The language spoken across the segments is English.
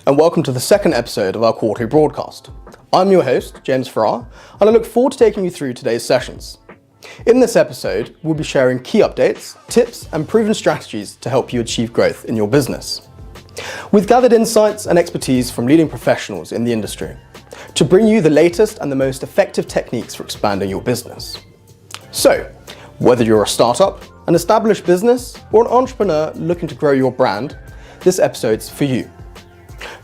and welcome to the second episode of our quarterly broadcast. I'm your host, James Farrar, and I look forward to taking you through today's sessions. In this episode, we'll be sharing key updates, tips, and proven strategies to help you achieve growth in your business. We've gathered insights and expertise from leading professionals in the industry to bring you the latest and the most effective techniques for expanding your business. So, whether you're a startup, an established business, or an entrepreneur looking to grow your brand, this episode's for you.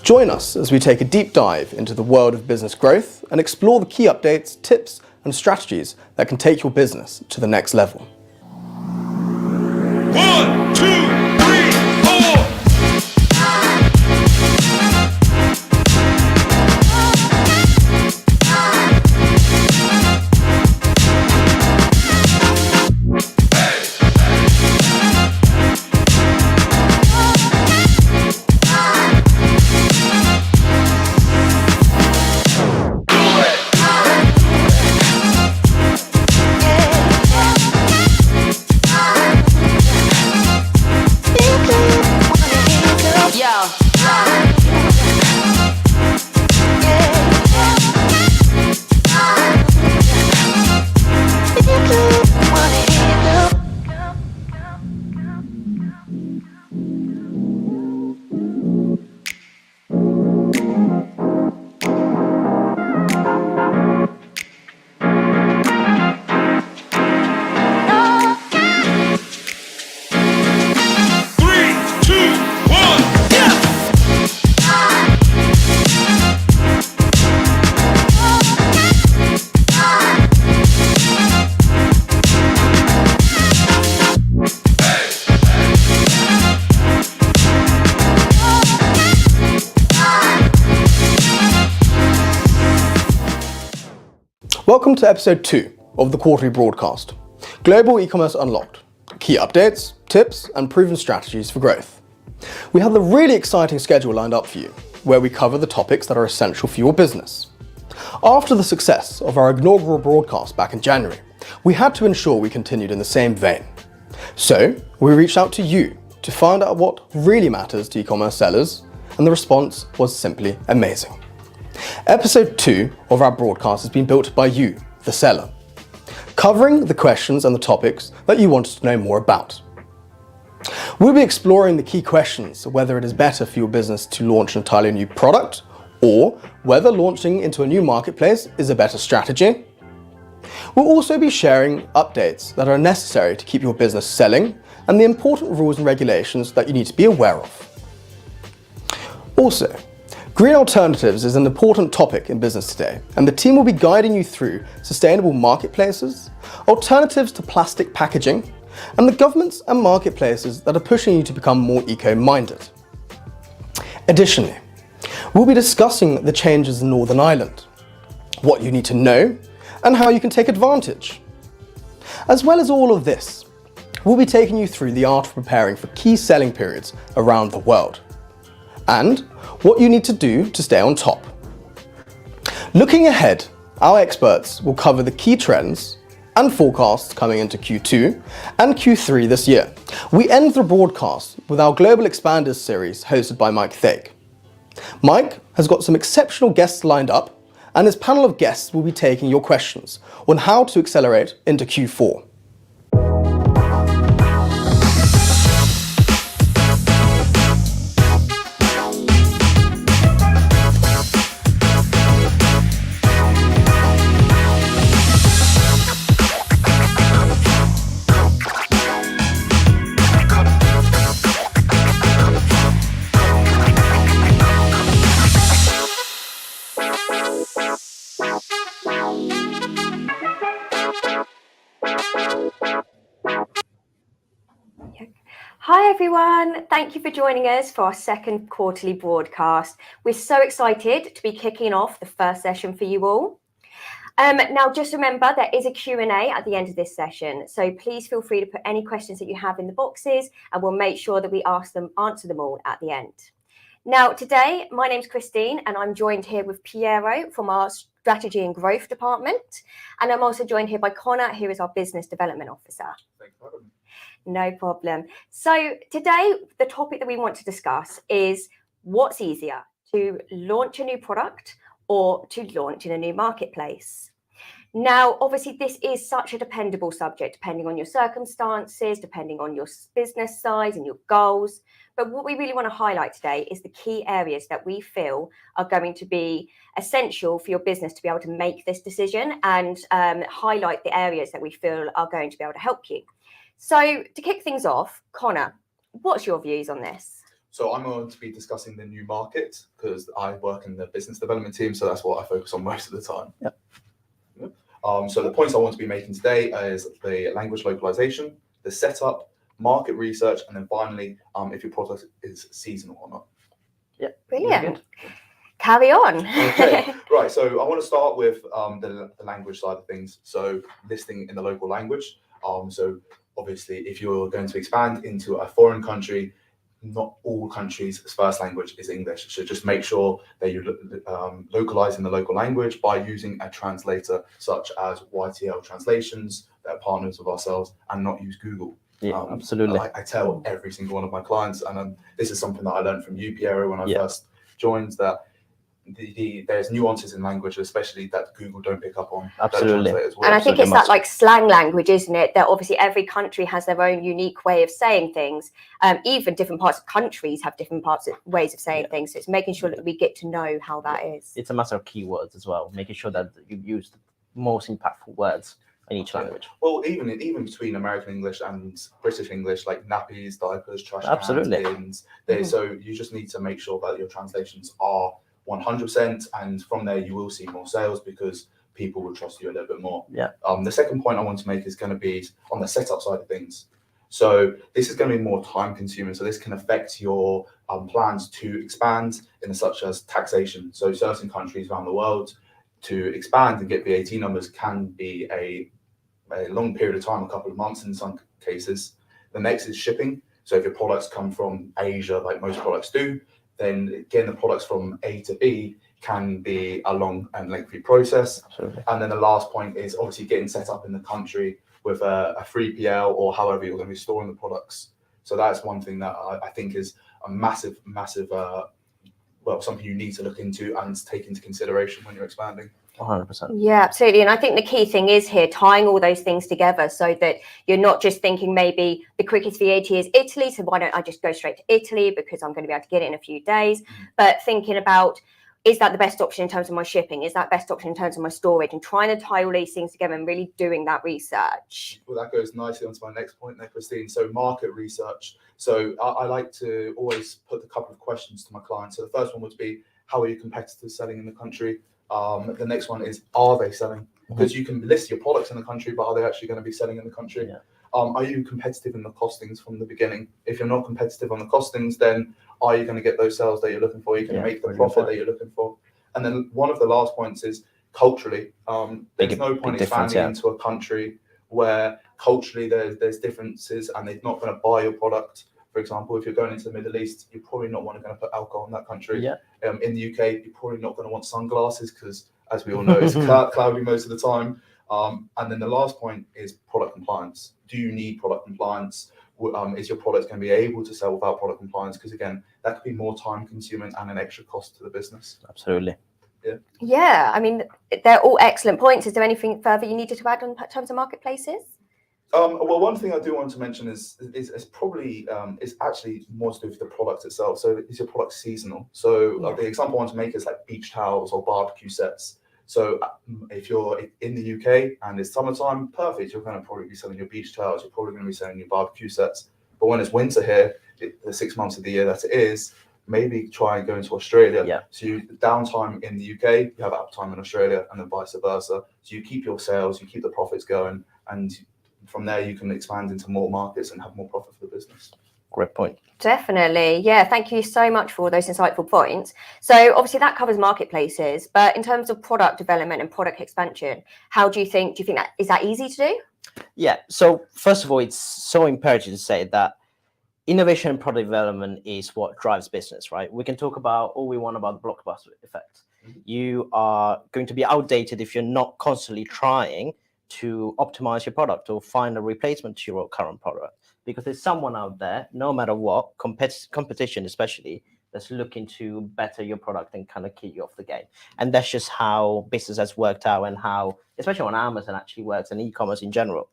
Join us as we take a deep dive into the world of business growth and explore the key updates, tips, and strategies that can take your business to the next level. 1, 2, 3, 4. Welcome to episode 2 of the quarterly broadcast, Global E-commerce Unlocked, key updates, tips, and proven strategies for growth. We have a really exciting schedule lined up for you, where we cover the topics that are essential for your business. After the success of our inaugural broadcast back in January, we had to ensure we continued in the same vein. So, we reached out to you to find out what really matters to e-commerce sellers, and the response was simply amazing. Episode 2 of our broadcast has been built by you, the seller, covering the questions and the topics that you wanted to know more about. We'll be exploring the key questions, whether it is better for your business to launch an entirely new product, or whether launching into a new marketplace is a better strategy. We'll also be sharing updates that are necessary to keep your business selling and the important rules and regulations that you need to be aware of. Also, green alternatives is an important topic in business today, and the team will be guiding you through sustainable marketplaces, alternatives to plastic packaging, and the governments and marketplaces that are pushing you to become more eco-minded. Additionally, we'll be discussing the changes in Northern Ireland, what you need to know, and how you can take advantage. As well as all of this, we'll be taking you through the art of preparing for key selling periods around the world, and what you need to do to stay on top. Looking ahead, our experts will cover the key trends and forecasts coming into Q2 and Q3 this year. We end the broadcast with our Global Expanders series hosted by Mike Thake. Mike has got some exceptional guests lined up, and his panel of guests will be taking your questions on how to accelerate into Q4. Hi everyone, thank you for joining us for our second quarterly broadcast. We're so excited to be kicking off the first session for you all. Now just remember there is a Q&A at the end of this session, so please feel free to put any questions that you have in the boxes and we'll make sure that we answer them all at the end. Now today, my name's Christine and I'm joined here with Piero from our Strategy and Growth Department, and I'm also joined here by Connor, who is our Business Development Officer. Thanks for having me. No problem. So today, the topic that we want to discuss is what's easier, to launch a new product or to launch in a new marketplace. Now, obviously, this is such a dependable subject, depending on your circumstances, depending on your business size and your goals. But what we really want to highlight today is the key areas that we feel are going to be essential for your business to be able to make this decision, and highlight the areas that we feel are going to be able to help you. So to kick things off, Connor, what's your views on this? So I'm going to be discussing the new market because I work in the business development team, so that's what I focus on most of the time. Yep. So the points I want to be making today is the language localization, the setup, market research, and then finally, if your product is seasonal or not. Yeah, brilliant. Carry on. Okay, right. So I want to start with the language side of things. So listing in the local language. So obviously, if you're going to expand into a foreign country, not all countries' first language is English. So just make sure that you localize in the local language by using a translator such as YTL Translations that are partners of ourselves, and not use Google. Yeah, absolutely. I tell every single one of my clients, and this is something that I learned from you, Piero, when I first joined, that there's nuances in language, especially that Google don't pick up on. Absolutely. As well. And I think it's that like slang language, isn't it? That obviously every country has their own unique way of saying things. Even different parts of countries have different ways of saying things. So it's making sure that we get to know how that is. It's a matter of keywords as well, making sure that you use the most impactful words in each language. Well, even between American English and British English, like nappies, diapers, trash Absolutely. cans, bins. So you just need to make sure that your translations are 100%, and from there you will see more sales because people will trust you a little bit more. Yeah. The second point I want to make is going to be on the setup side of things. So this is going to be more time consuming. So this can affect your plans to expand in such as taxation. So certain countries around the world, to expand and get VAT numbers can be a long period of time, a couple of months in some cases. The next is shipping. So if your products come from Asia, like most products do, then getting the products from A to B can be a long and lengthy process. Absolutely. And then the last point is obviously getting set up in the country with a 3PL or however you're going to be storing the products. So that's one thing that I think is a massive, something you need to look into and take into consideration when you're expanding. 100%. Yeah, absolutely. And I think the key thing is here tying all those things together so that you're not just thinking maybe the quickest VAT is Italy, so why don't I just go straight to Italy because I'm going to be able to get it in a few days. But thinking about, is that the best option in terms of my shipping? Is that best option in terms of my storage? And trying to tie all these things together and really doing that research. Well, that goes nicely onto my next point there, Christine. So market research. So I like to always put a couple of questions to my clients. So the first one would be, how are your competitors selling in the country? The next one is, are they selling? Because you can list your products in the country, but are they actually going to be selling in the country? Yeah. Are you competitive in the costings from the beginning? If you're not competitive on the costings, then are you going to get those sales that you're looking for? Are you going to make the profit that you're looking for? And then one of the last points is culturally. There's no point expanding into a country where culturally there's differences and they're not going to buy your product. For example, if you're going into the Middle East, you're probably not going to put alcohol in that country. Yeah. In the UK, you're probably not going to want sunglasses because, as we all know, it's cloudy most of the time. And then the last point is product compliance. Do you need product compliance? Is your product going to be able to sell without product compliance? Because again, that could be more time consuming and an extra cost to the business. Absolutely. Yeah, I mean, they're all excellent points. Is there anything further you needed to add in terms of marketplaces? Well, one thing I do want to mention is probably is actually more to do with the product itself. So is your product seasonal? So the example I want to make is like beach towels or barbecue sets. So if you're in the UK and it's summertime, perfect. You're going to probably be selling your beach towels. You're probably going to be selling your barbecue sets. But when it's winter here, the 6 months of the year that it is, maybe try and go into Australia. Yeah. So you downtime in the UK, you have uptime in Australia, and then vice versa. So you keep your sales, you keep the profits going, and from there you can expand into more markets and have more profit for the business. Great point. Definitely. Yeah, thank you so much for those insightful points. So obviously that covers marketplaces, but in terms of product development and product expansion, do you think that is that easy to do? Yeah. So first of all, it's so imperative to say that innovation and product development is what drives business, right? We can talk about all we want about the blockbuster effect. You are going to be outdated if you're not constantly trying to optimize your product or find a replacement to your current product, because there's someone out there, no matter what, competition especially, that's looking to better your product and kind of keep you off the game. And that's just how business has worked out, and how, especially on Amazon, actually works, and e-commerce in general.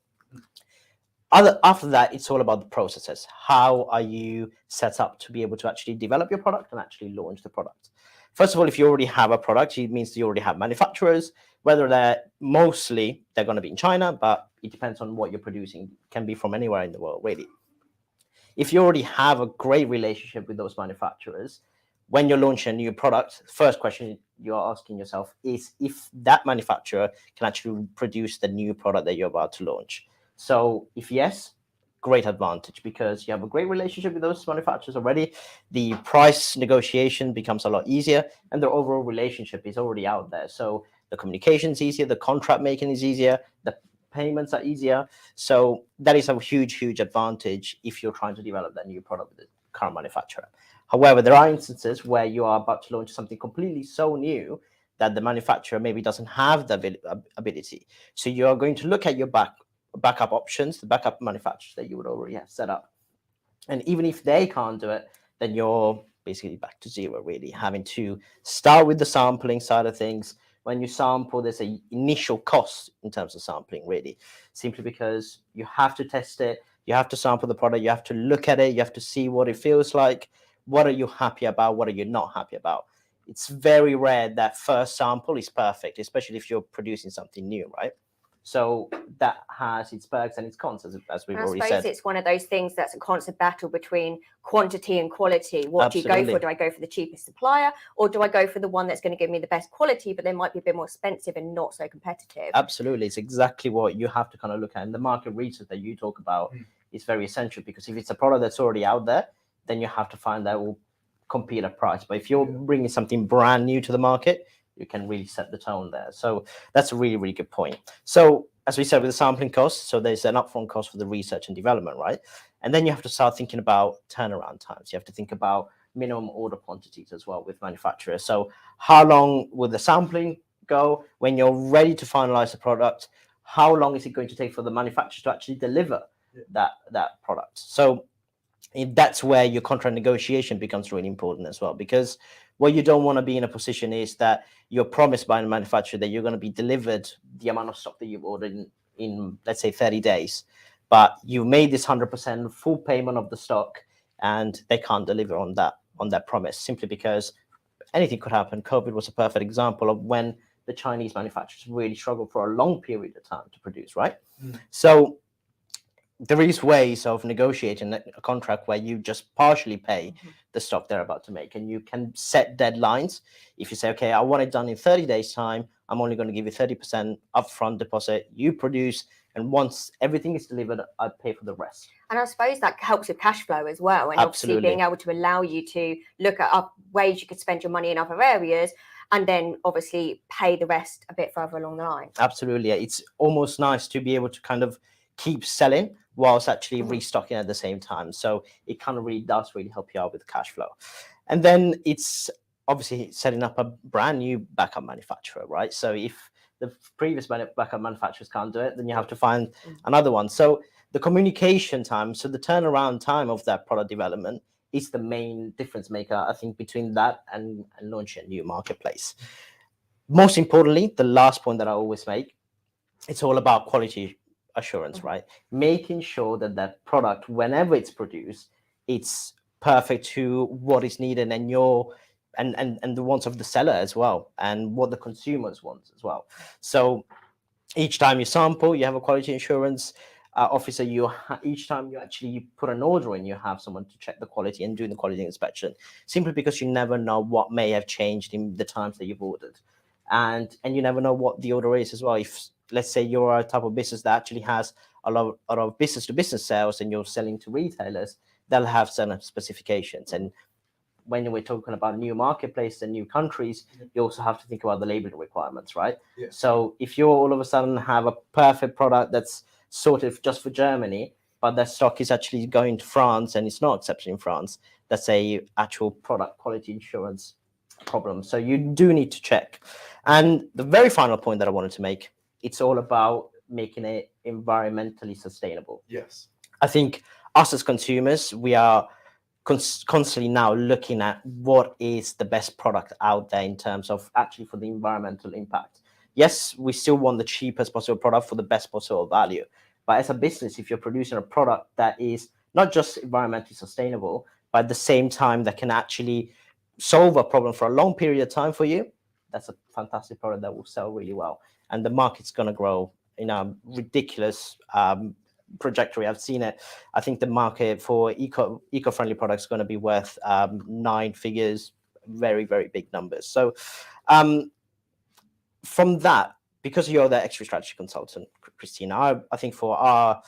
After that, it's all about the processes. How are you set up to be able to actually develop your product and actually launch the product? First of all, if you already have a product, it means you already have manufacturers, whether they're going to be in China, but it depends on what you're producing. It can be from anywhere in the world, really. If you already have a great relationship with those manufacturers, when you're launching a new product, the first question you're asking yourself is if that manufacturer can actually produce the new product that you're about to launch. So if yes, great advantage, because you have a great relationship with those manufacturers already. The price negotiation becomes a lot easier, and the overall relationship is already out there. So the communication is easier, the contract making is easier, the payments are easier. So that is a huge advantage if you're trying to develop that new product with the current manufacturer. However, there are instances where you are about to launch something completely so new that the manufacturer maybe doesn't have the ability. So you are going to look at your backup options, the backup manufacturers that you would already have set up. And even if they can't do it, then you're basically back to zero, really, having to start with the sampling side of things. When you sample, there's an initial cost in terms of sampling, really, simply because you have to test it, you have to sample the product, you have to look at it, you have to see what it feels like. What are you happy about? What are you not happy about? It's very rare that first sample is perfect, especially if you're producing something new, right? So that has its perks and its cons, as we've already said. I suppose it's one of those things that's a constant battle between quantity and quality. What do you go for? Do I go for the cheapest supplier, or do I go for the one that's going to give me the best quality, but they might be a bit more expensive and not so competitive? Absolutely. It's exactly what you have to kind of look at. And the market research that you talk about is very essential, because if it's a product that's already out there, then you have to find that will compete at price. But if you're bringing something brand new to the market, you can really set the tone there. So that's a really good point. So as we said, with the sampling costs, so there's an upfront cost for the research and development, right? And then you have to start thinking about turnaround times. You have to think about minimum order quantities as well with manufacturers. So how long will the sampling go? When you're ready to finalize the product, how long is it going to take for the manufacturer to actually deliver that product? So that's where your contract negotiation becomes really important as well, because what you don't want to be in a position is that you're promised by the manufacturer that you're going to be delivered the amount of stock that you've ordered in let's say 30 days, but you made this 100% full payment of the stock and they can't deliver on that promise, simply because anything could happen. COVID was a perfect example of when the Chinese manufacturers really struggled for a long period of time to produce, right? So there is ways of negotiating a contract where you just partially pay the stock they're about to make, and you can set deadlines. If you say, okay, I want it done in 30 days time, I'm only going to give you 30% upfront deposit, you produce, and once everything is delivered, I pay for the rest. And I suppose that helps with cash flow as well, and obviously being able to allow you to look at ways you could spend your money in other areas, and then obviously pay the rest a bit further along the line. Absolutely. It's almost nice to be able to kind of keep selling whilst actually restocking at the same time. So it kind of really does help you out with cash flow. And then it's obviously setting up a brand new backup manufacturer, right? So if the previous backup manufacturers can't do it, then you have to find another one. So the communication time, so the turnaround time of that product development is the main difference maker, I think, between that and launching a new marketplace. Most importantly, the last point that I always make, it's all about quality assurance, right? Making sure that that product, whenever it's produced, it's perfect to what is needed and and the wants of the seller as well, and what the consumers want as well. So each time you sample, you have a quality assurance officer. Each time you actually put an order in, you have someone to check the quality and do the quality inspection, simply because you never know what may have changed in the times that you've ordered, and you never know what the order is as well. If let's say you're a type of business that actually has a lot of business to business sales and you're selling to retailers, they'll have certain specifications. And when we're talking about new marketplace and new countries, you also have to think about the labeling requirements, right? So if you all of a sudden have a perfect product that's sorted just for Germany, but that stock is actually going to France and it's not accepted in France, that's a actual product quality insurance problem. So you do need to check. And the very final point that I wanted to make, it's all about making it environmentally sustainable. Yes. I think us as consumers, we are constantly now looking at what is the best product out there in terms of actually for the environmental impact. Yes, we still want the cheapest possible product for the best possible value. But as a business, if you're producing a product that is not just environmentally sustainable, but at the same time that can actually solve a problem for a long period of time for you, that's a fantastic product that will sell really well. And the market's going to grow in a ridiculous trajectory. I've seen it. I think the market for eco-friendly products is going to be worth 9 figures, very, very big numbers. So from that, because you're the extra strategy consultant, Christina, I think for our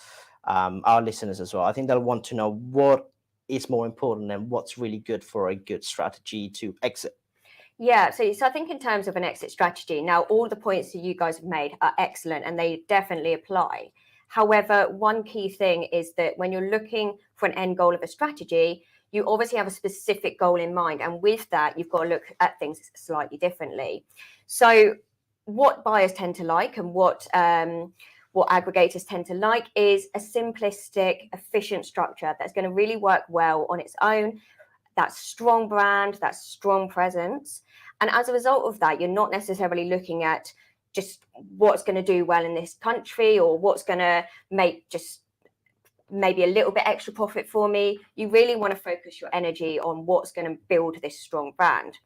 listeners as well, I think they'll want to know what is more important and what's really good for a good strategy to exit. Yeah, so I think in terms of an exit strategy, now all the points that you guys have made are excellent and they definitely apply. However, one key thing is that when you're looking for an end goal of a strategy, you obviously have a specific goal in mind. And with that, you've got to look at things slightly differently. So what buyers tend to like and what aggregators tend to like is a simplistic, efficient structure that's going to really work well on its own. That strong brand, that strong presence. And as a result of that, you're not necessarily looking at just what's going to do well in this country or what's going to make just maybe a little bit extra profit for me. You really want to focus your energy on what's going to build this strong brand.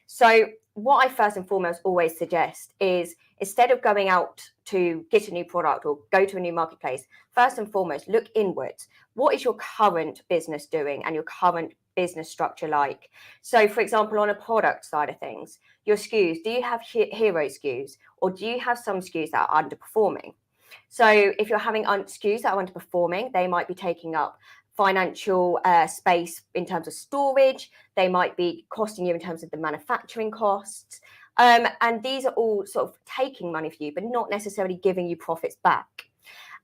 So what I first and foremost always suggest is instead of going out to get a new product or go to a new marketplace, first and foremost, look inwards. What is your current business doing and your current business structure like? So for example, on a product side of things, your SKUs, do you have hero SKUs or do you have some SKUs that are underperforming? So if you're having SKUs that are underperforming, they might be taking up financial space in terms of storage. They might be costing you in terms of the manufacturing costs. And these are all sort of taking money for you, but not necessarily giving you profits back.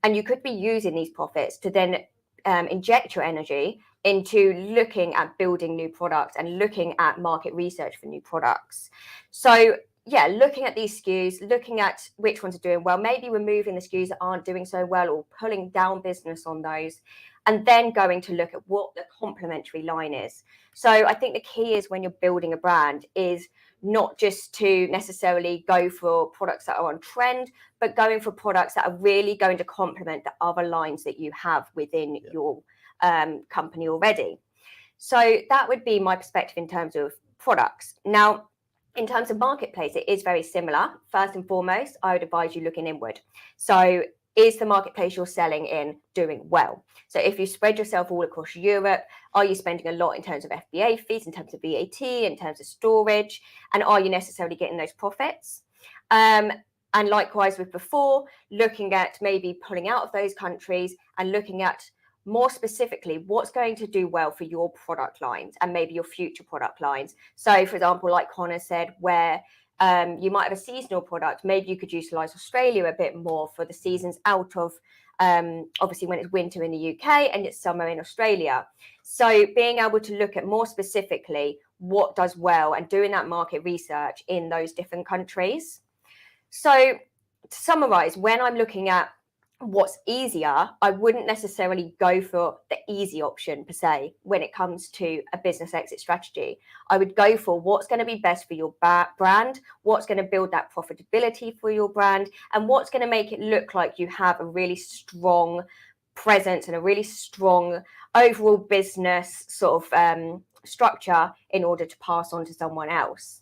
And you could be using these profits to then inject your energy into looking at building new products and looking at market research for new products. So yeah, looking at these SKUs, looking at which ones are doing well, maybe removing the SKUs that aren't doing so well or pulling down business on those, and then going to look at what the complementary line is. So I think the key is when you're building a brand is not just to necessarily go for products that are on trend, but going for products that are really going to complement the other lines that you have within your company already. So that would be my perspective in terms of products. Now, in terms of marketplace, it is very similar. First and foremost, I would advise you looking inward. So is the marketplace you're selling in doing well? So if you spread yourself all across Europe, are you spending a lot in terms of FBA fees, in terms of VAT, in terms of storage? And are you necessarily getting those profits? And likewise with before, looking at maybe pulling out of those countries and looking at more specifically, what's going to do well for your product lines and maybe your future product lines. So for example, like Connor said, where you might have a seasonal product, maybe you could utilize Australia a bit more for the seasons out of, obviously when it's winter in the UK and it's summer in Australia. So being able to look at more specifically what does well and doing that market research in those different countries. So to summarize, when I'm looking at what's easier, I wouldn't necessarily go for the easy option per se when it comes to a business exit strategy. I would go for what's going to be best for your brand, what's going to build that profitability for your brand, and what's going to make it look like you have a really strong presence and a really strong overall business sort of structure in order to pass on to someone else.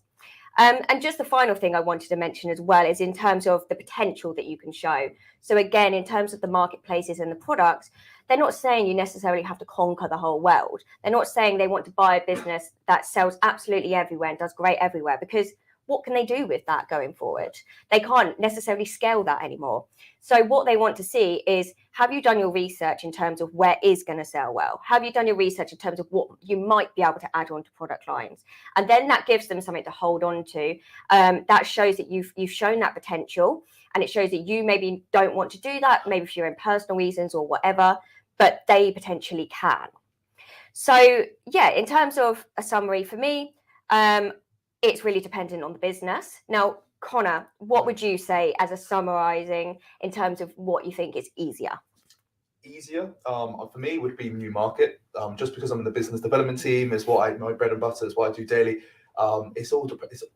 And just the final thing I wanted to mention as well is in terms of the potential that you can show. So again, in terms of the marketplaces and the products, they're not saying you necessarily have to conquer the whole world. They're not saying they want to buy a business that sells absolutely everywhere and does great everywhere, because what can they do with that going forward? They can't necessarily scale that anymore. So what they want to see is, have you done your research in terms of where is going to sell well? Have you done your research in terms of what you might be able to add on to product lines? And then that gives them something to hold on to. That shows that you've shown that potential, and it shows that you maybe don't want to do that, maybe for your own personal reasons or whatever, but they potentially can. So yeah, in terms of a summary for me, it's really dependent on the business. Now, Connor, what would you say as a summarizing in terms of what you think is easier? easier for me would be new market. Just because I'm in the business development team is what my bread and butter is what I do daily. It's all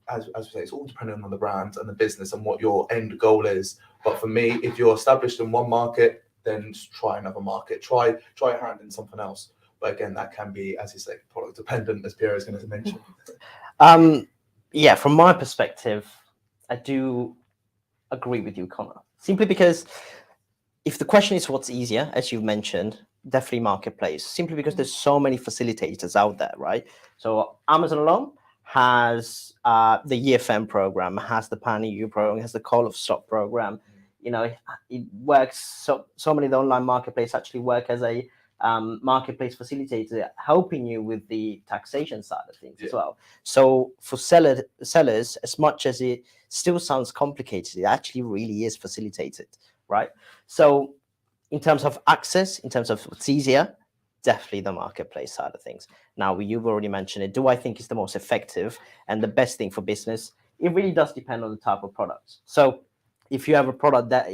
as we say, it's all dependent on the brand and the business and what your end goal is. But for me, if you're established in one market, then just try another market. Try your hand in something else. But again, that can be, as you say, product dependent, as Pierre is going to mention. Yeah, from my perspective, I do agree with you, Connor. Simply because if the question is what's easier, as you've mentioned, definitely marketplace. Simply because there's so many facilitators out there, right? So Amazon alone has the EFM program, has the Pan EU program, has the Call of Stock program. You know, it works. So many of the online marketplaces actually work as a marketplace facilitator, helping you with the taxation side of things as well. So for sellers, as much as it still sounds complicated, it actually really is facilitated, right? So in terms of access, in terms of what's easier, definitely the marketplace side of things. Now, you've already mentioned it. Do I think it's the most effective and the best thing for business? It really does depend on the type of product. So if you have a product that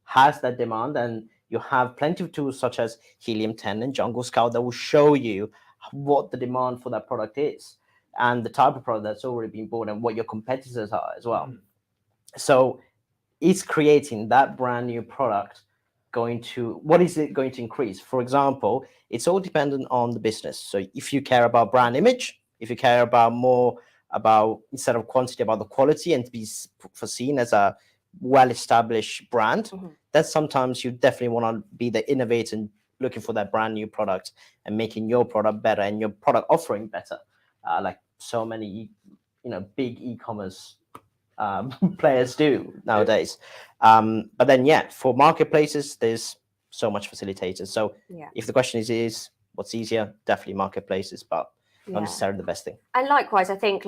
has that demand, and you have plenty of tools such as Helium 10 and Jungle Scout that will show you what the demand for that product is and the type of product that's already been bought and what your competitors are as well. So is creating that brand new product what is it going to increase? For example, it's all dependent on the business. So if you care about brand image, if you care about more about, instead of quantity, about the quality and to be foreseen as a well-established brand, then sometimes you definitely want to be the innovator and looking for that brand new product and making your product better and your product offering better, like so many big e-commerce players do nowadays. But then for marketplaces, there's so much facilitators. So if the question is what's easier, definitely marketplaces, but not necessarily the best thing. And likewise, I think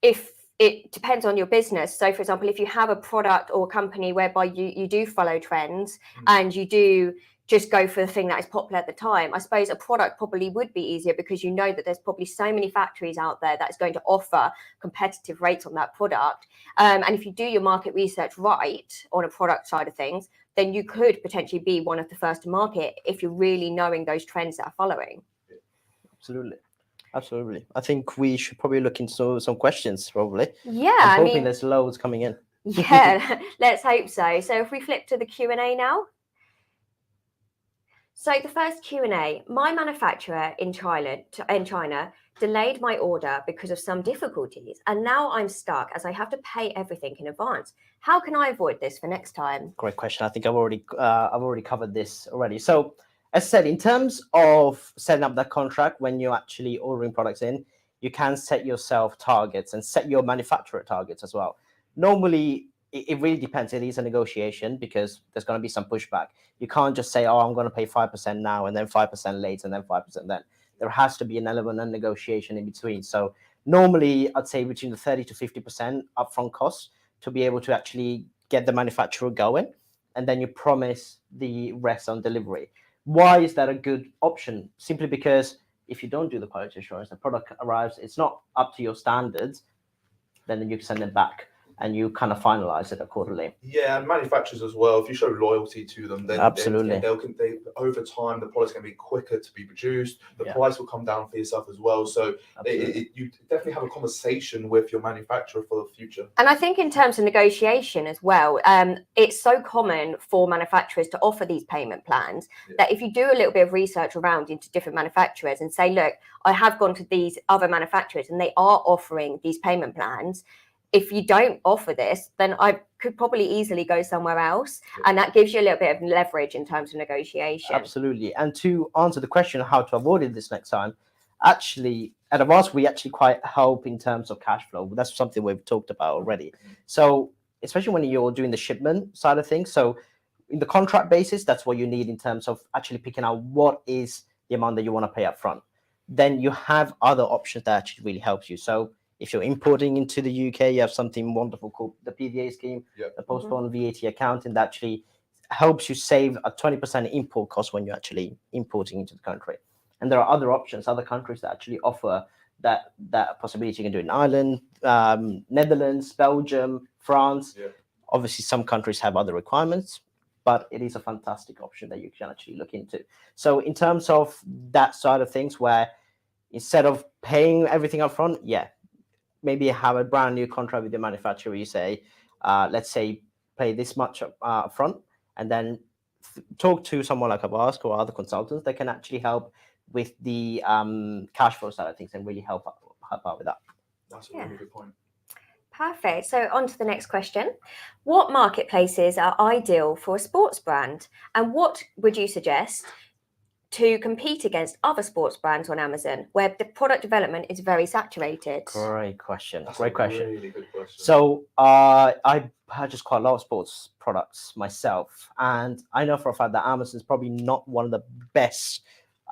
if it depends on your business. So for example, if you have a product or company whereby you do follow trends and you do just go for the thing that is popular at the time, I suppose a product probably would be easier because you know that there's probably so many factories out there that is going to offer competitive rates on that product. And if you do your market research right on a product side of things, then you could potentially be one of the first to market if you're really knowing those trends that are following. Absolutely. I think we should probably look into some questions, probably. Yeah, I'm hoping there's loads coming in. Yeah, let's hope so. So if we flip to the Q&A now. So the first Q&A, my manufacturer in China delayed my order because of some difficulties, and now I'm stuck as I have to pay everything in advance. How can I avoid this for next time? Great question. I think I've already covered this already. So as I said, in terms of setting up that contract, when you're actually ordering products in, you can set yourself targets and set your manufacturer targets as well. Normally, it really depends. It is a negotiation because there's going to be some pushback. You can't just say, I'm going to pay 5% now and then 5% later and then 5% then. There has to be an element of negotiation in between. So normally, I'd say between the 30 to 50% upfront cost to be able to actually get the manufacturer going, and then you promise the rest on delivery. Why is that a good option? Simply because if you don't do the quality assurance, the product arrives, it's not up to your standards, then you can send it back and you kind of finalize it accordingly. Yeah, and manufacturers as well. If you show loyalty to them, then absolutely, they over time the product's going to be quicker to be produced. The price will come down for yourself as well. So you definitely have a conversation with your manufacturer for the future. And I think in terms of negotiation as well, it's so common for manufacturers to offer these payment plans that if you do a little bit of research around into different manufacturers and say, look, I have gone to these other manufacturers and they are offering these payment plans. If you don't offer this, then I could probably easily go somewhere else. And that gives you a little bit of leverage in terms of negotiation. Absolutely. And to answer the question of how to avoid it this next time, actually, at Avast, we actually quite help in terms of cash flow. That's something we've talked about already. So especially when you're doing the shipment side of things. So in the contract basis, that's what you need in terms of actually picking out what is the amount that you want to pay up front. Then you have other options that actually really helps you. So if you're importing into the UK, you have something wonderful called the PVA scheme, the postponed VAT accounting that actually helps you save a 20% import cost when you're actually importing into the country. And there are other options, other countries that actually offer that possibility. You can do it in Ireland, Netherlands, Belgium, France. Obviously, some countries have other requirements, but it is a fantastic option that you can actually look into. So in terms of that side of things, where instead of paying everything up front, maybe have a brand new contract with the manufacturer. You say, let's say, pay this much up front, and then talk to someone like Abask or other consultants that can actually help with the cash flow side of things and really help out with that. That's a really good point. Perfect. So on to the next question. What marketplaces are ideal for a sports brand? And what would you suggest to compete against other sports brands on Amazon, where the product development is very saturated? Great question. That's Great a question. really good question. So I purchase quite a lot of sports products myself, and I know for a fact that Amazon is probably not one of the best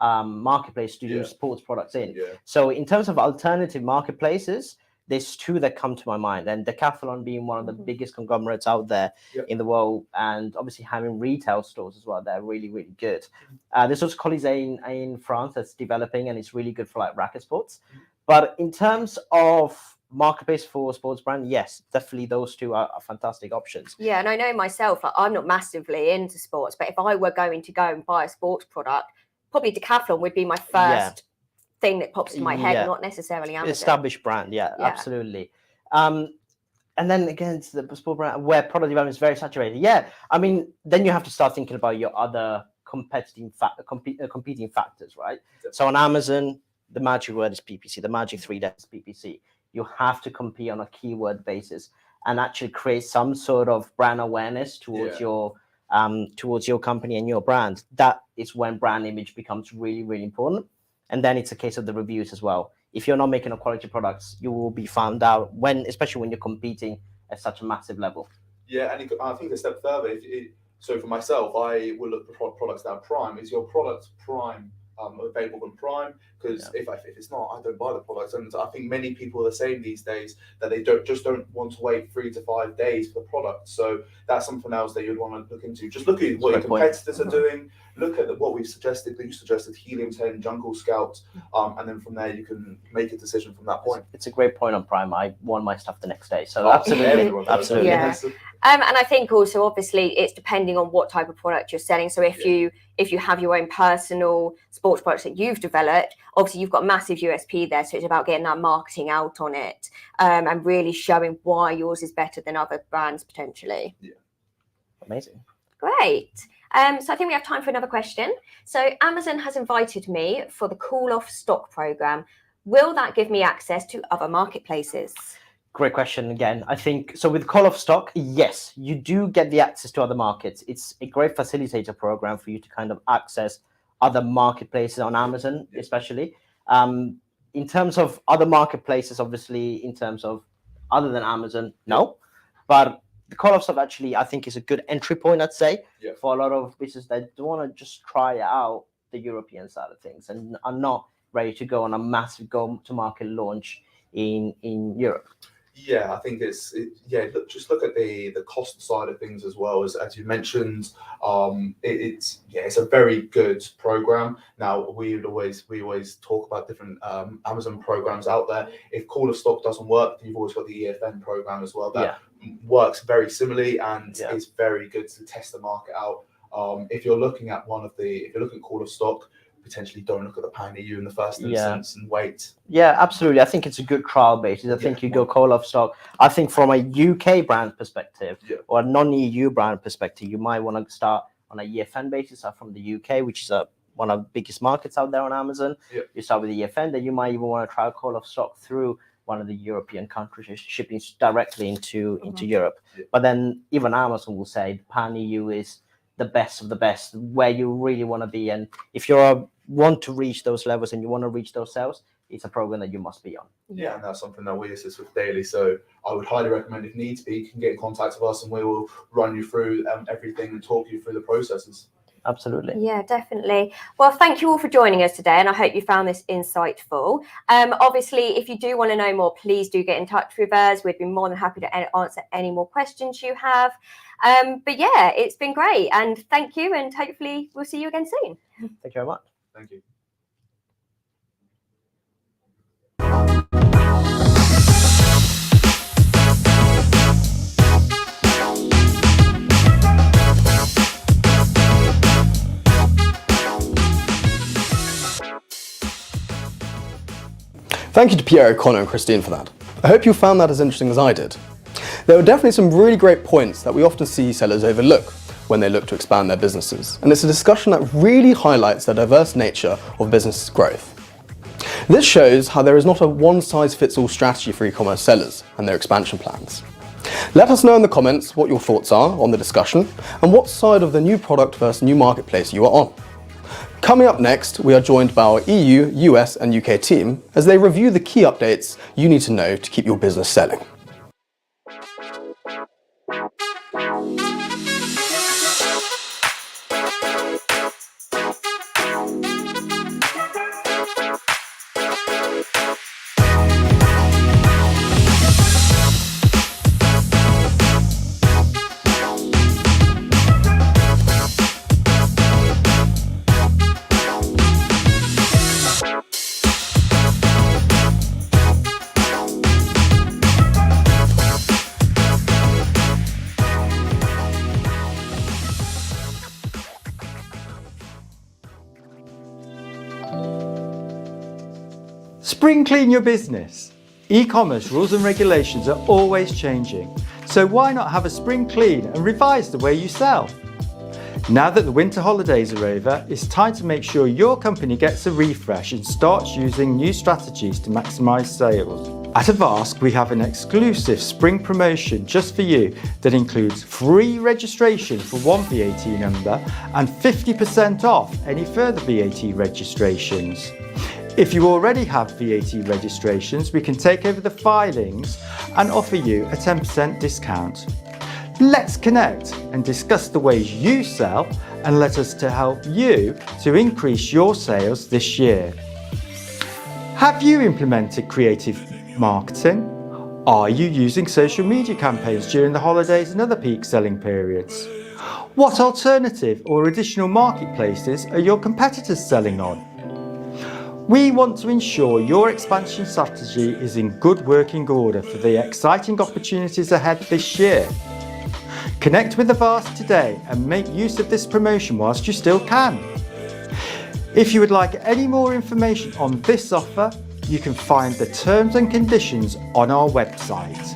marketplaces to do sports products in. So in terms of alternative marketplaces, there's two that come to my mind, and Decathlon being one of the biggest conglomerates out there in the world, and obviously having retail stores as well. They're really, really good. There's also Colisée in France that's developing, and it's really good for like racket sports. But in terms of marketplace for sports brand, yes, definitely those two are fantastic options. Yeah, and I know myself, like, I'm not massively into sports, but if I were going to go and buy a sports product, probably Decathlon would be my first thing that pops to my head, not necessarily Amazon. Established brand, absolutely. And then again, it's the sport brand where product development is very saturated. I mean, then you have to start thinking about your other competing factors, right? So on Amazon, the magic word is PPC. The magic 3 is PPC. You have to compete on a keyword basis and actually create some sort of brand awareness towards your company and your brand. That is when brand image becomes really, really important. And then it's a case of the reviews as well. If you're not making a quality products, you will be found out especially when you're competing at such a massive level. Yeah, and I think a step further. So for myself, I will look for products that are Prime. Is your product Prime available on Prime? Because if it's not, I don't buy the products. And I think many people are the same these days, that they don't want to wait 3 to 5 days for the product. So that's something else that you'd want to look into. Just look at what your competitors are doing. Look at what we've suggested. You suggested Helium 10, Jungle Scout, and then from there you can make a decision from that point. It's a great point on Prime. I won my stuff the next day. So absolutely. Yeah. And I think also, obviously, it's depending on what type of product you're selling. So if you have your own personal sports products that you've developed, obviously you've got massive USP there. So it's about getting that marketing out on it, and really showing why yours is better than other brands potentially. Yeah. Amazing. Great. So I think we have time for another question. So Amazon has invited me for the Call Off Stock program. Will that give me access to other marketplaces? Great question again. I think so with Call Off Stock, yes, you do get the access to other markets. It's a great facilitator program for you to kind of access other marketplaces on Amazon, especially. In terms of other marketplaces, obviously, in terms of other than Amazon, no. But the Call Off Stock actually, I think, is a good entry point, I'd say, for a lot of businesses that want to just try out the European side of things and are not ready to go on a massive go-to-market launch in Europe. Yeah, I think just look at the cost side of things as well. As you mentioned, it's a very good program. Now we always talk about different Amazon programs out there. If Call of Stock doesn't work, you've always got the EFN program as well that works very similarly and is very good to test the market out. If you're looking at Call of Stock, potentially don't look at the Pan EU in the first instance and wait. Yeah, absolutely. I think it's a good trial basis. I think you go Call Off Stock. I think from a UK brand perspective or a non-EU brand perspective, you might want to start on a EFN basis from the UK, which is one of the biggest markets out there on Amazon. You start with the EFN, then you might even want to try Call Off Stock through one of the European countries, shipping directly into Europe. But then even Amazon will say Pan EU is the best of the best, where you really want to be. And if you want to reach those levels and you want to reach those sales, it's a program that you must be on. Yeah, and that's something that we assist with daily. So I would highly recommend, if needs be, you can get in contact with us and we will run you through everything and talk you through the processes. Absolutely. Yeah, definitely. Well, thank you all for joining us today, and I hope you found this insightful. Obviously, if you do want to know more, please do get in touch with us. We'd be more than happy to answer any more questions you have. But yeah, it's been great, and thank you, and hopefully we'll see you again soon. Thank you very much. Thank you. Thank you to Pierre, Connor and Christine for that. I hope you found that as interesting as I did. There were definitely some really great points that we often see sellers overlook when they look to expand their businesses, and it's a discussion that really highlights the diverse nature of business growth. This shows how there is not a one-size-fits-all strategy for e-commerce sellers and their expansion plans. Let us know in the comments what your thoughts are on the discussion and what side of the new product versus new marketplace you are on. Coming up next, we are joined by our EU, US and UK team as they review the key updates you need to know to keep your business selling. Spring clean your business. E-commerce rules and regulations are always changing, so why not have a spring clean and revise the way you sell? Now that the winter holidays are over, it's time to make sure your company gets a refresh and starts using new strategies to maximise sales. At Avask, we have an exclusive spring promotion just for you that includes free registration for one VAT number and 50% off any further VAT registrations. If you already have VAT registrations, we can take over the filings and offer you a 10% discount. Let's connect and discuss the ways you sell and let us to help you to increase your sales this year. Have you implemented creative marketing? Are you using social media campaigns during the holidays and other peak selling periods? What alternative or additional marketplaces are your competitors selling on? We want to ensure your expansion strategy is in good working order for the exciting opportunities ahead this year. Connect with Avask today and make use of this promotion whilst you still can. If you would like any more information on this offer, you can find the terms and conditions on our website.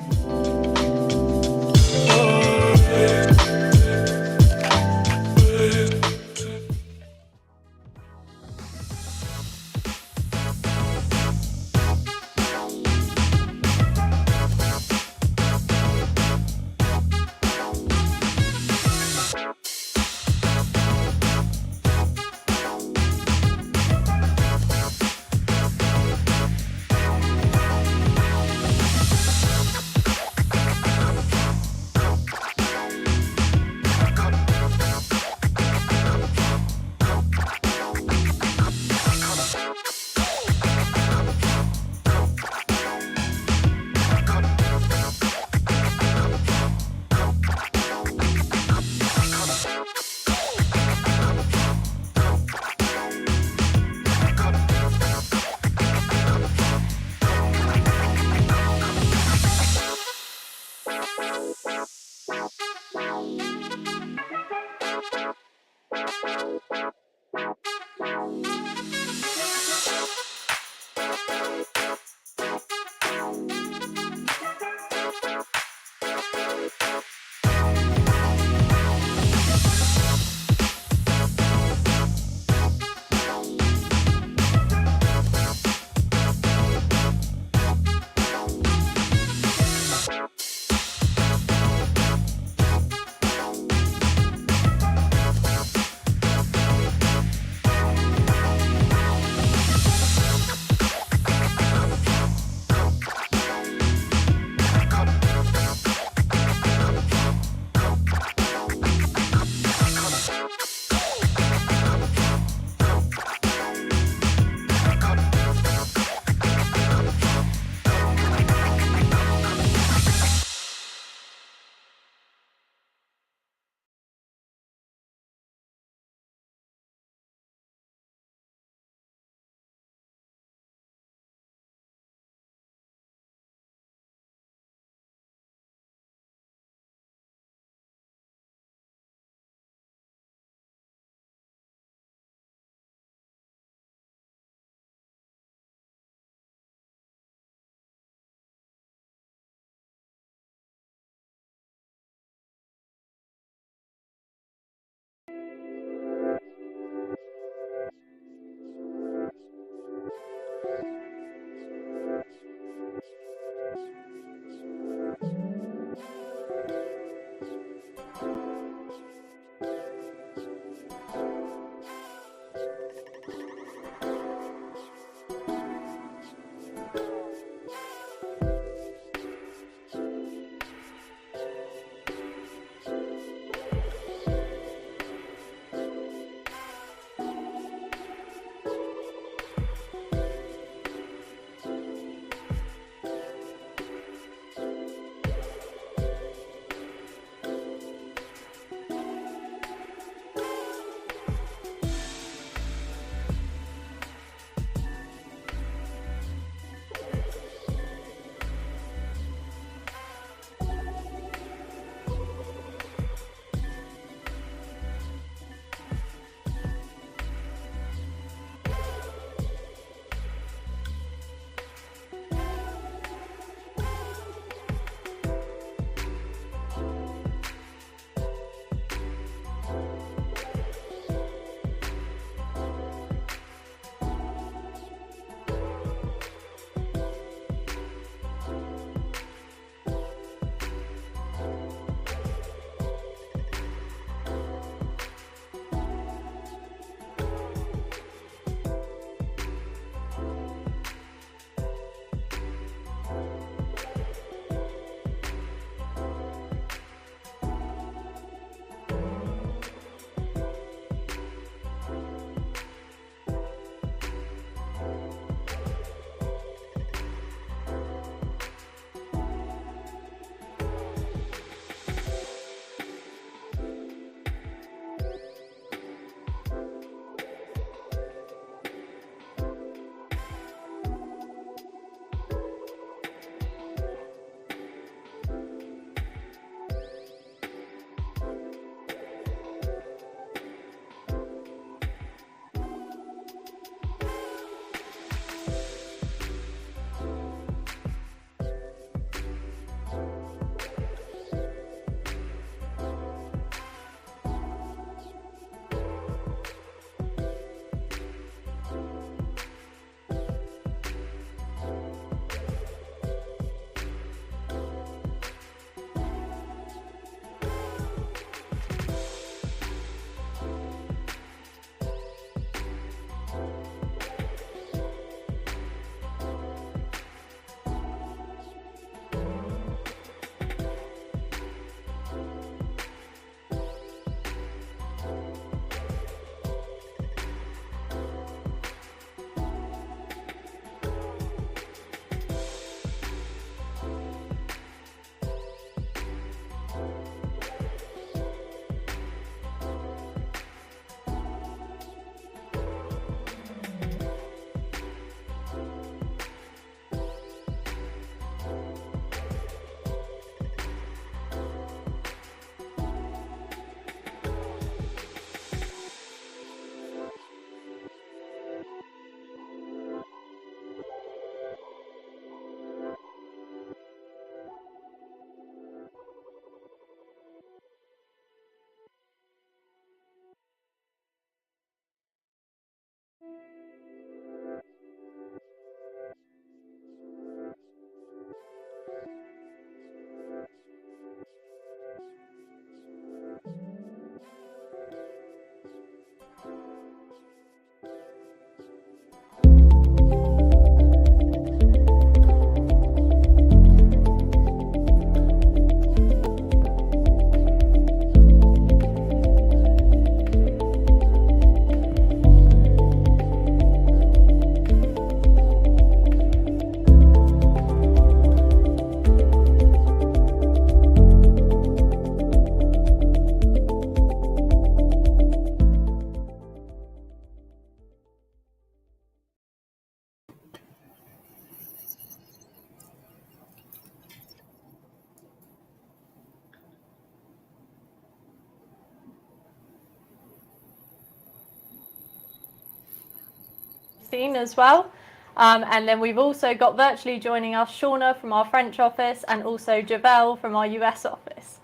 As well. And then we've also got virtually joining us Shauna from our French office and also Javel from our US office.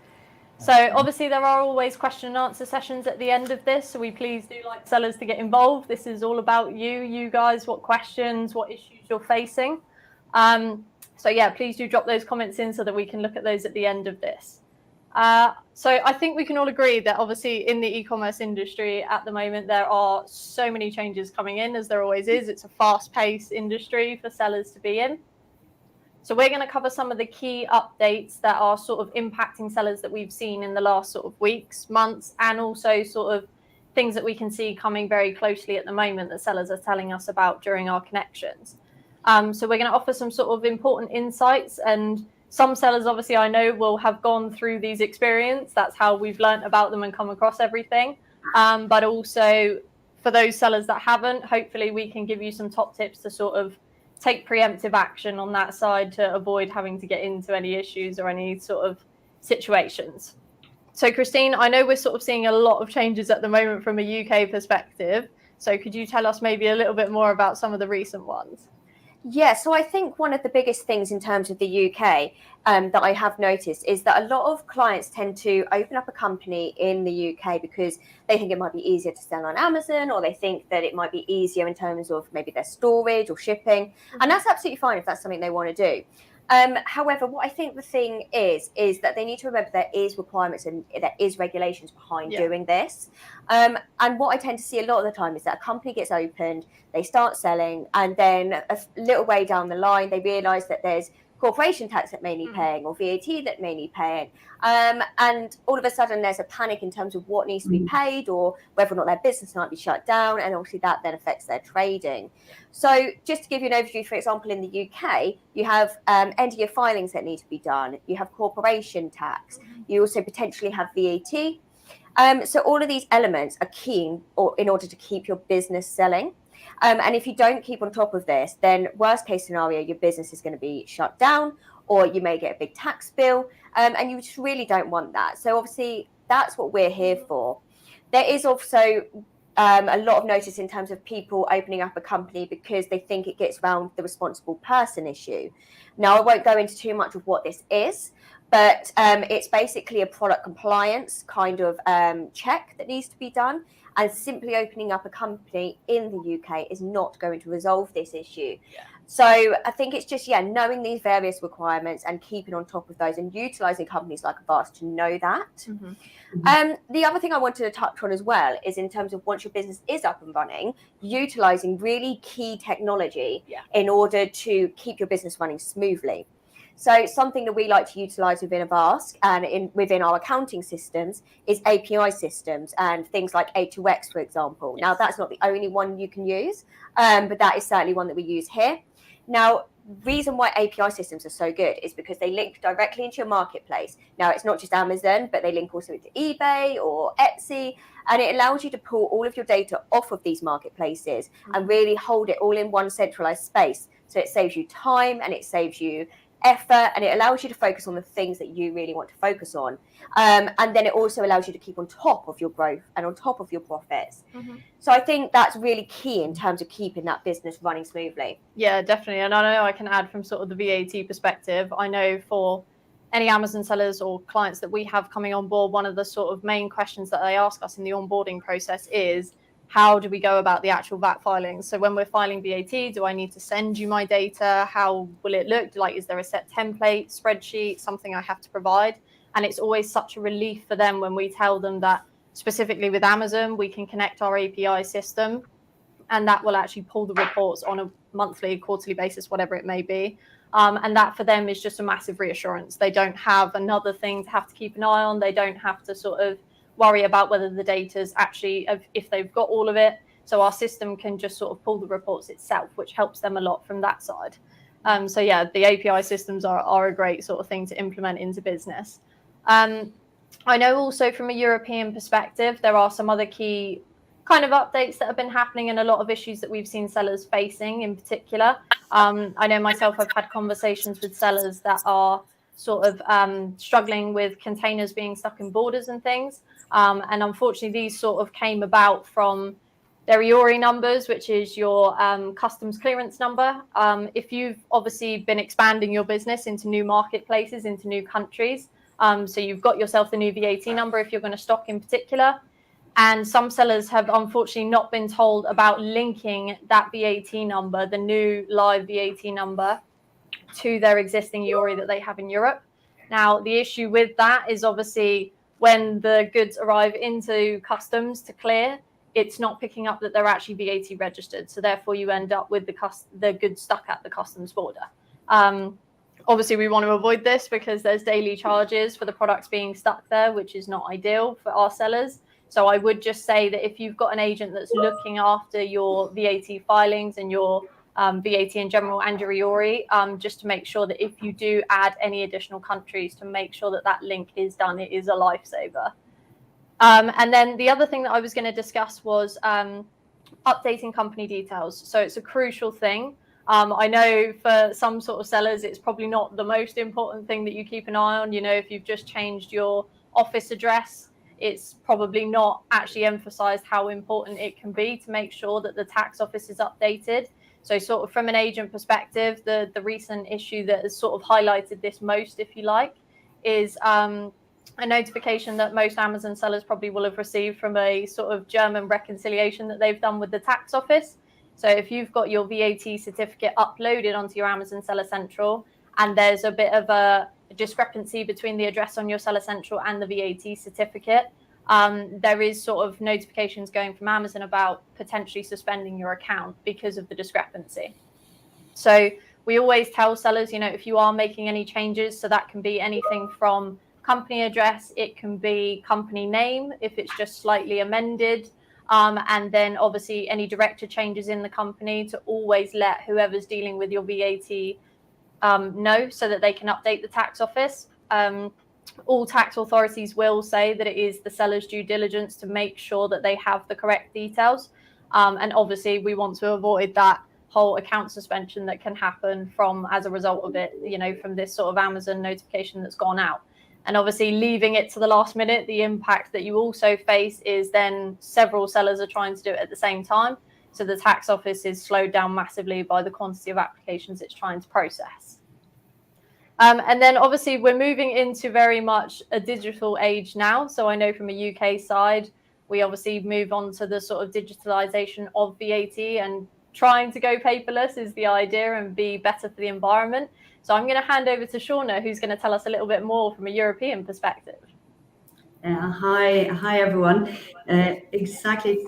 So obviously there are always question and answer sessions at the end of this. So we please do like sellers to get involved. This is all about you guys, what questions, what issues you're facing. So yeah, please do drop those comments in so that we can look at those at the end of this. So I think we can all agree that obviously in the e-commerce industry at the moment, there are so many changes coming in, as there always is. It's a fast-paced industry for sellers to be in. So we're going to cover some of the key updates that are sort of impacting sellers that we've seen in the last sort of weeks, months, and also sort of things that we can see coming very closely at the moment that sellers are telling us about during our connections. So we're going to offer some sort of important insights, and some sellers obviously I know will have gone through these experiences. That's how we've learnt about them and come across everything. But also for those sellers that haven't, hopefully we can give you some top tips to sort of take preemptive action on that side to avoid having to get into any issues or any sort of situations. So Christine, I know we're sort of seeing a lot of changes at the moment from a UK perspective. So could you tell us maybe a little bit more about some of the recent ones? Yeah, so I think one of the biggest things in terms of the UK that I have noticed is that a lot of clients tend to open up a company in the UK because they think it might be easier to sell on Amazon, or they think that it might be easier in terms of maybe their storage or shipping. And that's absolutely fine if that's something they want to do. However, what I think the thing is that they need to remember there is requirements and there is regulations behind doing this. And what I tend to see a lot of the time is that a company gets opened, they start selling, and then a little way down the line, they realise that there's corporation tax that may need paying or VAT that may need paying. And all of a sudden there's a panic in terms of what needs to be paid or whether or not their business might be shut down. And obviously that then affects their trading. So just to give you an overview, for example, in the UK, you have end of year filings that need to be done. You have corporation tax. You also potentially have VAT. So all of these elements are key in order to keep your business selling. And if you don't keep on top of this, then worst case scenario, your business is going to be shut down, or you may get a big tax bill, and you just really don't want that. So obviously that's what we're here for. There is also a lot of notice in terms of people opening up a company because they think it gets around the responsible person issue. Now, I won't go into too much of what this is, but it's basically a product compliance kind of check that needs to be done. And simply opening up a company in the UK is not going to resolve this issue. Yeah. So I think it's just, knowing these various requirements and keeping on top of those and utilising companies like Avast to know that. The other thing I wanted to touch on as well is in terms of once your business is up and running, utilising really key technology in order to keep your business running smoothly. So something that we like to utilise within Avast and within our accounting systems is API systems and things like A2X, for example. Yes. Now, that's not the only one you can use, but that is certainly one that we use here. Now, the reason why API systems are so good is because they link directly into your marketplace. Now, it's not just Amazon, but they link also into eBay or Etsy, and it allows you to pull all of your data off of these marketplaces and really hold it all in one centralised space. So it saves you time and it saves you effort, and it allows you to focus on the things that you really want to focus on, and then it also allows you to keep on top of your growth and on top of your profits. So I think that's really key in terms of keeping that business running smoothly. Yeah, definitely. And I know I can add from sort of the VAT perspective, I know for any Amazon sellers or clients that we have coming on board, one of the sort of main questions that they ask us in the onboarding process is, how do we go about the actual VAT filings? So when we're filing VAT, do I need to send you my data? How will it look? Like, is there a set template, spreadsheet, something I have to provide? And it's always such a relief for them when we tell them that specifically with Amazon, we can connect our API system and that will actually pull the reports on a monthly, quarterly basis, whatever it may be. And that for them is just a massive reassurance. They don't have another thing to have to keep an eye on. They don't have to sort of worry about whether the data's actually, if they've got all of it. So our system can just sort of pull the reports itself, which helps them a lot from that side. So yeah, the API systems are a great sort of thing to implement into business. I know also from a European perspective, there are some other key kind of updates that have been happening and a lot of issues that we've seen sellers facing in particular. I know myself, I've had conversations with sellers that are sort of struggling with containers being stuck in borders and things. And unfortunately, these sort of came about from their EORI numbers, which is your customs clearance number. If you've obviously been expanding your business into new marketplaces, into new countries, So you've got yourself the new VAT number if you're going to stock in particular. And some sellers have unfortunately not been told about linking that VAT number, the new live VAT number, to their existing EORI that they have in Europe. Now, the issue with that is obviously when the goods arrive into customs to clear, it's not picking up that they're actually VAT registered. So therefore, you end up with the goods stuck at the customs border. Obviously, we want to avoid this because there's daily charges for the products being stuck there, which is not ideal for our sellers. So I would just say that if you've got an agent that's looking after your VAT filings and your VAT in general and your EORI, just to make sure that if you do add any additional countries, to make sure that that link is done, it is a lifesaver. And then the other thing that I was going to discuss was updating company details. So it's a crucial thing. I know for some sort of sellers, it's probably not the most important thing that you keep an eye on. You know, if you've just changed your office address, it's probably not actually emphasized how important it can be to make sure that the tax office is updated. So sort of from an agent perspective, the recent issue that has sort of highlighted this most, if you like, is a notification that most Amazon sellers probably will have received from a sort of German reconciliation that they've done with the tax office. So if you've got your VAT certificate uploaded onto your Amazon Seller Central and there's a bit of a discrepancy between the address on your Seller Central and the VAT certificate, there is sort of notifications going from Amazon about potentially suspending your account because of the discrepancy. So we always tell sellers, you know, if you are making any changes, so that can be anything from company address, it can be company name if it's just slightly amended, and then obviously any director changes in the company, to always let whoever's dealing with your VAT know so that they can update the tax office. All tax authorities will say that it is the seller's due diligence to make sure that they have the correct details. And obviously we want to avoid that whole account suspension that can happen as a result of it, you know, from this sort of Amazon notification that's gone out. And obviously leaving it to the last minute, the impact that you also face is then several sellers are trying to do it at the same time. So the tax office is slowed down massively by the quantity of applications it's trying to process. And then obviously we're moving into very much a digital age now. So I know from a UK side, we obviously move on to the sort of digitalization of VAT, and trying to go paperless is the idea and be better for the environment. So I'm going to hand over to Shauna, who's going to tell us a little bit more from a European perspective. Hi everyone. Exactly.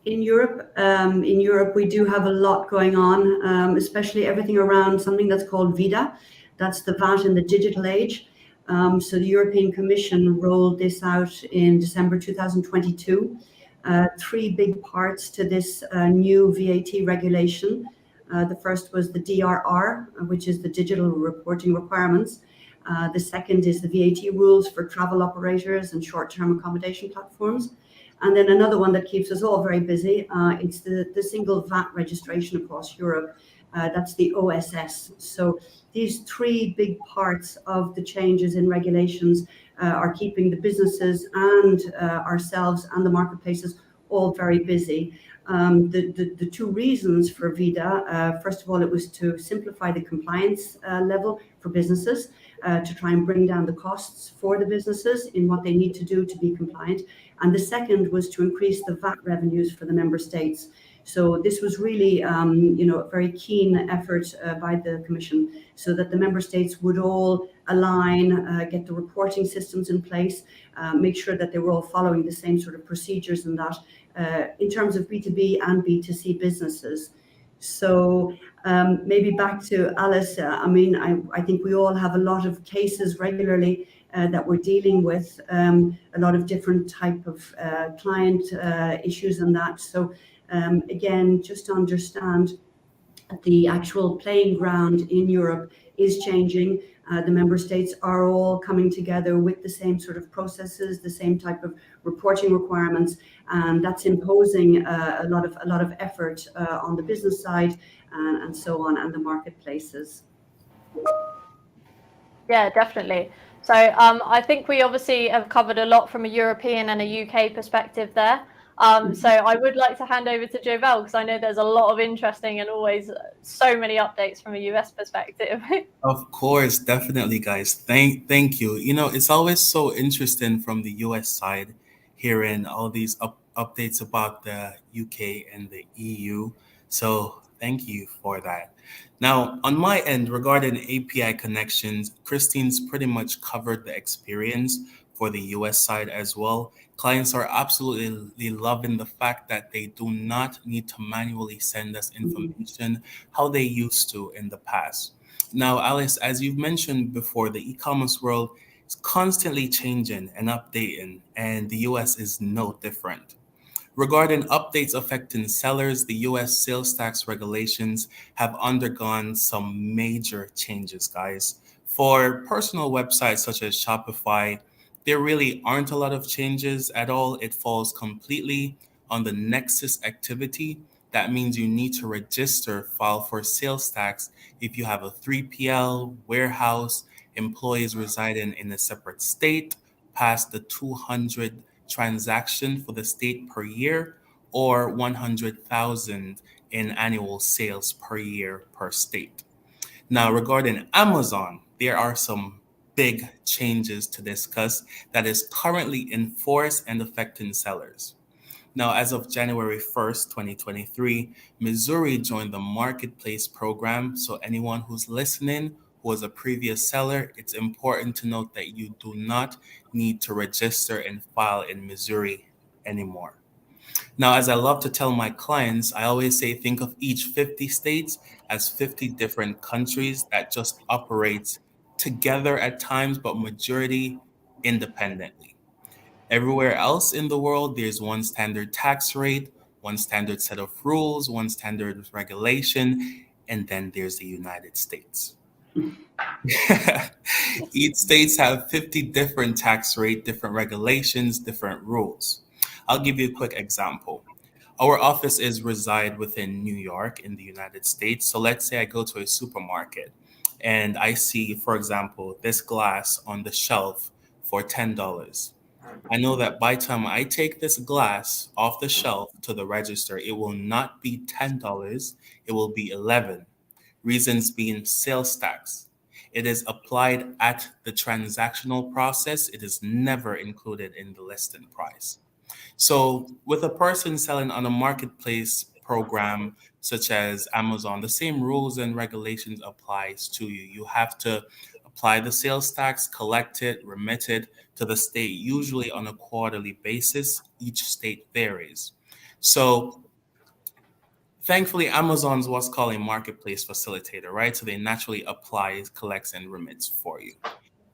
In Europe, we do have a lot going on, especially everything around something that's called VIDA. That's the VAT in the digital age. So the European Commission rolled this out in December 2022. 3 big parts to this new VAT regulation. The first was the DRR, which is the digital reporting requirements. The second is the VAT rules for travel operators and short-term accommodation platforms. And then another one that keeps us all very busy, it's the single VAT registration across Europe. That's the OSS. So these 3 big parts of the changes in regulations are keeping the businesses and ourselves and the marketplaces all very busy. The 2 reasons for VIDA, first of all, it was to simplify the compliance level for businesses, to try and bring down the costs for the businesses in what they need to do to be compliant. And the second was to increase the VAT revenues for the member states. So this was really, a very keen effort by the Commission, so that the member states would all align, get the reporting systems in place, make sure that they were all following the same sort of procedures and that in terms of B2B and B2C businesses. So maybe back to Alice. I think we all have a lot of cases regularly that we're dealing with, a lot of different type of client issues and that. So again, just to understand the actual playing ground in Europe is changing. The member states are all coming together with the same sort of processes, the same type of reporting requirements, and that's imposing a lot of effort on the business side and so on, and the marketplaces. Yeah, definitely. So I think we obviously have covered a lot from a European and a UK perspective there. So I would like to hand over to Jovel, because I know there's a lot of interesting and always so many updates from a US perspective. Of course, definitely, guys. Thank you. It's always so interesting from the US side hearing all these updates about the UK and the EU. So thank you for that. Now, on my end, regarding API connections, Christine's pretty much covered the experience for the US side as well. Clients are absolutely loving the fact that they do not need to manually send us information how they used to in the past. Now, Alice, as you've mentioned before, the e-commerce world is constantly changing and updating, and the US is no different. Regarding updates affecting sellers, the US sales tax regulations have undergone some major changes, guys. For personal websites such as Shopify, there really aren't a lot of changes at all. It falls completely on the Nexus activity. That means you need to register, file for sales tax if you have a 3PL, warehouse, employees residing in a separate state, past the 200 transaction for the state per year, or 100,000 in annual sales per year per state. Now, regarding Amazon, there are some big changes to discuss that is currently in force and affecting sellers. Now, as of January 1st, 2023, Missouri joined the marketplace program. So anyone who's listening who was a previous seller, it's important to note that you do not need to register and file in Missouri anymore. Now, as I love to tell my clients, I always say think of each 50 states as 50 different countries that just operates together at times, but majority independently. Everywhere else in the world, there's one standard tax rate, one standard set of rules, one standard regulation, and then there's the United States. Each states have 50 different tax rate, different regulations, different rules. I'll give you a quick example. Our office is reside within New York in the United States. So let's say I go to a supermarket and I see, for example, this glass on the shelf for $10. I know that by the time I take this glass off the shelf to the register, it will not be $10, it will be 11. Reasons being sales tax. It is applied at the transactional process. It is never included in the listing price. So with a person selling on a marketplace program such as Amazon, the same rules and regulations applies to you. You have to apply the sales tax, collect it, remit it to the state, usually on a quarterly basis. Each state varies. So thankfully, Amazon's what's called a marketplace facilitator, right? So they naturally applies, collects, and remits for you.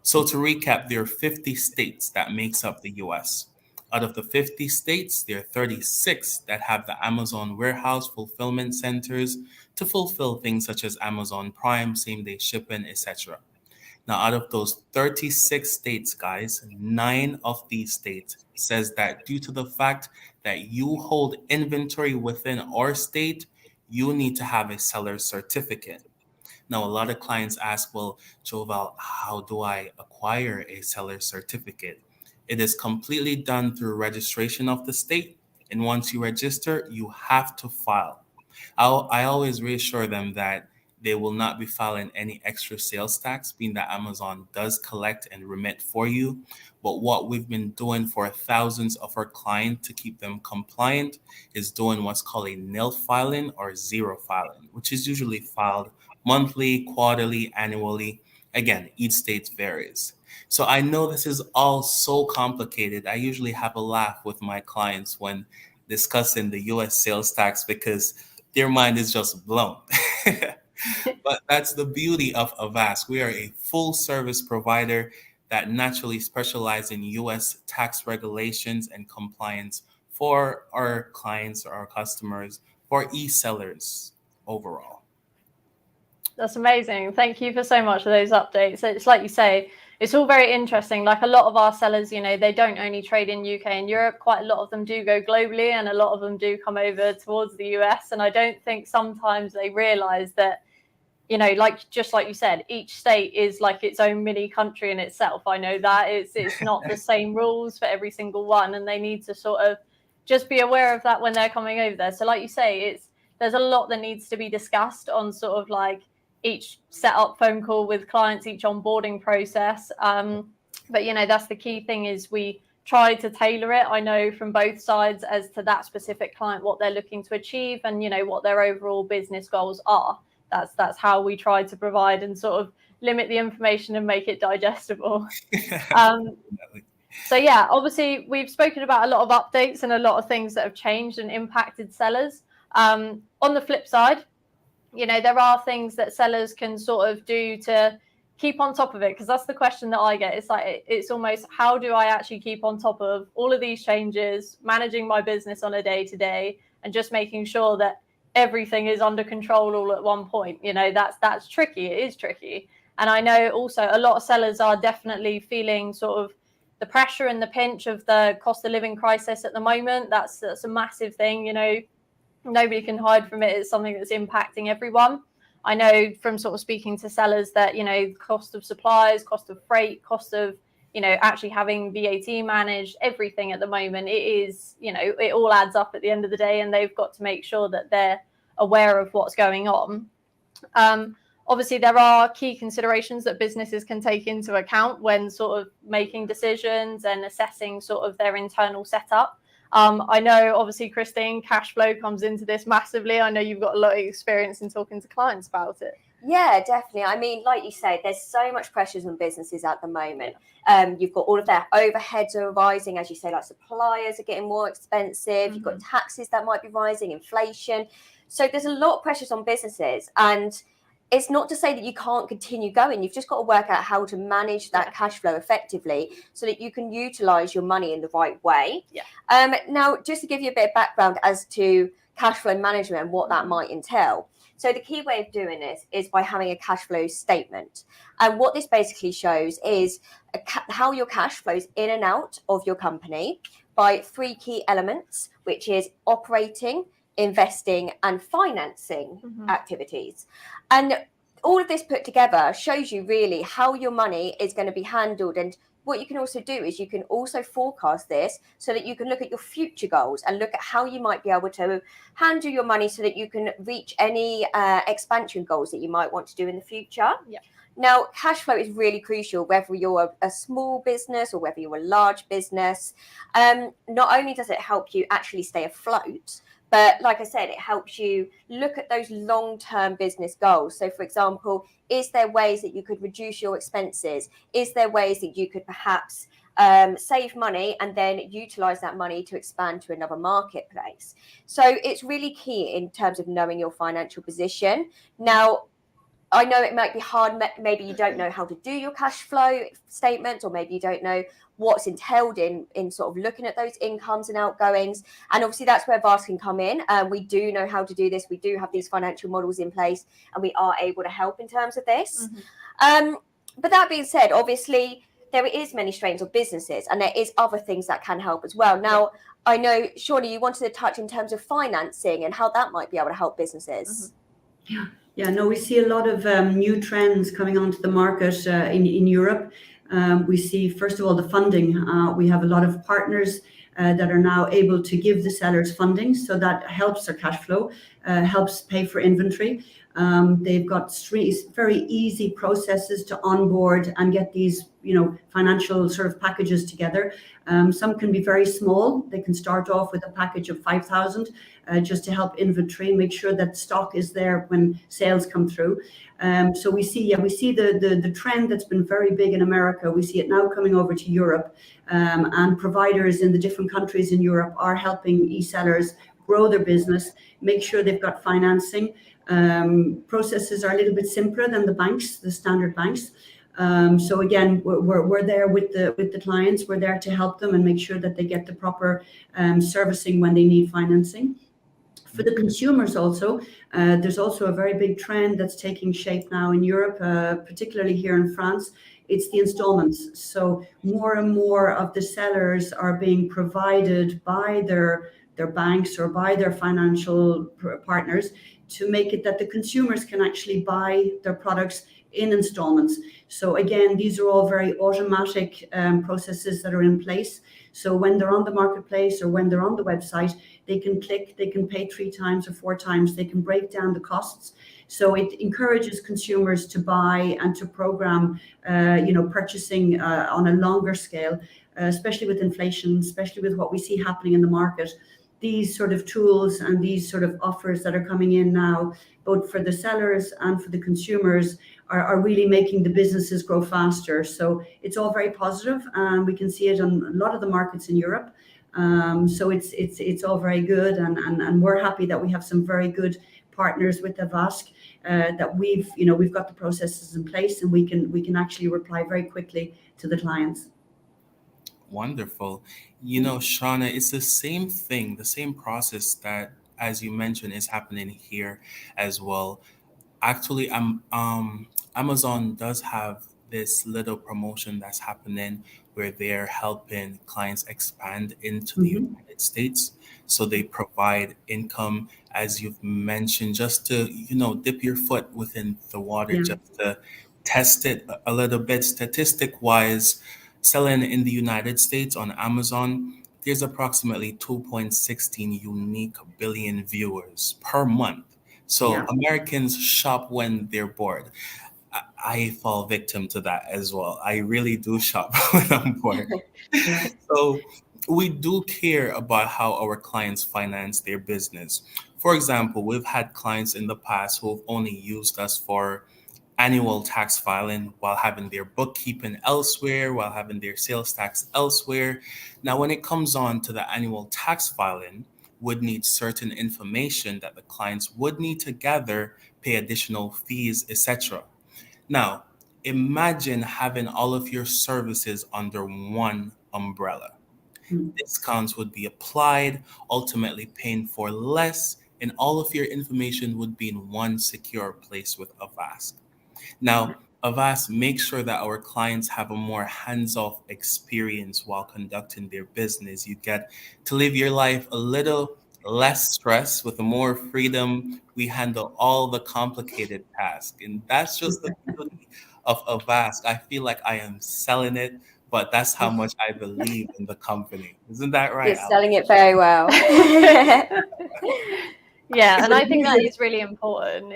So to recap, there are 50 states that makes up the US. Out of the 50 states, there are 36 that have the Amazon warehouse fulfillment centers to fulfill things such as Amazon Prime, same-day shipping, etc. Now, out of those 36 states, guys, 9 of these states says that due to the fact that you hold inventory within our state, you need to have a seller certificate. Now, a lot of clients ask, well, Joval, how do I acquire a seller certificate? It is completely done through registration of the state. And once you register, you have to file. I always reassure them that they will not be filing any extra sales tax, being that Amazon does collect and remit for you. But what we've been doing for thousands of our clients to keep them compliant is doing what's called a nil filing or zero filing, which is usually filed monthly, quarterly, annually. Again, each state varies. So I know this is all so complicated. I usually have a laugh with my clients when discussing the US sales tax because their mind is just blown. But that's the beauty of Avast. We are a full service provider that naturally specializes in US tax regulations and compliance for our clients or our customers, for e-sellers overall. That's amazing. Thank you for so much for those updates. It's like you say, it's all very interesting. Like a lot of our sellers, they don't only trade in UK and Europe. Quite a lot of them do go globally, and a lot of them do come over towards the US. And I don't think sometimes they realize that, just like you said, each state is like its own mini country in itself. I know that it's not the same rules for every single one, and they need to sort of just be aware of that when they're coming over there. So like you say, there's a lot that needs to be discussed on sort of like each set-up phone call with clients, each onboarding process. But, you know, that's the key thing, is we try to tailor it, I know, from both sides as to that specific client, what they're looking to achieve and, you know, what their overall business goals are. That's how we try to provide and sort of limit the information and make it digestible. So yeah, obviously we've spoken about a lot of updates and a lot of things that have changed and impacted sellers. On the flip side, you know, there are things that sellers can sort of do to keep on top of it, because that's the question that I get. It's like, it's almost, how do I actually keep on top of all of these changes, managing my business on a day-to-day, and just making sure that everything is under control all at one point? You know, that's tricky. It is tricky. And I know also a lot of sellers are definitely feeling sort of the pressure and the pinch of the cost of living crisis at the moment. That's a massive thing, you know. Nobody can hide from it. It's something that's impacting everyone. I know from sort of speaking to sellers that, you know, cost of supplies, cost of freight, cost of, you know, actually having VAT managed, everything at the moment, it is, you know, it all adds up at the end of the day, and they've got to make sure that they're aware of what's going on. Obviously, there are key considerations that businesses can take into account when sort of making decisions and assessing sort of their internal setup. I know, obviously, Christine, cash flow comes into this massively. I know you've got a lot of experience in talking to clients about it. Yeah, definitely. I mean, like you say, there's so much pressures on businesses at the moment. You've got all of their overheads are rising, as you say, like suppliers are getting more expensive. You've got taxes that might be rising, inflation. So there's a lot of pressures on businesses, and it's not to say that you can't continue going. You've just got to work out how to manage that cash flow effectively so that you can utilize your money in the right way. Now, just to give you a bit of background as to cash flow management and what that might entail. So the key way of doing this is by having a cash flow statement. And what this basically shows is how your cash flows in and out of your company by three key elements, which is operating, investing, and financing activities. And all of this put together shows you really how your money is going to be handled. And what you can also do is you can also forecast this so that you can look at your future goals and look at how you might be able to handle your money so that you can reach any expansion goals that you might want to do in the future. Now, cash flow is really crucial, whether you're a small business or whether you're a large business. Not only does it help you actually stay afloat, but like I said, it helps you look at those long-term business goals. So, for example, is there ways that you could reduce your expenses? Is there ways that you could perhaps save money and then utilize that money to expand to another marketplace? So it's really key in terms of knowing your financial position. Now, I know it might be hard. Maybe you don't know how to do your cash flow statement, or maybe you don't know what's entailed in sort of looking at those incomes and outgoings. And obviously that's where VAST can come in. We do know how to do this. We do have these financial models in place, and we are able to help in terms of this. But that being said, obviously there is many strains of businesses, and there is other things that can help as well. Now, I know, Shawnee, you wanted to touch in terms of financing and how that might be able to help businesses. Yeah, no, we see a lot of new trends coming onto the market in Europe. We see, first of all, the funding. We have a lot of partners that are now able to give the sellers funding, so that helps their cash flow, helps pay for inventory. They've got very easy processes to onboard and get these, financial sort of packages together. Some can be very small. They can start off with a package of 5,000 just to help inventory, make sure that stock is there when sales come through. So we see the trend that's been very big in America. We see it now coming over to Europe, and providers in the different countries in Europe are helping e-sellers grow their business, make sure they've got financing. Processes are a little bit simpler than the standard banks. So again, we're there with the clients. We're there to help them and make sure that they get the proper servicing when they need financing. For the consumers also, there's also a very big trend that's taking shape now in Europe, particularly here in France. It's the installments. So more and more of the sellers are being provided by their banks or by their financial partners to make it that the consumers can actually buy their products in installments. So again, these are all very automatic processes that are in place. So when they're on the marketplace or when they're on the website, they can click, they can pay 3 times or 4 times, they can break down the costs. So it encourages consumers to buy and to program, purchasing on a longer scale, especially with inflation, especially with what we see happening in the market. These sort of tools and these sort of offers that are coming in now, both for the sellers and for the consumers, are really making the businesses grow faster. So it's all very positive, and we can see it on a lot of the markets in Europe. So it's all very good, and we're happy that we have some very good partners with Avask, that we've got the processes in place, and we can actually reply very quickly to the clients. Wonderful. You know, Shauna, it's the same thing, the same process that, as you mentioned, is happening here as well. Actually, Amazon does have this little promotion that's happening where they're helping clients expand into the United States. So they provide income, as you've mentioned, just to, dip your foot within the water, just to test it a little bit. Statistic wise, selling in the United States on Amazon, there's approximately 2.16 unique billion viewers per month. So Americans shop when they're bored. I fall victim to that as well. I really do shop when I'm bored. So we do care about how our clients finance their business. For example, we've had clients in the past who've only used us for annual tax filing while having their bookkeeping elsewhere, while having their sales tax elsewhere. Now, when it comes on to the annual tax filing, would need certain information that the clients would need to gather, pay additional fees, etc. Now, imagine having all of your services under one umbrella. Discounts would be applied, ultimately paying for less, and all of your information would be in one secure place with Avast. Now, Avast makes sure that our clients have a more hands-off experience while conducting their business. You get to live your life a little less stress with more freedom. We handle all the complicated tasks, and that's just the beauty of Avast. I feel like I am selling it, but that's how much I believe in the company. Isn't that right, You're Alex? selling it very well. Yeah, and I think that is really important.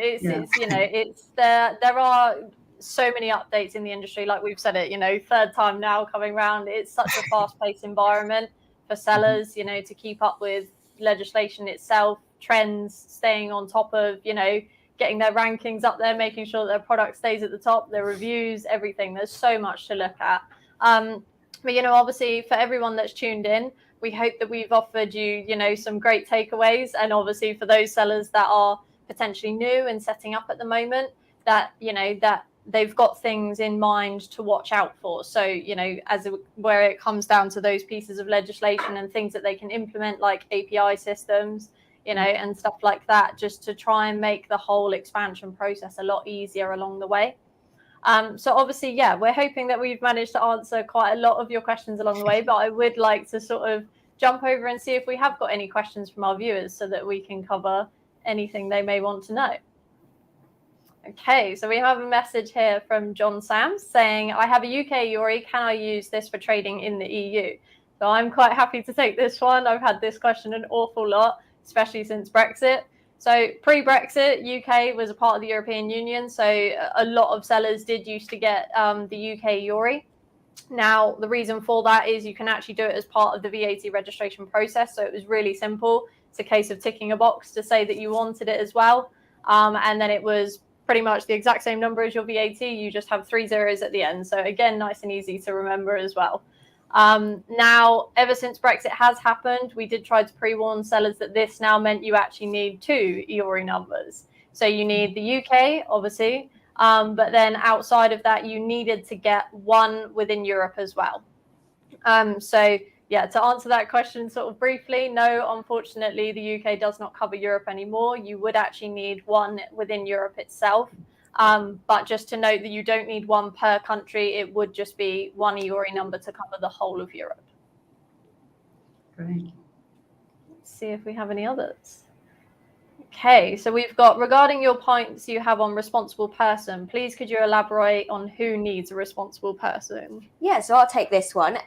There are so many updates in the industry, like we've said it, third time now coming round. It's such a fast-paced environment for sellers, to keep up with legislation itself, trends, staying on top of, getting their rankings up there, making sure that their product stays at the top, their reviews, everything. There's so much to look at. But obviously for everyone that's tuned in, we hope that we've offered you, some great takeaways. And obviously for those sellers that are potentially new and setting up at the moment, that, that they've got things in mind to watch out for. So, where it comes down to those pieces of legislation and things that they can implement, like API systems, and stuff like that, just to try and make the whole expansion process a lot easier along the way. So obviously, we're hoping that we've managed to answer quite a lot of your questions along the way, but I would like to sort of jump over and see if we have got any questions from our viewers so that we can cover anything they may want to know. Okay, so we have a message here from John Sams saying, I have a UK EURI, can I use this for trading in the EU? So I'm quite happy to take this one. I've had this question an awful lot, especially since Brexit. So pre-Brexit, UK was a part of the European Union. So a lot of sellers did used to get the UK EURI. Now, the reason for that is you can actually do it as part of the VAT registration process. So it was really simple. It's a case of ticking a box to say that you wanted it as well. And then it was pretty much the exact same number as your VAT. You just have 3 zeros at the end. So again, nice and easy to remember as well. Now, ever since Brexit has happened, we did try to pre-warn sellers that this now meant you actually need 2 EURI numbers. So you need the UK, obviously, but then outside of that, you needed to get 1 within Europe as well. So yeah, to answer that question sort of briefly, no, unfortunately, the UK does not cover Europe anymore. You would actually need 1 within Europe itself. But just to note that you don't need 1 per country, it would just be 1 EURI number to cover the whole of Europe. Great. Let's see if we have any others. Okay, so we've got, regarding your points you have on responsible person, please could you elaborate on who needs a responsible person? Yeah, so I'll take this one.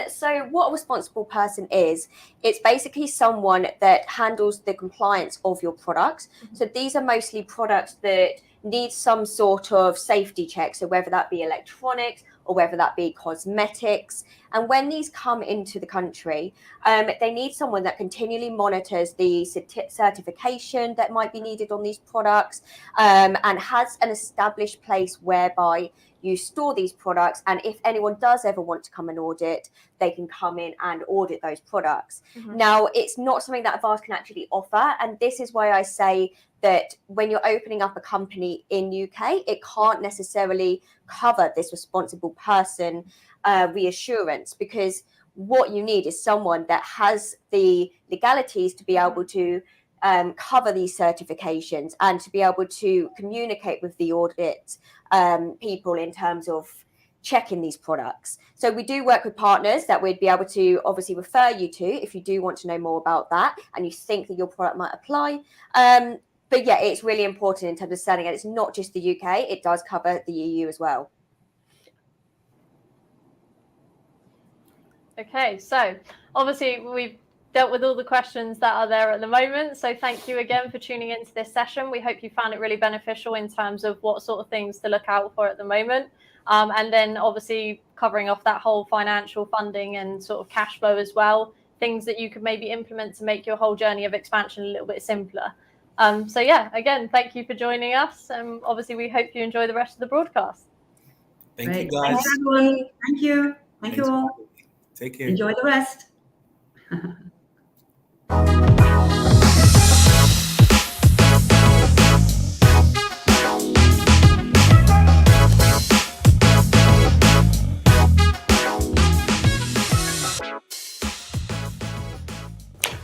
So what a responsible person is, it's basically someone that handles the compliance of your products. So these are mostly products that need some sort of safety check. So whether that be electronics or whether that be cosmetics. And when these come into the country, they need someone that continually monitors the certification that might be needed on these products, and has an established place whereby you store these products, and if anyone does ever want to come and audit, they can come in and audit those products. Now, it's not something that Avast can actually offer, and this is why I say that when you're opening up a company in UK, it can't necessarily cover this responsible person reassurance, because what you need is someone that has the legalities to be able to cover these certifications and to be able to communicate with the audit people in terms of checking these products. So we do work with partners that we'd be able to obviously refer you to if you do want to know more about that and you think that your product might apply. But yeah, it's really important in terms of selling it. It's not just the UK, it does cover the EU as well. Okay, so obviously we've dealt with all the questions that are there at the moment. So thank you again for tuning into this session. We hope you found it really beneficial in terms of what sort of things to look out for at the moment. And then obviously covering off that whole financial funding and sort of cash flow as well, things that you could maybe implement to make your whole journey of expansion a little bit simpler. So yeah, again, thank you for joining us. Obviously, we hope you enjoy the rest of the broadcast. Thank you, Great. guys. Thanks, everyone. Thank you. Thank you Thanks. all. Take care. Enjoy the rest.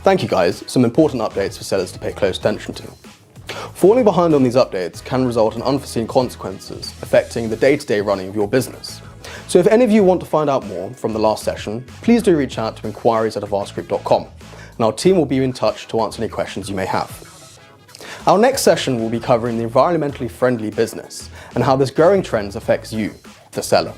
Thank you guys, some important updates for sellers to pay close attention to. Falling behind on these updates can result in unforeseen consequences affecting the day-to-day running of your business. So if any of you want to find out more from the last session, please do reach out to inquiries@avastgroup.com and our team will be in touch to answer any questions you may have. Our next session will be covering the environmentally friendly business and how this growing trend affects you, the seller.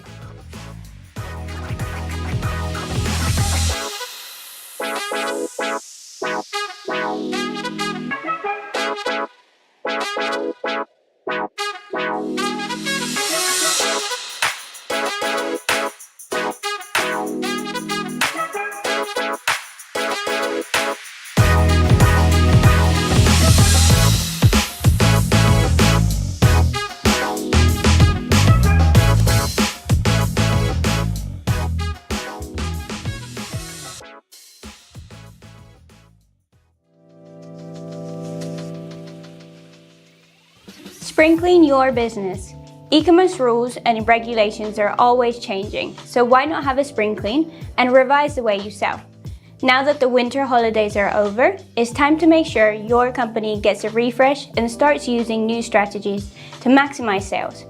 Spring clean your business. E-commerce rules and regulations are always changing, so why not have a spring clean and revise the way you sell? Now that the winter holidays are over, it's time to make sure your company gets a refresh and starts using new strategies to maximize sales.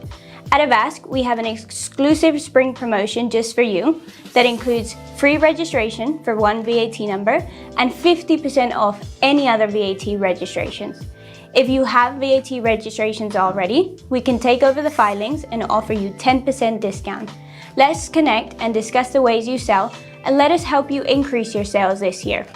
At Avast, we have an exclusive spring promotion just for you that includes free registration for one VAT number and 50% off any other VAT registrations. If you have VAT registrations already, we can take over the filings and offer you 10% discount. Let's connect and discuss the ways you sell, and let us help you increase your sales this year.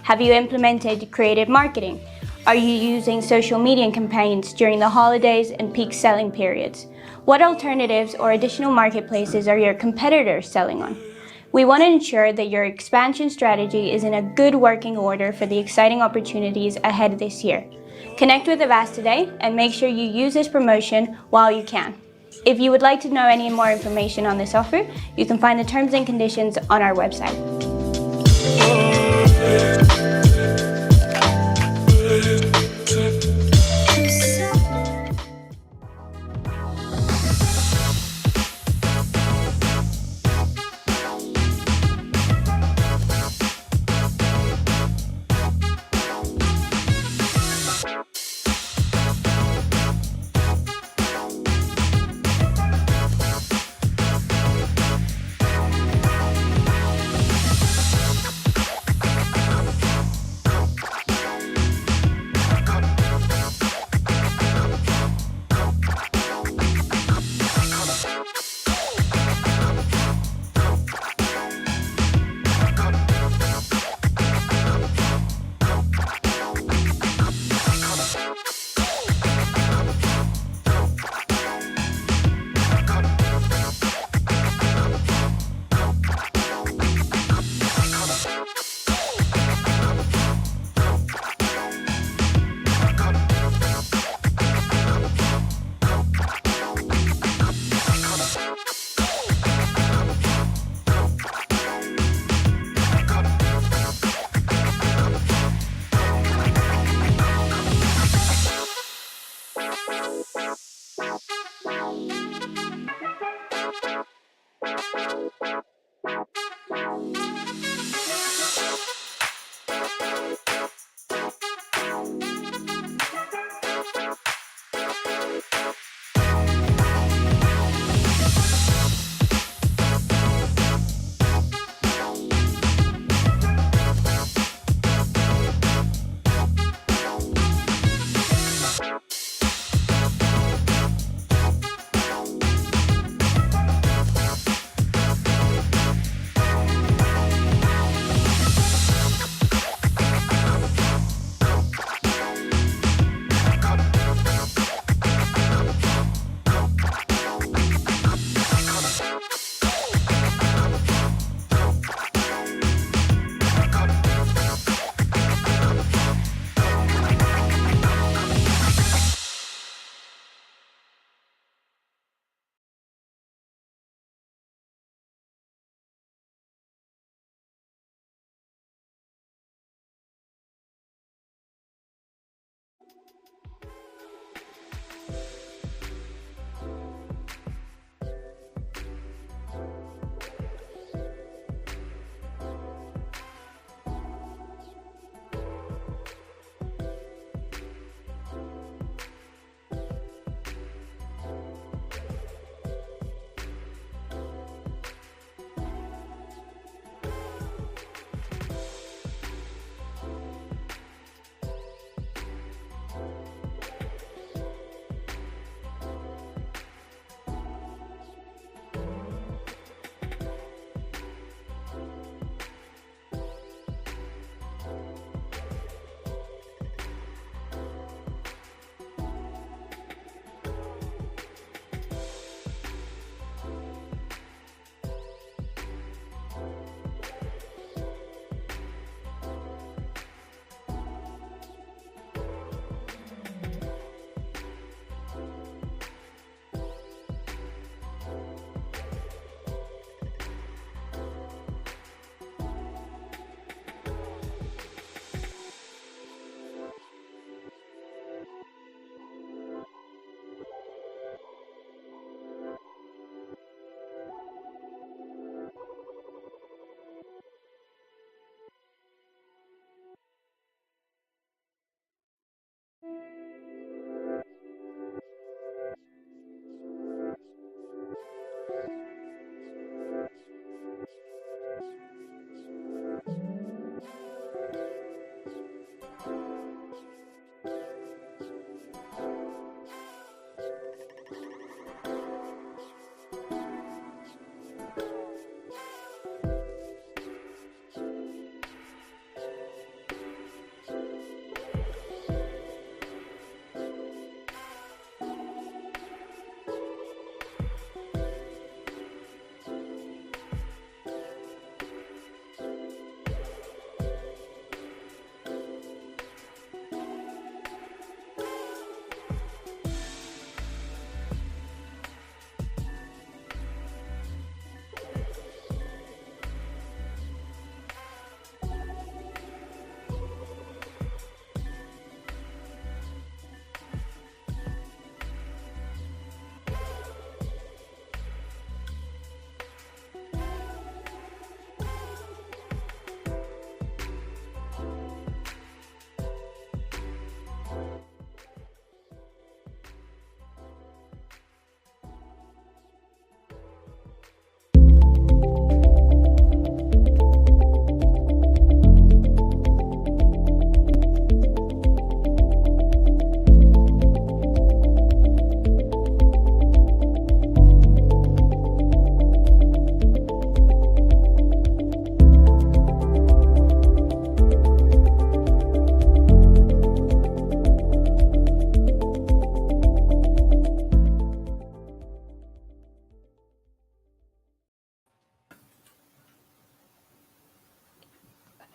Have you implemented creative marketing? Are you using social media campaigns during the holidays and peak selling periods? What alternatives or additional marketplaces are your competitors selling on? We want to ensure that your expansion strategy is in a good working order for the exciting opportunities ahead this year. Connect with Avast today and make sure you use this promotion while you can. If you would like to know any more information on this offer, you can find the terms and conditions on our website.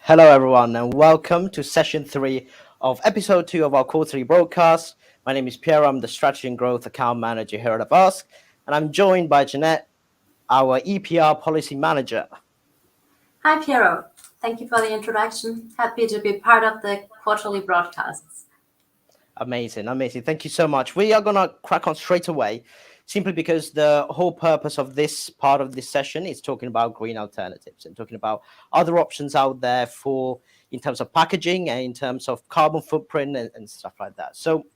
Hello, everyone, and welcome to session 3 of episode 2 of our quarterly broadcast. My name is Pierre. I'm the Strategy and Growth Account Manager here at Ask, and I'm joined by Jeanette, our EPR Policy Manager. Hi, Piero. Thank you for the introduction. Happy to be part of the quarterly broadcasts. Amazing. Thank you so much. We are going to crack on straight away, simply because the whole purpose of this part of this session is talking about green alternatives and talking about other options out there for in terms of packaging and in terms of carbon footprint and stuff like that. So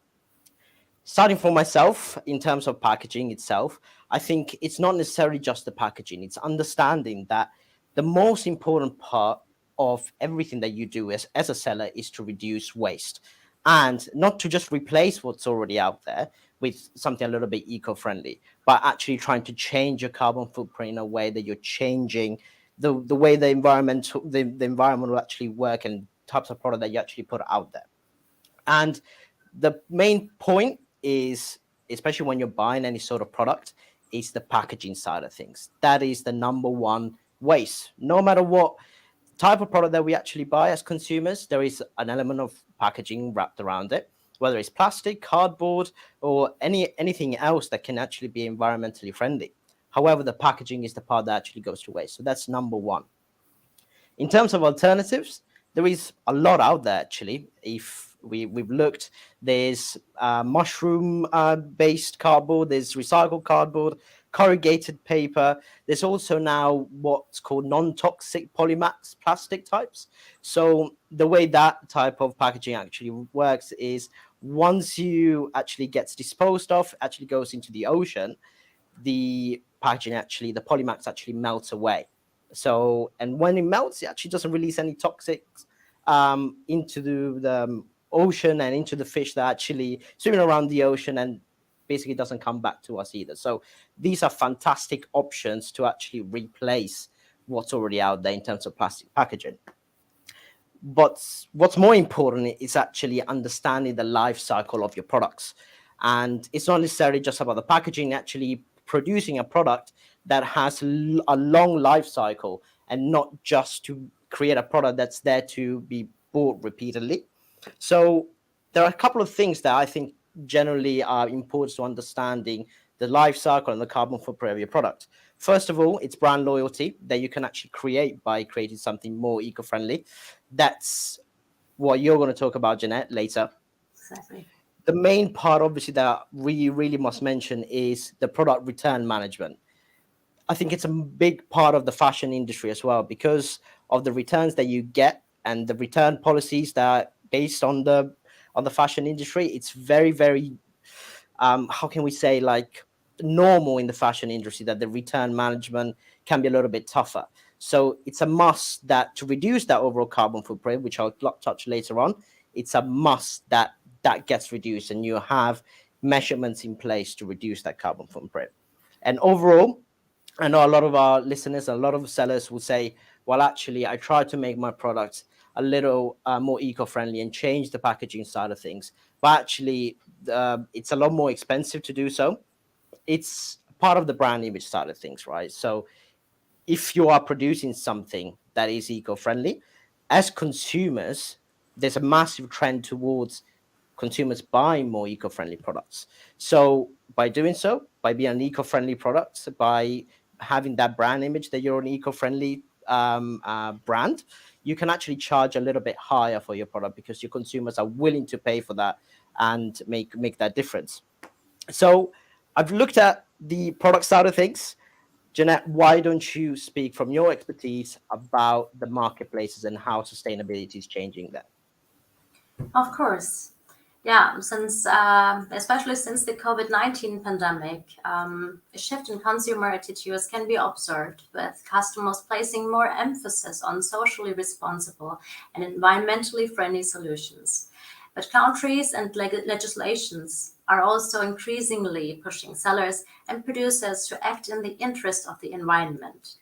starting for myself, in terms of packaging itself, I think it's not necessarily just the packaging. It's understanding that the most important part of everything that you do as a seller is to reduce waste and not to just replace what's already out there with something a little bit eco-friendly, but actually trying to change your carbon footprint in a way that you're changing the way the environment will actually work and types of product that you actually put out there. And the main point is, especially when you're buying any sort of product, is the packaging side of things. That is the number one waste. No matter what type of product that we actually buy as consumers, there is an element of packaging wrapped around it, whether it's plastic, cardboard, or anything else that can actually be environmentally friendly. However, the packaging is the part that actually goes to waste. So that's number one. In terms of alternatives, there is a lot out there actually. If we've looked, there's mushroom based cardboard, there's recycled cardboard, corrugated paper. There's also now what's called non-toxic polymax plastic types. So the way that type of packaging actually works is once you actually gets disposed of, actually goes into the ocean, the packaging actually, the polymax actually melts away. So, and when it melts, it actually doesn't release any toxics into the ocean and into the fish that actually swimming around the ocean, and basically doesn't come back to us either. So these are fantastic options to actually replace what's already out there in terms of plastic packaging. But what's more important is actually understanding the life cycle of your products. And it's not necessarily just about the packaging, actually producing a product that has a long life cycle and not just to create a product that's there to be bought repeatedly. So there are a couple of things that I think generally are important to understanding the life cycle and the carbon footprint of your product. First of all, it's brand loyalty that you can actually create by creating something more eco-friendly. That's what you're going to talk about, Jeanette, later. Exactly. The main part, obviously, that we really must mention is the product return management. I think it's a big part of the fashion industry as well, because of the returns that you get and the return policies that are based on the fashion industry. It's very, very how can we say, like, normal in the fashion industry that the return management can be a little bit tougher. So it's a must that to reduce that overall carbon footprint, which I'll touch later on, it's a must that gets reduced and you have measurements in place to reduce that carbon footprint. And overall, I know a lot of our listeners, a lot of sellers will say, well, actually, I try to make my products a little more eco-friendly and change the packaging side of things. But actually, it's a lot more expensive to do so. It's part of the brand image side of things, right? So if you are producing something that is eco-friendly, as consumers, there's a massive trend towards consumers buying more eco-friendly products. So by doing so, by being an eco-friendly product, by having that brand image that you're an eco-friendly brand, you can actually charge a little bit higher for your product because your consumers are willing to pay for that and make that difference. So I've looked at the product side of things. Jeanette, why don't you speak from your expertise about the marketplaces and how sustainability is changing that? Of course. Yeah, since especially since the COVID-19 pandemic, a shift in consumer attitudes can be observed, with customers placing more emphasis on socially responsible and environmentally friendly solutions. But countries and legislations are also increasingly pushing sellers and producers to act in the interest of the environment.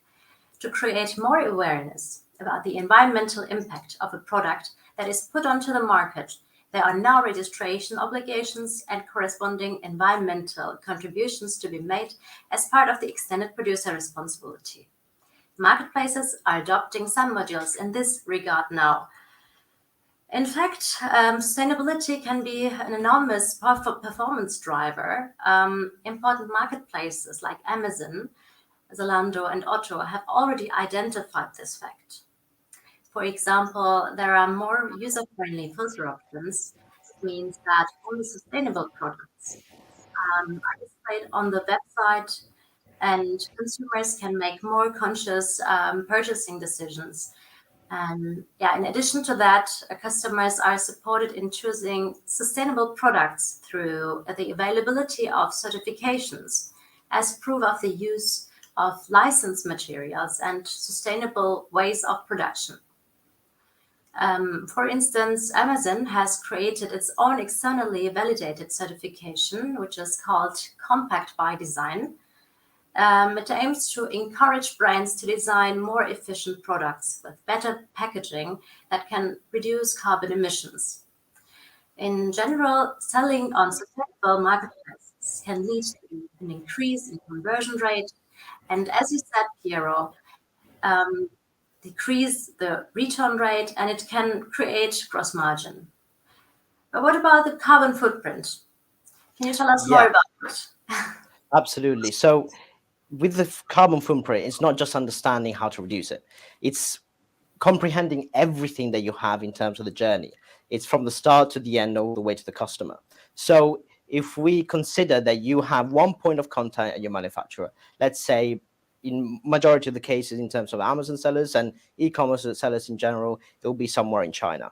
To create more awareness about the environmental impact of a product that is put onto the market, there are now registration obligations and corresponding environmental contributions to be made as part of the extended producer responsibility. marketplaces are adopting some modules in this regard now. In fact, sustainability can be an enormous performance driver. Important marketplaces like Amazon, Zalando, and Otto have already identified this fact. For example, there are more user-friendly filter options. This means that only sustainable products are displayed on the website, and consumers can make more conscious purchasing decisions. And yeah, in addition to that, customers are supported in choosing sustainable products through the availability of certifications as proof of the use of licensed materials and sustainable ways of production. For instance, Amazon has created its own externally validated certification, which is called Compact by Design. It aims to encourage brands to design more efficient products with better packaging that can reduce carbon emissions. In general, selling on sustainable marketplaces can lead to an increase in conversion rate, and as you said, Piero, decrease the return rate, and it can create gross margin. But what about the carbon footprint? Can you tell us more about it? Absolutely. So with the carbon footprint, it's not just understanding how to reduce it. It's comprehending everything that you have in terms of the journey. It's from the start to the end, all the way to the customer. So if we consider that you have one point of contact at your manufacturer, let's say in majority of the cases in terms of Amazon sellers and e-commerce sellers in general, it will be somewhere in China.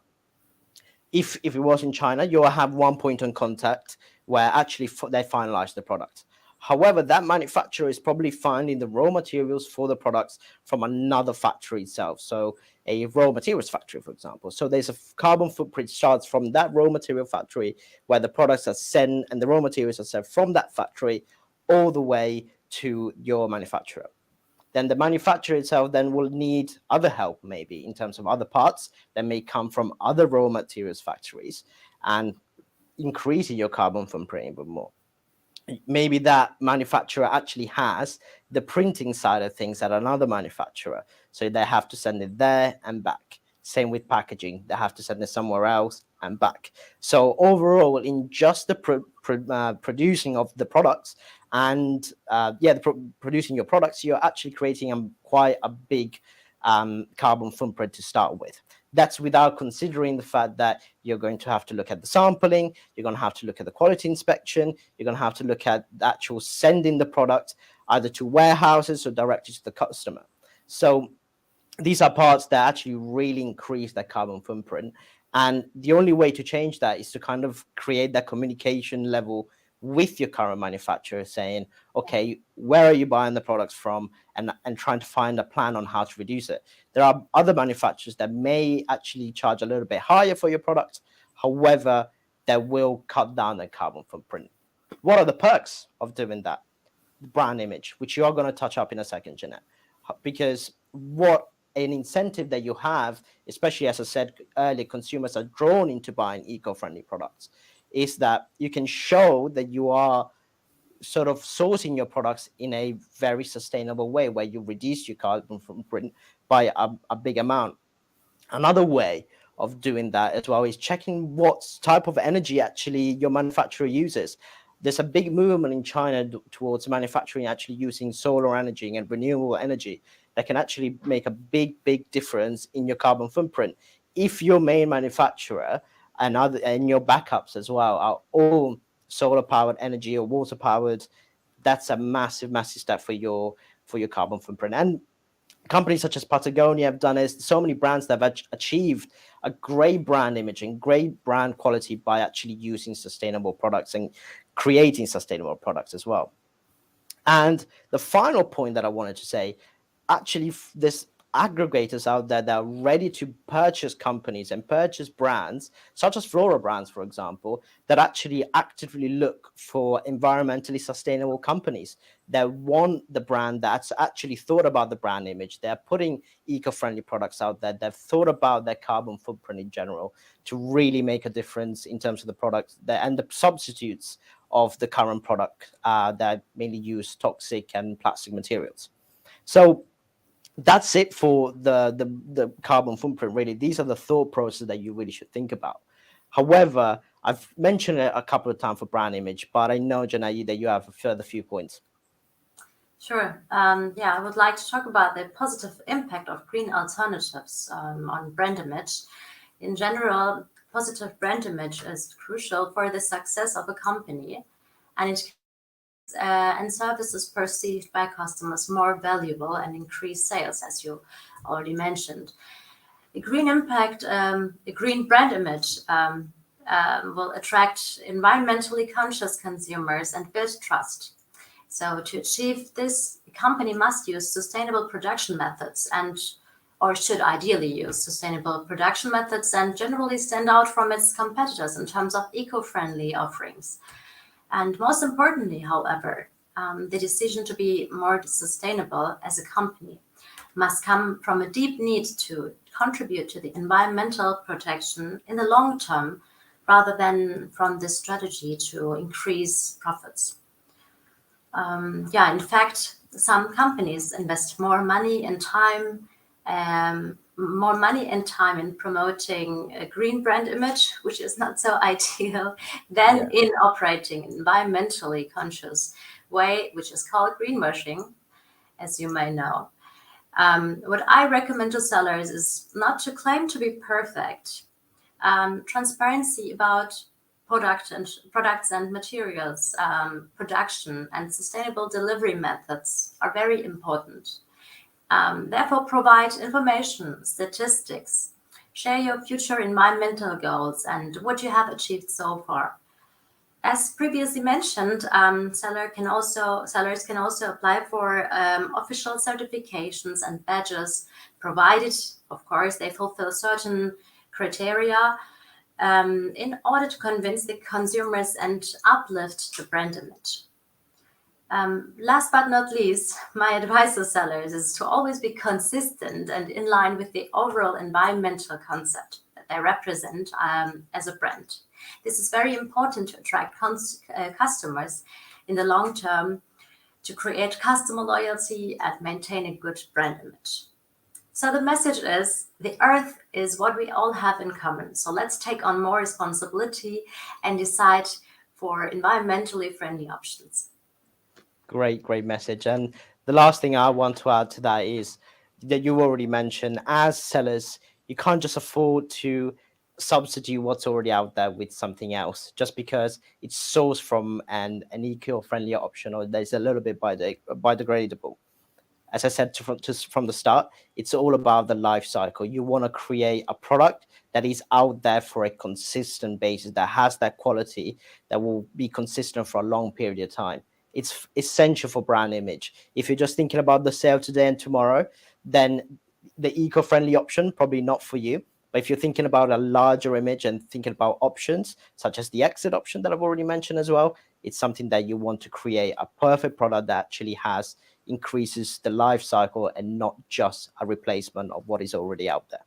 If it was in China, you'll have one point of contact where actually they finalize the product. However, that manufacturer is probably finding the raw materials for the products from another factory itself. So a raw materials factory, for example. So there's a carbon footprint starts from that raw material factory where the products are sent and the raw materials are sent from that factory all the way to your manufacturer. Then the manufacturer itself then will need other help, maybe in terms of other parts that may come from other raw materials factories, and increasing your carbon footprint even more. Maybe that manufacturer actually has the printing side of things at another manufacturer, so they have to send it there and back. Same with packaging, they have to send it somewhere else and back. So overall, in just the producing of the products and producing your products, you're actually creating quite a big carbon footprint to start with. That's without considering the fact that you're going to have to look at the sampling, you're going to have to look at the quality inspection, you're going to have to look at the actual sending the product either to warehouses or directly to the customer. So these are parts that actually really increase that carbon footprint. And the only way to change that is to kind of create that communication level with your current manufacturer, saying, okay, where are you buying the products from, and trying to find a plan on how to reduce it. There are other manufacturers that may actually charge a little bit higher for your product. However, they will cut down the carbon footprint. What are the perks of doing that? The brand image, which you are going to touch up in a second, Jeanette, because what an incentive that you have, especially as I said earlier, consumers are drawn into buying eco-friendly products, is that you can show that you are sort of sourcing your products in a very sustainable way where you reduce your carbon footprint by a big amount. Another way of doing that as well is checking what type of energy actually your manufacturer uses. There's a big movement in China towards manufacturing actually using solar energy and renewable energy that can actually make a big difference in your carbon footprint. If your main manufacturer and your backups as well are all solar powered energy or water powered, that's a massive step for your carbon footprint. And companies such as Patagonia have done it. So many brands that have achieved a great brand image and great brand quality by actually using sustainable products and creating sustainable products as well. And the final point that I wanted to say, actually, there's aggregators out there that are ready to purchase companies and purchase brands, such as Flora brands, for example, that actually actively look for environmentally sustainable companies that want the brand that's actually thought about the brand image. They're putting eco-friendly products out there. They've thought about their carbon footprint in general to really make a difference in terms of the products and the substitutes of the current product that mainly use toxic and plastic materials. So that's it for the carbon footprint. Really, these are the thought process that you really should think about. However, I've mentioned it a couple of times for brand image, but I know, Janai, that you have a further few points. Sure. Yeah, I would like to talk about the positive impact of green alternatives on brand image. In general, positive brand image is crucial for the success of a company, and it and services perceived by customers more valuable and increase sales, as you already mentioned. A green brand image will attract environmentally conscious consumers and build trust. So to achieve this, the company must use sustainable production methods or should ideally use sustainable production methods and generally stand out from its competitors in terms of eco-friendly offerings. And most importantly, however, the decision to be more sustainable as a company must come from a deep need to contribute to the environmental protection in the long term rather than from the strategy to increase profits. In fact, some companies invest more money and time in promoting a green brand image, which is not so ideal, than in operating an environmentally conscious way, which is called greenwashing, as you may know. What I recommend to sellers is not to claim to be perfect. Transparency about products and materials, production and sustainable delivery methods are very important. Therefore, provide information, statistics, share your future environmental goals and what you have achieved so far. As previously mentioned, sellers can also apply for official certifications and badges, provided, of course, they fulfill certain criteria in order to convince the consumers and uplift the brand image. Last but not least, my advice to sellers is to always be consistent and in line with the overall environmental concept that they represent as a brand. This is very important to attract customers in the long term, to create customer loyalty and maintain a good brand image. So the message is, the earth is what we all have in common. So let's take on more responsibility and decide for environmentally friendly options. Great message. And the last thing I want to add to that is that you already mentioned, as sellers, you can't just afford to substitute what's already out there with something else just because it's sourced from an eco-friendly option or there's a little bit biodegradable. As I said from the start, it's all about the life cycle. You want to create a product that is out there for a consistent basis, that has that quality, that will be consistent for a long period of time. It's essential for brand image. If you're just thinking about the sale today and tomorrow, then the eco-friendly option, probably not for you. But if you're thinking about a larger image and thinking about options, such as the exit option that I've already mentioned as well, it's something that you want to create a perfect product that actually increases the life cycle and not just a replacement of what is already out there.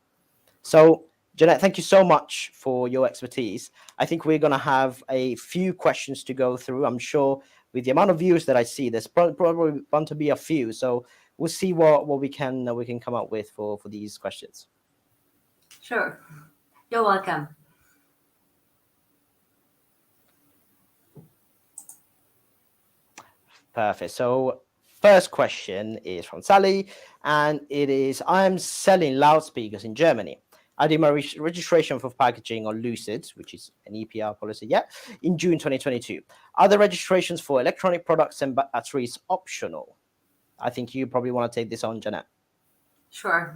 So, Jeanette, thank you so much for your expertise. I think we're going to have a few questions to go through. I'm sure with the amount of views that I see, there's probably bound to be a few. So we'll see what we can come up with for these questions. Sure. You're welcome. Perfect. So first question is from Sally, and it is, I am selling loudspeakers in Germany. I did my registration for packaging on Lucid, which is an EPR policy, in June 2022. Are the registrations for electronic products and batteries optional? I think you probably want to take this on, Jeanette. Sure.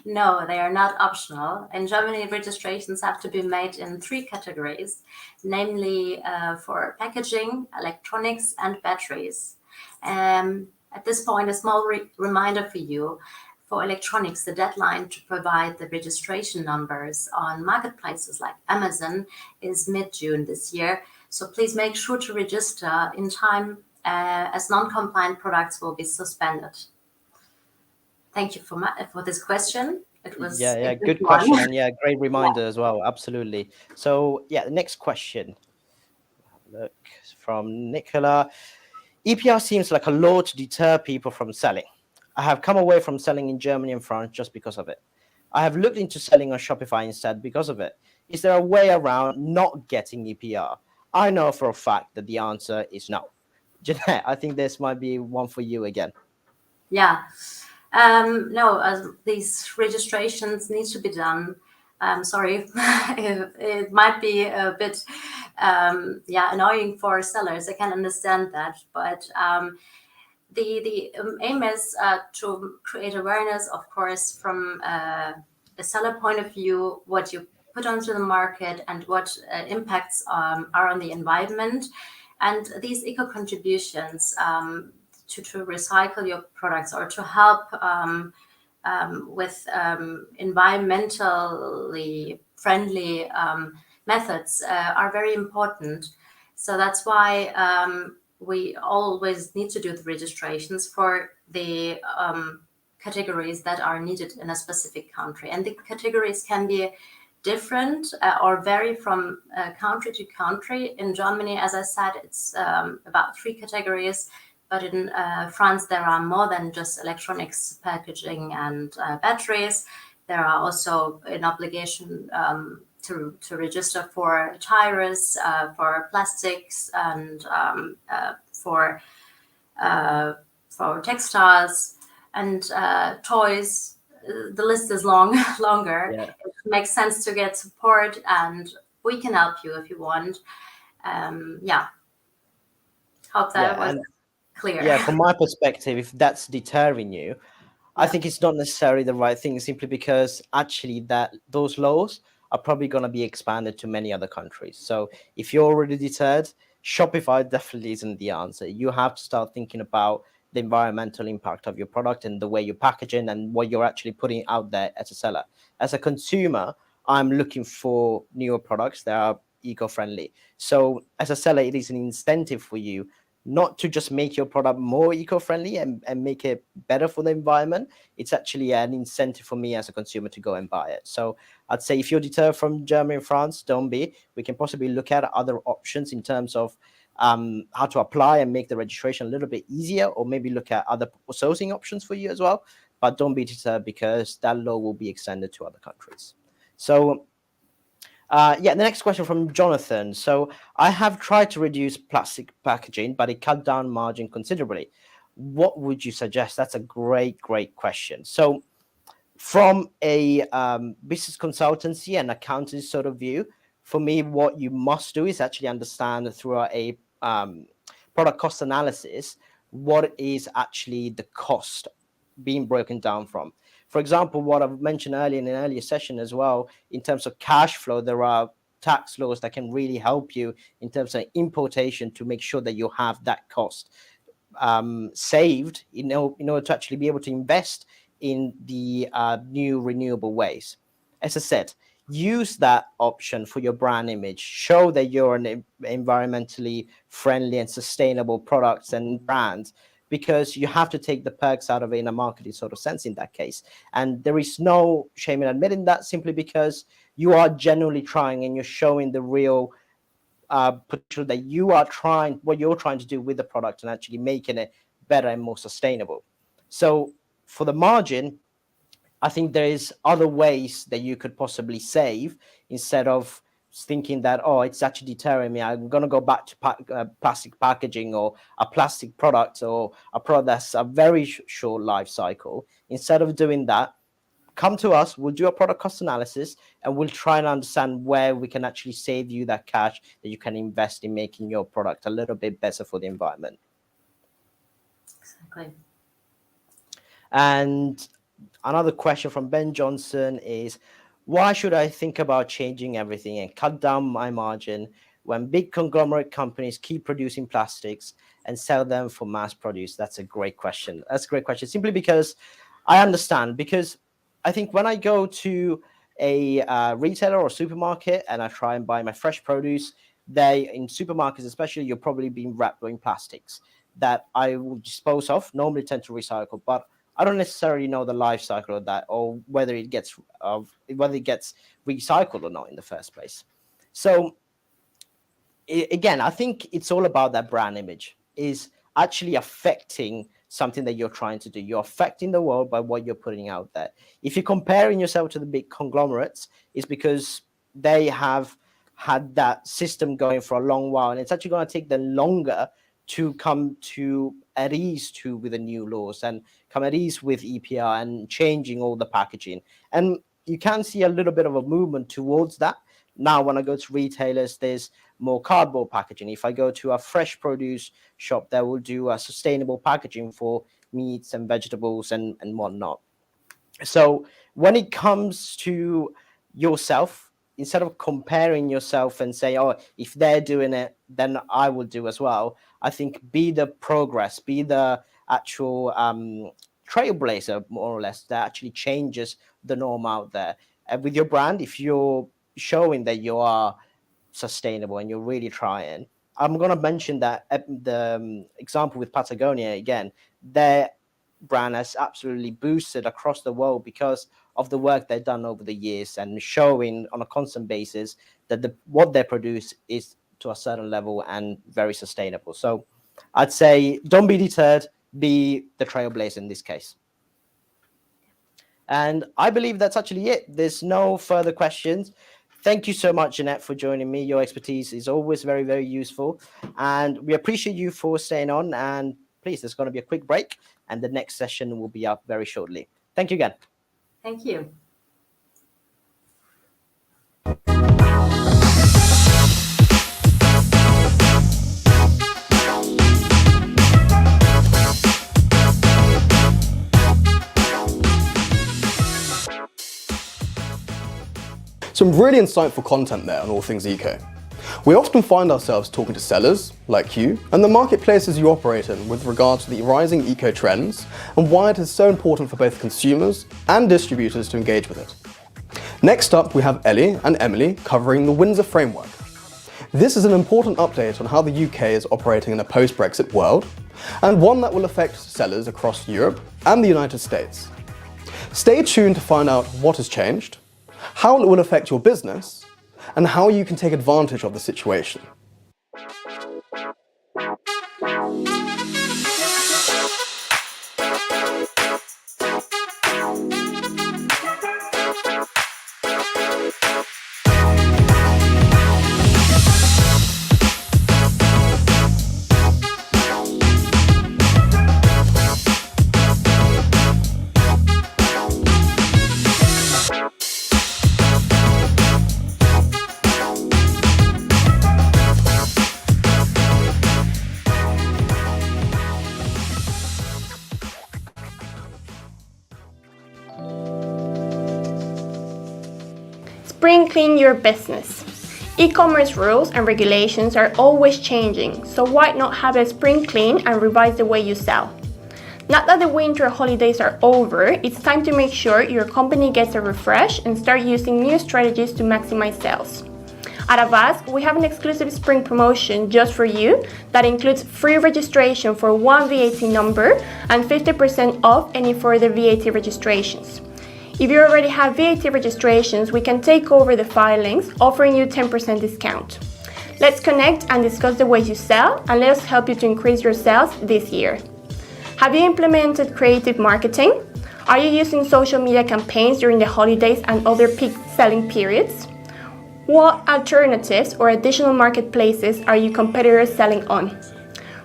No, they are not optional. In Germany, registrations have to be made in 3 categories, namely for packaging, electronics, and batteries. At this point, a small reminder for you. For electronics, the deadline to provide the registration numbers on marketplaces like Amazon is mid-June this year. So please make sure to register in time as non-compliant products will be suspended. Thank you for this question. It was good question, and great reminder as well. Absolutely. So the next question. Look from Nicola. EPR seems like a law to deter people from selling. I have come away from selling in Germany and France just because of it. I have looked into selling on Shopify instead because of it. Is there a way around not getting EPR? I know for a fact that the answer is no. Jeanette, I think this might be one for you again. Yeah. No, these registrations need to be done. Sorry, it might be a bit annoying for sellers. I can understand that, but the aim is to create awareness, of course, from a seller point of view, what you put onto the market and what impacts are on the environment, and these eco contributions to recycle your products or to help with environmentally friendly methods are very important. So that's why we always need to do the registrations for the categories that are needed in a specific country. And the categories can be different or vary from country to country. In Germany, as I said, it's about 3 categories. But in France, there are more than just electronics, packaging, and batteries. There are also an obligation to register for tires, for plastics, and for textiles and toys. The list is longer. Yeah. It makes sense to get support, and we can help you if you want. Hope that was clear. Yeah, from my perspective, if that's deterring you, I think it's not necessarily the right thing, simply because actually that those laws are probably going to be expanded to many other countries. So if you're already deterred, Shopify definitely isn't the answer. You have to start thinking about the environmental impact of your product and the way you're packaging and what you're actually putting out there as a seller. As a consumer, I'm looking for newer products that are eco-friendly. So as a seller, it is an incentive for you not to just make your product more eco-friendly and make it better for the environment. It's actually an incentive for me as a consumer to go and buy it. So I'd say if you're deterred from Germany and France, don't be. We can possibly look at other options in terms of how to apply and make the registration a little bit easier, or maybe look at other sourcing options for you as well. But don't be deterred, because that law will be extended to other countries. So the next question from Jonathan. So I have tried to reduce plastic packaging, but it cut down margin considerably. What would you suggest? That's a great question. So from a business consultancy and accounting sort of view, for me, what you must do is actually understand through a product cost analysis, what is actually the cost being broken down from. For example, what I've mentioned earlier in an earlier session as well, in terms of cash flow, there are tax laws that can really help you in terms of importation to make sure that you have that cost saved in order to actually be able to invest in the new renewable ways. As I said, use that option for your brand image. Show that you're an environmentally friendly and sustainable products and brands, because you have to take the perks out of it in a marketing sort of sense in that case. And there is no shame in admitting that, simply because you are genuinely trying and you're showing the real potential that you are trying, what you're trying to do with the product, and actually making it better and more sustainable. So for the margin, I think there is other ways that you could possibly save, instead of thinking that, oh, it's actually deterring me, I'm going to go back to plastic packaging or a plastic product or a product that's a very short life cycle. Instead of doing that, come to us, we'll do a product cost analysis, and we'll try and understand where we can actually save you that cash that you can invest in making your product a little bit better for the environment. Exactly. And another question from Ben Johnson is, why should I think about changing everything and cut down my margin when big conglomerate companies keep producing plastics and sell them for mass produce? That's a great question. Simply because I understand, because I think when I go to a retailer or supermarket and I try and buy my fresh produce, in supermarkets especially, you're probably being wrapped in plastics that I will dispose of, normally tend to recycle, but I don't necessarily know the life cycle of that, or whether it gets recycled or not in the first place. So again, I think it's all about that brand image is actually affecting something that you're trying to do. You're affecting the world by what you're putting out there. If you're comparing yourself to the big conglomerates, it's because they have had that system going for a long while, and it's actually going to take them longer to come to at ease with the new laws and come at ease with EPR and changing all the packaging. And you can see a little bit of a movement towards that. Now, when I go to retailers, there's more cardboard packaging. If I go to a fresh produce shop, they will do a sustainable packaging for meats and vegetables and whatnot. So when it comes to yourself, instead of comparing yourself and say, oh, if they're doing it, then I will do as well. I think be the progress, be the actual trailblazer, more or less, that actually changes the norm out there. And with your brand, if you're showing that you are sustainable and you're really trying, I'm going to mention that the example with Patagonia again, their brand has absolutely boosted across the world because of the work they've done over the years and showing on a constant basis that what they produce is to a certain level and very sustainable. So I'd say don't be deterred, be the trailblazer in this case. And I believe that's actually it. There's no further questions. Thank you so much, Jeanette, for joining me. Your expertise is always very, very useful. And we appreciate you for staying on. And please, there's going to be a quick break, and the next session will be up very shortly. Thank you again. Thank you. Some really insightful content there on all things eco. We often find ourselves talking to sellers, like you, and the marketplaces you operate in with regards to the rising eco trends and why it is so important for both consumers and distributors to engage with it. Next up, we have Ellie and Emily covering the Windsor framework. This is an important update on how the UK is operating in a post-Brexit world, and one that will affect sellers across Europe and the United States. Stay tuned to find out what has changed, how it will affect your business, and how you can take advantage of the situation. Spring clean your business. E-commerce rules and regulations are always changing, so why not have a spring clean and revise the way you sell? Now that the winter holidays are over, it's time to make sure your company gets a refresh and start using new strategies to maximize sales. At Avast, we have an exclusive spring promotion just for you that includes free registration for one VAT number and 50% off any further VAT registrations. If you already have VAT registrations, we can take over the filings, offering you 10% discount. Let's connect and discuss the ways you sell, and let us help you to increase your sales this year. Have you implemented creative marketing? Are you using social media campaigns during the holidays and other peak selling periods? What alternatives or additional marketplaces are your competitors selling on?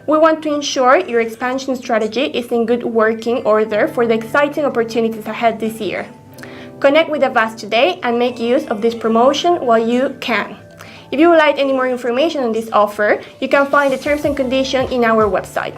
We want to ensure your expansion strategy is in good working order for the exciting opportunities ahead this year. Connect with Avast today and make use of this promotion while you can. If you would like any more information on this offer, you can find the terms and conditions in our website.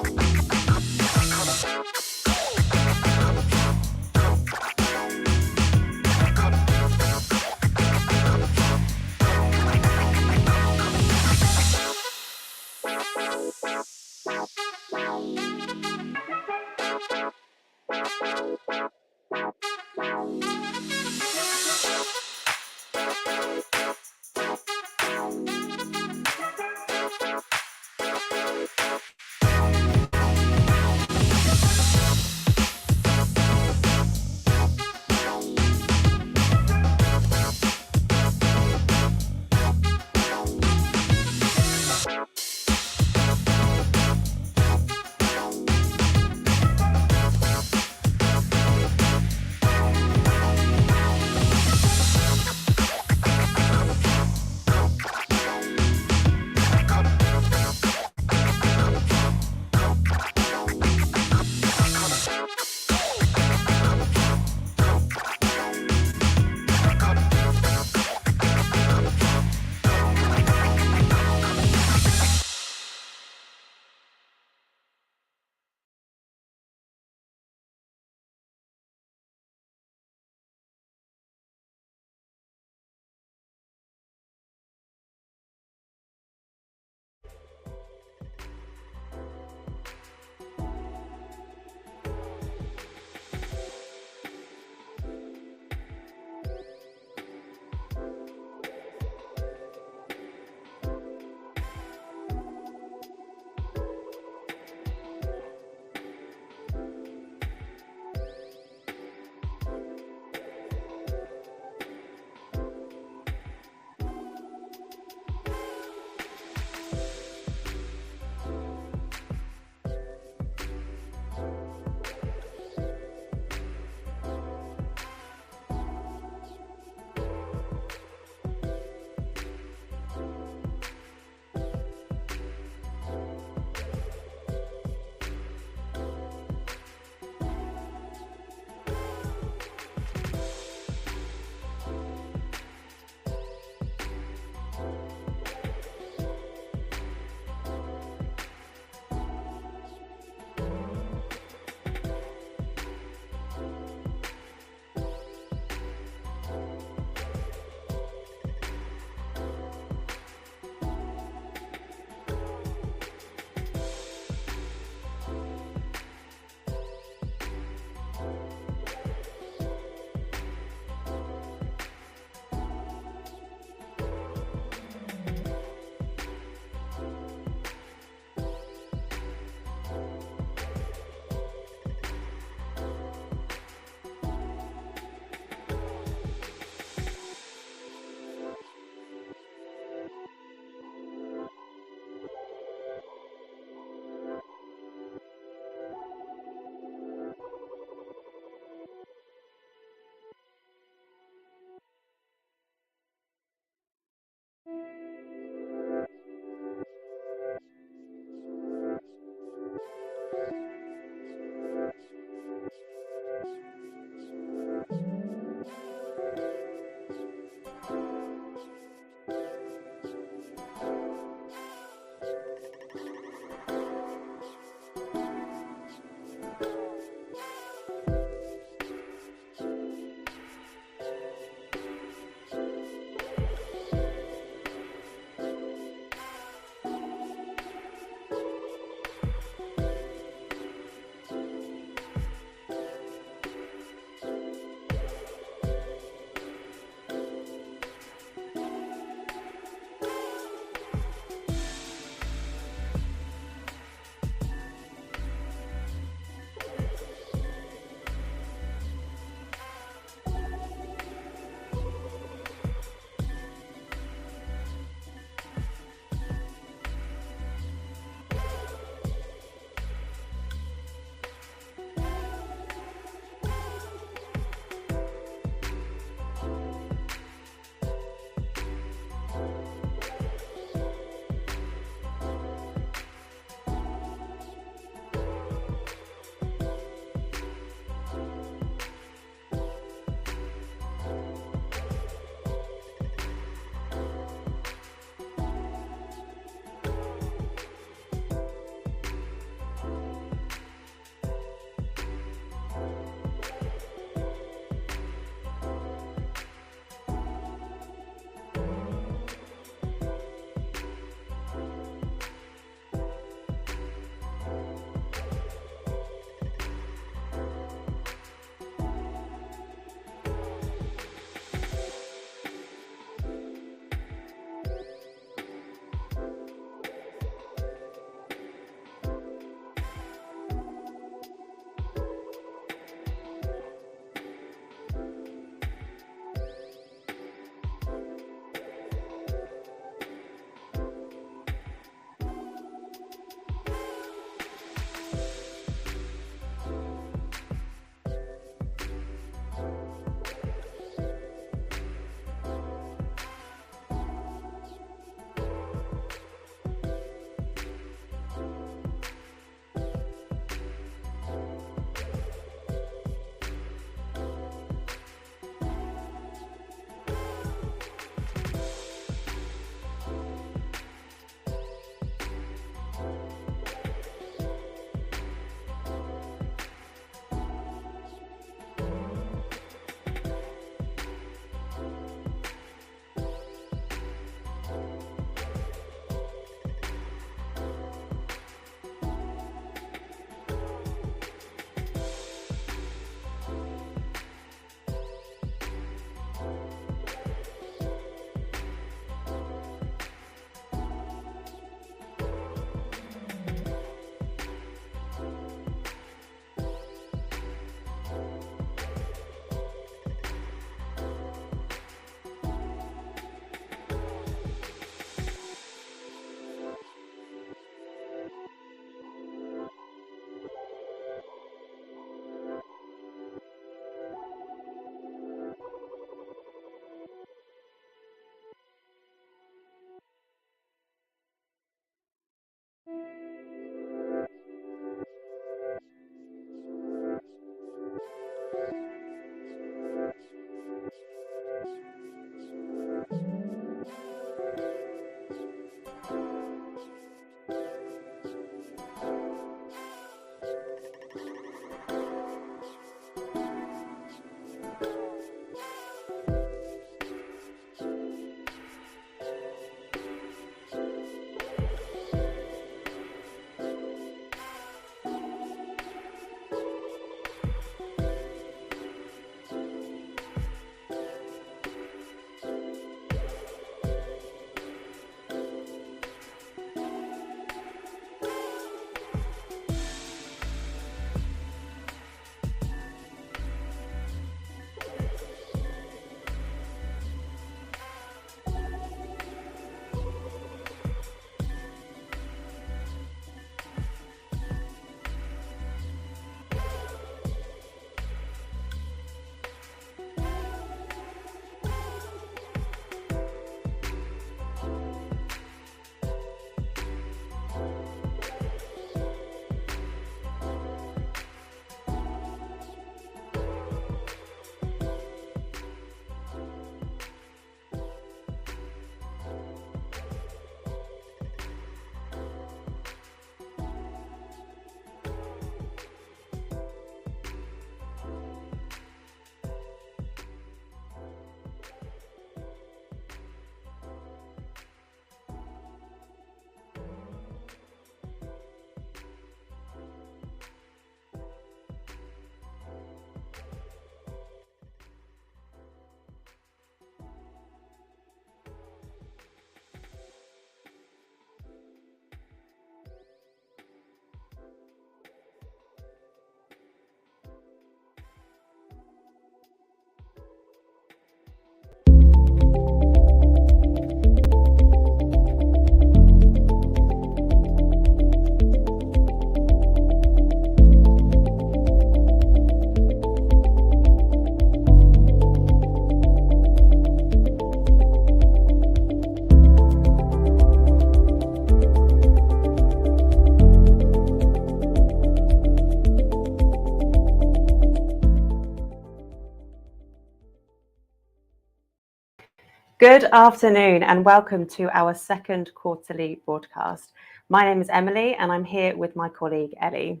Good afternoon and welcome to our second quarterly broadcast. My name is Emily and I'm here with my colleague Ellie.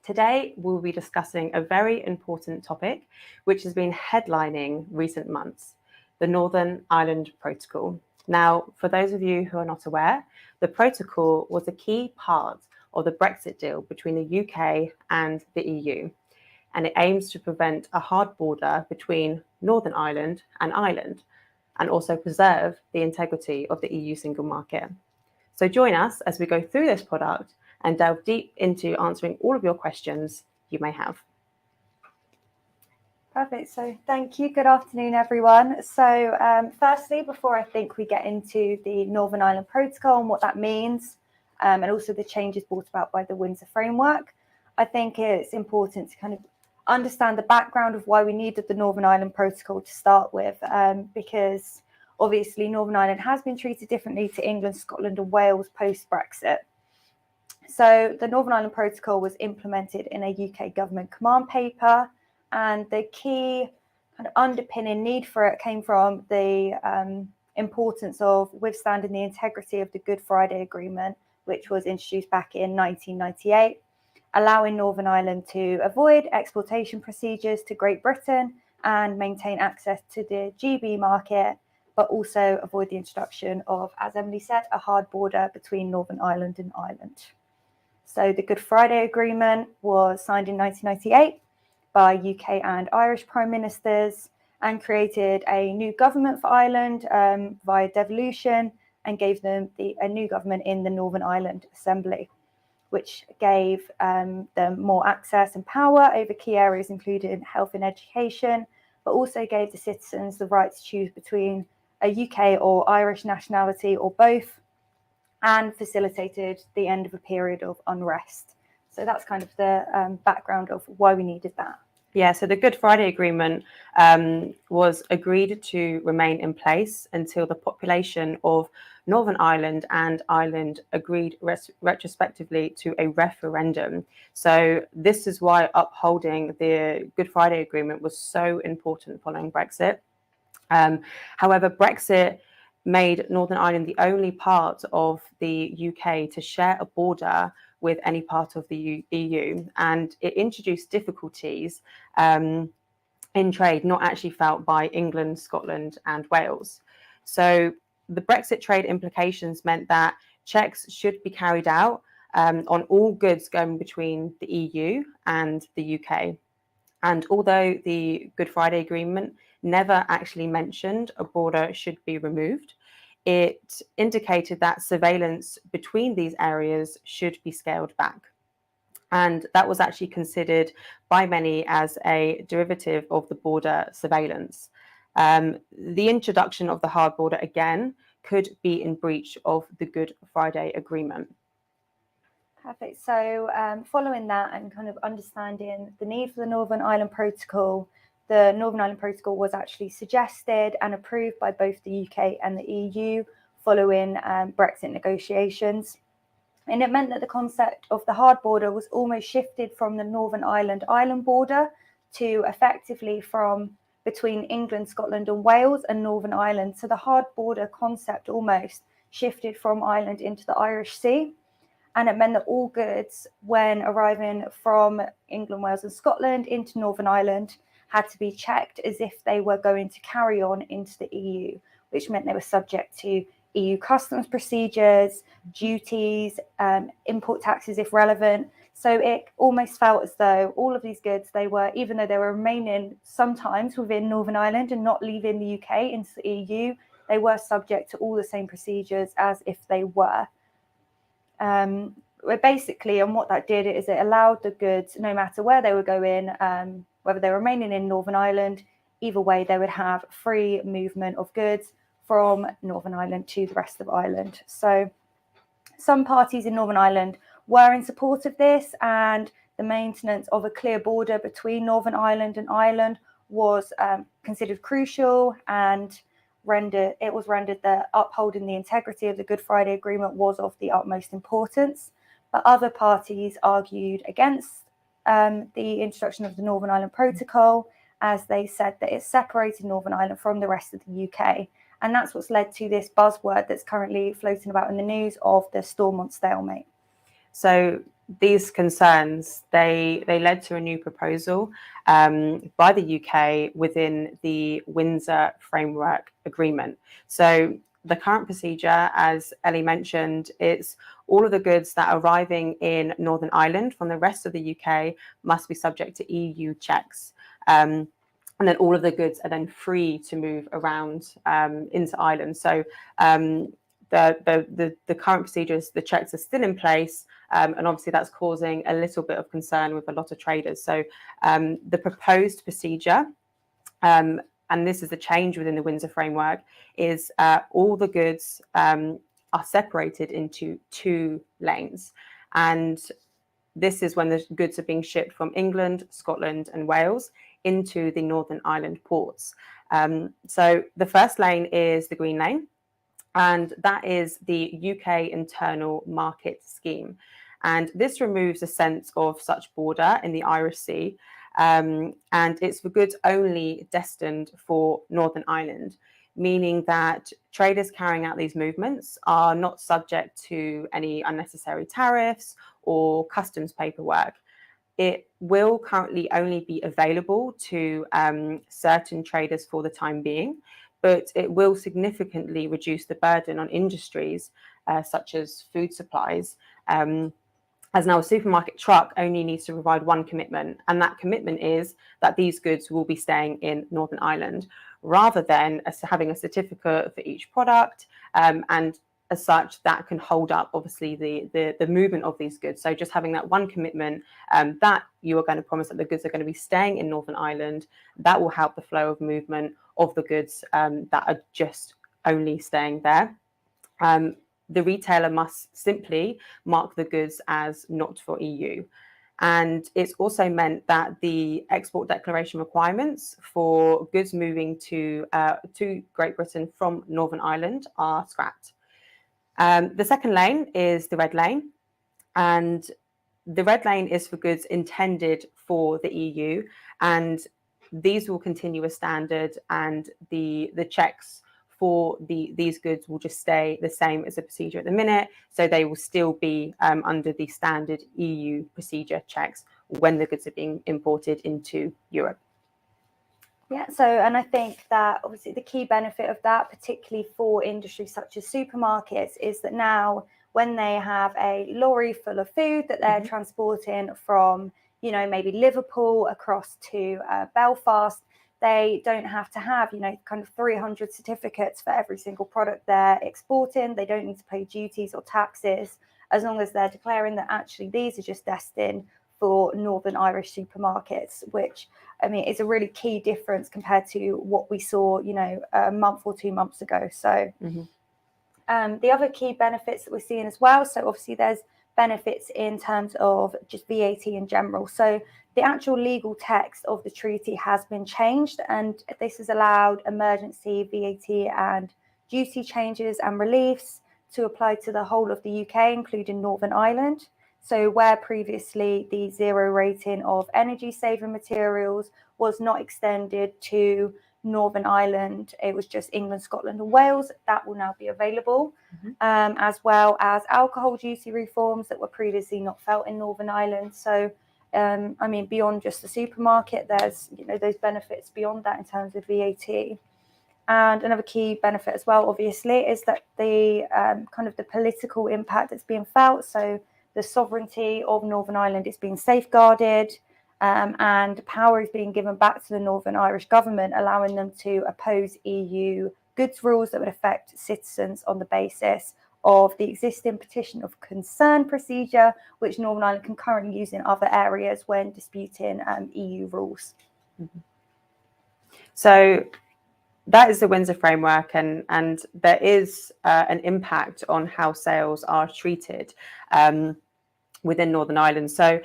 Today we'll be discussing a very important topic which has been headlining recent months, the Northern Ireland Protocol. Now, for those of you who are not aware, the protocol was a key part of the Brexit deal between the UK and the EU, and it aims to prevent a hard border between Northern Ireland and Ireland, and also preserve the integrity of the EU single market. So join us as we go through this product and delve deep into answering all of your questions you may have. Perfect. So thank you. Good afternoon, everyone. So firstly, before I think we get into the Northern Ireland Protocol and what that means, and also the changes brought about by the Windsor framework, I think it's important to kind of understand the background of why we needed the Northern Ireland Protocol to start with, because obviously Northern Ireland has been treated differently to England, Scotland and Wales post-Brexit. So the Northern Ireland Protocol was implemented in a UK government command paper, and the key kind of underpinning need for it came from the importance of withstanding the integrity of the Good Friday Agreement, which was introduced back in 1998. Allowing Northern Ireland to avoid exportation procedures to Great Britain and maintain access to the GB market, but also avoid the introduction of, as Emily said, a hard border between Northern Ireland and Ireland. So the Good Friday Agreement was signed in 1998 by UK and Irish Prime Ministers and created a new government for Ireland via devolution and gave them a new government in the Northern Ireland Assembly, which gave them more access and power over key areas including health and education, but also gave the citizens the right to choose between a UK or Irish nationality or both, and facilitated the end of a period of unrest. So that's kind of the background of why we needed that. Yeah, so the Good Friday Agreement was agreed to remain in place until the population of Northern Ireland and Ireland agreed retrospectively to a referendum. So this is why upholding the Good Friday Agreement was so important following Brexit. However, Brexit made Northern Ireland the only part of the UK to share a border with any part of the EU, and it introduced difficulties in trade not actually felt by England, Scotland and Wales. So the Brexit trade implications meant that checks should be carried out on all goods going between the EU and the UK. And although the Good Friday Agreement never actually mentioned a border should be removed, it indicated that surveillance between these areas should be scaled back. And that was actually considered by many as a derivative of the border surveillance. The introduction of the hard border again could be in breach of the Good Friday Agreement. Perfect. So following that and kind of understanding the need for the Northern Ireland Protocol, the Northern Ireland Protocol was actually suggested and approved by both the UK and the EU following Brexit negotiations. And it meant that the concept of the hard border was almost shifted from the Northern Ireland border to effectively from between England, Scotland and Wales and Northern Ireland. So the hard border concept almost shifted from Ireland into the Irish Sea. And it meant that all goods, when arriving from England, Wales and Scotland into Northern Ireland, had to be checked as if they were going to carry on into the EU, which meant they were subject to EU customs procedures, duties, import taxes if relevant. So it almost felt as though all of these goods, they were, even though they were remaining sometimes within Northern Ireland and not leaving the UK into the EU, they were subject to all the same procedures as if they were. Basically, and what that did is it allowed the goods, no matter where they were going, whether they were remaining in Northern Ireland, either way, they would have free movement of goods from Northern Ireland to the rest of Ireland. So some parties in Northern Ireland were in support of this, and the maintenance of a clear border between Northern Ireland and Ireland was considered crucial, and it was rendered that upholding the integrity of the Good Friday Agreement was of the utmost importance. But other parties argued against the introduction of the Northern Ireland Protocol, as they said that it separated Northern Ireland from the rest of the UK And that's what's led to this buzzword that's currently floating about in the news of the Stormont stalemate. So these concerns, they led to a new proposal by the UK within the Windsor Framework Agreement. So the current procedure, as Ellie mentioned, it's all of the goods that are arriving in Northern Ireland from the rest of the UK must be subject to EU checks. And then all of the goods are then free to move around into Ireland. So the current procedures, the checks are still in place, and obviously that's causing a little bit of concern with a lot of traders. So the proposed procedure, and this is the change within the Windsor framework, is all the goods are separated into 2 lanes. And this is when the goods are being shipped from England, Scotland and Wales into the Northern Ireland ports. So the first lane is the green lane, and that is the UK Internal Market Scheme. And this removes a sense of such border in the Irish Sea, and it's for goods only destined for Northern Ireland, meaning that traders carrying out these movements are not subject to any unnecessary tariffs or customs paperwork. It will currently only be available to certain traders for the time being, but it will significantly reduce the burden on industries such as food supplies, as now a supermarket truck only needs to provide one commitment, and that commitment is that these goods will be staying in Northern Ireland, rather than having a certificate for each product, and as such that can hold up obviously the movement of these goods. So just having that one commitment, that you are going to promise that the goods are going to be staying in Northern Ireland, that will help the flow of movement of the goods that are just only staying there. The retailer must simply mark the goods as not for EU. And it's also meant that the export declaration requirements for goods moving to Great Britain from Northern Ireland are scrapped. The second lane is the red lane, and the red lane is for goods intended for the EU, and these will continue as standard, and the checks for these goods will just stay the same as the procedure at the minute. So they will still be under the standard EU procedure checks when the goods are being imported into Europe. Yeah, so, and I think that obviously the key benefit of that, particularly for industries such as supermarkets, is that now when they have a lorry full of food that they're transporting from, you know, maybe Liverpool across to Belfast, they don't have to have, you know, kind of 300 certificates for every single product they're exporting. They don't need to pay duties or taxes, as long as they're declaring that actually these are just destined for Northern Irish supermarkets, which, I mean, is a really key difference compared to what we saw, you know, a month or 2 months ago. So the other key benefits that we're seeing as well, so obviously there's benefits in terms of just VAT in general. So the actual legal text of the treaty has been changed, and this has allowed emergency VAT and duty changes and reliefs to apply to the whole of the UK, including Northern Ireland. So where previously the 0 rating of energy saving materials was not extended to Northern Ireland, it was just England, Scotland and Wales, that will now be available, as well as alcohol duty reforms that were previously not felt in Northern Ireland. So I mean, beyond just the supermarket, there's, you know, those benefits beyond that in terms of VAT. And another key benefit as well, obviously, is that the kind of the political impact that's being felt. So the sovereignty of Northern Ireland is being safeguarded, and power is being given back to the Northern Irish government, allowing them to oppose EU goods rules that would affect citizens on the basis of the existing petition of concern procedure, which Northern Ireland can currently use in other areas when disputing EU rules. So that is the Windsor framework, and there is an impact on how sales are treated within Northern Ireland. So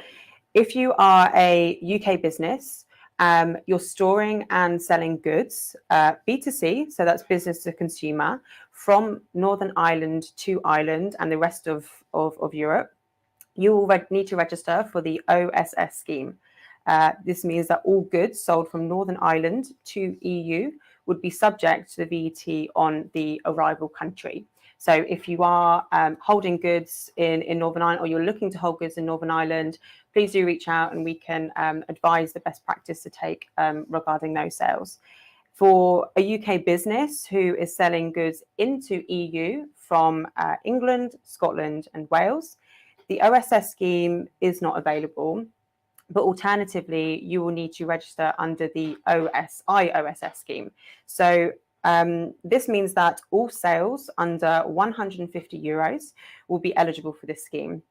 if you are a UK business, you're storing and selling goods, B2C, so that's business to consumer, from Northern Ireland to Ireland and the rest of Europe, you will need to register for the OSS scheme. This means that all goods sold from Northern Ireland to EU would be subject to the VAT on the arrival country. So if you are holding goods in Northern Ireland, or you're looking to hold goods in Northern Ireland, please do reach out and we can advise the best practice to take regarding those sales. For a UK business who is selling goods into EU from England, Scotland and Wales, the OSS scheme is not available. But alternatively, you will need to register under the OSS scheme. So this means that all sales under 150 euros will be eligible for this scheme.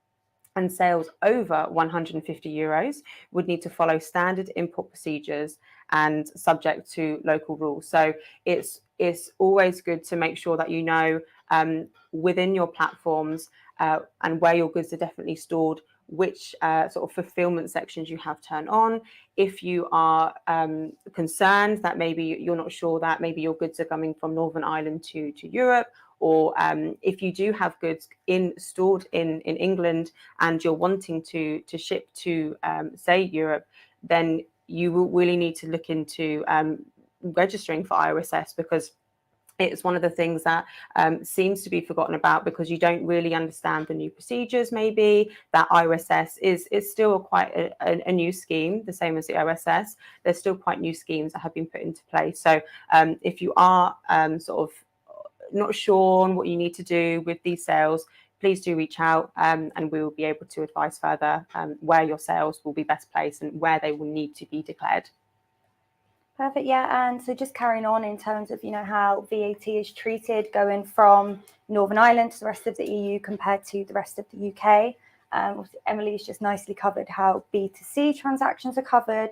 And sales over 150 euros would need to follow standard import procedures and subject to local rules. So it's always good to make sure that you know within your platforms and where your goods are definitely stored, which sort of fulfillment sections you have turned on. If you are concerned that maybe you're not sure that maybe your goods are coming from Northern Ireland to Europe, or if you do have goods stored in England and you're wanting to ship to say Europe, then you will really need to look into registering for IRSS, because it's one of the things that seems to be forgotten about because you don't really understand the new procedures. Maybe that IRSS is still quite a new scheme, the same as the OSS. There's still quite new schemes that have been put into place. So if you are sort of not sure on what you need to do with these sales, please do reach out and we will be able to advise further where your sales will be best placed and where they will need to be declared. Perfect, yeah. And so just carrying on in terms of, how VAT is treated going from Northern Ireland to the rest of the EU compared to the rest of the UK. Emily's just nicely covered how B2C transactions are covered.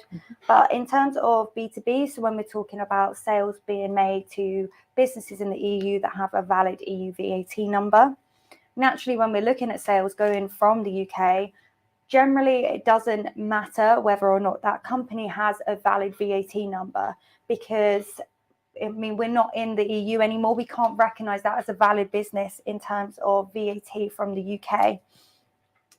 But in terms of B2B, so when we're talking about sales being made to businesses in the EU that have a valid EU VAT number, naturally, when we're looking at sales going from the UK, generally, it doesn't matter whether or not that company has a valid VAT number, because we're not in the EU anymore. We can't recognise that as a valid business in terms of VAT from the UK.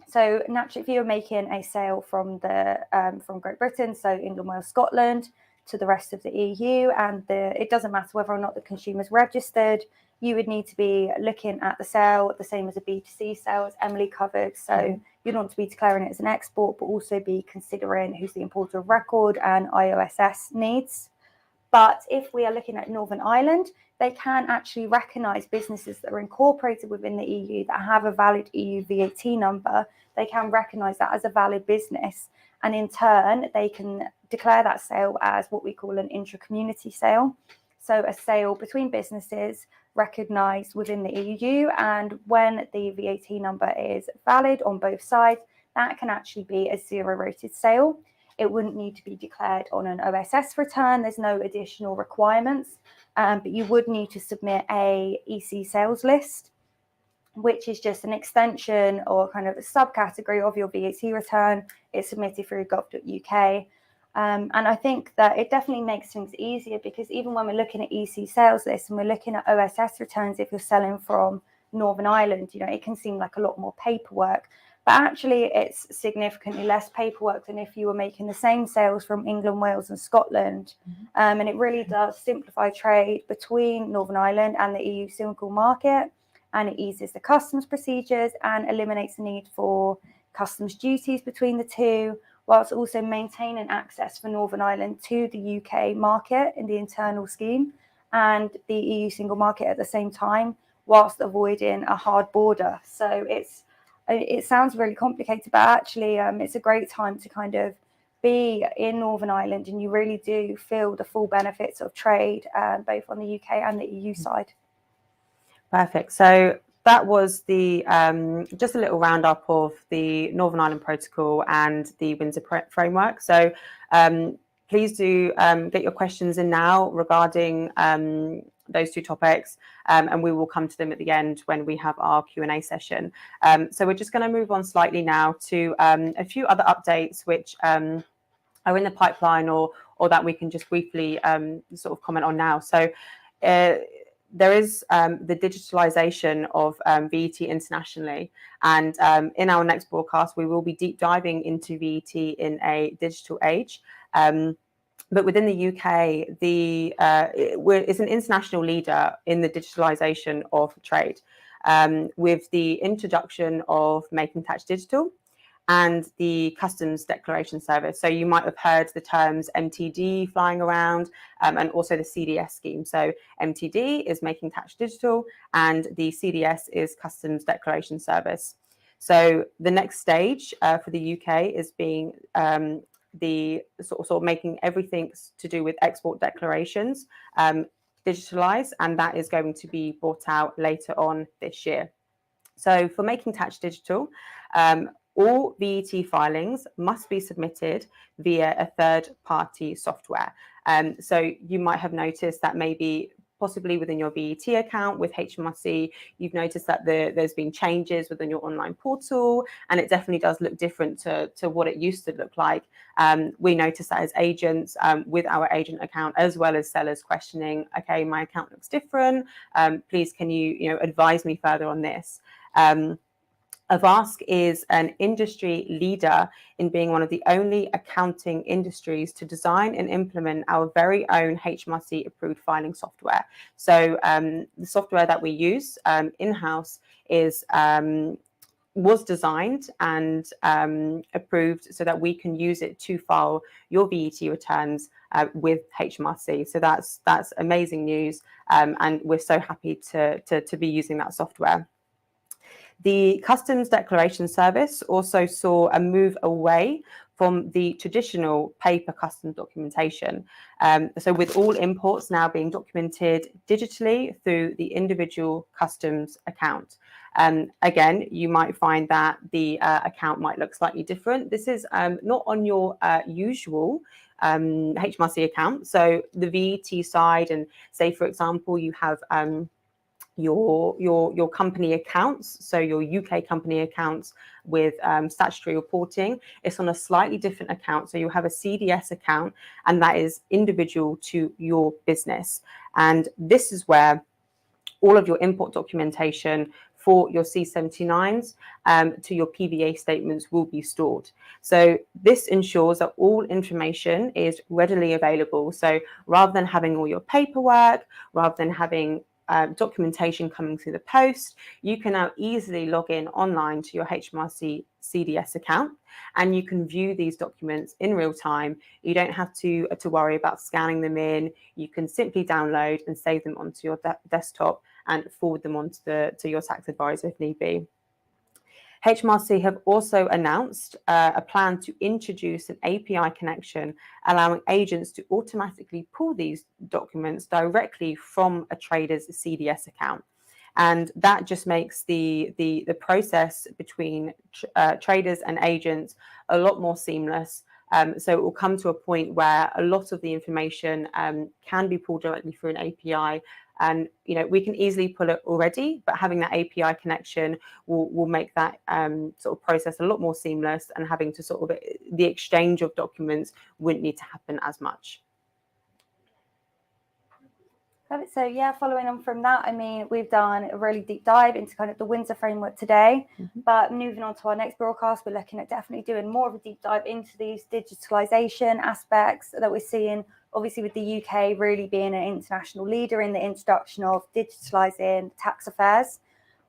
So naturally, if you're making a sale from Great Britain, so England, Wales, Scotland, to the rest of the EU, and it doesn't matter whether or not the consumer's registered, you would need to be looking at the sale the same as a B2C sale, as Emily covered. So you'd want to be declaring it as an export, but also be considering who's the importer of record and IOSS needs. But if we are looking at Northern Ireland, they can actually recognise businesses that are incorporated within the EU that have a valid EU VAT number. They can recognise that as a valid business. And in turn, they can declare that sale as what we call an intra-community sale. So a sale between businesses recognised within the EU. And when the VAT number is valid on both sides, that can actually be a zero-rated sale. It wouldn't need to be declared on an OSS return. There's no additional requirements, but you would need to submit a EC sales list, which is just an extension or kind of a subcategory of your VAT return. It's submitted through gov.uk. And I think that it definitely makes things easier, because even when we're looking at EC sales lists and we're looking at OSS returns, if you're selling from Northern Ireland, it can seem like a lot more paperwork. But actually, it's significantly less paperwork than if you were making the same sales from England, Wales and Scotland. And it really does simplify trade between Northern Ireland and the EU single market. And it eases the customs procedures and eliminates the need for customs duties between the two, whilst also maintaining access for Northern Ireland to the UK market in the internal scheme and the EU single market at the same time, whilst avoiding a hard border. So it sounds really complicated, but actually it's a great time to kind of be in Northern Ireland, and you really do feel the full benefits of trade, both on the UK and the EU side. Perfect. So that was the just a little roundup of the Northern Ireland Protocol and the Windsor framework. So please do get your questions in now regarding those two topics, and we will come to them at the end when we have our Q&A session. So we're just going to move on slightly now to a few other updates which are in the pipeline or that we can just briefly sort of comment on now. So there is the digitalization of VAT internationally, and in our next broadcast we will be deep diving into VAT in a digital age. But within the UK, it's an international leader in the digitalisation of trade, with the introduction of Making Tax Digital and the Customs Declaration Service. So you might have heard the terms MTD flying around, and also the CDS scheme. So MTD is Making Tax Digital, and the CDS is Customs Declaration Service. So the next stage for the UK is being the sort of making everything to do with export declarations digitalized, and that is going to be brought out later on this year. So for Making Tax Digital, all VAT filings must be submitted via a third-party software. So you might have noticed that maybe possibly within your VAT account with HMRC, you've noticed that there's been changes within your online portal, and it definitely does look different to what it used to look like. We noticed that as agents with our agent account, as well as sellers questioning, okay, my account looks different. Please, can you advise me further on this? Avask is an industry leader in being one of the only accounting industries to design and implement our very own HMRC approved filing software. So the software that we use in-house was designed and approved so that we can use it to file your VAT returns with HMRC. So that's amazing news, and we're so happy to be using that software. The Customs Declaration Service also saw a move away from the traditional paper customs documentation. So with all imports now being documented digitally through the individual customs account. Again, you might find that the account might look slightly different. This is not on your usual HMRC account. So the VAT side, and say, for example, you have your company accounts, so your UK company accounts with statutory reporting, it's on a slightly different account. So you have a CDS account, and that is individual to your business. And this is where all of your import documentation for your C79s to your PVA statements will be stored. So this ensures that all information is readily available. So rather than having all your paperwork, rather than having documentation coming through the post, you can now easily log in online to your HMRC CDS account, and you can view these documents in real time. You don't have to worry about scanning them in. You can simply download and save them onto your desktop and forward them on to your tax advisor if need be. HMRC have also announced a plan to introduce an API connection, allowing agents to automatically pull these documents directly from a trader's CDS account. And that just makes the process between traders and agents a lot more seamless. So it will come to a point where a lot of the information can be pulled directly through an API. And we can easily pull it already, but having that API connection will make that sort of process a lot more seamless, and having to sort of the exchange of documents wouldn't need to happen as much. Perfect. So yeah, following on from that, I mean, we've done a really deep dive into kind of the Windsor framework today, but moving on to our next broadcast, we're looking at definitely doing more of a deep dive into these digitalization aspects that we're seeing, obviously with the UK really being an international leader in the introduction of digitalizing tax affairs.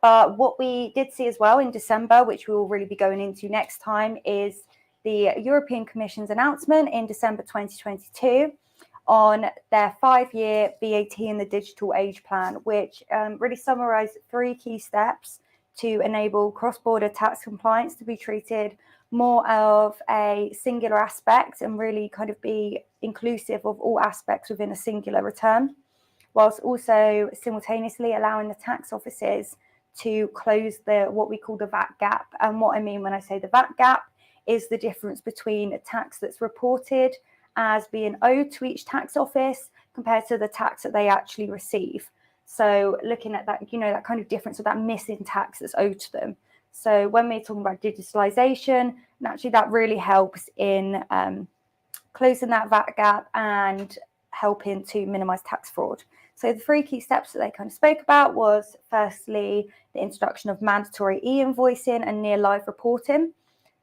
But what we did see as well in December, which we will really be going into next time, is the European Commission's announcement in December 2022 on their 5-year VAT in the digital age plan, which really summarised 3 key steps to enable cross-border tax compliance to be treated more of a singular aspect and really kind of be inclusive of all aspects within a singular return, whilst also simultaneously allowing the tax offices to close what we call the VAT gap. And what I mean when I say the VAT gap is the difference between a tax that's reported as being owed to each tax office compared to the tax that they actually receive. So looking at that, that kind of difference of that missing tax that's owed to them. So when we're talking about digitalization, naturally that really helps in closing that VAT gap and helping to minimize tax fraud. So the 3 key steps that they kind of spoke about was firstly, the introduction of mandatory e-invoicing and near live reporting.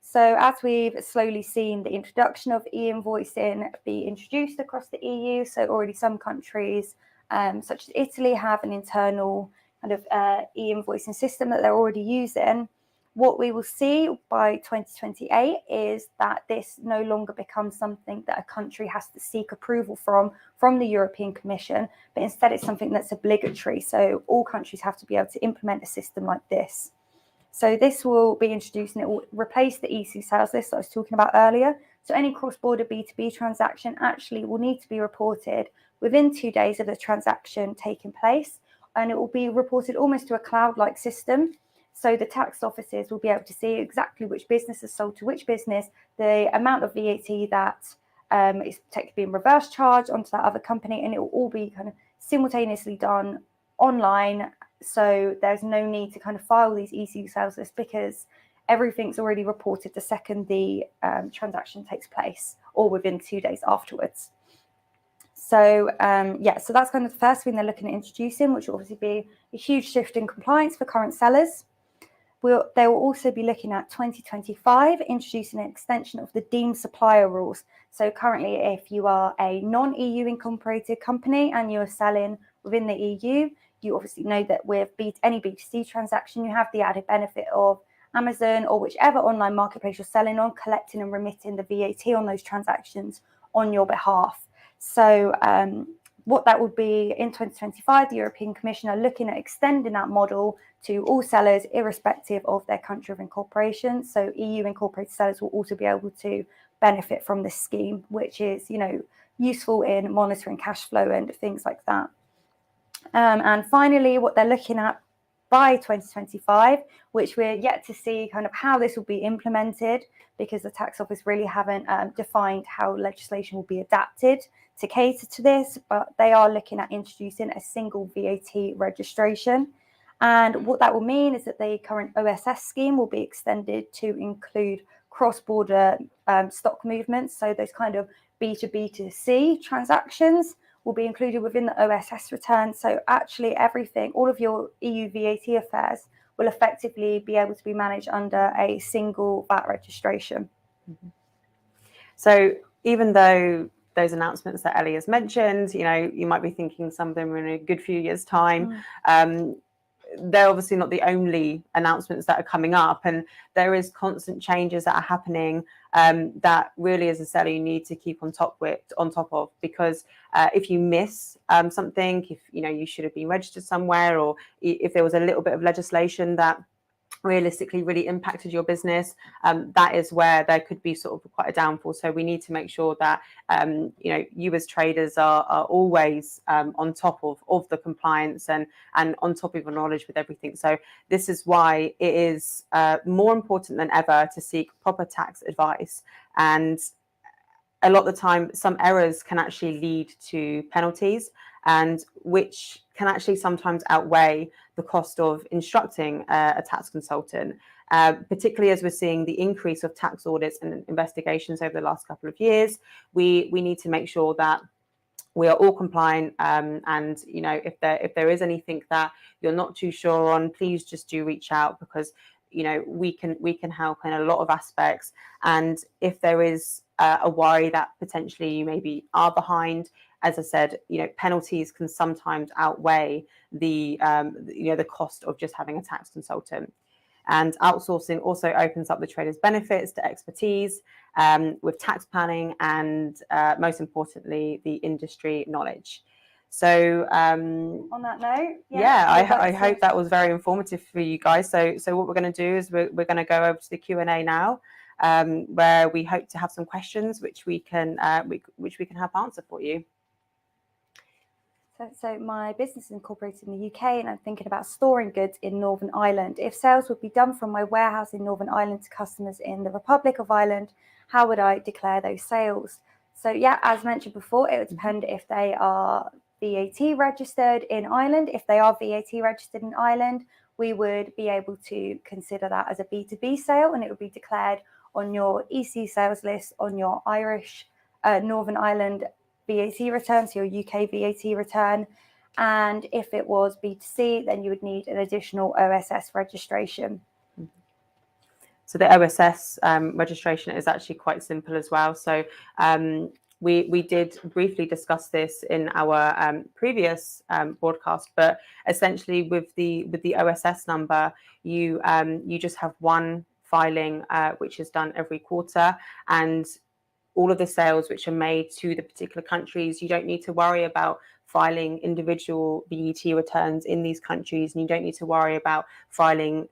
So as we've slowly seen the introduction of e-invoicing be introduced across the EU, so already some countries, such as Italy, have an internal kind of e-invoicing system that they're already using. What we will see by 2028 is that this no longer becomes something that a country has to seek approval from the European Commission, but instead it's something that's obligatory. So all countries have to be able to implement a system like this. So this will be introduced and it will replace the EC sales list that I was talking about earlier. So any cross-border B2B transaction actually will need to be reported within 2 days of the transaction taking place, and it will be reported almost to a cloud-like system. So the tax offices will be able to see exactly which business is sold to which business, the amount of VAT that is technically being reverse charged onto that other company, and it will all be kind of simultaneously done online. So there's no need to kind of file these EC sales lists because everything's already reported the second the transaction takes place or within 2 days afterwards. So so that's kind of the first thing they're looking at introducing, which will obviously be a huge shift in compliance for current sellers. They will also be looking at 2025, introducing an extension of the deemed supplier rules. So currently, if you are a non-EU incorporated company and you are selling within the EU, you obviously know that with any B2C transaction, you have the added benefit of Amazon or whichever online marketplace you're selling on, collecting and remitting the VAT on those transactions on your behalf. So what that would be in 2025, the European Commission are looking at extending that model to all sellers, irrespective of their country of incorporation. So EU incorporated sellers will also be able to benefit from this scheme, which is, useful in monitoring cash flow and things like that. And finally, what they're looking at by 2025, which we're yet to see kind of how this will be implemented, because the tax office really haven't defined how legislation will be adapted to cater to this, but they are looking at introducing a single VAT registration. And what that will mean is that the current OSS scheme will be extended to include cross-border stock movements. So those kind of B2B2C transactions will be included within the OSS return. So actually everything, all of your EU VAT affairs will effectively be able to be managed under a single VAT registration. Mm-hmm. So even though those announcements that Ellie has mentioned, you might be thinking some of them are in a good few years' time. They're obviously not the only announcements that are coming up, and there is constant changes that are happening that really, as a seller, you need to keep on top of, because if you miss something, if you should have been registered somewhere, or if there was a little bit of legislation that realistically really impacted your business, that is where there could be sort of quite a downfall. So we need to make sure that you as traders are always on top of the compliance and on top of your knowledge with everything. So this is why it is more important than ever to seek proper tax advice. And a lot of the time, some errors can actually lead to penalties, and which can actually sometimes outweigh the cost of instructing a tax consultant, particularly as we're seeing the increase of tax audits and investigations over the last couple of years. We need to make sure that we are all compliant, and if there is anything that you're not too sure on, please just do reach out, because we can help in a lot of aspects. And if there is a worry that potentially you maybe are behind, as I said, penalties can sometimes outweigh the cost of just having a tax consultant. And outsourcing also opens up the trader's benefits to expertise with tax planning and, most importantly, the industry knowledge. So on that note, I hope that was very informative for you guys. So what we're going to do is we're going to go over to the Q&A now, where we hope to have some questions which we can help answer for you. So my business is incorporated in the UK, and I'm thinking about storing goods in Northern Ireland. If sales would be done from my warehouse in Northern Ireland to customers in the Republic of Ireland, how would I declare those sales? So as mentioned before, it would depend if they are VAT registered in Ireland. If they are VAT registered in Ireland, we would be able to consider that as a B2B sale, and it would be declared on your EC sales list on your Irish Northern Ireland VAT return, so your UK VAT return. And if it was B2C, then you would need an additional OSS registration. So the OSS registration is actually quite simple as well. So we did briefly discuss this in our previous broadcast, but essentially with the OSS number, you just have one filing which is done every quarter, and all of the sales which are made to the particular countries, you don't need to worry about filing individual VAT returns in these countries, and you don't need to worry about filing,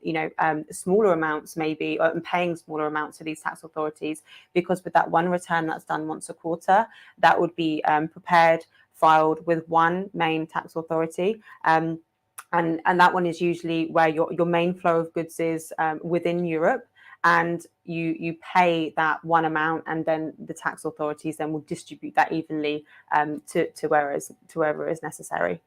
smaller amounts maybe, or paying smaller amounts to these tax authorities, because with that one return that's done once a quarter, that would be prepared, filed with one main tax authority. And that one is usually where your main flow of goods is within Europe, and you pay that one amount, and then the tax authorities then will distribute that evenly to wherever is necessary.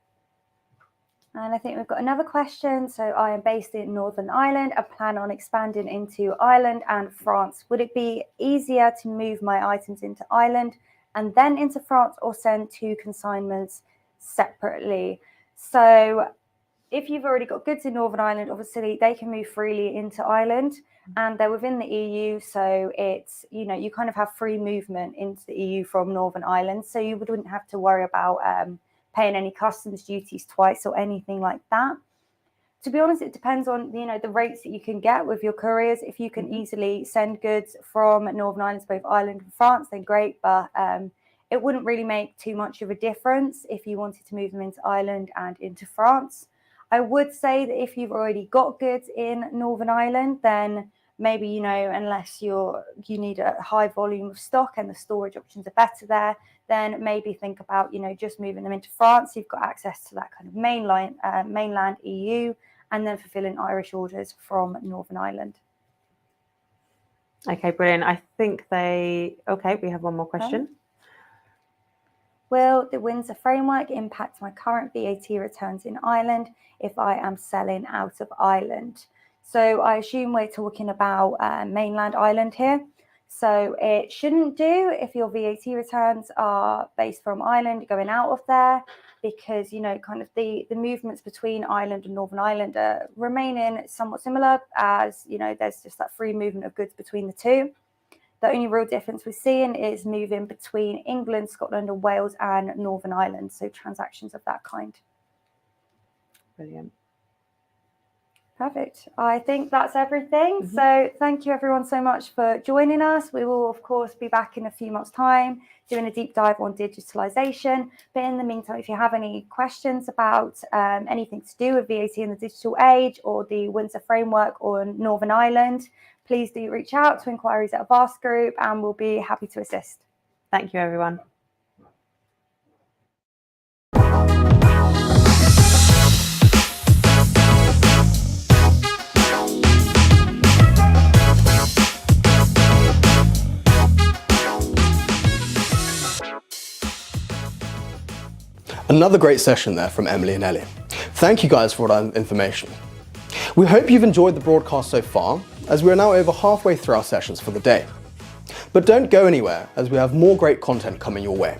And I think we've got another question. So I am based in Northern Ireland. I plan on expanding into Ireland and France. Would it be easier to move my items into Ireland and then into France, or send two consignments separately? So if you've already got goods in Northern Ireland, obviously they can move freely into Ireland, and they're within the EU. So it's, you kind of have free movement into the EU from Northern Ireland. So you wouldn't have to worry about paying any customs duties twice or anything like that. To be honest, it depends on, the rates that you can get with your couriers. If you can easily send goods from Northern Ireland to both Ireland and France, then great. But it wouldn't really make too much of a difference if you wanted to move them into Ireland and into France. I would say that if you've already got goods in Northern Ireland, then maybe, unless you need a high volume of stock and the storage options are better there, then maybe think about, just moving them into France. You've got access to that kind of mainland EU, and then fulfilling Irish orders from Northern Ireland. Okay, brilliant. I think we have one more question. Okay. Will the Windsor framework impact my current VAT returns in Ireland if I am selling out of Ireland? So I assume we're talking about mainland Ireland here. So it shouldn't do if your VAT returns are based from Ireland going out of there, because, kind of the movements between Ireland and Northern Ireland are remaining somewhat similar, as, there's just that free movement of goods between the two. The only real difference we're seeing is moving between England, Scotland and Wales and Northern Ireland. So transactions of that kind. Brilliant. Perfect. I think that's everything. So thank you everyone so much for joining us. We will, of course, be back in a few months' time doing a deep dive on digitalization. But in the meantime, if you have any questions about anything to do with VAT in the digital age, or the Windsor framework, or Northern Ireland, please do reach out to inquiries@Vast Group, and we'll be happy to assist. Thank you, everyone. Another great session there from Emily and Ellie. Thank you guys for all that information. We hope you've enjoyed the broadcast so far, as we are now over halfway through our sessions for the day. But don't go anywhere, as we have more great content coming your way.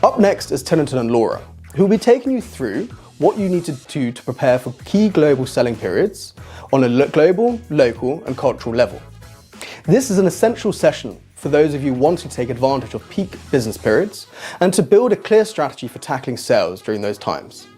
Up next is Tennanton and Laura, who will be taking you through what you need to do to prepare for key global selling periods on a global, local and cultural level. This is an essential session for those of you wanting to take advantage of peak business periods and to build a clear strategy for tackling sales during those times.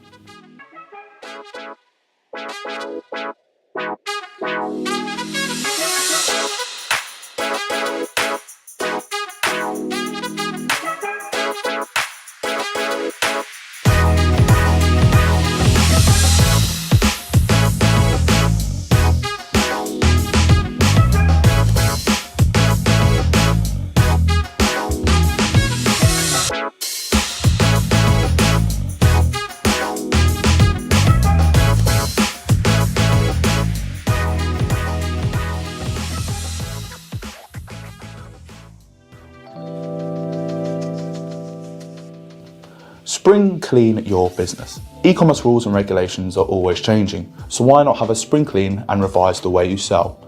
Spring clean your business. E-commerce rules and regulations are always changing, so why not have a spring clean and revise the way you sell?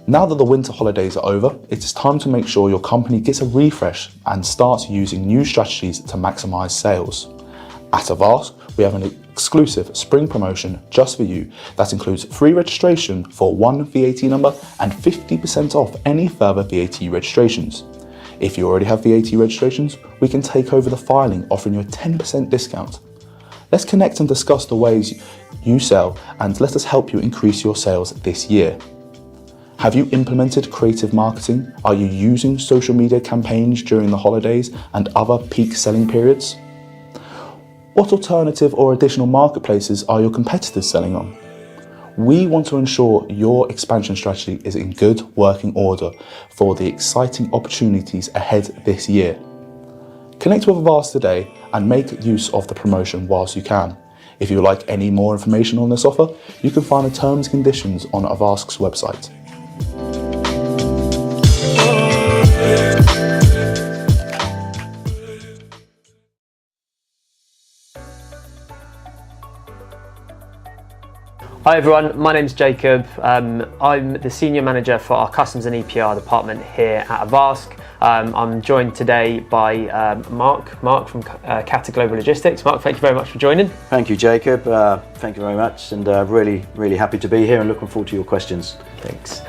Now that the winter holidays are over, it is time to make sure your company gets a refresh and starts using new strategies to maximize sales. At Avast, we have an exclusive spring promotion just for you that includes free registration for one VAT number and 50% off any further VAT registrations. If you already have VAT registrations, we can take over the filing, offering you a 10% discount. Let's connect and discuss the ways you sell, and let us help you increase your sales this year. Have you implemented creative marketing? Are you using social media campaigns during the holidays and other peak selling periods? What alternative or additional marketplaces are your competitors selling on? We want to ensure your expansion strategy is in good working order for the exciting opportunities ahead this year. Connect with Avast today and make use of the promotion whilst you can. If you would like any more information on this offer, you can find the terms and conditions on Avast's website. Hi everyone, my name's Jacob. I'm the Senior Manager for our Customs and EPR department here at Avast. I'm joined today by Mark from Cata Global Logistics. Mark, thank you very much for joining. Thank you, Jacob. Thank you very much, and really happy to be here and looking forward to your questions. Thanks.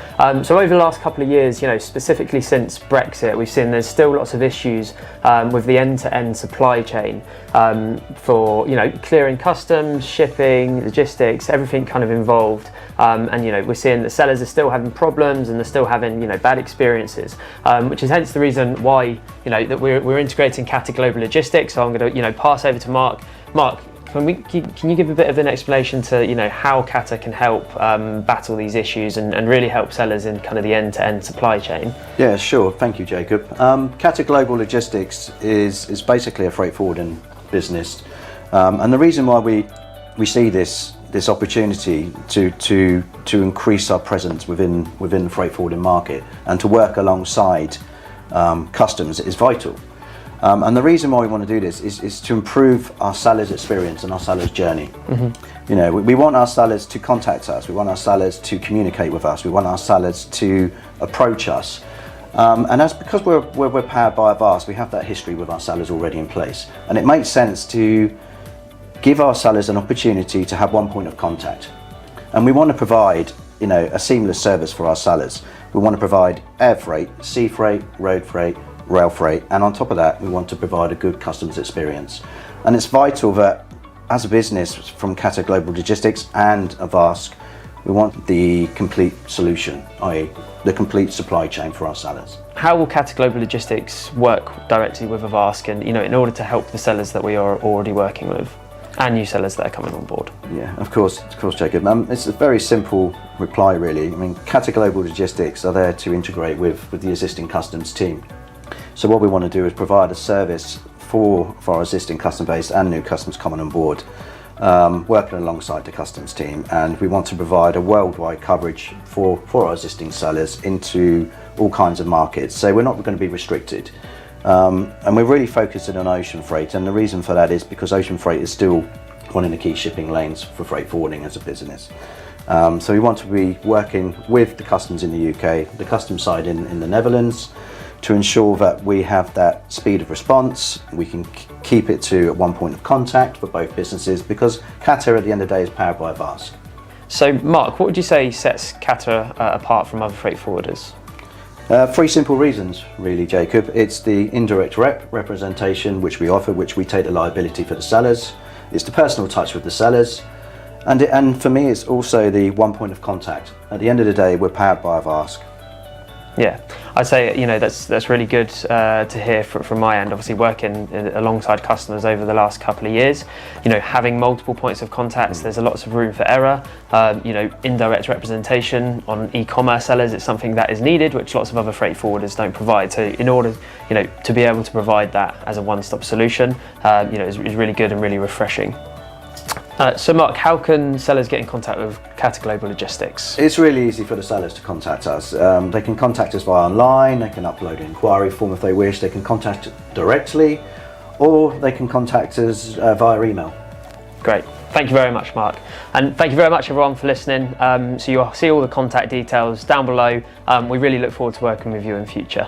So over the last couple of years, specifically since Brexit, we've seen there's still lots of issues with the end-to-end supply chain for clearing customs, shipping, logistics, everything kind of involved. And we're seeing that sellers are still having problems and they're still having bad experiences, which is hence the reason why that we're integrating Cata Global Logistics. So I'm going to pass over to Mark. Mark, can you give a bit of an explanation to how Cata can help battle these issues and really help sellers in kind of the end-to-end supply chain? Yeah, sure. Thank you, Jacob. Cata Global Logistics is basically a freight forwarding business, and the reason why we see this opportunity to increase our presence within the freight forwarding market and to work alongside customs is vital. And the reason why we want to do this is to improve our sellers' experience and our sellers' journey. Mm-hmm. We want our sellers to contact us. We want our sellers to communicate with us. We want our sellers to approach us. And that's because we're powered by Avast. We have that history with our sellers already in place. And it makes sense to give our sellers an opportunity to have one point of contact. And we want to provide a seamless service for our sellers. We want to provide air freight, sea freight, road freight, rail freight, and on top of that we want to provide a good customs experience. And it's vital that as a business from Cata Global Logistics and Avast, we want the complete solution, i.e. the complete supply chain for our sellers. How will Cata Global Logistics work directly with Avast and in order to help the sellers that we are already working with and new sellers that are coming on board? Yeah, of course, Jacob. It's a very simple reply, really. I mean, Cata Global Logistics are there to integrate with the existing customs team. So what we want to do is provide a service for our existing customer base and new customers coming on board, working alongside the customs team. And we want to provide a worldwide coverage for our existing sellers into all kinds of markets. So we're not going to be restricted. And we're really focusing on ocean freight. And the reason for that is because ocean freight is still one of the key shipping lanes for freight forwarding as a business. So we want to be working with the customs in the UK, the customs side in the Netherlands, to ensure that we have that speed of response. We can keep it to one point of contact for both businesses, because Cata at the end of the day is powered by Avast. So Mark, what would you say sets Cata apart from other freight forwarders? Three simple reasons, really, Jacob. It's the indirect representation which we offer, which we take the liability for the sellers. It's the personal touch with the sellers. And for me, it's also the one point of contact. At the end of the day, we're powered by Avast. Yeah, I'd say that's really good to hear from my end. Obviously, working alongside customers over the last couple of years, having multiple points of contacts, there's lots of room for error. Indirect representation on e-commerce sellers, it's something that is needed, which lots of other freight forwarders don't provide. So in order, to be able to provide that as a one-stop solution, is really good and really refreshing. So Mark, how can sellers get in contact with Cata Global Logistics? It's really easy for the sellers to contact us. They can contact us via online, they can upload an inquiry form if they wish, they can contact directly, or they can contact us via email. Great. Thank you very much, Mark. And thank you very much, everyone, for listening. So you'll see all the contact details down below. We really look forward to working with you in future.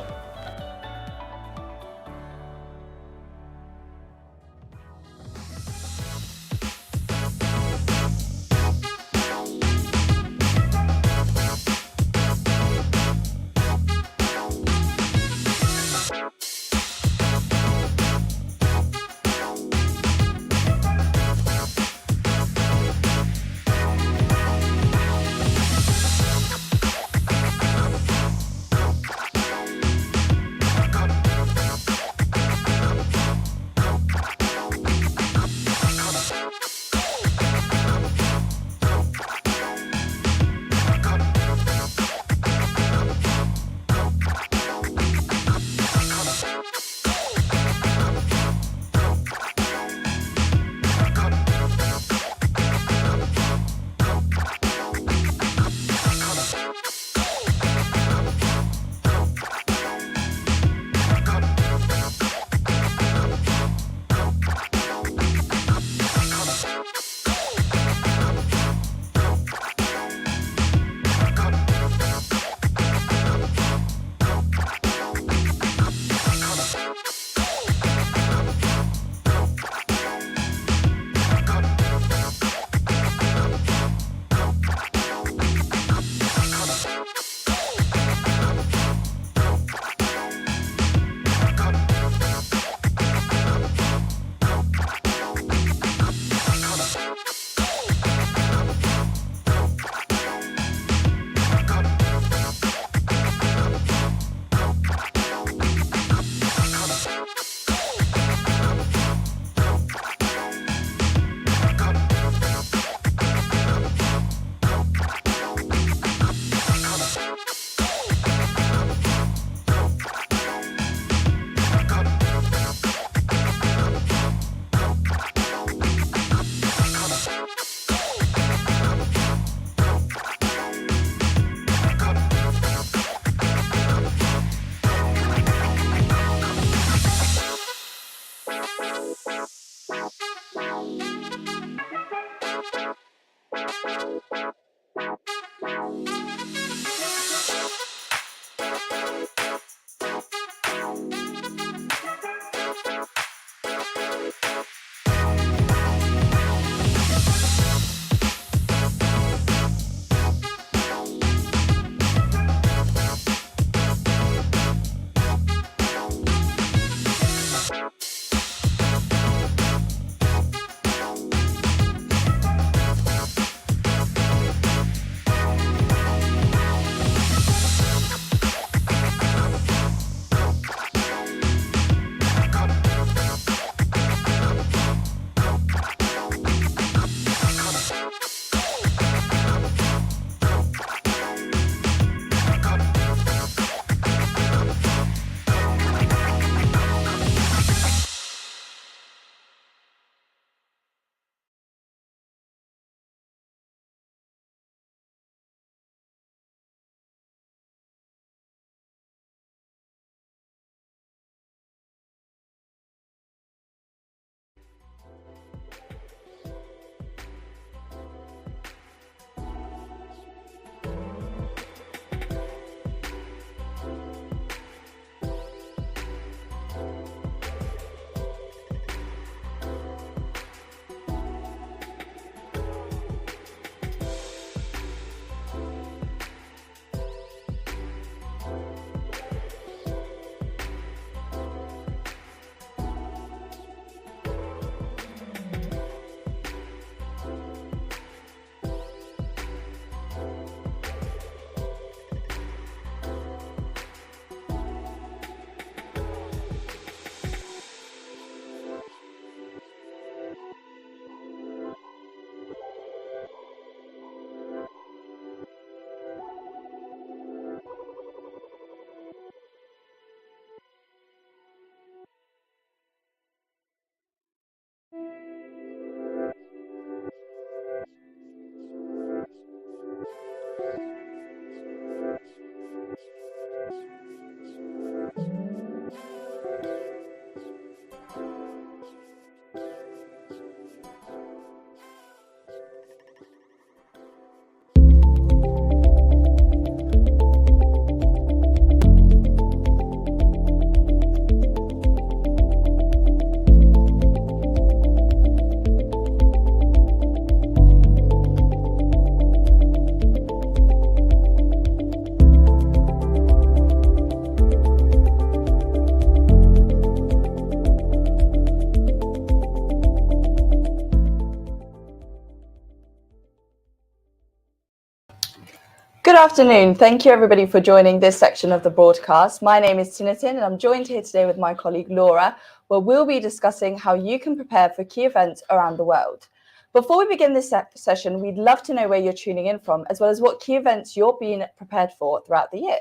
afternoon. Thank you everybody for joining this section of the broadcast. My name is Tinatin and I'm joined here today with my colleague Laura, where we'll be discussing how you can prepare for key events around the world. Before we begin this session, we'd love to know where you're tuning in from, as well as what key events you're being prepared for throughout the year.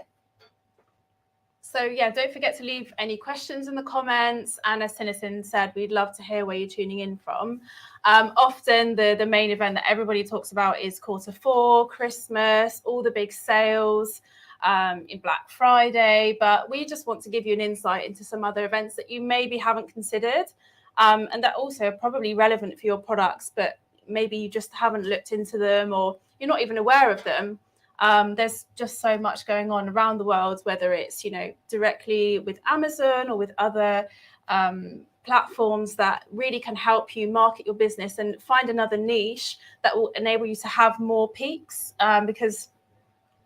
So yeah, don't forget to leave any questions in the comments. And as Tinatin said, we'd love to hear where you're tuning in from. Often the main event that everybody talks about is Q4, Christmas, all the big sales, in Black Friday. But we just want to give you an insight into some other events that you maybe haven't considered, and that also are probably relevant for your products, but maybe you just haven't looked into them or you're not even aware of them. There's just so much going on around the world, whether it's, directly with Amazon or with other platforms that really can help you market your business and find another niche that will enable you to have more peaks, because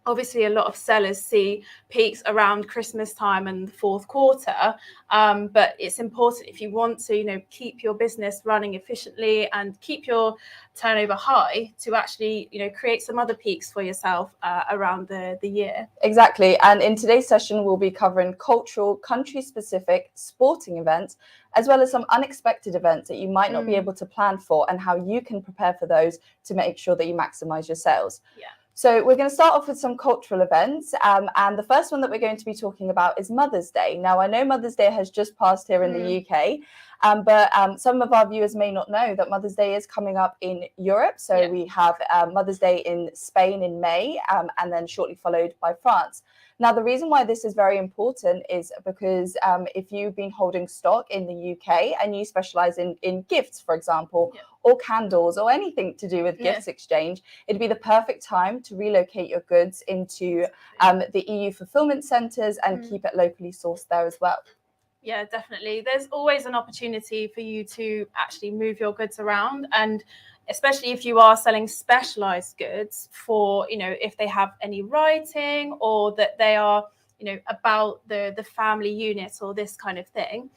obviously a lot of sellers see peaks around Christmas time and the fourth quarter, but it's important if you want to keep your business running efficiently and keep your turnover high to actually create some other peaks for yourself around the year. Exactly. And in today's session we'll be covering cultural, country specific sporting events, as well as some unexpected events that you might not be able to plan for, and how you can prepare for those to make sure that you maximize your sales. Yeah. So we're going to start off with some cultural events, and the first one that we're going to be talking about is Mother's Day. Now, I know Mother's Day has just passed here in the UK, but some of our viewers may not know that Mother's Day is coming up in Europe. So we have Mother's Day in Spain in May, and then shortly followed by France. Now, the reason why this is very important is because if you've been holding stock in the UK and you specialize in gifts, for example, or candles or anything to do with gifts exchange, it'd be the perfect time to relocate your goods into the EU fulfillment centres and keep it locally sourced there as well. Yeah, definitely. There's always an opportunity for you to actually move your goods around, and especially if you are selling specialized goods for, if they have any writing or that they are, about the family unit or this kind of thing.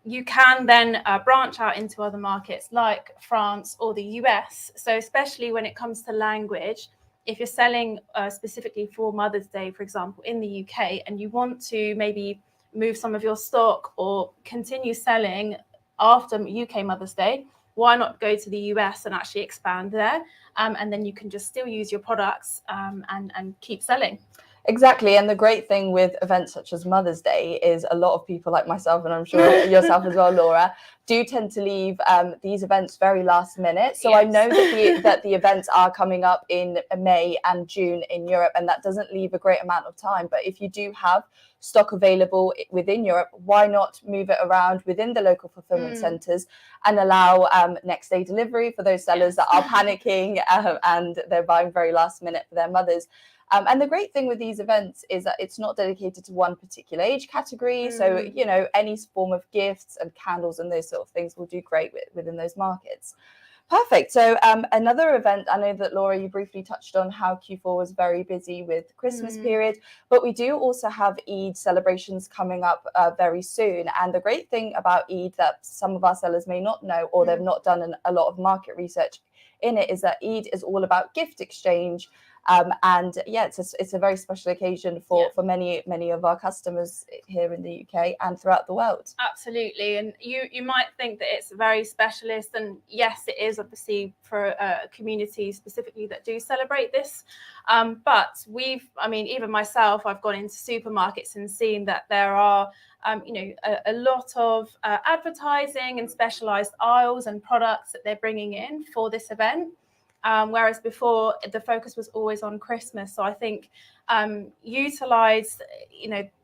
You can then branch out into other markets like France or the US. So especially when it comes to language, if you're selling specifically for Mother's Day, for example, in the UK, and you want to maybe move some of your stock or continue selling after UK Mother's Day, why not go to the US and actually expand there? And then you can just still use your products and keep selling. Exactly. And the great thing with events such as Mother's Day is a lot of people like myself, and I'm sure yourself as well, Laura, do tend to leave these events very last minute. So I know that the events are coming up in May and June in Europe, and that doesn't leave a great amount of time. But if you do have stock available within Europe, why not move it around within the local fulfillment centres and allow next day delivery for those sellers that are panicking and they're buying very last minute for their mothers. And the great thing with these events is that it's not dedicated to one particular age category. So, any form of gifts and candles and those sort of things will do great within those markets. Perfect. So another event, I know that Laura, you briefly touched on how Q4 was very busy with the Christmas period, but we do also have Eid celebrations coming up very soon. And the great thing about Eid that some of our sellers may not know, or they've not done a lot of market research in it, is that Eid is all about gift exchange. And yeah, it's a very special occasion for many of our customers here in the UK and throughout the world. Absolutely. And you might think that it's very specialist, and yes, it is obviously for a community specifically that do celebrate this. But even myself, I've gone into supermarkets and seen that there are a lot of advertising and specialized aisles and products that they're bringing in for this event. Whereas before the focus was always on Christmas. So I think utilize,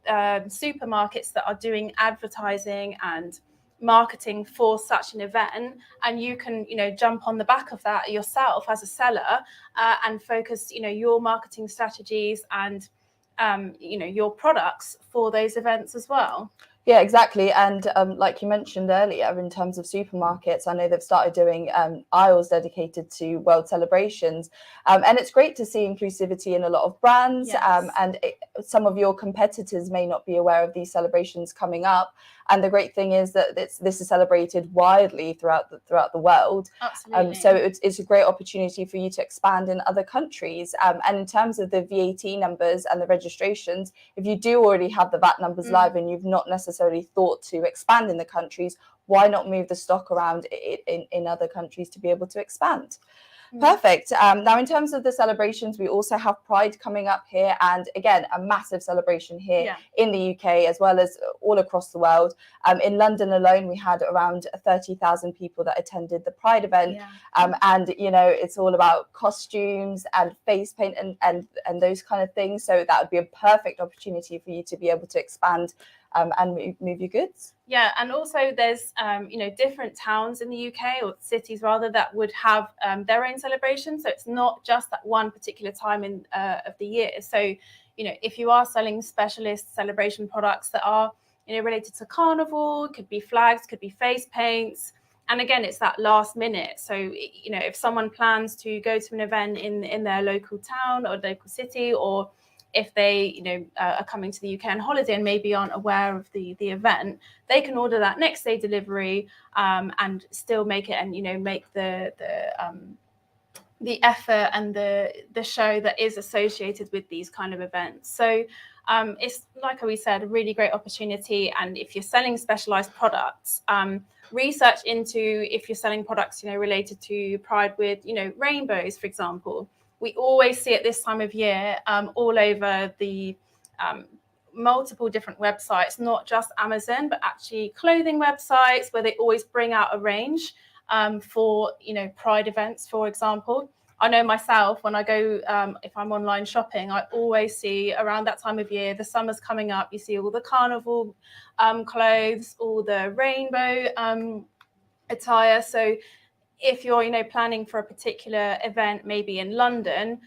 supermarkets that are doing advertising and marketing for such an event, and you can, jump on the back of that yourself as a seller and focus, your marketing strategies and, your products for those events as well. Yeah, exactly. And like you mentioned earlier, in terms of supermarkets, I know they've started doing aisles dedicated to world celebrations. And it's great to see inclusivity in a lot of brands. Yes. Some of your competitors may not be aware of these celebrations coming up. And the great thing is that this is celebrated widely throughout the world. Absolutely. So it's a great opportunity for you to expand in other countries. And in terms of the VAT numbers and the registrations, if you do already have the VAT numbers live and you've not necessarily thought to expand in the countries, why not move the stock around in other countries to be able to expand? Perfect. Now, in terms of the celebrations, we also have Pride coming up here, and again, a massive celebration here in the UK as well as all across the world. In London alone, we had around 30,000 people that attended the Pride event, and you know, it's all about costumes and face paint and those kind of things. So that would be a perfect opportunity for you to be able to expand and move your goods. Yeah, and also there's you know, different towns in the UK, or cities rather, that would have their own celebrations. So it's not just that one particular time in of the year. So, you know, if you are selling specialist celebration products that are, you know, related to carnival, could be flags, could be face paints. And again, it's that last minute. So, you know, if someone plans to go to an event in their local town or local city, or if they, you know, are coming to the UK on holiday and maybe aren't aware of the event, they can order that next day delivery and still make it, and, you know, make the effort and the show that is associated with these kind of events. So it's, like we said, a really great opportunity. And if you're selling specialized products, research into if you're selling products, you know, related to Pride with, you know, rainbows, for example. We always see it this time of year all over the multiple different websites, not just Amazon, but actually clothing websites, where they always bring out a range for, you know, Pride events, for example. I know myself, when I go, if I'm online shopping, I always see around that time of year, the summer's coming up, you see all the carnival clothes, all the rainbow attire. So if you're, you know, planning for a particular event, maybe in London,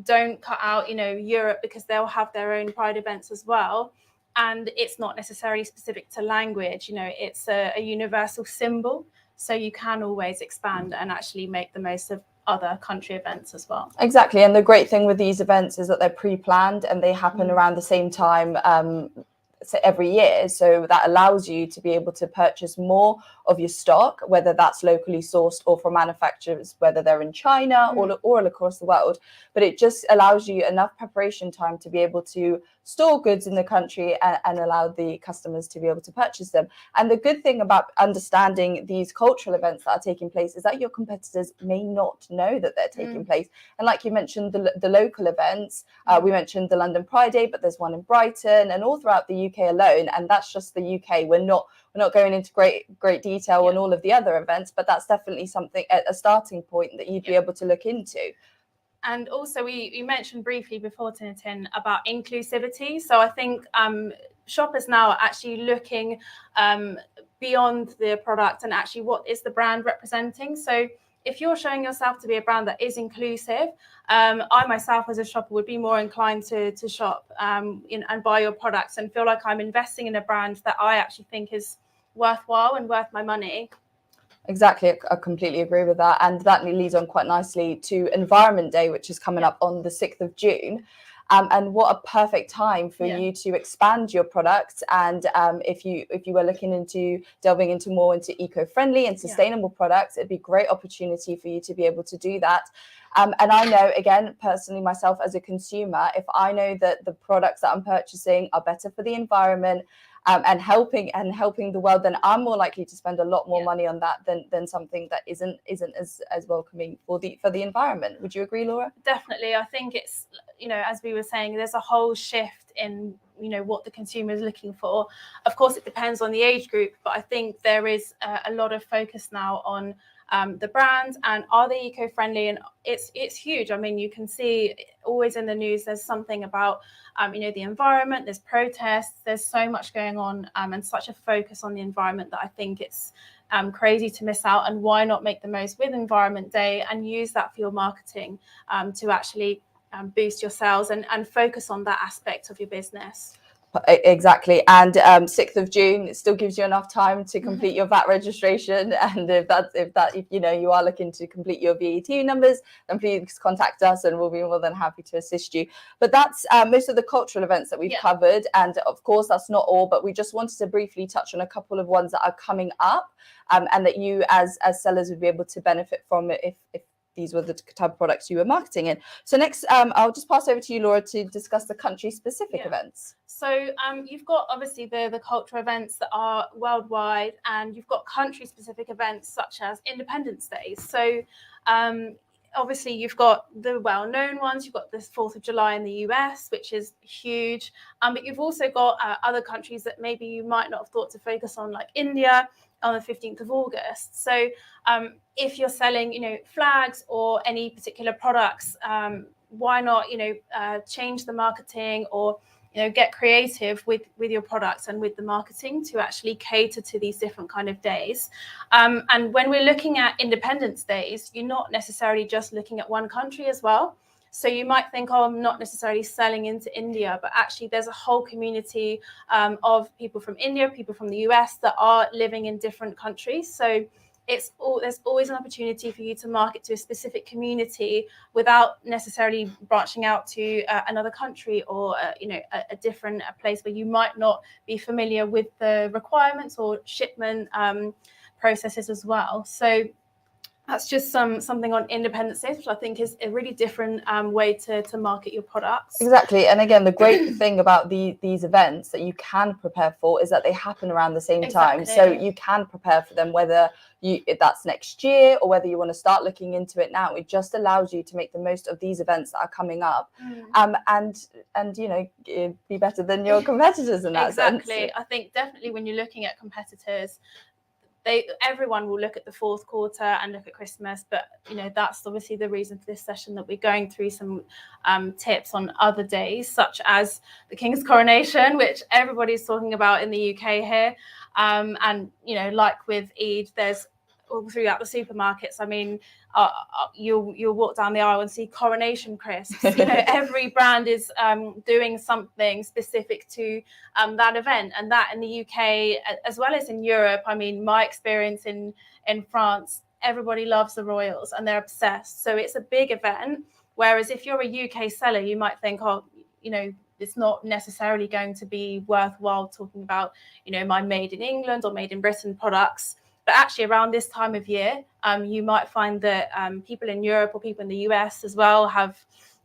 don't cut out, you know, Europe, because they'll have their own Pride events as well. And it's not necessarily specific to language, you know, it's a universal symbol. So you can always expand and actually make the most of other country events as well. Exactly. And the great thing with these events is that they're pre-planned and they happen around the same time every year. So that allows you to be able to purchase more of your stock, whether that's locally sourced or from manufacturers, whether they're in China or all across the world. But it just allows you enough preparation time to be able to store goods in the country and allow the customers to be able to purchase them. And the good thing about understanding these cultural events that are taking place is that your competitors may not know that they're taking place. And like you mentioned, the local events, we mentioned the London Pride Day, but there's one in Brighton and all throughout the UK alone. And that's just the UK. We're not going into great detail on all of the other events, but that's definitely something, a starting point that you'd be able to look into. And also, we mentioned briefly before, Tintin, about inclusivity. So I think shoppers now are actually looking beyond the product and actually what is the brand representing. So if you're showing yourself to be a brand that is inclusive, I myself as a shopper would be more inclined to shop and buy your products and feel like I'm investing in a brand that I actually think is worthwhile and worth my money. Exactly, I completely agree with that. And that leads on quite nicely to Environment Day, which is coming up on the 6th of June. And what a perfect time for you to expand your products. And if you were looking into delving into more into eco-friendly and sustainable products, it'd be a great opportunity for you to be able to do that. And I know, again, personally, myself as a consumer, if I know that the products that I'm purchasing are better for the environment, and helping the world, then I'm more likely to spend a lot more money on that than something that isn't as welcoming for the environment. Would you agree, Laura? Definitely. I think it's, as we were saying, there's a whole shift in what the consumer is looking for. Of course, it depends on the age group, but I think there is a lot of focus now on the brands and are they eco-friendly, and it's huge. I mean, you can see always in the news there's something about the environment, there's protests, there's so much going on, and such a focus on the environment that I think it's crazy to miss out. And why not make the most with Environment Day and use that for your marketing to actually boost your sales and focus on that aspect of your business. Exactly. And 6th of June, it still gives you enough time to complete your VAT registration. And if you are looking to complete your VAT numbers, then please contact us and we'll be more than happy to assist you. But that's most of the cultural events that we've covered. And of course, that's not all, but we just wanted to briefly touch on a couple of ones that are coming up, and that you as sellers would be able to benefit from if these were the type of products you were marketing in. So next, I'll just pass over to you, Laura, to discuss the country-specific events. So you've got obviously the cultural events that are worldwide, and you've got country-specific events such as Independence Days. So obviously you've got the well-known ones. You've got this 4th of July in the US, which is huge. But you've also got other countries that maybe you might not have thought to focus on, like India on the 15th of August. So if you're selling, flags or any particular products, why not, change the marketing or, get creative with your products and with the marketing to actually cater to these different kind of days. And when we're looking at Independence Days, you're not necessarily just looking at one country as well. So you might think, oh, I'm not necessarily selling into India, but actually there's a whole community of people from India, people from the US that are living in different countries. So there's always an opportunity for you to market to a specific community without necessarily branching out to another country or a different place where you might not be familiar with the requirements or shipment processes as well. So that's just something on Independence Day, which I think is a really different way to market your products. Exactly. And again, the great thing about these events that you can prepare for is that they happen around the same time. So you can prepare for them, whether that's next year or whether you want to start looking into it now. It just allows you to make the most of these events that are coming up, and be better than your competitors in that sense. Exactly. I think definitely when you're looking at competitors, everyone will look at the fourth quarter and look at Christmas, but that's obviously the reason for this session, that we're going through some tips on other days, such as the King's coronation, which everybody's talking about in the UK here, and like with Eid, there's all throughout the supermarkets. I mean, you'll walk down the aisle and see coronation crisps. Every brand is doing something specific to that event, and that in the UK as well as in Europe. I mean, my experience in France, everybody loves the royals and they're obsessed. So it's a big event. Whereas if you're a UK seller, you might think, oh, it's not necessarily going to be worthwhile talking about, my made in England or made in Britain products. But actually around this time of year, you might find that people in Europe or people in the US as well have,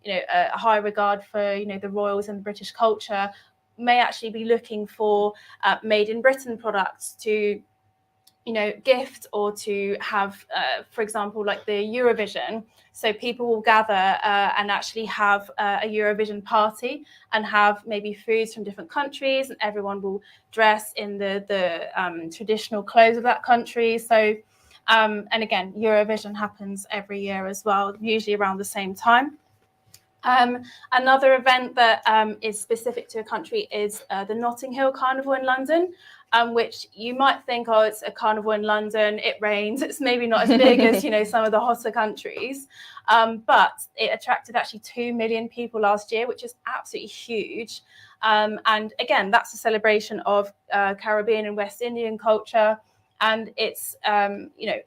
a high regard for, the royals and the British culture, may actually be looking for made in Britain products to, gift or to have, for example, like the Eurovision. So people will gather and actually have a Eurovision party and have maybe foods from different countries, and everyone will dress in the traditional clothes of that country. So, and again, Eurovision happens every year as well, usually around the same time. Another event that is specific to a country is the Notting Hill Carnival in London, which you might think, oh, it's a carnival in London, it rains, it's maybe not as big as some of the hotter countries, but it attracted actually 2 million people last year, which is absolutely huge. And again, that's a celebration of Caribbean and West Indian culture. And it's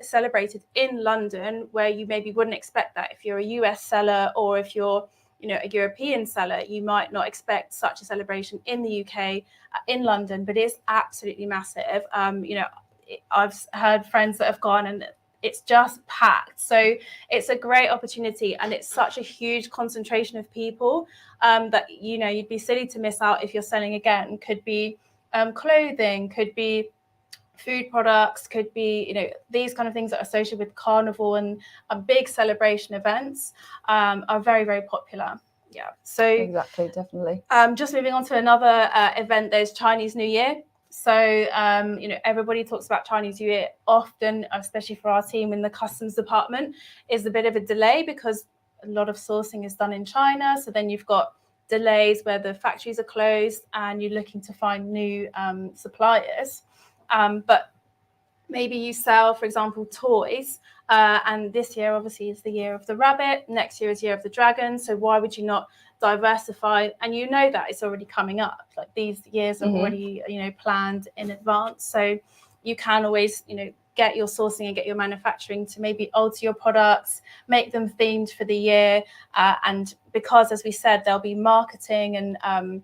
celebrated in London, where you maybe wouldn't expect that. If you're a US seller or if you're a European seller, you might not expect such a celebration in the UK, in London, but it's absolutely massive. I've heard friends that have gone and it's just packed. So it's a great opportunity, and it's such a huge concentration of people that, you'd be silly to miss out if you're selling again. Could be clothing, could be food products, could be, these kind of things that are associated with carnival and big celebration events are very, very popular. Yeah. So exactly, definitely. Just moving on to another event, there's Chinese New Year. So, everybody talks about Chinese New Year often, especially for our team in the customs department, is a bit of a delay because a lot of sourcing is done in China. So then you've got delays where the factories are closed and you're looking to find new suppliers. But maybe you sell, for example, toys, And this year, obviously, is the year of the rabbit. Next year is year of the dragon. So why would you not diversify? And you know that it's already coming up. Like these years are already, planned in advance. So you can always, get your sourcing and get your manufacturing to maybe alter your products, make them themed for the year. And because, as we said, there'll be marketing and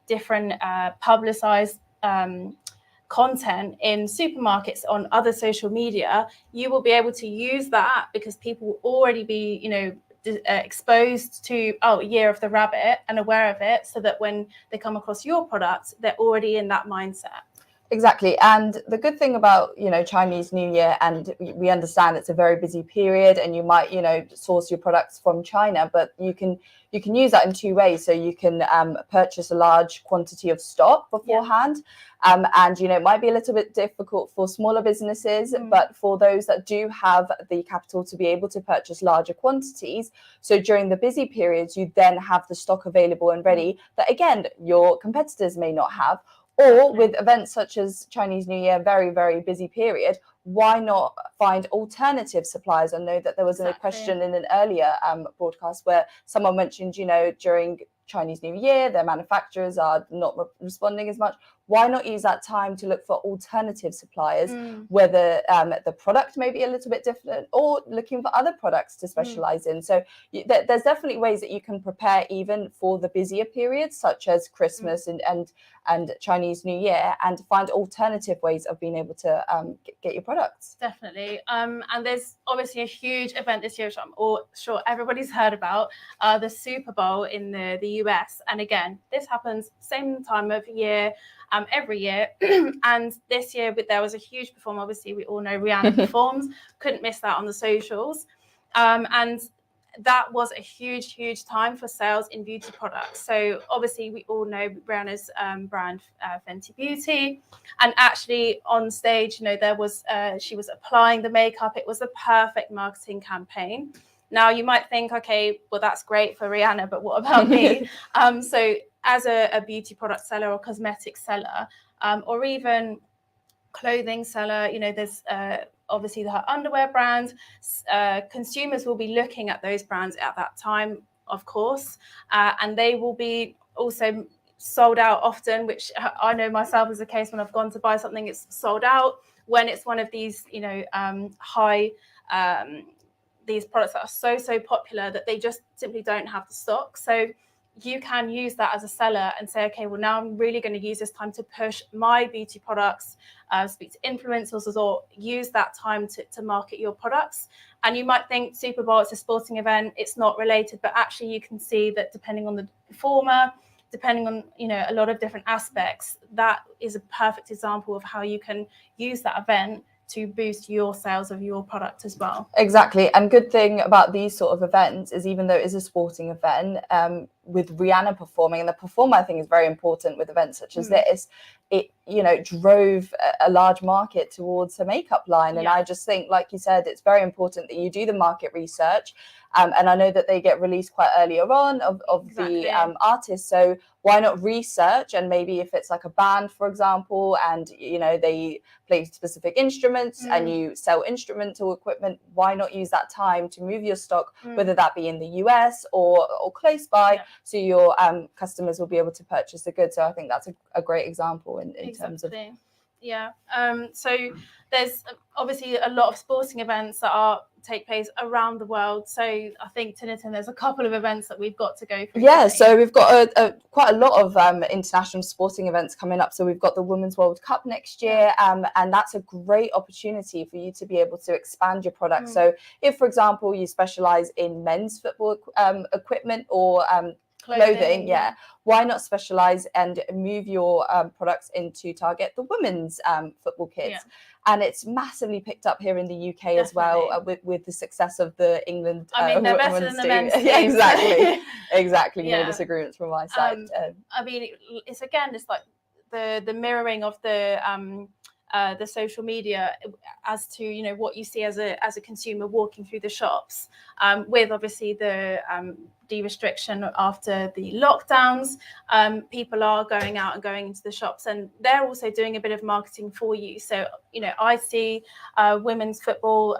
different publicized content in supermarkets on other social media, you will be able to use that because people will already be, exposed to year of the rabbit and aware of it, so that when they come across your product, they're already in that mindset. Exactly. And the good thing about, Chinese New Year, and we understand it's a very busy period and you might, source your products from China, but you can use that in two ways. So you can purchase a large quantity of stock beforehand. And, it might be a little bit difficult for smaller businesses, but for those that do have the capital to be able to purchase larger quantities. So during the busy periods, you then have the stock available and ready that, again, your competitors may not have. Or with events such as Chinese New Year, very, very busy period, why not find alternative suppliers? I know that there was a question in an earlier broadcast where someone mentioned, during Chinese New Year, their manufacturers are not responding as much. Why not use that time to look for alternative suppliers, whether the product may be a little bit different or looking for other products to specialize in? So there's definitely ways that you can prepare even for the busier periods, such as Christmas and Chinese New Year, and find alternative ways of being able to get your products. Definitely. And there's obviously a huge event this year, which I'm sure everybody's heard about, the Super Bowl in the US. And again, this happens same time of year, every year. And this year there was a huge performance. Obviously, we all know Rihanna performs. Couldn't miss that on the socials. And that was a huge time for sales in beauty products. So obviously we all know Rihanna's brand, Fenty Beauty, and actually on stage, there was she was applying the makeup. It was a perfect marketing campaign. Now you might think, okay, well that's great for Rihanna, but what about me? So as a beauty product seller or cosmetic seller, or even clothing seller, there's obviously her underwear brand. Consumers will be looking at those brands at that time, of course, and they will be also sold out often, which I know myself is the case. When I've gone to buy something, it's sold out. When it's one of these, high these products that are so popular that they just simply don't have the stock. So you can use that as a seller and say, okay, well, now I'm really going to use this time to push my beauty products, speak to influencers, or use that time to market your products. And you might think Super Bowl, it's a sporting event, it's not related, but actually you can see that depending on the performer, depending on, a lot of different aspects, that is a perfect example of how you can use that event to boost your sales of your product as well. Exactly. And good thing about these sort of events is, even though it is a sporting event, with Rihanna performing, and the performer I think is very important with events such as this, it drove a large market towards her makeup line. And I just think, like you said, it's very important that you do the market research. And I know that they get released quite earlier on of the artists. So why not research? And maybe if it's like a band, for example, and they play specific instruments and you sell instrumental equipment, why not use that time to move your stock, whether that be in the US or close by, so your customers will be able to purchase the goods. So I think that's a great example in terms of. Yeah. So there's obviously a lot of sporting events that take place around the world. So I think, Tinnitin, there's a couple of events that we've got to go through. Yeah, so we've got quite a lot of international sporting events coming up. So we've got the Women's World Cup next year, and that's a great opportunity for you to be able to expand your product. So if, for example, you specialize in men's football equipment or clothing, why not specialize and move your products into target the women's football kits? And it's massively picked up here in the UK as well, with the success of the England. I mean, they're better than the men's team. Yeah, exactly. No disagreements from my side. I mean, it's like the mirroring of the the social media as to, you know, what you see as a consumer walking through the shops, with obviously the de-restriction after the lockdowns. People are going out and going into the shops, and they're also doing a bit of marketing for you. So, you know, I see women's football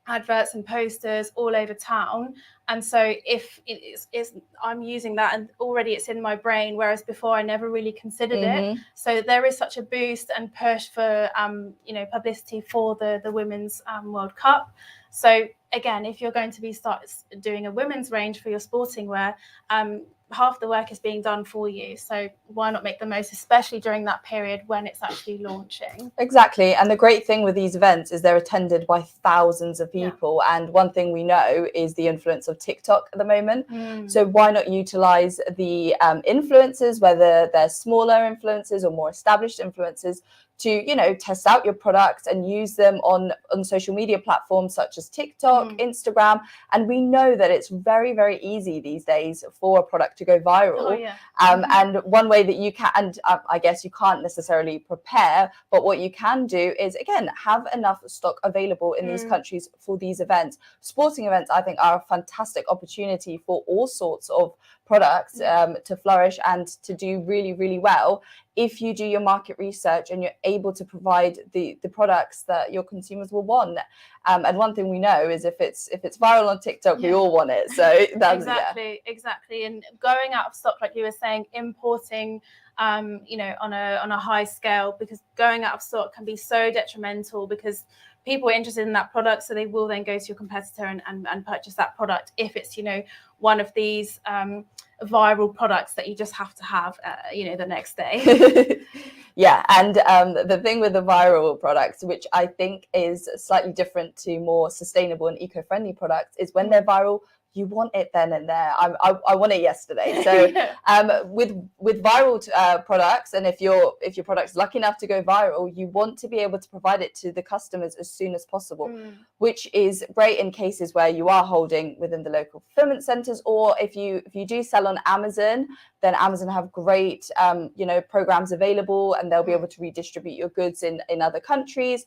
adverts and posters all over town, and so if I'm using that, and already it's in my brain, whereas before I never really considered it. So there is such a boost and push for you know, publicity for the Women's World Cup. So again, if you're going to be doing a women's range for your sporting wear, half the work is being done for you. So why not make the most, especially during that period when it's actually launching? Exactly. And the great thing with these events is they're attended by thousands of people. Yeah. And one thing we know is the influence of TikTok at the moment. So why not utilize the influencers, whether they're smaller influencers or more established influencers, to, you know, test out your products and use them on social media platforms such as TikTok, Instagram. And we know that it's very, very easy these days for a product to go viral. And one way that you can, and I guess you can't necessarily prepare, but what you can do is, again, have enough stock available in these countries for these events. Sporting events, I think, are a fantastic opportunity for all sorts of products to flourish and to do really, really well if you do your market research and you're able to provide the products that your consumers will want. And one thing we know is if it's viral on TikTok, we all want it. So that's exactly. And going out of stock, like you were saying, importing, you know, on a high scale, because going out of stock can be so detrimental, because people are interested in that product, so they will then go to your competitor and purchase that product if it's, you know, one of these viral products that you just have to have, you know, the next day. Yeah, and the thing with the viral products, which I think is slightly different to more sustainable and eco-friendly products, is when they're viral, you want it then and there. I want it yesterday. So with viral products, and if your product's lucky enough to go viral, you want to be able to provide it to the customers as soon as possible, which is great in cases where you are holding within the local fulfillment centers, or if you do sell on Amazon, then Amazon have great you know, programs available, and they'll be able to redistribute your goods in other countries.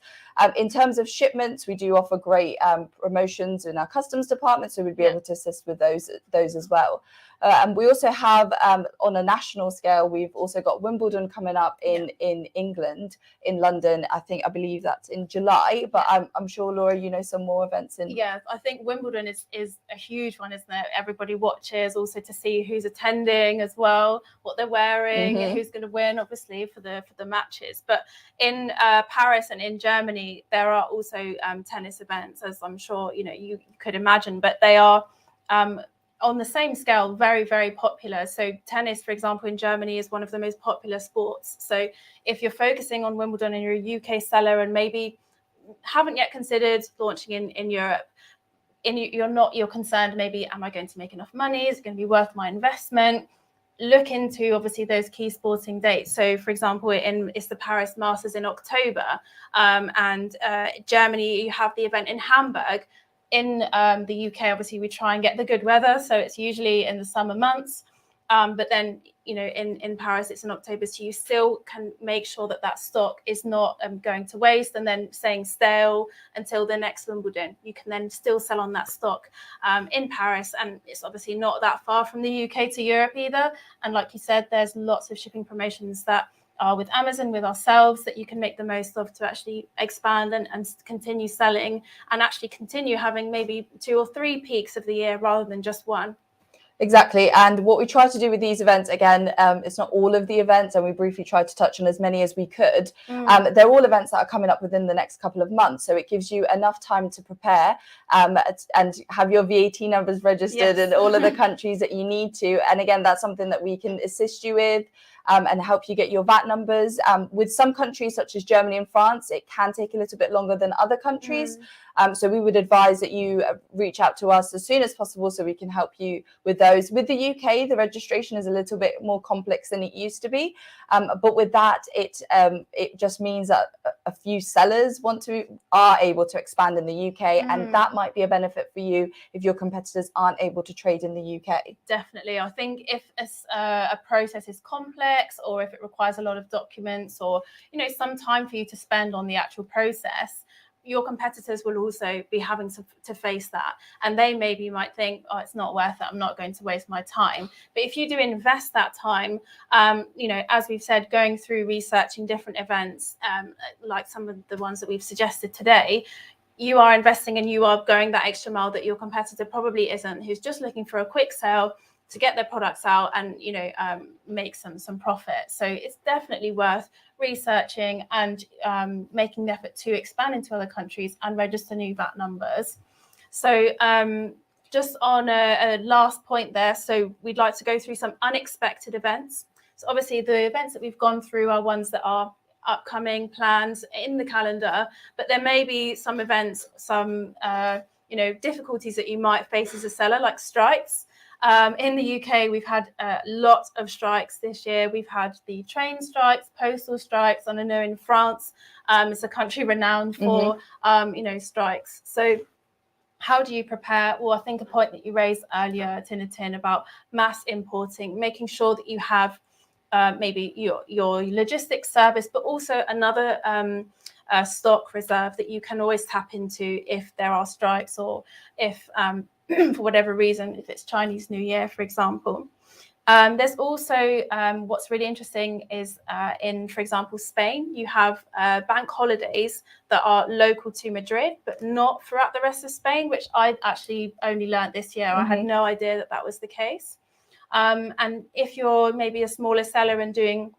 In terms of shipments, we do offer great promotions in our customs department, so we'd be able to assist with those as well. And we also have, on a national scale, we've also got Wimbledon coming up in England, in London. I believe that's in July, but I'm sure, Laura, you know some more events in. Yeah, I think Wimbledon is a huge one, isn't it? Everybody watches also to see who's attending as well, what they're wearing, who's going to win, obviously, for the matches. But in Paris and in Germany, there are also tennis events, as I'm sure you know you could imagine, but they are on the same scale, very, very popular. So tennis, for example, in Germany is one of the most popular sports. So if you're focusing on Wimbledon and you're a UK seller and maybe haven't yet considered launching in Europe, you're concerned, maybe, am I going to make enough money? Is it going to be worth my investment? Look into obviously those key sporting dates. So for example, it's the Paris Masters in October, and Germany, you have the event in Hamburg. In the UK, obviously, we try and get the good weather, so it's usually in the summer months. But then, you know, in Paris, it's in October, so you still can make sure that stock is not going to waste and then staying stale until the next Wimbledon. You can then still sell on that stock in Paris, and it's obviously not that far from the UK to Europe either. And like you said, there's lots of shipping promotions that are with Amazon, with ourselves, that you can make the most of to actually expand and continue selling, and actually continue having maybe 2 or 3 peaks of the year rather than just one. Exactly. And what we try to do with these events, again, it's not all of the events, and we briefly tried to touch on as many as we could. They're all events that are coming up within the next couple of months. So it gives you enough time to prepare and have your VAT numbers registered in all of the countries that you need to. And again, that's something that we can assist you with. And help you get your VAT numbers. With some countries such as Germany and France, it can take a little bit longer than other countries. So we would advise that you reach out to us as soon as possible so we can help you with those. With the UK, the registration is a little bit more complex than it used to be. But with that, it just means that a few sellers are able to expand in the UK, and that might be a benefit for you if your competitors aren't able to trade in the UK. Definitely. I think if a process is complex, checks, or if it requires a lot of documents, or some time for you to spend on the actual process, your competitors will also be having to face that, and they maybe might think, oh, it's not worth it, I'm not going to waste my time. But if you do invest that time, as we've said, going through researching different events, like some of the ones that we've suggested today, you are investing and you are going that extra mile that your competitor probably isn't, who's just looking for a quick sale to get their products out and make some profit. So it's definitely worth researching and making the effort to expand into other countries and register new VAT numbers. So just on a last point there, so we'd like to go through some unexpected events. So obviously the events that we've gone through are ones that are upcoming, plans in the calendar, but there may be some events, some difficulties that you might face as a seller, like strikes. In the UK, we've had lots of strikes this year. We've had the train strikes, postal strikes, and I know in France, it's a country renowned for strikes. So how do you prepare? Well, I think a point that you raised earlier, Tinatin, about mass importing, making sure that you have maybe your logistics service, but also another stock reserve that you can always tap into if there are strikes, or if for whatever reason, if it's Chinese New Year, for example. There's also what's really interesting is in, for example, Spain, you have bank holidays that are local to Madrid, but not throughout the rest of Spain, which I actually only learned this year. I had no idea that that was the case. And if you're maybe a smaller seller and doing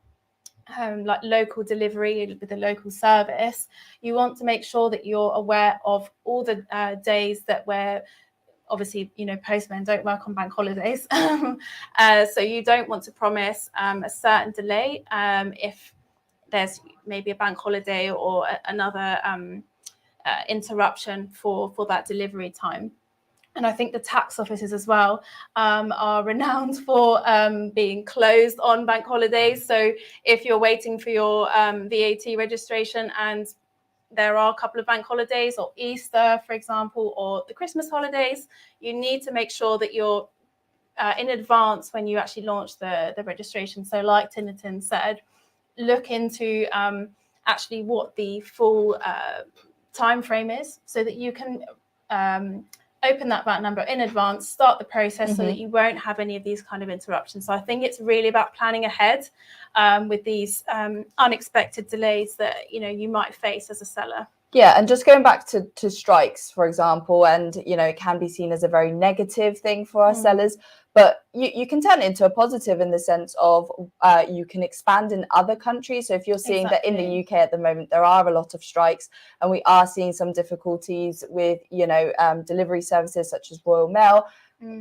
like local delivery with a local service, you want to make sure that you're aware of all the days that where obviously postmen don't work on bank holidays. So you don't want to promise a certain delay if there's maybe a bank holiday or another interruption for that delivery time. And I think the tax offices as well are renowned for being closed on bank holidays. So if you're waiting for your VAT registration and there are a couple of bank holidays, or Easter, for example, or the Christmas holidays, you need to make sure that you're in advance when you actually launch the registration. So like Tinatin said, look into actually what the full time frame is, so that you can open that VAT number in advance, start the process so that you won't have any of these kind of interruptions. So I think it's really about planning ahead with these unexpected delays that you might face as a seller. Yeah, and just going back to strikes, for example, and it can be seen as a very negative thing for our sellers, but you can turn it into a positive in the sense of you can expand in other countries. So if you're seeing that in the UK at the moment there are a lot of strikes, and we are seeing some difficulties with delivery services such as Royal Mail,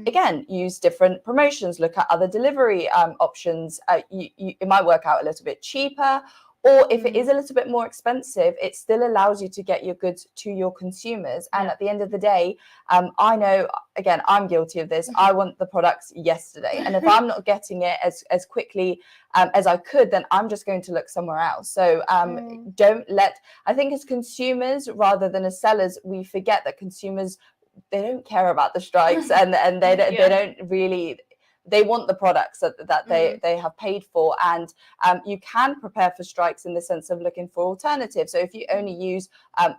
again, use different promotions, look at other delivery options. It might work out a little bit cheaper. Or if it is a little bit more expensive, it still allows you to get your goods to your consumers. And at the end of the day, I know, again, I'm guilty of this. I want the products yesterday. And if I'm not getting it as quickly as I could, then I'm just going to look somewhere else. So I think as consumers, rather than as sellers, we forget that consumers, they don't care about the strikes and they don't really... They want the products that they have paid for, and you can prepare for strikes in the sense of looking for alternatives. So if you only use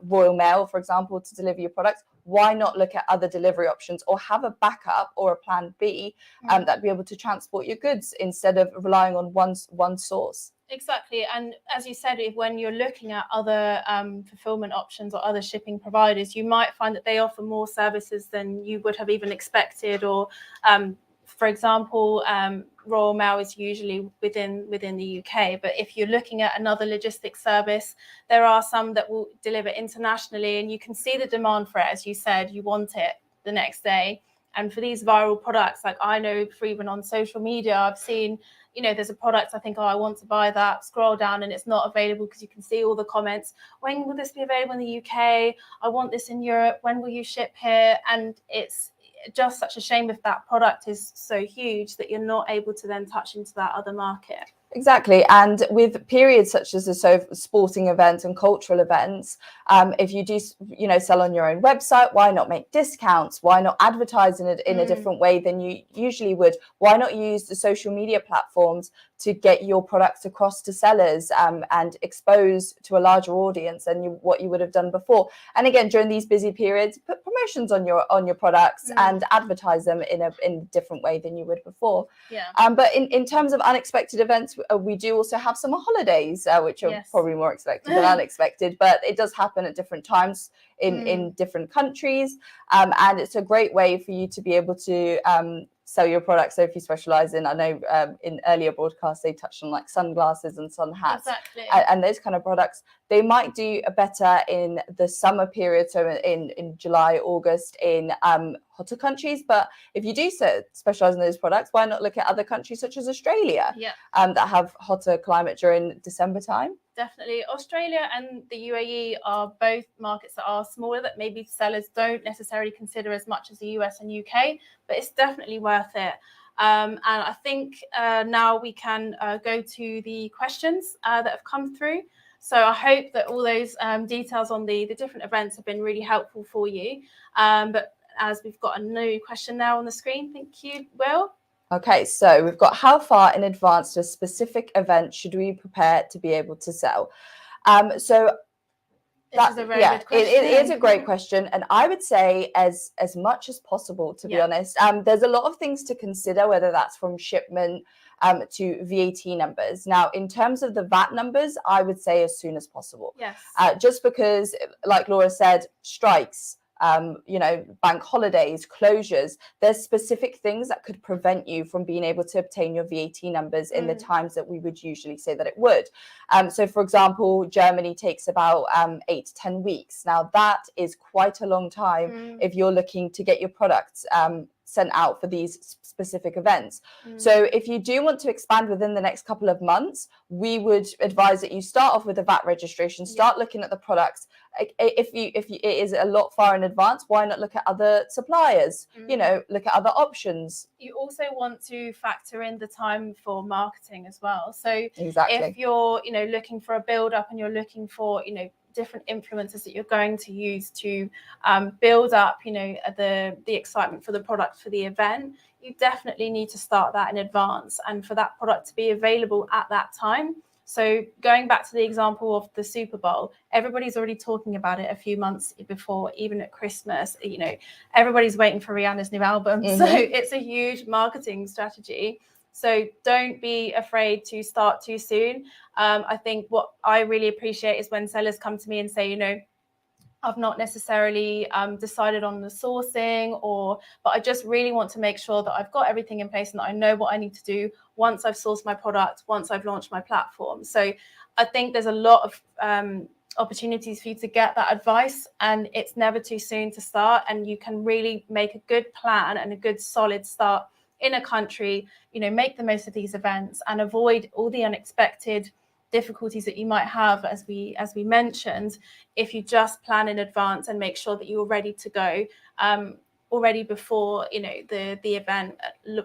Royal Mail, for example, to deliver your products, why not look at other delivery options, or have a backup or a plan B that'd be able to transport your goods instead of relying on one source? Exactly. And as you said, when you're looking at other fulfillment options or other shipping providers, you might find that they offer more services than you would have even expected, or for example, Royal Mail is usually within the UK, but if you're looking at another logistics service, there are some that will deliver internationally, and you can see the demand for it. As you said, you want it the next day. And for these viral products, like I know for even on social media, I've seen, there's a product, I think, oh, I want to buy that, scroll down and it's not available, because you can see all the comments. When will this be available in the UK? I want this in Europe. When will you ship here? And it's just such a shame if that product is so huge that you're not able to then touch into that other market. Exactly. And with periods such as the sporting events and cultural events, if you do, sell on your own website, why not make discounts? Why not advertise in a different way than you usually would? Why not use the social media platforms to get your products across to sellers and expose to a larger audience than what you would have done before. And again, during these busy periods, put promotions on your products and advertise them in a different way than you would before. But in terms of unexpected events, we do also have summer holidays, which are probably more expected than unexpected, but it does happen at different times in different countries. And it's a great way for you to be able to sell your products. So if you specialize in, I know in earlier broadcasts, they touched on like sunglasses and sun hats and those kind of products. They might do better in the summer period, so in July, August, in hotter countries. But if you do specialize in those products, why not look at other countries such as Australia that have hotter climate during December time? Definitely. Australia and the UAE are both markets that are smaller, that maybe sellers don't necessarily consider as much as the US and UK, but it's definitely worth it. And I think now we can go to the questions that have come through. So I hope that all those details on the different events have been really helpful for you. But as we've got a new question now on the screen, thank you, Will. Okay, so we've got, how far in advance to a specific event should we prepare to be able to sell? So this is a very good question. It is a great question, and I would say as much as possible, to be honest. There's a lot of things to consider, whether that's from shipment to VAT numbers. Now, in terms of the VAT numbers, I would say as soon as possible. Yes. Just because, like Laura said, strikes, bank holidays, closures, there's specific things that could prevent you from being able to obtain your VAT numbers in the times that we would usually say that it would. So for example, Germany takes about 8 to 10 weeks. Now that is quite a long time if you're looking to get your products sent out for these specific events. So if you do want to expand within the next couple of months, we would advise that you start off with a VAT registration, start looking at the products. If it is a lot far in advance, why not look at other suppliers? Look at other options. You also want to factor in the time for marketing as well. So exactly, if you're looking for a build up and you're looking for different influencers that you're going to use to build up the excitement for the product for the event, you definitely need to start that in advance and for that product to be available at that time. So going back to the example of the Super Bowl, everybody's already talking about it a few months before, even at Christmas. Everybody's waiting for Rihanna's new album. So it's a huge marketing strategy. So don't be afraid to start too soon. I think what I really appreciate is when sellers come to me and say, I've not necessarily decided on the sourcing, but I just really want to make sure that I've got everything in place and that I know what I need to do once I've sourced my product, once I've launched my platform. So I think there's a lot of opportunities for you to get that advice, and it's never too soon to start. And you can really make a good plan and a good solid start in a country, make the most of these events and avoid all the unexpected difficulties that you might have, as we mentioned, if you just plan in advance and make sure that you're ready to go already before the event,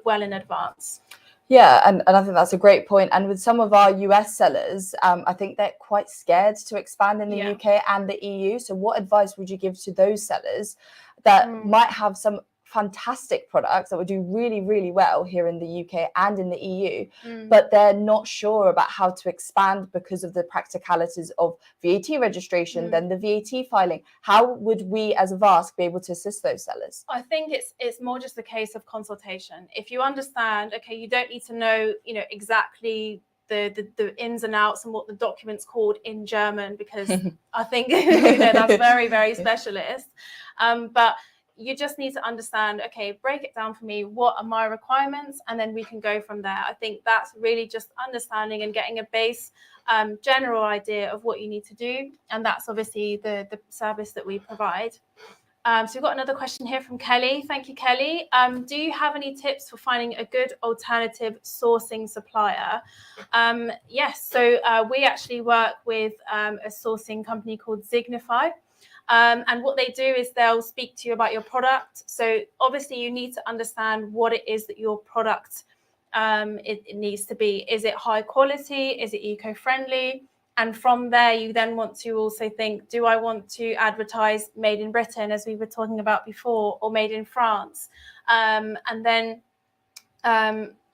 well in advance. Yeah, and I think that's a great point. And with some of our US sellers, I think they're quite scared to expand in the UK and the EU. So what advice would you give to those sellers that might have some fantastic products that would do really, really well here in the UK and in the EU, but they're not sure about how to expand because of the practicalities of VAT registration, then the VAT filing? How would we as Vask be able to assist those sellers? I think it's more just a case of consultation. If you understand, okay, you don't need to know, exactly the ins and outs and what the document's called in German, because I think that's very, very specialist. But you just need to understand, okay, break it down for me. What are my requirements? And then we can go from there. I think that's really just understanding and getting a base general idea of what you need to do. And that's obviously the service that we provide. So we've got another question here from Kelly. Thank you, Kelly. Do you have any tips for finding a good alternative sourcing supplier? Yes, so we actually work with a sourcing company called Signify. And what they do is they'll speak to you about your product. So obviously you need to understand what it is that your product it needs to be. Is it high quality? Is it eco-friendly? And from there, you then want to also think, do I want to advertise made in Britain, as we were talking about before, or made in France? And then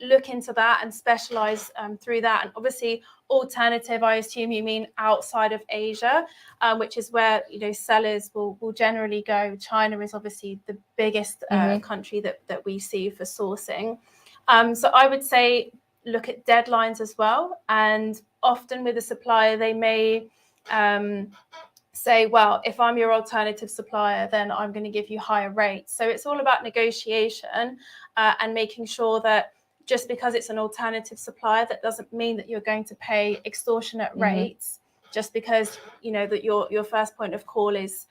look into that and specialize through that. And obviously alternative, I assume you mean outside of Asia, which is where, you know, sellers will generally go. China is obviously the biggest country that we see for sourcing. So I would say look at deadlines as well. And often with a supplier, they may say, well, if I'm your alternative supplier, then I'm going to give you higher rates. So it's all about negotiation and making sure that just because it's an alternative supplier, that doesn't mean that you're going to pay extortionate rates just because, you know, that your first point of call is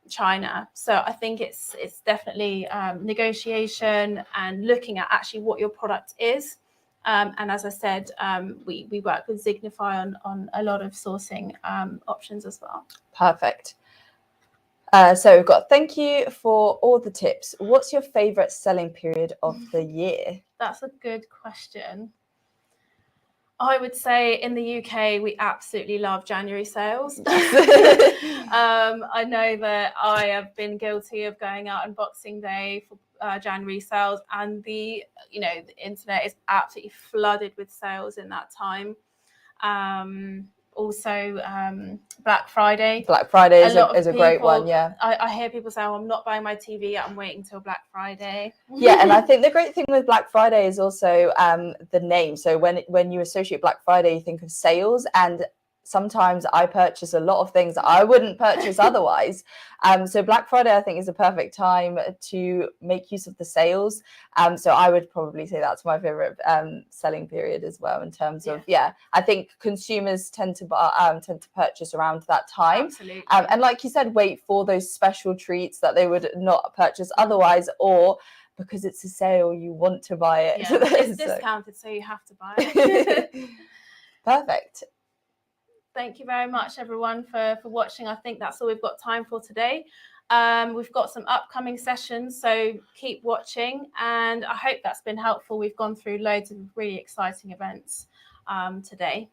China. So I think it's definitely negotiation and looking at actually what your product is. And as I said, we work with Signify on a lot of sourcing options as well. Perfect. So we've got thank you for all the tips. What's your favorite selling period of the year? That's a good question. I would say in the UK, we absolutely love January sales. I know that I have been guilty of going out on Boxing Day for January sales, and the internet is absolutely flooded with sales in that time. Also Black Friday. Black Friday is a great one, yeah. I hear people say, oh, I'm not buying my TV yet, I'm waiting till Black Friday. Yeah, and I think the great thing with Black Friday is also the name. So when you associate Black Friday, you think of sales, and sometimes I purchase a lot of things that I wouldn't purchase otherwise. So Black Friday, I think, is a perfect time to make use of the sales. So I would probably say that's my favorite selling period as well, in terms of, I think consumers tend to purchase around that time. Absolutely. And like you said, wait for those special treats that they would not purchase otherwise, or because it's a sale, you want to buy it. Yeah, it's discounted, so you have to buy it. Perfect. Thank you very much, everyone, for watching. I think that's all we've got time for today. We've got some upcoming sessions, so keep watching, and I hope that's been helpful. We've gone through loads of really exciting events today.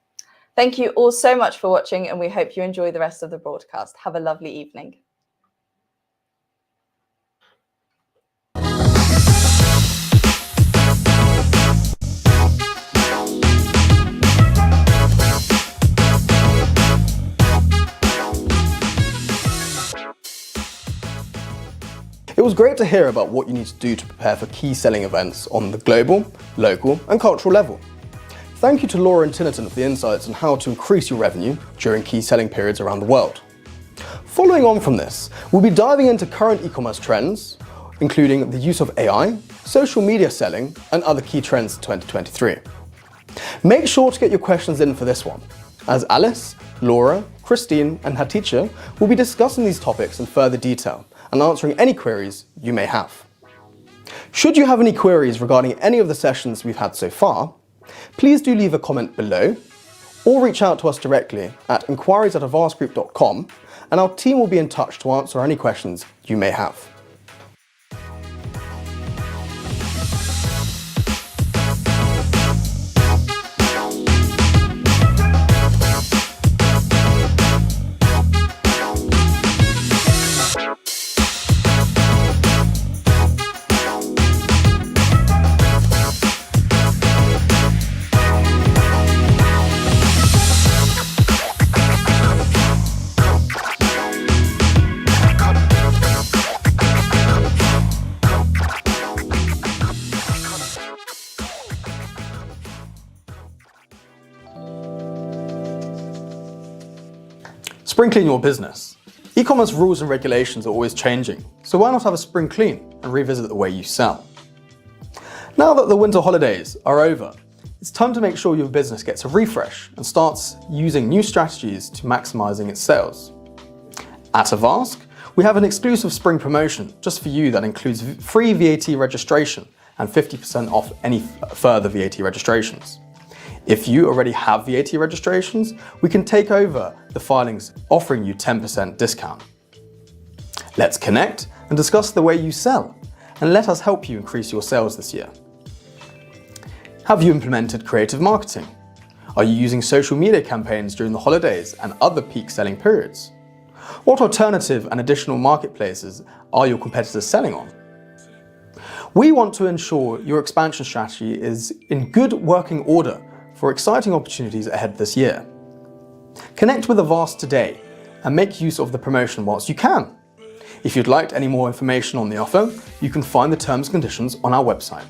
Thank you all so much for watching, and we hope you enjoy the rest of the broadcast. Have a lovely evening. It was great to hear about what you need to do to prepare for key selling events on the global, local and cultural level. Thank you to Laura and Tinnerton for the insights on how to increase your revenue during key selling periods around the world. Following on from this, we'll be diving into current e-commerce trends, including the use of AI, social media selling and other key trends in 2023. Make sure to get your questions in for this one, as Alice, Laura, Christine and her teacher will be discussing these topics in further detail and answering any queries you may have. Should you have any queries regarding any of the sessions we've had so far, please do leave a comment below or reach out to us directly at inquiries@avaskgroup.com and our team will be in touch to answer any questions you may have. Spring clean your business. E-commerce rules and regulations are always changing, so why not have a spring clean and revisit the way you sell? Now that the winter holidays are over, it's time to make sure your business gets a refresh and starts using new strategies to maximizing its sales. At Avask, we have an exclusive spring promotion just for you that includes free VAT registration and 50% off any further VAT registrations. If you already have VAT registrations, we can take over the filings, offering you 10% discount. Let's connect and discuss the way you sell, and let us help you increase your sales this year. Have you implemented creative marketing? Are you using social media campaigns during the holidays and other peak selling periods? What alternative and additional marketplaces are your competitors selling on? We want to ensure your expansion strategy is in good working order for exciting opportunities ahead this year. Connect with Avast today and make use of the promotion whilst you can. If you'd like any more information on the offer, you can find the terms and conditions on our website.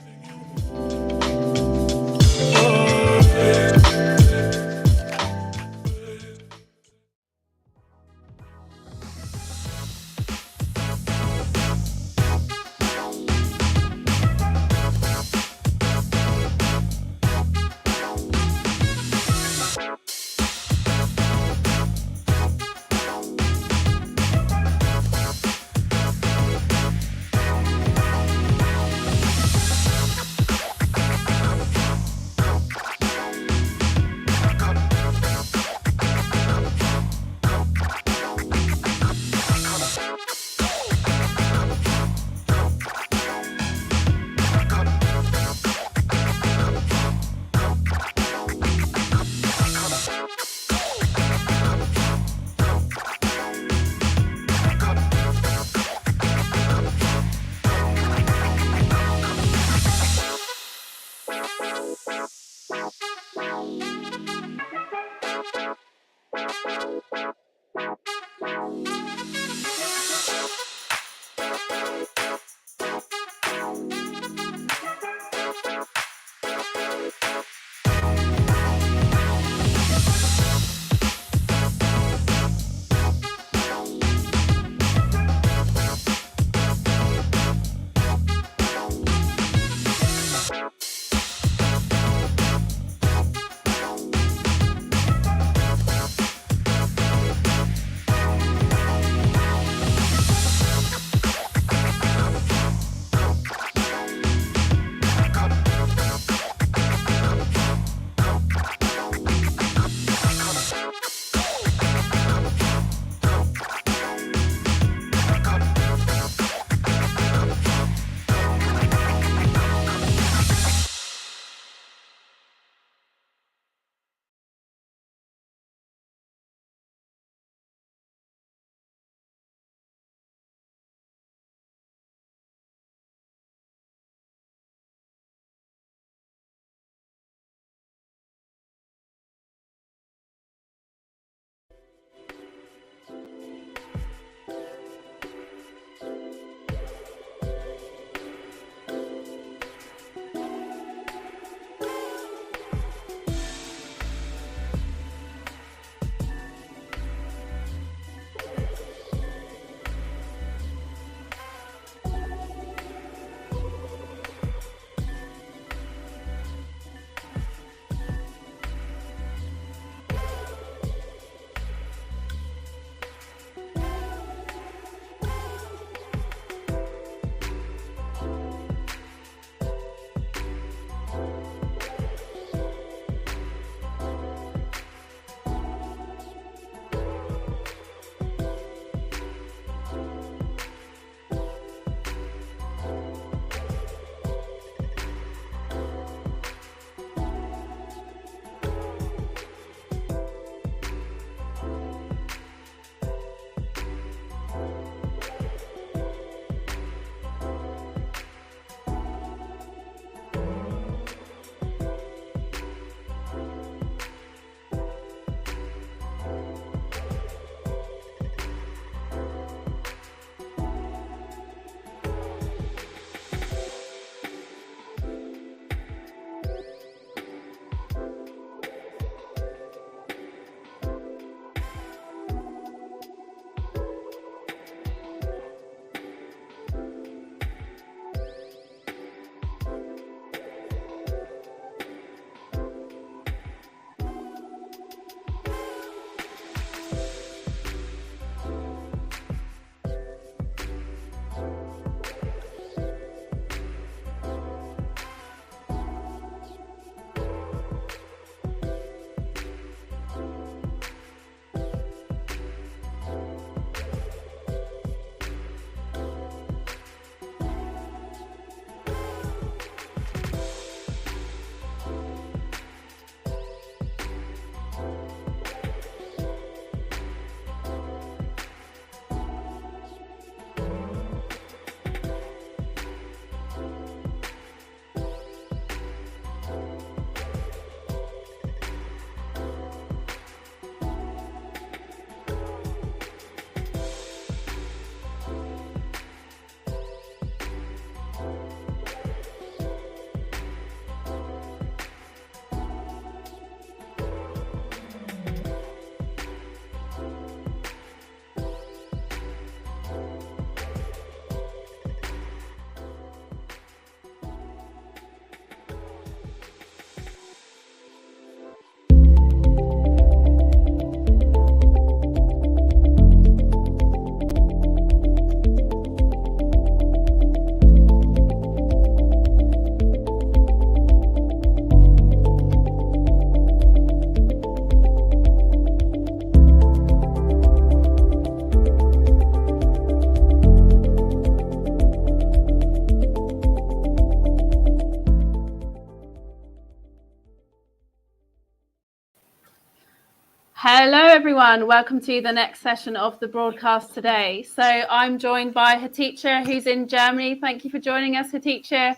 Hello, everyone. Welcome to the next session of the broadcast today. So I'm joined by Hatice, who's in Germany. Thank you for joining us, Hatice.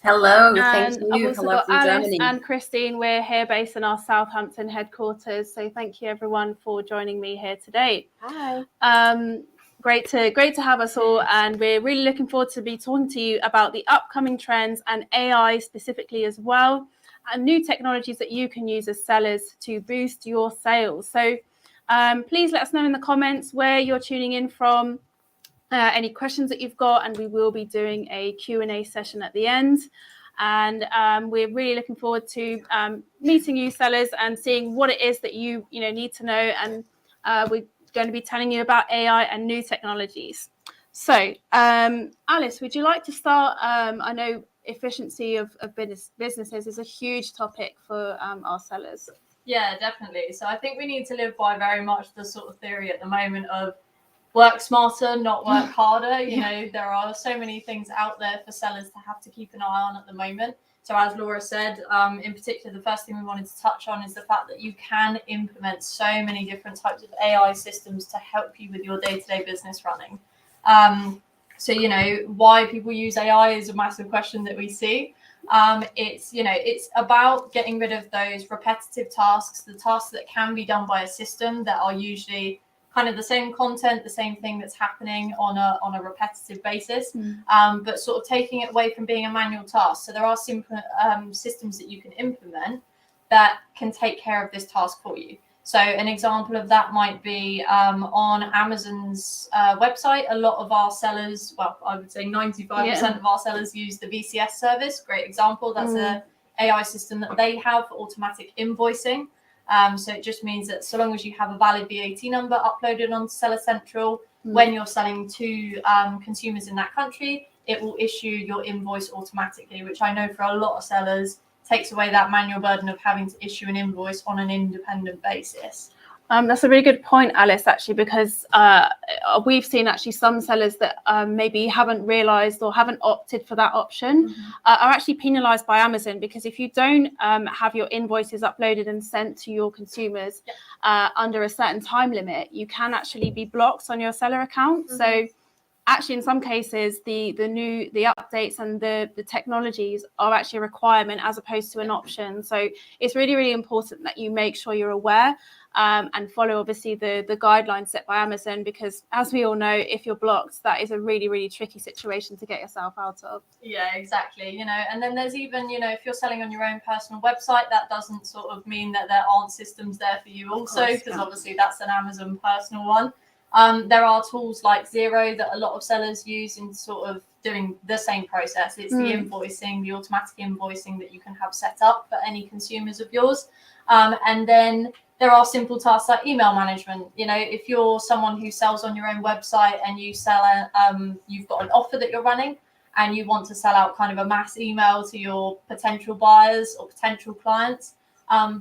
Hello, And thank I've you. also Hello got from Alice Germany. and Christine. We're here based in our Southampton headquarters. So thank you, everyone, for joining me here today. Hi. Great to have us all, and we're really looking forward to be talking to you about the upcoming trends and AI specifically as well, and new technologies that you can use as sellers to boost your sales. So please let us know in the comments where you're tuning in from, any questions that you've got, and we will be doing a Q&A session at the end. And we're really looking forward to meeting you sellers and seeing what it is that you need to know, and we're going to be telling you about AI and new technologies. So Alice, would you like to start? I know efficiency of businesses is a huge topic for our sellers. Yeah, definitely. So I think we need to live by very much the sort of theory at the moment of work smarter, not work harder. You know, there are so many things out there for sellers to have to keep an eye on at the moment. So as Laura said, in particular, the first thing we wanted to touch on is the fact that you can implement so many different types of AI systems to help you with your day-to-day business running. So, you know, why people use AI is a massive question that we see. It's about getting rid of those repetitive tasks, the tasks that can be done by a system that are usually kind of the same content, the same thing that's happening on a repetitive basis, but sort of taking it away from being a manual task. So there are simple systems that you can implement that can take care of this task for you. So an example of that might be on Amazon's website. A lot of our sellers, well, I would say 95% of our sellers use the VCS service. Great example. That's a AI system that they have for automatic invoicing. So it just means that so long as you have a valid VAT number uploaded onto Seller Central, when you're selling to consumers in that country, it will issue your invoice automatically, which I know for a lot of sellers takes away that manual burden of having to issue an invoice on an independent basis. That's a really good point, Alice, actually, because we've seen actually some sellers that maybe haven't realised or haven't opted for that option are actually penalised by Amazon, because if you don't have your invoices uploaded and sent to your consumers under a certain time limit, you can actually be blocked on your seller account. So actually, in some cases, the updates and the technologies are actually a requirement as opposed to an option. So it's really, really important that you make sure you're aware and follow, obviously, the guidelines set by Amazon, because as we all know, if you're blocked, that is a really, really tricky situation to get yourself out of. Yeah, exactly. You know, and then there's even, you know, if you're selling on your own personal website, that doesn't sort of mean that there aren't systems there for you also, because obviously that's an Amazon personal one. There are tools like Xero that a lot of sellers use in sort of doing the same process. It's the invoicing, the automatic invoicing that you can have set up for any consumers of yours. And then there are simple tasks like email management. You know, if you're someone who sells on your own website and you sell, you've got an offer that you're running and you want to sell out kind of a mass email to your potential buyers or potential clients,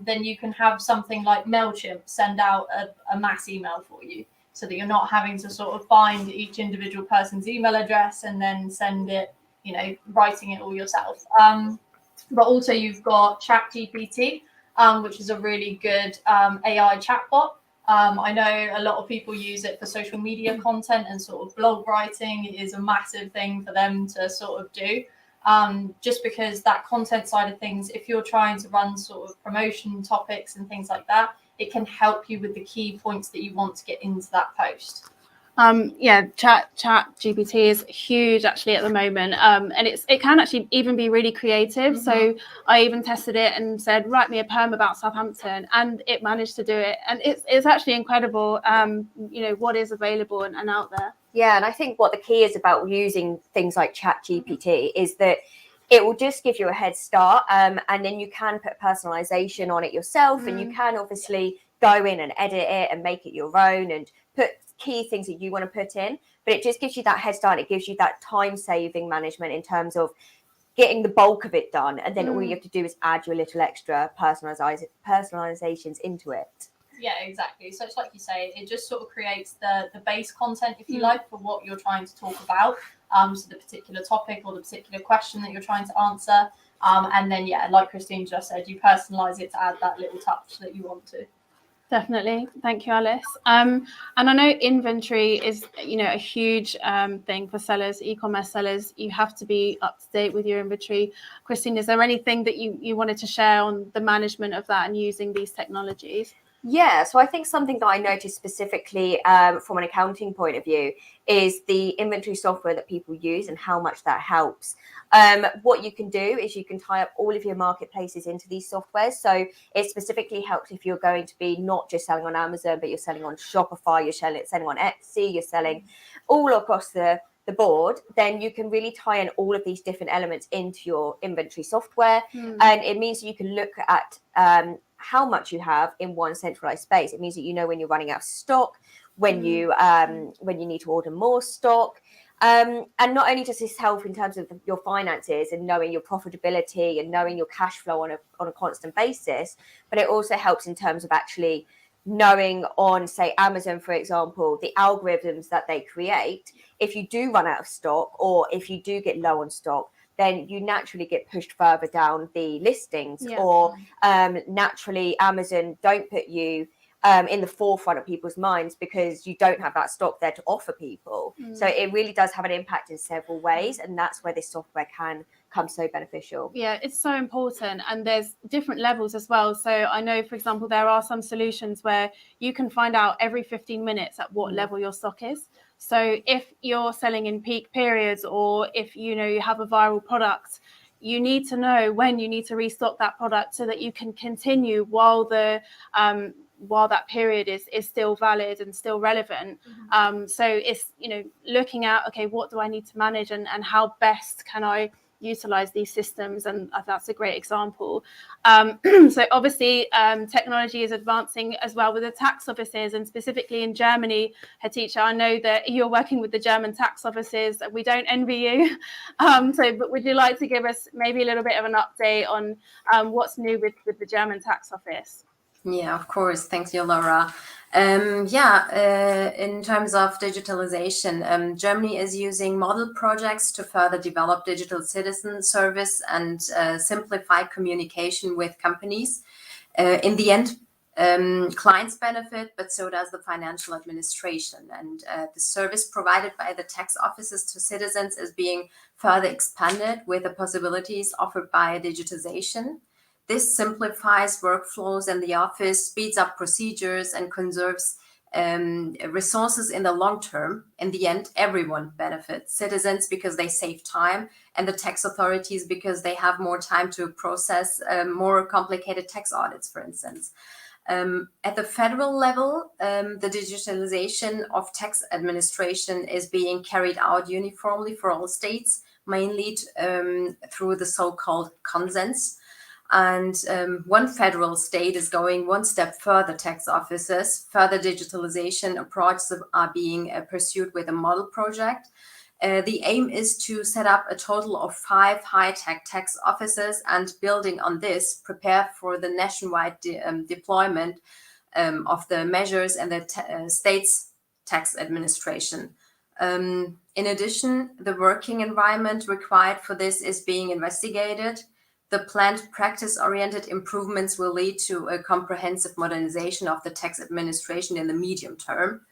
then you can have something like MailChimp send out a mass email for you, so that you're not having to sort of find each individual person's email address and then send it, you know, writing it all yourself. But also you've got ChatGPT, which is a really good AI chatbot. I know a lot of people use it for social media content and sort of blog writing. It is a massive thing for them to sort of do. Just because that content side of things, if you're trying to run sort of promotion topics and things like that, it can help you with the key points that you want to get into that post. Chat GPT is huge actually at the moment, and it can actually even be really creative. So I even tested it and said, write me a poem about Southampton, and it managed to do it, and it's actually incredible, you know, what is available and out there. Yeah, and I think what the key is about using things like ChatGPT is that it will just give you a head start, and then you can put personalization on it yourself, and you can obviously go in and edit it and make it your own and put key things that you want to put in. But it just gives you that head start. It gives you that time-saving management in terms of getting the bulk of it done, and then all you have to do is add your little extra personalizations into it. Yeah, exactly. So it's like you say, it just sort of creates the base content, if you like, for what you're trying to talk about. So the particular topic or the particular question that you're trying to answer. And then, yeah, like Christine just said, you personalize it to add that little touch that you want to. Definitely. Thank you, Alice. And I know inventory is, a huge thing for sellers, e-commerce sellers. You have to be up to date with your inventory. Christine, is there anything that you wanted to share on the management of that and using these technologies? Yeah, so I think something that I noticed specifically from an accounting point of view is the inventory software that people use and how much that helps. What you can do is you can tie up all of your marketplaces into these softwares. So it specifically helps if you're going to be not just selling on Amazon, but you're selling on Shopify, you're selling on Etsy, you're selling all across the board, then you can really tie in all of these different elements into your inventory software. And it means that you can look at how much you have in one centralized space. It means that you know when you're running out of stock, when you need to order more stock. And not only does this help in terms of your finances and knowing your profitability and knowing your cash flow on a constant basis, but it also helps in terms of actually knowing on, say, Amazon, for example, the algorithms that they create. If you do run out of stock or if you do get low on stock, then you naturally get pushed further down the listings, or naturally Amazon don't put you in the forefront of people's minds because you don't have that stock there to offer people. So it really does have an impact in several ways, and that's where this software can come so beneficial. Yeah, it's so important, and there's different levels as well. So I know, for example, there are some solutions where you can find out every 15 minutes at what level your stock is. So if you're selling in peak periods, or if you have a viral product, you need to know when you need to restock that product so that you can continue while that period is still valid and still relevant. So it's looking at, okay, what do I need to manage, and how best can I utilize these systems, and that's a great example. So obviously technology is advancing as well with the tax offices, and specifically in Germany. Hatice, I know that you're working with the German tax offices. We don't envy you. But would you like to give us maybe a little bit of an update on what's new with the German tax office? Yeah, of course. Thanks, Laura. In terms of digitalization, Germany is using model projects to further develop digital citizen service and simplify communication with companies. In the end, clients benefit, but so does the financial administration. And the service provided by the tax offices to citizens is being further expanded with the possibilities offered by digitization. This simplifies workflows in the office, speeds up procedures, and conserves resources in the long term. In the end, everyone benefits. Citizens because they save time, and the tax authorities because they have more time to process more complicated tax audits, for instance. At the federal level, the digitalization of tax administration is being carried out uniformly for all states, mainly through the so-called consents. And one federal state is going one step further. Tax offices, further digitalization approaches are being pursued with a model project. The aim is to set up a total of 5 high-tech tax offices, and building on this, prepare for the nationwide deployment of the measures and the state's tax administration. In addition, the working environment required for this is being investigated. The planned practice-oriented improvements will lead to a comprehensive modernization of the tax administration in the medium term.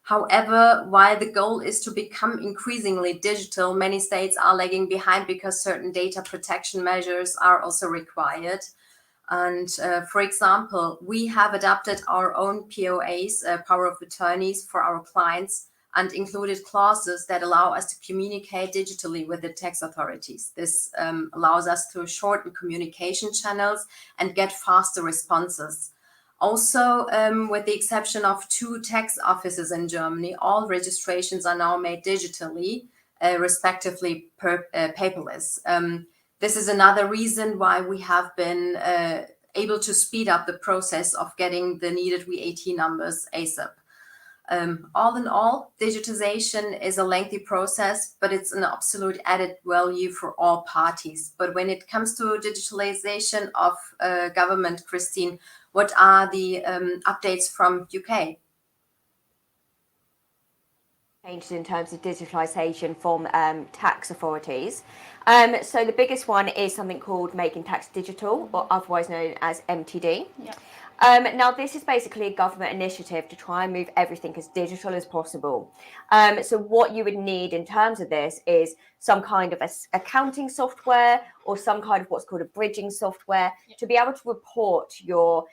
However, while the goal is to become increasingly digital, many states are lagging behind because certain data protection measures are also required. And for example, we have adapted our own POAs, power of attorneys, for our clients, and included clauses that allow us to communicate digitally with the tax authorities. This allows us to shorten communication channels and get faster responses. Also, with the exception of 2 tax offices in Germany, all registrations are now made digitally, respectively paperless. This is another reason why we have been able to speed up the process of getting the needed VAT numbers ASAP. All in all, digitization is a lengthy process, but it's an absolute added value for all parties. But when it comes to digitalization of government, Christine, what are the updates from UK? Changes in terms of digitalisation from tax authorities. So the biggest one is something called Making Tax Digital, or otherwise known as MTD. Now, this is basically a government initiative to try and move everything as digital as possible. So what you would need in terms of this is some kind of accounting software or some kind of what's called a bridging software to be able to report your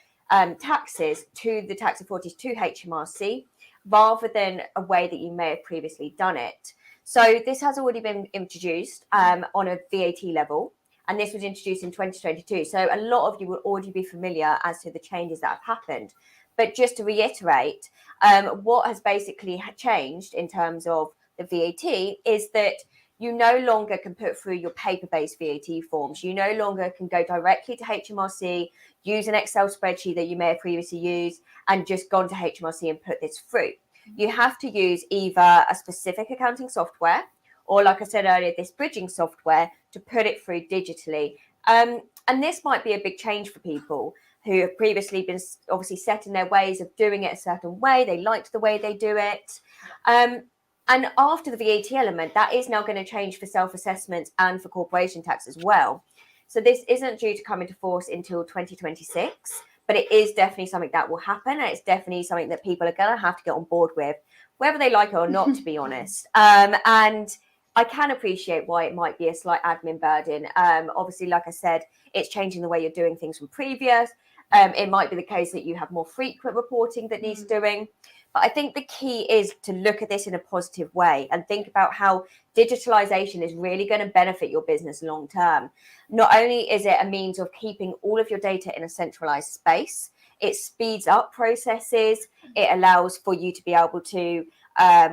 taxes to the tax authorities, to HMRC, rather than a way that you may have previously done it. So this has already been introduced on a VAT level. And this was introduced in 2022. So a lot of you will already be familiar as to the changes that have happened. But just to reiterate, what has basically changed in terms of the VAT is that you no longer can put through your paper-based VAT forms. You no longer can go directly to HMRC, use an Excel spreadsheet that you may have previously used, and just gone to HMRC and put this through. You have to use either a specific accounting software, or like I said earlier, this bridging software to put it through digitally. And this might be a big change for people who have previously been obviously set in their ways of doing it a certain way. They liked the way they do it. And after the VAT element, that is now going to change for self-assessments and for corporation tax as well. So this isn't due to come into force until 2026, but it is definitely something that will happen. And it's definitely something that people are going to have to get on board with, whether they like it or not, to be honest. And I can appreciate why it might be a slight admin burden. Obviously, like I said, it's changing the way you're doing things from previous. It might be the case that you have more frequent reporting that needs doing. But I think the key is to look at this in a positive way and think about how digitalization is really going to benefit your business long term. Not only is it a means of keeping all of your data in a centralized space, it speeds up processes. It allows for you to be able to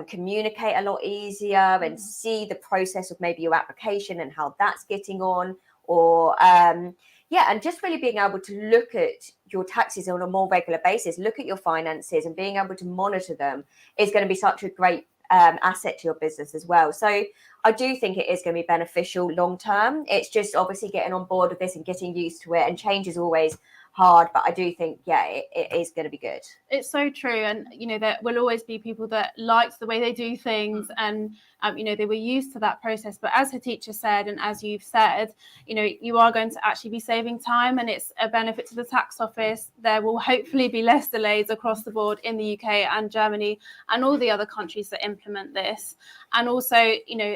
communicate a lot easier and see the process of maybe your application and how that's getting on, or and just really being able to look at your taxes on a more regular basis, look at your finances and being able to monitor them is going to be such a great asset to your business as well. So I do think it is going to be beneficial long term. It's just obviously getting on board with this and getting used to it, and change is always hard, but I do think it is going to be good. It's so true, and there will always be people that liked the way they do things, and they were used to that process. But as her teacher said, and as you've said, you are going to actually be saving time, and it's a benefit to the tax office. There will hopefully be less delays across the board in the UK and Germany and all the other countries that implement this. And also,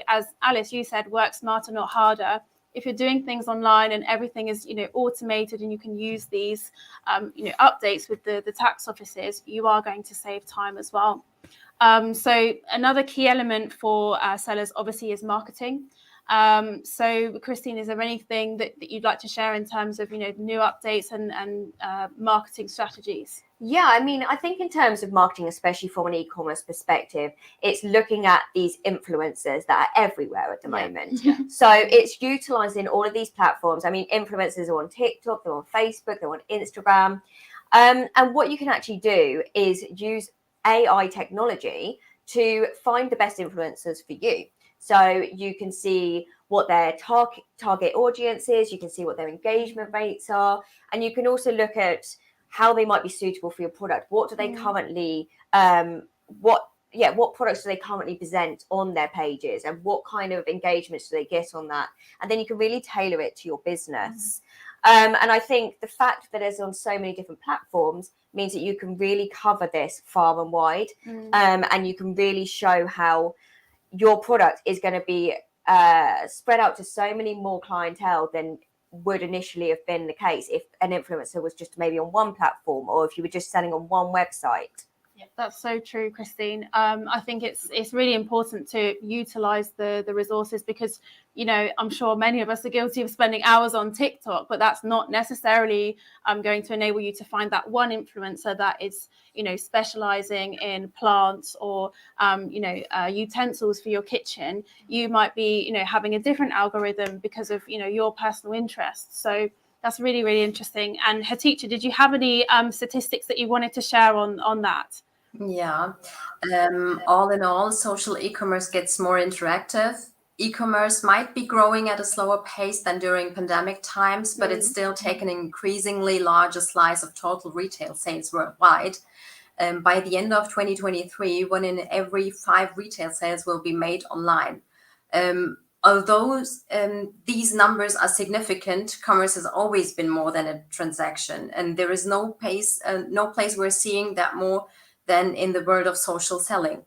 as Alice, you said, work smarter, not harder. If you're doing things online and everything is, automated, and you can use these, updates with the tax offices, you are going to save time as well. So another key element for sellers obviously is marketing. So Christine, is there anything that you'd like to share in terms of, new updates and marketing strategies? Yeah, I mean, I think in terms of marketing, especially from an e-commerce perspective, it's looking at these influencers that are everywhere at the moment. So it's utilizing all of these platforms. I mean, influencers are on TikTok, they're on Facebook, they're on Instagram. And what you can actually do is use AI technology to find the best influencers for you. So you can see what their target audience is, you can see what their engagement rates are, and you can also look at how they might be suitable for your product. What do they currently, what products do they currently present on their pages, and what kind of engagements do they get on that? And then you can really tailor it to your business. And I think the fact that it's on so many different platforms means that you can really cover this far and wide, and you can really show how your product is going to be spread out to so many more clientele than would initially have been the case if an influencer was just maybe on one platform, or if you were just selling on one website. Yeah, that's so true, Christine. I think it's really important to utilize the resources, because I'm sure many of us are guilty of spending hours on TikTok, but that's not necessarily going to enable you to find that one influencer that is specializing in plants or utensils for your kitchen. You might be having a different algorithm because of your personal interests. So that's really, really interesting. And her teacher, did you have any statistics that you wanted to share on that? Yeah. All in all, social e-commerce gets more interactive. E-commerce might be growing at a slower pace than during pandemic times, but it's still taking an increasingly larger slice of total retail sales worldwide. By the end of 2023, 1 in every 5 retail sales will be made online. Although these numbers are significant, commerce has always been more than a transaction, and there is no place we're seeing that more than in the world of social selling.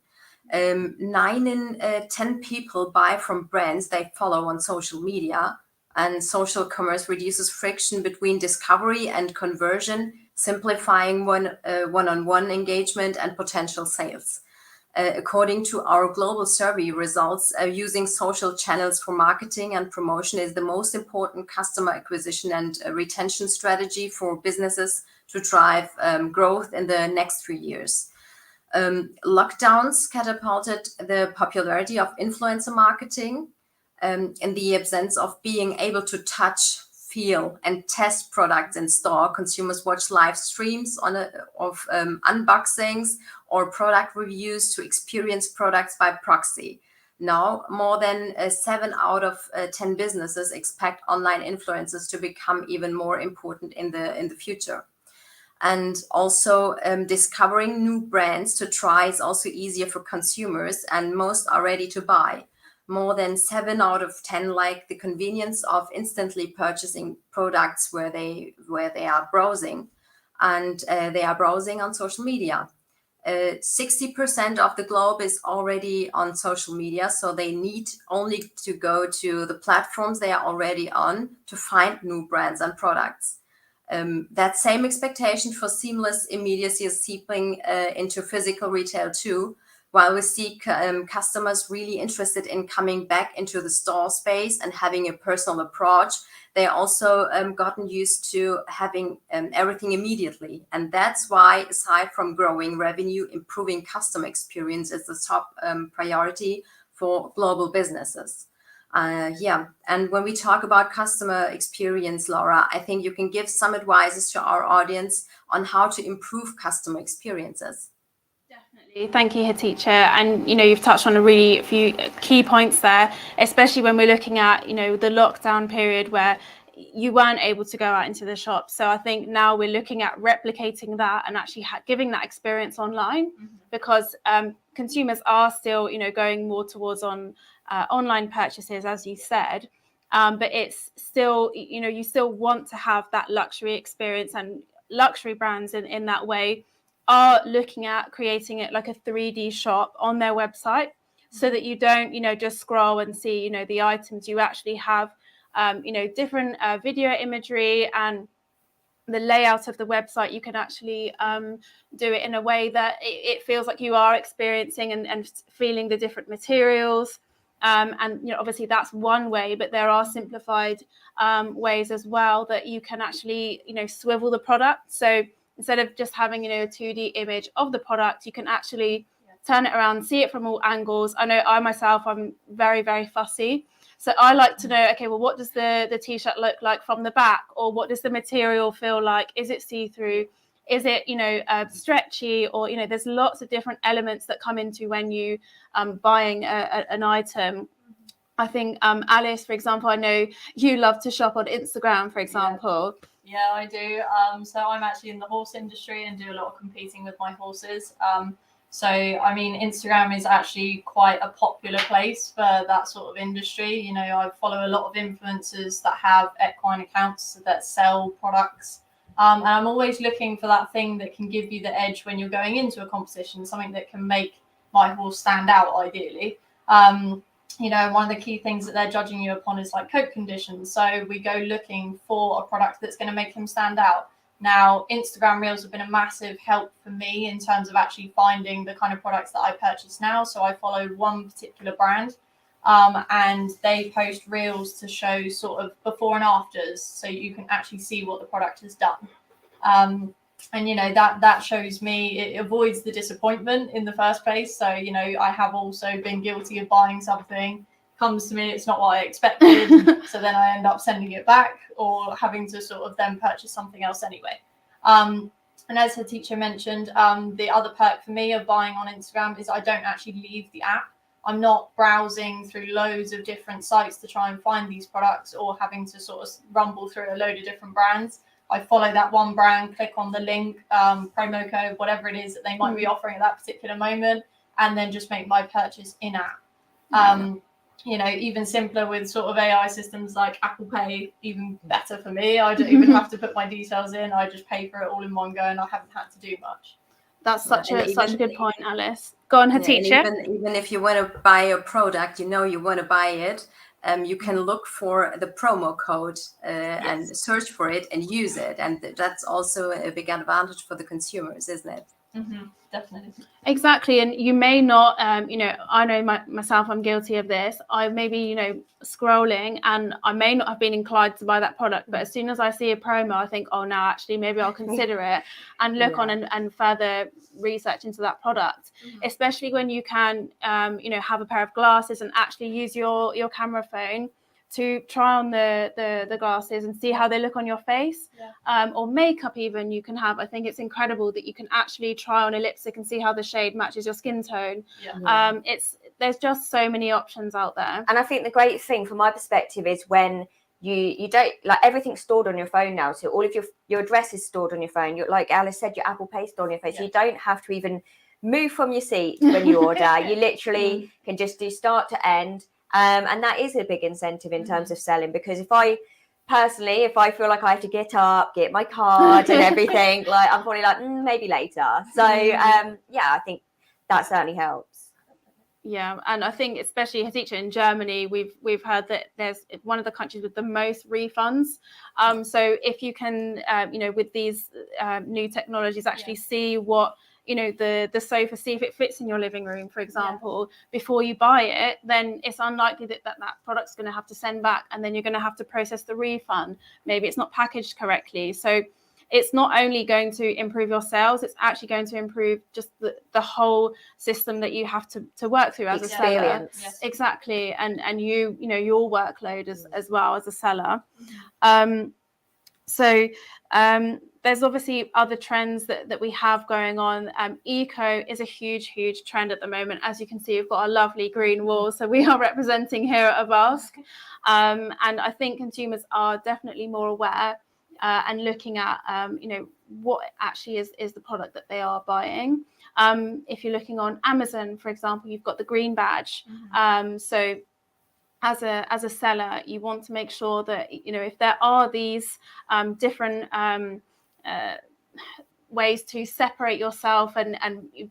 9 in 10 people buy from brands they follow on social media, and social commerce reduces friction between discovery and conversion, simplifying one-on-one engagement and potential sales. According to our global survey results, using social channels for marketing and promotion is the most important customer acquisition and retention strategy for businesses to drive growth in the next 3 years. Lockdowns catapulted the popularity of influencer marketing. In the absence of being able to touch, feel, and test products in store, consumers watch live streams of unboxings or product reviews to experience products by proxy. Now, more than 7 out of 10 businesses expect online influencers to become even more important in the future. And also discovering new brands to try is also easier for consumers, and most are ready to buy. More than 7 out of 10 like the convenience of instantly purchasing products where they are browsing, and they are browsing on social media. 60% of the globe is already on social media, so they need only to go to the platforms they are already on to find new brands and products. That same expectation for seamless immediacy is seeping into physical retail too. While we see customers really interested in coming back into the store space and having a personal approach, they also gotten used to having everything immediately. And that's why, aside from growing revenue, improving customer experience is the top priority for global businesses. And when we talk about customer experience, Laura, I think you can give some advices to our audience on how to improve customer experiences. Thank you, Hatice. And you've touched on a really few key points there, especially when we're looking at the lockdown period where you weren't able to go out into the shop. So I think now we're looking at replicating that and actually giving that experience online, because consumers are still going more towards online purchases, as you said. But it's still you still want to have that luxury experience, and luxury brands in that way are looking at creating it like a 3D shop on their website, so that you don't, just scroll and see, the items. You actually have, different video imagery, and the layout of the website. You can actually do it in a way that it feels like you are experiencing and feeling the different materials. And obviously that's one way, but there are simplified ways as well that you can actually, swivel the product. So instead of just having, a 2D image of the product, you can actually turn it around, see it from all angles. I know I myself, I'm very, very fussy. So I like to know, okay, well, what does the t-shirt look like from the back? Or what does the material feel like? Is it see-through? Is it, stretchy? Or, there's lots of different elements that come into when you buying an item. I think, Alice, for example, I know you love to shop on Instagram, for example. Yeah, I do. So I'm actually in the horse industry and do a lot of competing with my horses. So, I mean, Instagram is actually quite a popular place for that sort of industry. I follow a lot of influencers that have equine accounts that sell products. And I'm always looking for that thing that can give you the edge when you're going into a competition, something that can make my horse stand out, ideally. One of the key things that they're judging you upon is like coat conditions. So we go looking for a product that's going to make him stand out. Now, Instagram Reels have been a massive help for me in terms of actually finding the kind of products that I purchase now. So I follow one particular brand, and they post Reels to show sort of before and afters, so you can actually see what the product has done. And that shows me, it avoids the disappointment in the first place. So I have also been guilty of buying something, comes to me, it's not what I expected, so then I end up sending it back or having to sort of then purchase something else anyway. And as her teacher mentioned, the other perk for me of buying on Instagram is I don't actually leave the app. I'm not browsing through loads of different sites to try and find these products, or having to sort of rumble through a load of different brands. I follow that one brand, click on the link, promo code, whatever it is that they might be offering at that particular moment, and then just make my purchase in-app. even simpler with sort of AI systems like Apple Pay, even better for me. I don't even have to put my details in. I just pay for it all in one go, and I haven't had to do much. That's such and a even- good point, Alice. Go on, her and teacher. even if you want to buy a product, you want to buy it, you can look for the promo code and search for it and use it, and that's also a big advantage for the consumers, isn't it? Definitely. Exactly, and you may not, I know myself, I'm guilty of this. I maybe, scrolling, and I may not have been inclined to buy that product, but as soon as I see a promo, I think, oh, no, actually, maybe I'll consider it and look on and further research into that product, especially when you can, have a pair of glasses and actually use your camera phone to try on the glasses and see how they look on your face, or makeup even you can have. I think it's incredible that you can actually try on a lipstick and see how the shade matches your skin tone. There's just so many options out there. And I think the great thing from my perspective is when you don't, like, everything's stored on your phone now, so all of your address is stored on your phone. Like Alice said, your Apple Pay stored on your phone, so you don't have to even move from your seat when you order. You literally can just do start to end. And that is a big incentive in terms of selling, because if I feel like I have to get up, get my card and everything, like, I'm probably like, maybe later. So I think that certainly helps. Yeah, and I think especially her teacher in Germany, we've heard that there's one of the countries with the most refunds. So if you can, with these new technologies, actually see what the sofa, see if it fits in your living room, for example, before you buy it, then it's unlikely that product's going to have to send back, and then you're going to have to process the refund. Maybe it's not packaged correctly. So it's not only going to improve your sales, it's actually going to improve just the whole system that you have to work through as a seller. Exactly. And your workload as well as a seller. There's obviously other trends that we have going on. Eco is a huge trend at the moment. As you can see, we've got a lovely green wall, so we are representing here at Avask. And I think consumers are definitely more aware and looking at what actually is the product that they are buying. If you're looking on Amazon, for example, you've got the green badge. So as a seller, you want to make sure that if there are these different ways to separate yourself and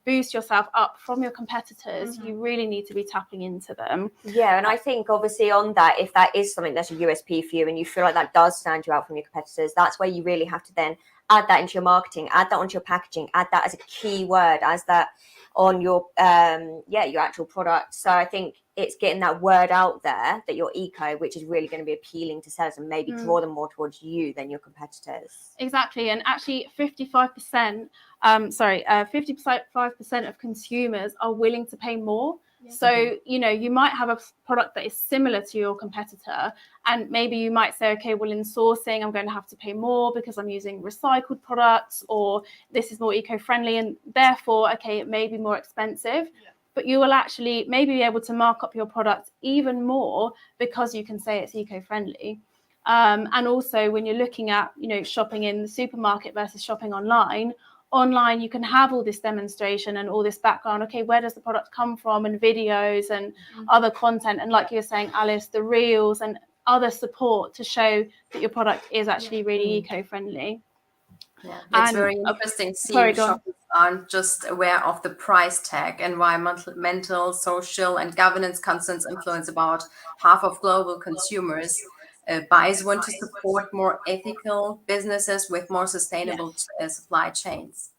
boost yourself up from your competitors, you really need to be tapping into them. Yeah, and I think obviously on that, if that is something that's a USP for you and you feel like that does stand you out from your competitors, that's where you really have to then add that into your marketing, add that onto your packaging, add that as a key word, as that on your your actual product. So I think it's getting that word out there that you're eco, which is really going to be appealing to sellers and maybe draw them more towards you than your competitors. Exactly, and actually 55% of consumers are willing to pay more. So, you might have a product that is similar to your competitor, and maybe you might say, okay, well, in sourcing, I'm going to have to pay more because I'm using recycled products, or this is more eco-friendly, and therefore, okay, it may be more expensive, but you will actually maybe be able to mark up your product even more because you can say it's eco-friendly. And also when you're looking at, shopping in the supermarket versus shopping online, you can have all this demonstration and all this background. Okay, where does the product come from, and videos and other content. And like you're saying, Alice, the reels and other support to show that your product is actually really eco-friendly. Yeah, it's very interesting seeing shoppers aren't just aware of the price tag. Environmental, social, and governance concerns influence about half of global consumers. Buyers want to support more ethical businesses with more sustainable supply chains.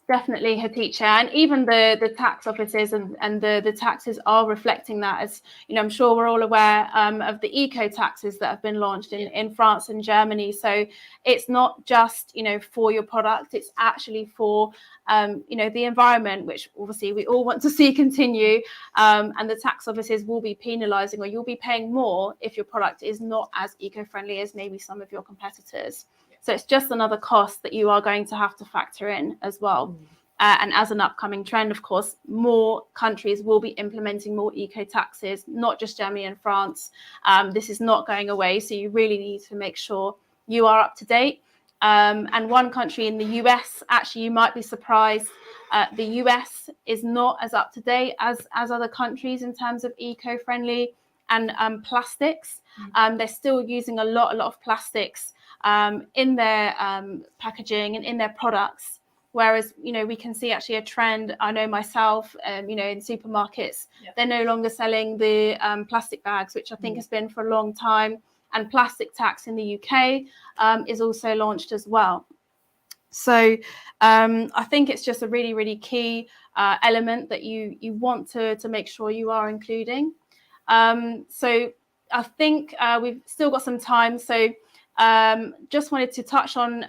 Definitely, her teacher, and even the tax offices and the taxes are reflecting that. As I'm sure we're all aware of the eco taxes that have been launched in France and Germany. So it's not just for your product; it's actually for the environment, which obviously we all want to see continue. And the tax offices will be penalising, or you'll be paying more if your product is not as eco-friendly as maybe some of your competitors. So it's just another cost that you are going to have to factor in as well. And as an upcoming trend, of course, more countries will be implementing more eco taxes, not just Germany and France. This is not going away. So you really need to make sure you are up to date And one country in the US, actually, you might be surprised, the US is not as up to date as other countries in terms of eco-friendly and plastics. They're still using a lot of plastics in their packaging and in their products. Whereas, we can see actually a trend. I know myself, in supermarkets, they're no longer selling the plastic bags, which I think has been for a long time. And plastic tax in the UK is also launched as well. So I think it's just a really, really key element that you want to make sure you are including. So I think we've still got some time. So just wanted to touch on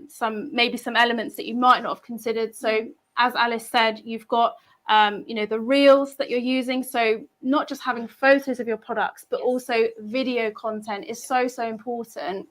some elements that you might not have considered. So as Alice said, you've got the reels that you're using. So not just having photos of your products, but also video content is so important.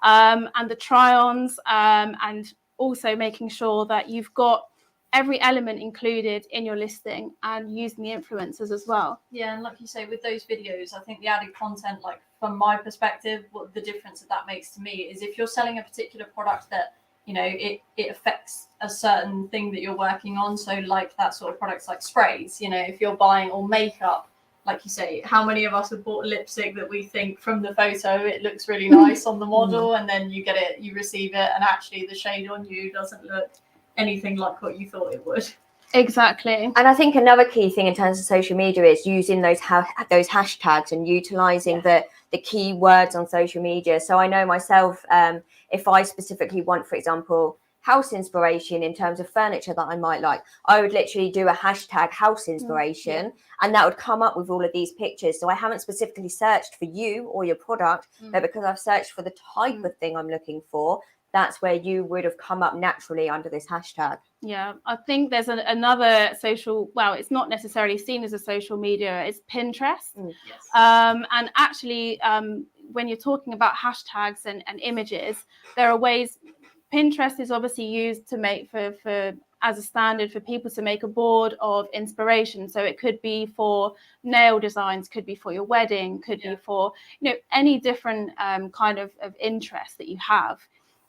And the try-ons, and also making sure that you've got every element included in your listing and using the influencers as well. Yeah, and like you say, with those videos, I think the added content, like from my perspective, what the difference that makes to me is if you're selling a particular product that, it affects a certain thing that you're working on. So like that sort of products like sprays, if you're buying, or makeup, like you say, how many of us have bought lipstick that we think from the photo it looks really nice on the model, and then you get it, you receive it, and actually the shade on you doesn't look anything like what you thought it would. Exactly. And I think another key thing in terms of social media is using those hashtags and utilizing the key words on social media. So I know myself, if I specifically want, for example, house inspiration in terms of furniture that I might like, I would literally do a hashtag house inspiration, and that would come up with all of these pictures. So I haven't specifically searched for you or your product, but because I've searched for the type of thing I'm looking for, that's where you would have come up naturally under this hashtag. Yeah, I think there's another social, well, it's not necessarily seen as a social media, it's Pinterest. And actually, when you're talking about hashtags and images, there are ways. Pinterest is obviously used to make for as a standard for people to make a board of inspiration. So it could be for nail designs, could be for your wedding, could be for any different kind of interest that you have.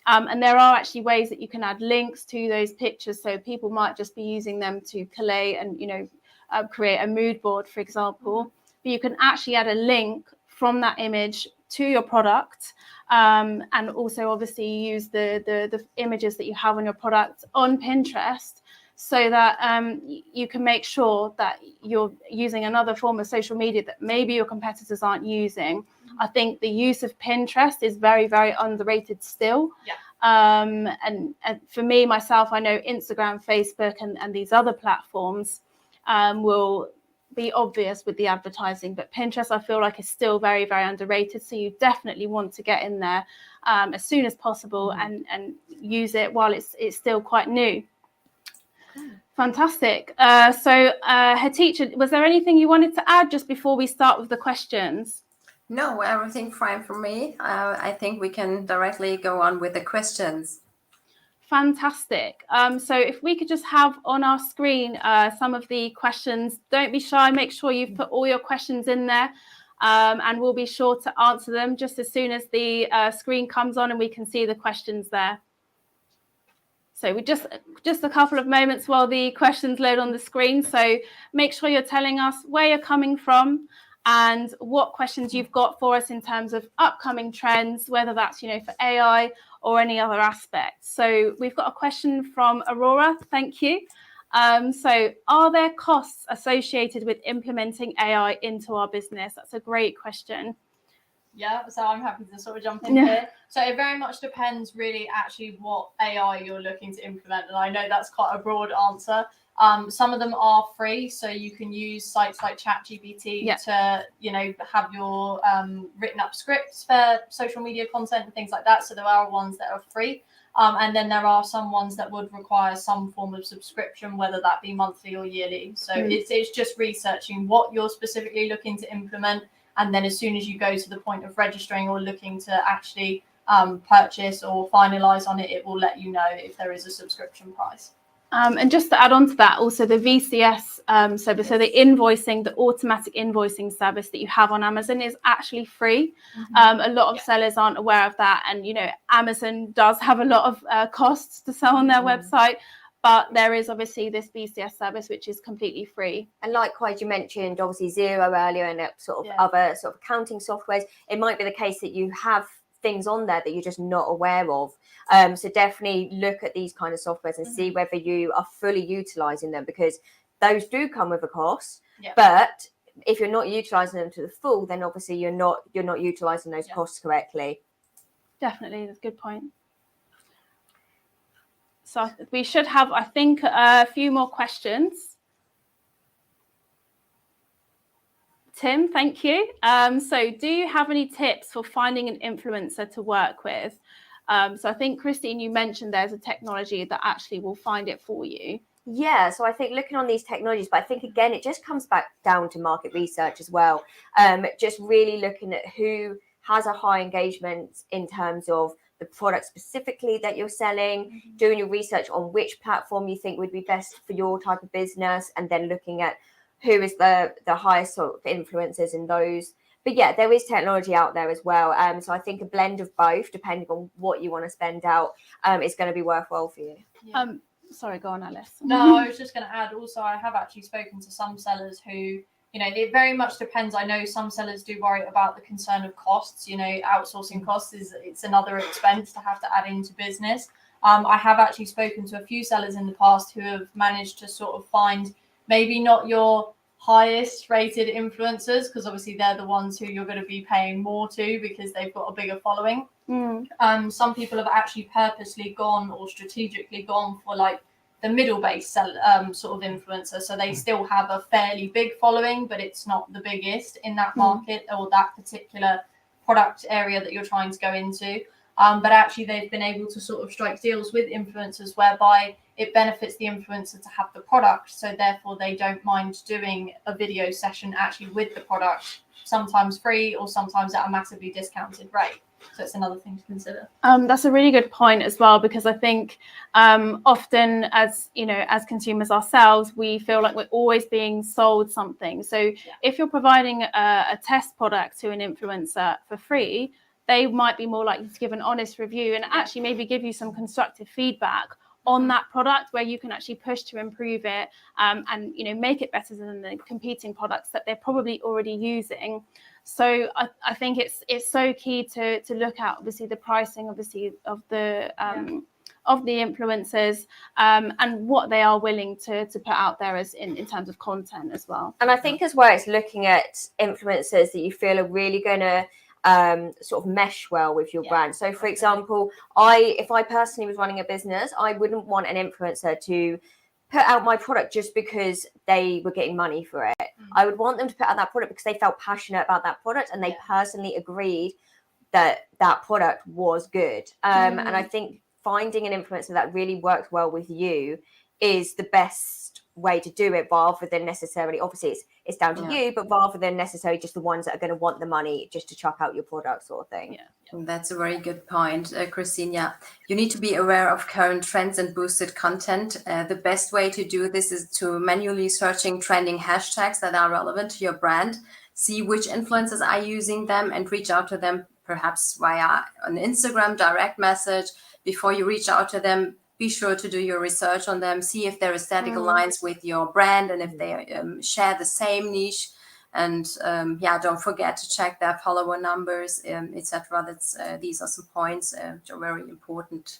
And there are actually ways that you can add links to those pictures. So people might just be using them to collate and create a mood board, for example. But you can actually add a link from that image to your product, and also obviously use the images that you have on your product on Pinterest, so that you can make sure that you're using another form of social media that maybe your competitors aren't using. I think the use of Pinterest is very, very underrated still. And for me, myself, I know Instagram, Facebook, and these other platforms will be obvious with the advertising, but Pinterest I feel like is still very, very underrated. So you definitely want to get in there as soon as possible and use it while it's still quite new. Fantastic. So Hatice, was there anything you wanted to add just before we start with the questions? No, everything fine for me. I think we can directly go on with the questions. Fantastic. So if we could just have on our screen some of the questions. Don't be shy. Make sure you've put all your questions in there, and we'll be sure to answer them just as soon as the screen comes on and we can see the questions there. So we just a couple of moments while the questions load on the screen. So make sure you're telling us where you're coming from and what questions you've got for us in terms of upcoming trends, whether that's, for AI or any other aspect. So we've got a question from Aurora. Thank you. So are there costs associated with implementing AI into our business? That's a great question. Yeah, so I'm happy to sort of jump in here. So it very much depends really actually what AI you're looking to implement. And I know that's quite a broad answer. Some of them are free, so you can use sites like ChatGPT to, have your written up scripts for social media content and things like that. So there are ones that are free. And then there are some ones that would require some form of subscription, whether that be monthly or yearly. So it's just researching what you're specifically looking to implement. And then as soon as you go to the point of registering or looking to actually purchase or finalize on it, it will let you know if there is a subscription price. And just to add on to that, also the VCS service, so the invoicing, the automatic invoicing service that you have on Amazon is actually free. A lot of sellers aren't aware of that. And, you know, Amazon does have a lot of costs to sell on their website, but there is obviously this VCS service, which is completely free. And likewise, you mentioned obviously Zero earlier and sort of other sort of accounting softwares. It might be the case that you have things on there that you're just not aware of. So definitely look at these kind of softwares and see whether you are fully utilizing them, because those do come with a cost. But if you're not utilizing them to the full, then obviously you're not utilizing those costs correctly. Definitely, that's a good point. So we should have, I think, a few more questions. Tim, thank you. So do you have any tips for finding an influencer to work with? So I think, Christine, you mentioned there's a technology that actually will find it for you. Yeah, so I think looking on these technologies, but I think again, it just comes back down to market research as well. Just really looking at who has a high engagement in terms of the product specifically that you're selling, doing your research on which platform you think would be best for your type of business, and then looking at who is the highest sort of influencers in those. But yeah, there is technology out there as well. So I think a blend of both, depending on what you want to spend out, is going to be worthwhile for you. Sorry, go on, Alice. No, I was just going to add also, I have actually spoken to some sellers who, you know, it very much depends. I know some sellers do worry about the concern of costs. You know, outsourcing costs it's another expense to have to add into business. I have actually spoken to a few sellers in the past who have managed to sort of find maybe not your highest rated influencers, because obviously they're the ones who you're going to be paying more to because they've got a bigger following. Some people have actually purposely gone or strategically gone for like the middle base sort of influencer, so they still have a fairly big following, but it's not the biggest in that market or that particular product area that you're trying to go into. But actually they've been able to sort of strike deals with influencers whereby it benefits the influencer to have the product, so therefore they don't mind doing a video session actually with the product, sometimes free or sometimes at a massively discounted rate. So it's another thing to consider. That's a really good point as well, because I think often as you know, as consumers ourselves, we feel like we're always being sold something. So if you're providing a test product to an influencer for free, they might be more likely to give an honest review and actually maybe give you some constructive feedback on that product, where you can actually push to improve it and you know, make it better than the competing products that they're probably already using. So I think it's so key to look at obviously the pricing obviously of the influencers and what they are willing to put out there as in terms of content as well. And I think as well, it's looking at influencers that you feel are really going to sort of mesh well with your brand. So for example, if I personally was running a business, I wouldn't want an influencer to put out my product just because they were getting money for it. I would want them to put out that product because they felt passionate about that product and they personally agreed that that product was good. And I think finding an influencer that really works well with you is the best way to do it, rather than necessarily, obviously it's down to you, but rather than necessarily just the ones that are going to want the money just to chuck out your product sort of thing. That's a very good point, Christine. Yeah, you need to be aware of current trends and boosted content. The best way to do this is to manually searching trending hashtags that are relevant to your brand, see which influencers are using them and reach out to them, perhaps via an Instagram direct message. Before you reach out to them, be sure to do your research on them, see if their aesthetic aligns with your brand and if they share the same niche. And don't forget to check their follower numbers, etc. These are some points which are very important.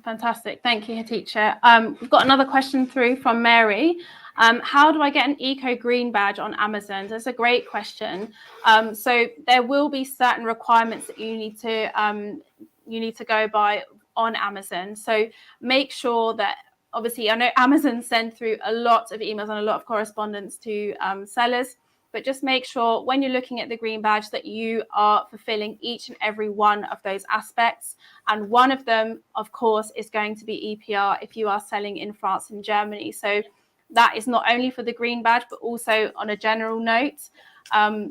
Fantastic. Thank you, teacher. We've got another question through from Mary. How do I get an eco green badge on Amazon? That's a great question. So there will be certain requirements that you need to go by on Amazon. So make sure that, obviously, I know Amazon send through a lot of emails and a lot of correspondence to sellers, but just make sure when you're looking at the green badge that you are fulfilling each and every one of those aspects. And one of them, of course, is going to be EPR if you are selling in France and Germany. So that is not only for the green badge, but also on a general note.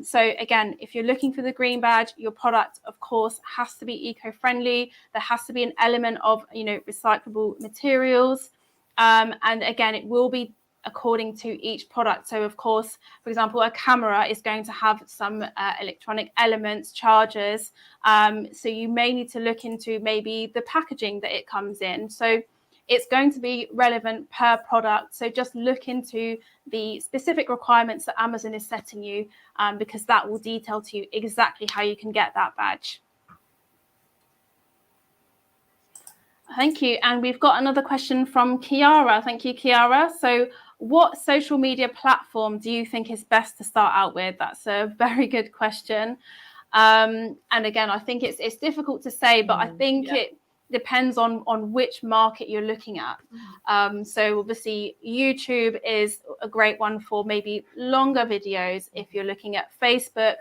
So again, if you're looking for the green badge, your product, of course, has to be eco-friendly. There has to be an element of, recyclable materials. And again, it will be according to each product. So of course, for example, a camera is going to have some electronic elements, chargers. So you may need to look into maybe the packaging that it comes in. So it's going to be relevant per product. So just look into the specific requirements that Amazon is setting you, because that will detail to you exactly how you can get that badge. Thank you. And we've got another question from Kiara. Thank you, Kiara. So what social media platform do you think is best to start out with? That's a very good question. And again, I think it's difficult to say, but I think it depends on which market you're looking at. So obviously YouTube is a great one for maybe longer videos. If you're looking at Facebook,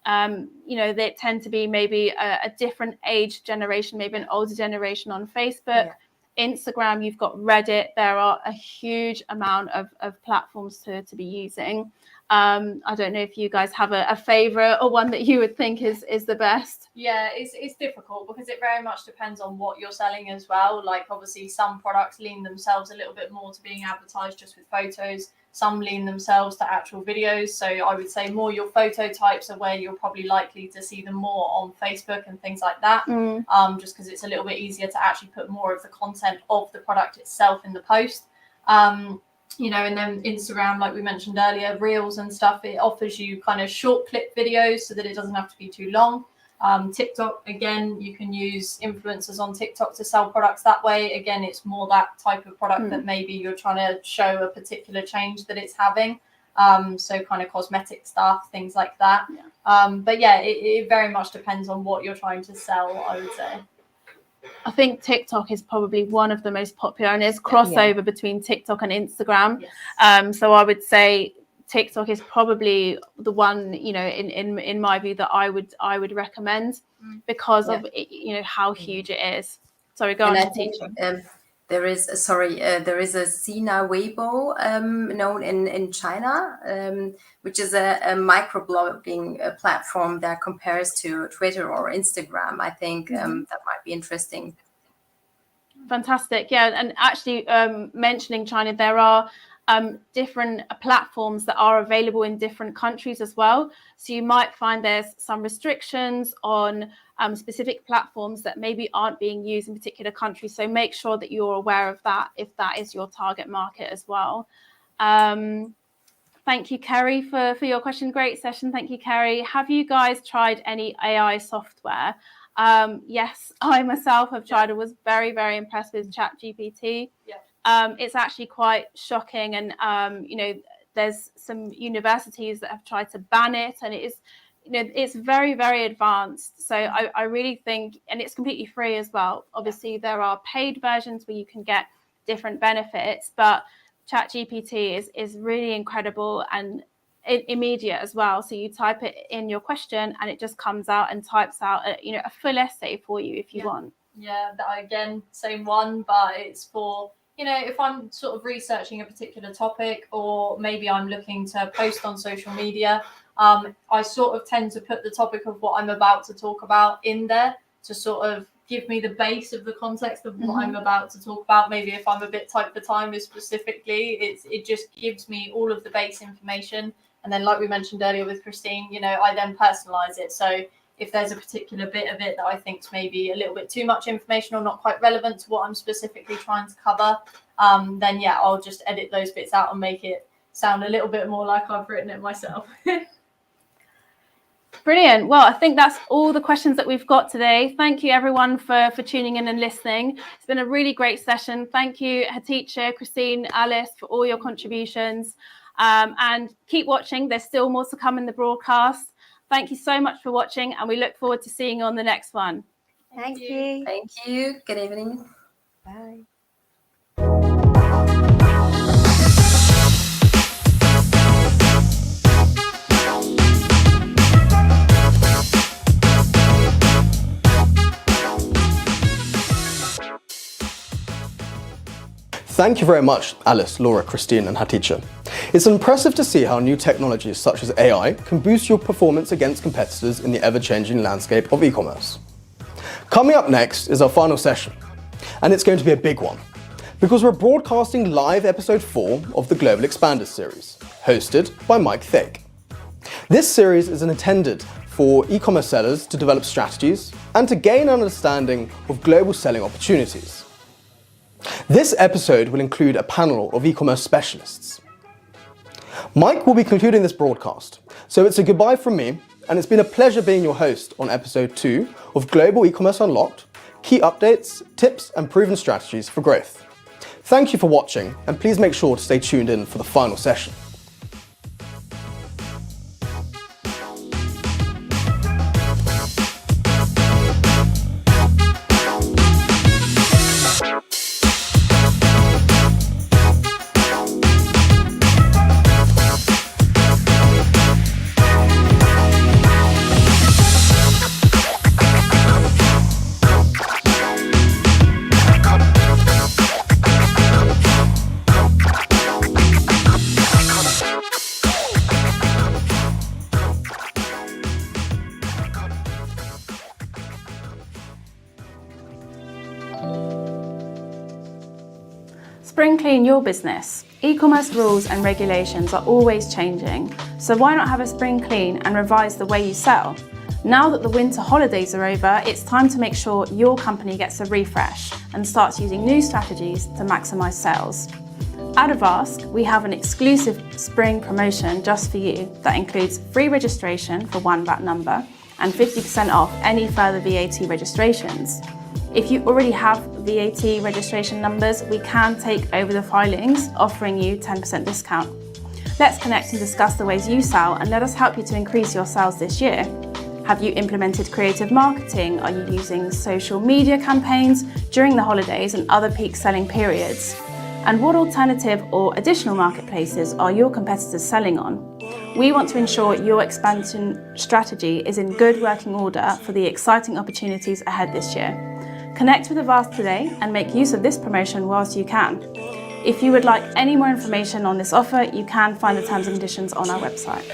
they tend to be maybe a different age generation, maybe an older generation on Facebook. Instagram, you've got Reddit. There are a huge amount of platforms to be using. I don't know if you guys have a favorite or one that you would think is the best. Yeah, it's difficult because it very much depends on what you're selling as well. Like obviously some products lean themselves a little bit more to being advertised just with photos. Some lean themselves to actual videos. So I would say more your photo types are where you're probably likely to see them more on Facebook and things like that. Just because it's a little bit easier to actually put more of the content of the product itself in the post. And then Instagram, like we mentioned earlier, Reels and stuff, it offers you kind of short clip videos so that it doesn't have to be too long. TikTok, again, you can use influencers on TikTok to sell products that way. Again, it's more that type of product that maybe you're trying to show a particular change that it's having. So kind of cosmetic stuff, things like that. But yeah, it very much depends on what you're trying to sell, I would say. I think TikTok is probably one of the most popular, and there's crossover between TikTok and Instagram. So I would say TikTok is probably the one, in my view, that I would recommend because of how huge it is. Sorry, go on, teacher. There is a Sina Weibo known in China, which is a microblogging platform that compares to Twitter or Instagram. I think that might be interesting. Fantastic. Yeah, and actually mentioning China, there are different platforms that are available in different countries as well. So you might find there's some restrictions on specific platforms that maybe aren't being used in particular countries. So make sure that you're aware of that if that is your target market as well. Thank you, Kerry, for your question. Great session. Thank you, Kerry. Have you guys tried any AI software? Yes, I myself have tried. I was very, very impressed with ChatGPT. It's actually quite shocking, and there's some universities that have tried to ban it, and it is, it's very, very advanced. So I really think, and it's completely free as well. Obviously, there are paid versions where you can get different benefits, but ChatGPT is really incredible and immediate as well. So you type it in your question, and it just comes out and types out a full essay for you if you want. Yeah, that again, same one, but it's for if I'm sort of researching a particular topic, or maybe I'm looking to post on social media, I sort of tend to put the topic of what I'm about to talk about in there to sort of give me the base of the context of what I'm about to talk about. Maybe if I'm a bit tight for time specifically, it just gives me all of the base information. And then like we mentioned earlier with Christine, I then personalize it. So if there's a particular bit of it that I think is maybe a little bit too much information or not quite relevant to what I'm specifically trying to cover, then yeah, I'll just edit those bits out and make it sound a little bit more like I've written it myself. Brilliant. Well, I think that's all the questions that we've got today. Thank you everyone for tuning in and listening. It's been a really great session. Thank you, Hatice, Christine, Alice, for all your contributions. And keep watching. There's still more to come in the broadcast. Thank you so much for watching, and we look forward to seeing you on the next one. Thank you. Thank you. Good evening. Bye. Thank you very much, Alice, Laura, Christine and Hatice. It's impressive to see how new technologies such as AI can boost your performance against competitors in the ever-changing landscape of e-commerce. Coming up next is our final session, and it's going to be a big one. Because we're broadcasting live episode 4 of the Global Expanders series, hosted by Mike Thake. This series is intended for e-commerce sellers to develop strategies and to gain an understanding of global selling opportunities. This episode will include a panel of e-commerce specialists. Mike will be concluding this broadcast, so it's a goodbye from me, and it's been a pleasure being your host on episode 2 of Global E-commerce Unlocked, key updates, tips and proven strategies for growth. Thank you for watching, and please make sure to stay tuned in for the final session. Spring clean your business. E-commerce rules and regulations are always changing, so why not have a spring clean and revise the way you sell? Now that the winter holidays are over, it's time to make sure your company gets a refresh and starts using new strategies to maximise sales. At Avask, we have an exclusive spring promotion just for you that includes free registration for one VAT number and 50% off any further VAT registrations. If you already have VAT registration numbers, we can take over the filings, offering you 10% discount. Let's connect and discuss the ways you sell, and let us help you to increase your sales this year. Have you implemented creative marketing? Are you using social media campaigns during the holidays and other peak selling periods? And what alternative or additional marketplaces are your competitors selling on? We want to ensure your expansion strategy is in good working order for the exciting opportunities ahead this year. Connect with Avask today and make use of this promotion whilst you can. If you would like any more information on this offer, you can find the terms and conditions on our website.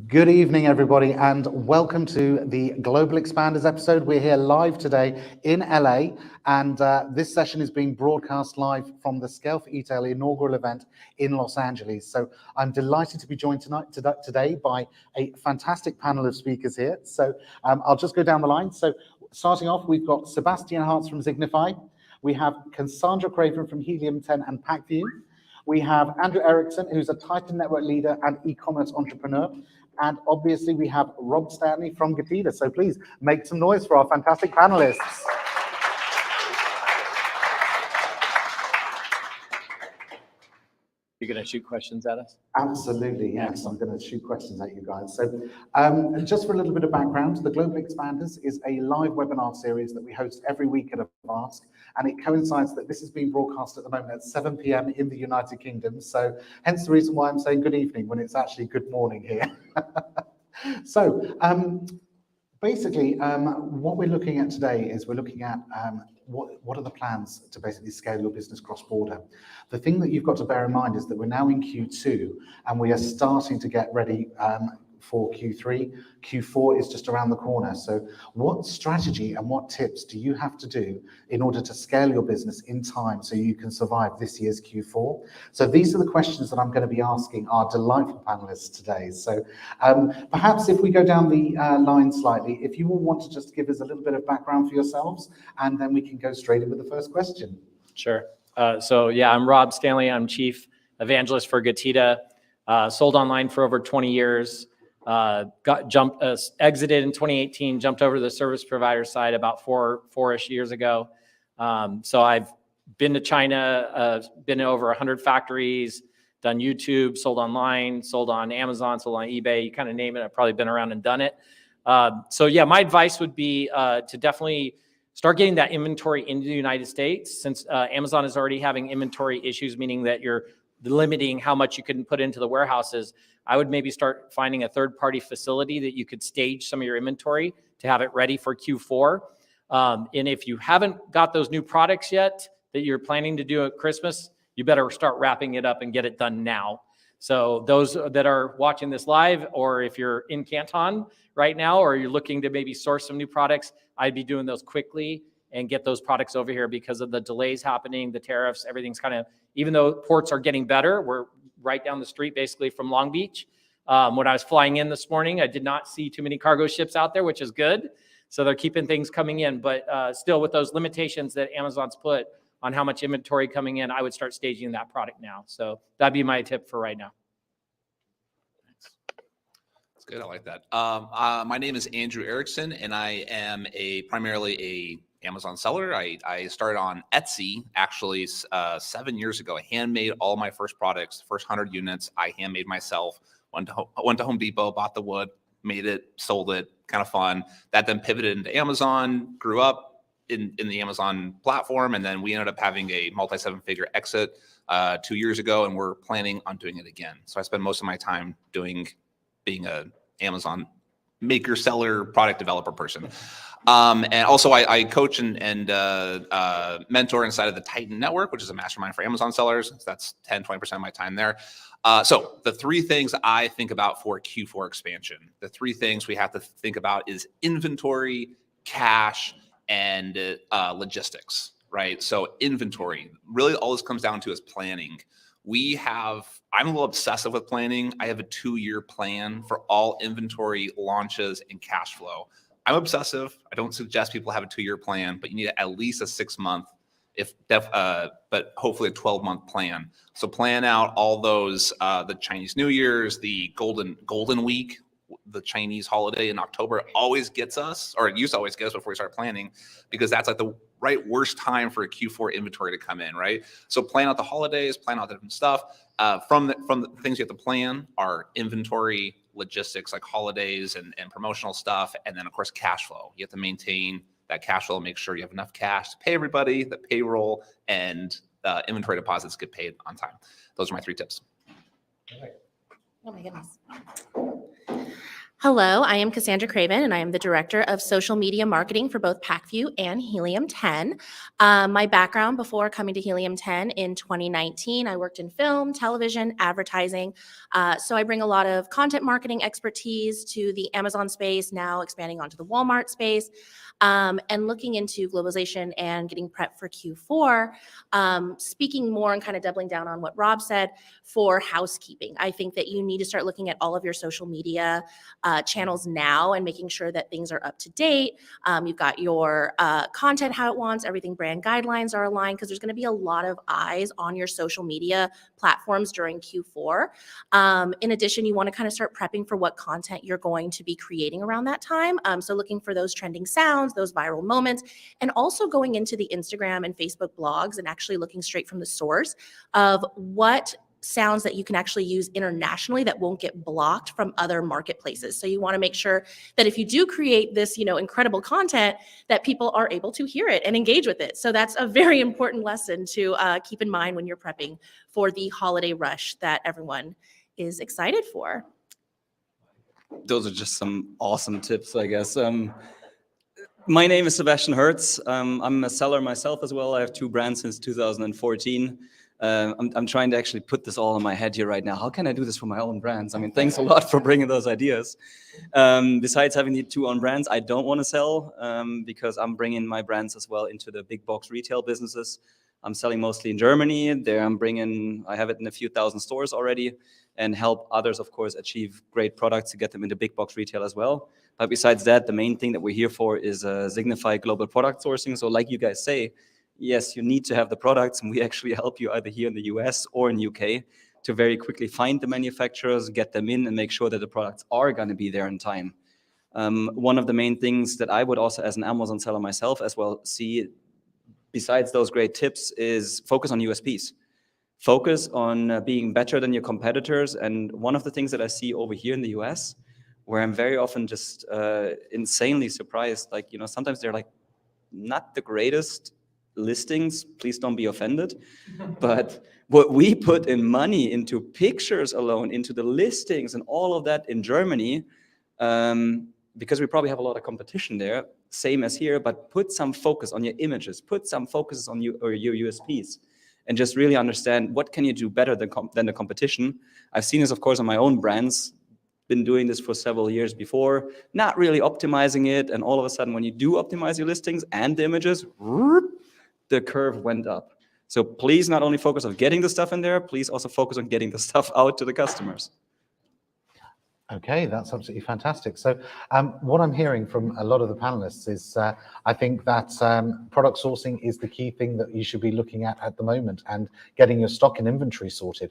Good evening, everybody, and welcome to the Global Expanders episode. We're here live today in LA, and this session is being broadcast live from the Scale for E-tail inaugural event in Los Angeles. So I'm delighted to be joined today by a fantastic panel of speakers here. So I'll just go down the line. So starting off, we've got Sebastian Hartz from Signify. We have Cassandra Craven from Helium 10 and PackView. We have Andrew Erickson, who's a Titan Network leader and e-commerce entrepreneur. And obviously we have Rob Stanley from Getida. So please make some noise for our fantastic panelists. You're going to shoot questions at us? Absolutely, yes. I'm going to shoot questions at you guys. So just for a little bit of background, the Global Expanders is a live webinar series that we host every week at Ask, and it coincides that this is being broadcast at the moment at 7 p.m. in the United Kingdom. So hence the reason why I'm saying good evening when it's actually good morning here. So basically, what we're looking at today is we're looking at what are the plans to basically scale your business cross-border. The thing that you've got to bear in mind is that we're now in Q2 and we are starting to get ready for Q3. Q4 is just around the corner. So what strategy and what tips do you have to do in order to scale your business in time so you can survive this year's Q4? So these are the questions that I'm going to be asking our delightful panelists today. So perhaps if we go down the line slightly, if you all want to just give us a little bit of background for yourselves, and then we can go straight in with the first question. Sure. So yeah, I'm Rob Stanley. I'm Chief Evangelist for Getida. Sold online for over 20 years. Exited in 2018, jumped over to the service provider side about four-ish years ago. So I've been to China, been to over 100 factories, done YouTube, sold online, sold on Amazon, sold on eBay, you kind of name it. I've probably been around and done it. So yeah, my advice would be to definitely start getting that inventory into the United States, since Amazon is already having inventory issues, meaning that you're limiting how much you can put into the warehouses. I would maybe start finding a third-party facility that you could stage some of your inventory to have it ready for Q4. And if you haven't got those new products yet that you're planning to do at Christmas, you better start wrapping it up and get it done now. So those that are watching this live, or if you're in Canton right now, or you're looking to maybe source some new products, I'd be doing those quickly and get those products over here because of the delays happening, the tariffs, everything's kind of, even though ports are getting better, we're right down the street basically from Long Beach. When I was flying in this morning, I did not see too many cargo ships out there, which is good. So they're keeping things coming in, but still with those limitations that Amazon's put on how much inventory coming in, I would start staging that product now. So that'd be my tip for right now. That's good. I like that. My name is Andrew Erickson, and I am primarily a Amazon seller. I started on Etsy actually 7 years ago. I handmade all my first products, the first 100 units. I handmade myself. Went to Home Depot, bought the wood, made it, sold it. Kind of fun. That then pivoted into Amazon. Grew up in the Amazon platform, and then we ended up having a multi-seven-figure exit 2 years ago, and we're planning on doing it again. So I spend most of my time being a Amazon maker, seller, product developer person. And also I coach and mentor inside of the Titan Network, which is a mastermind for Amazon sellers. So that's 10-20% of my time there. So the three things I think about for Q4 expansion, the three things we have to think about is inventory, cash, and logistics, right? So inventory, really all this comes down to is planning. I'm a little obsessive with planning. I have a 2-year plan for all inventory launches and cash flow. I'm obsessive. I don't suggest people have a 2-year plan, but you need at least a 6-month, but hopefully a 12-month plan. So plan out all those, the Chinese New Year's, the Golden Week, the Chinese holiday in October always gets us, or it used to always get us before we start planning, because that's like the worst time for a Q4 inventory to come in, right? So plan out the holidays, plan out different stuff. From the things you have to plan are inventory, logistics like holidays and promotional stuff, and then of course cash flow. You have to maintain that cash flow, make sure you have enough cash to pay everybody, the payroll, and inventory deposits get paid on time. Those are my 3 tips. Oh my goodness. Hello, I am Cassandra Craven, and I am the Director of Social Media Marketing for both PackView and Helium 10. My background before coming to Helium 10 in 2019, I worked in film, television, advertising. So I bring a lot of content marketing expertise to the Amazon space, now expanding onto the Walmart space, and looking into globalization and getting prepped for Q4, speaking more and kind of doubling down on what Rob said for housekeeping. I think that you need to start looking at all of your social media channels now and making sure that things are up to date. You've got your content how it wants, everything brand guidelines are aligned, because there's going to be a lot of eyes on your social media platforms during Q4. In addition, you want to kind of start prepping for what content you're going to be creating around that time. So looking for those trending sounds, those viral moments, and also going into the Instagram and Facebook blogs and actually looking straight from the source of what sounds that you can actually use internationally that won't get blocked from other marketplaces. So you want to make sure that if you do create this, incredible content, that people are able to hear it and engage with it. So that's a very important lesson to keep in mind when you're prepping for the holiday rush that everyone is excited for. Those are just some awesome tips, I guess. My name is Sebastian Hertz. I'm a seller myself as well. I have 2 brands since 2014. I'm trying to actually put this all in my head here right now. How can I do this for my own brands? I mean, thanks a lot for bringing those ideas. Besides having the 2 own brands, I don't want to sell because I'm bringing my brands as well into the big box retail businesses. I'm selling mostly in Germany. There I have it in a few thousand stores already, and help others, of course, achieve great products to get them into big box retail as well. But besides that, the main thing that we're here for is Signify global product sourcing. So like you guys say, yes, you need to have the products, and we actually help you either here in the US or in UK to very quickly find the manufacturers, get them in, and make sure that the products are going to be there in time. One of the main things that I would also, as an Amazon seller myself as well, see, besides those great tips, is focus on USPs. Focus on being better than your competitors. And one of the things that I see over here in the US, where I'm very often just insanely surprised, sometimes they're not the greatest listings, please don't be offended, but what we put in money into pictures alone, into the listings and all of that in Germany, because we probably have a lot of competition there, same as here, but put some focus on your images, put some focus on your USPs, and just really understand what can you do better than the competition. I've seen this, of course, on my own brands, been doing this for several years before, not really optimizing it, and all of a sudden when you do optimize your listings and the images, the curve went up. So please not only focus on getting the stuff in there, please also focus on getting the stuff out to the customers. Okay, that's absolutely fantastic. So what I'm hearing from a lot of the panelists is I think that product sourcing is the key thing that you should be looking at the moment, and getting your stock and inventory sorted.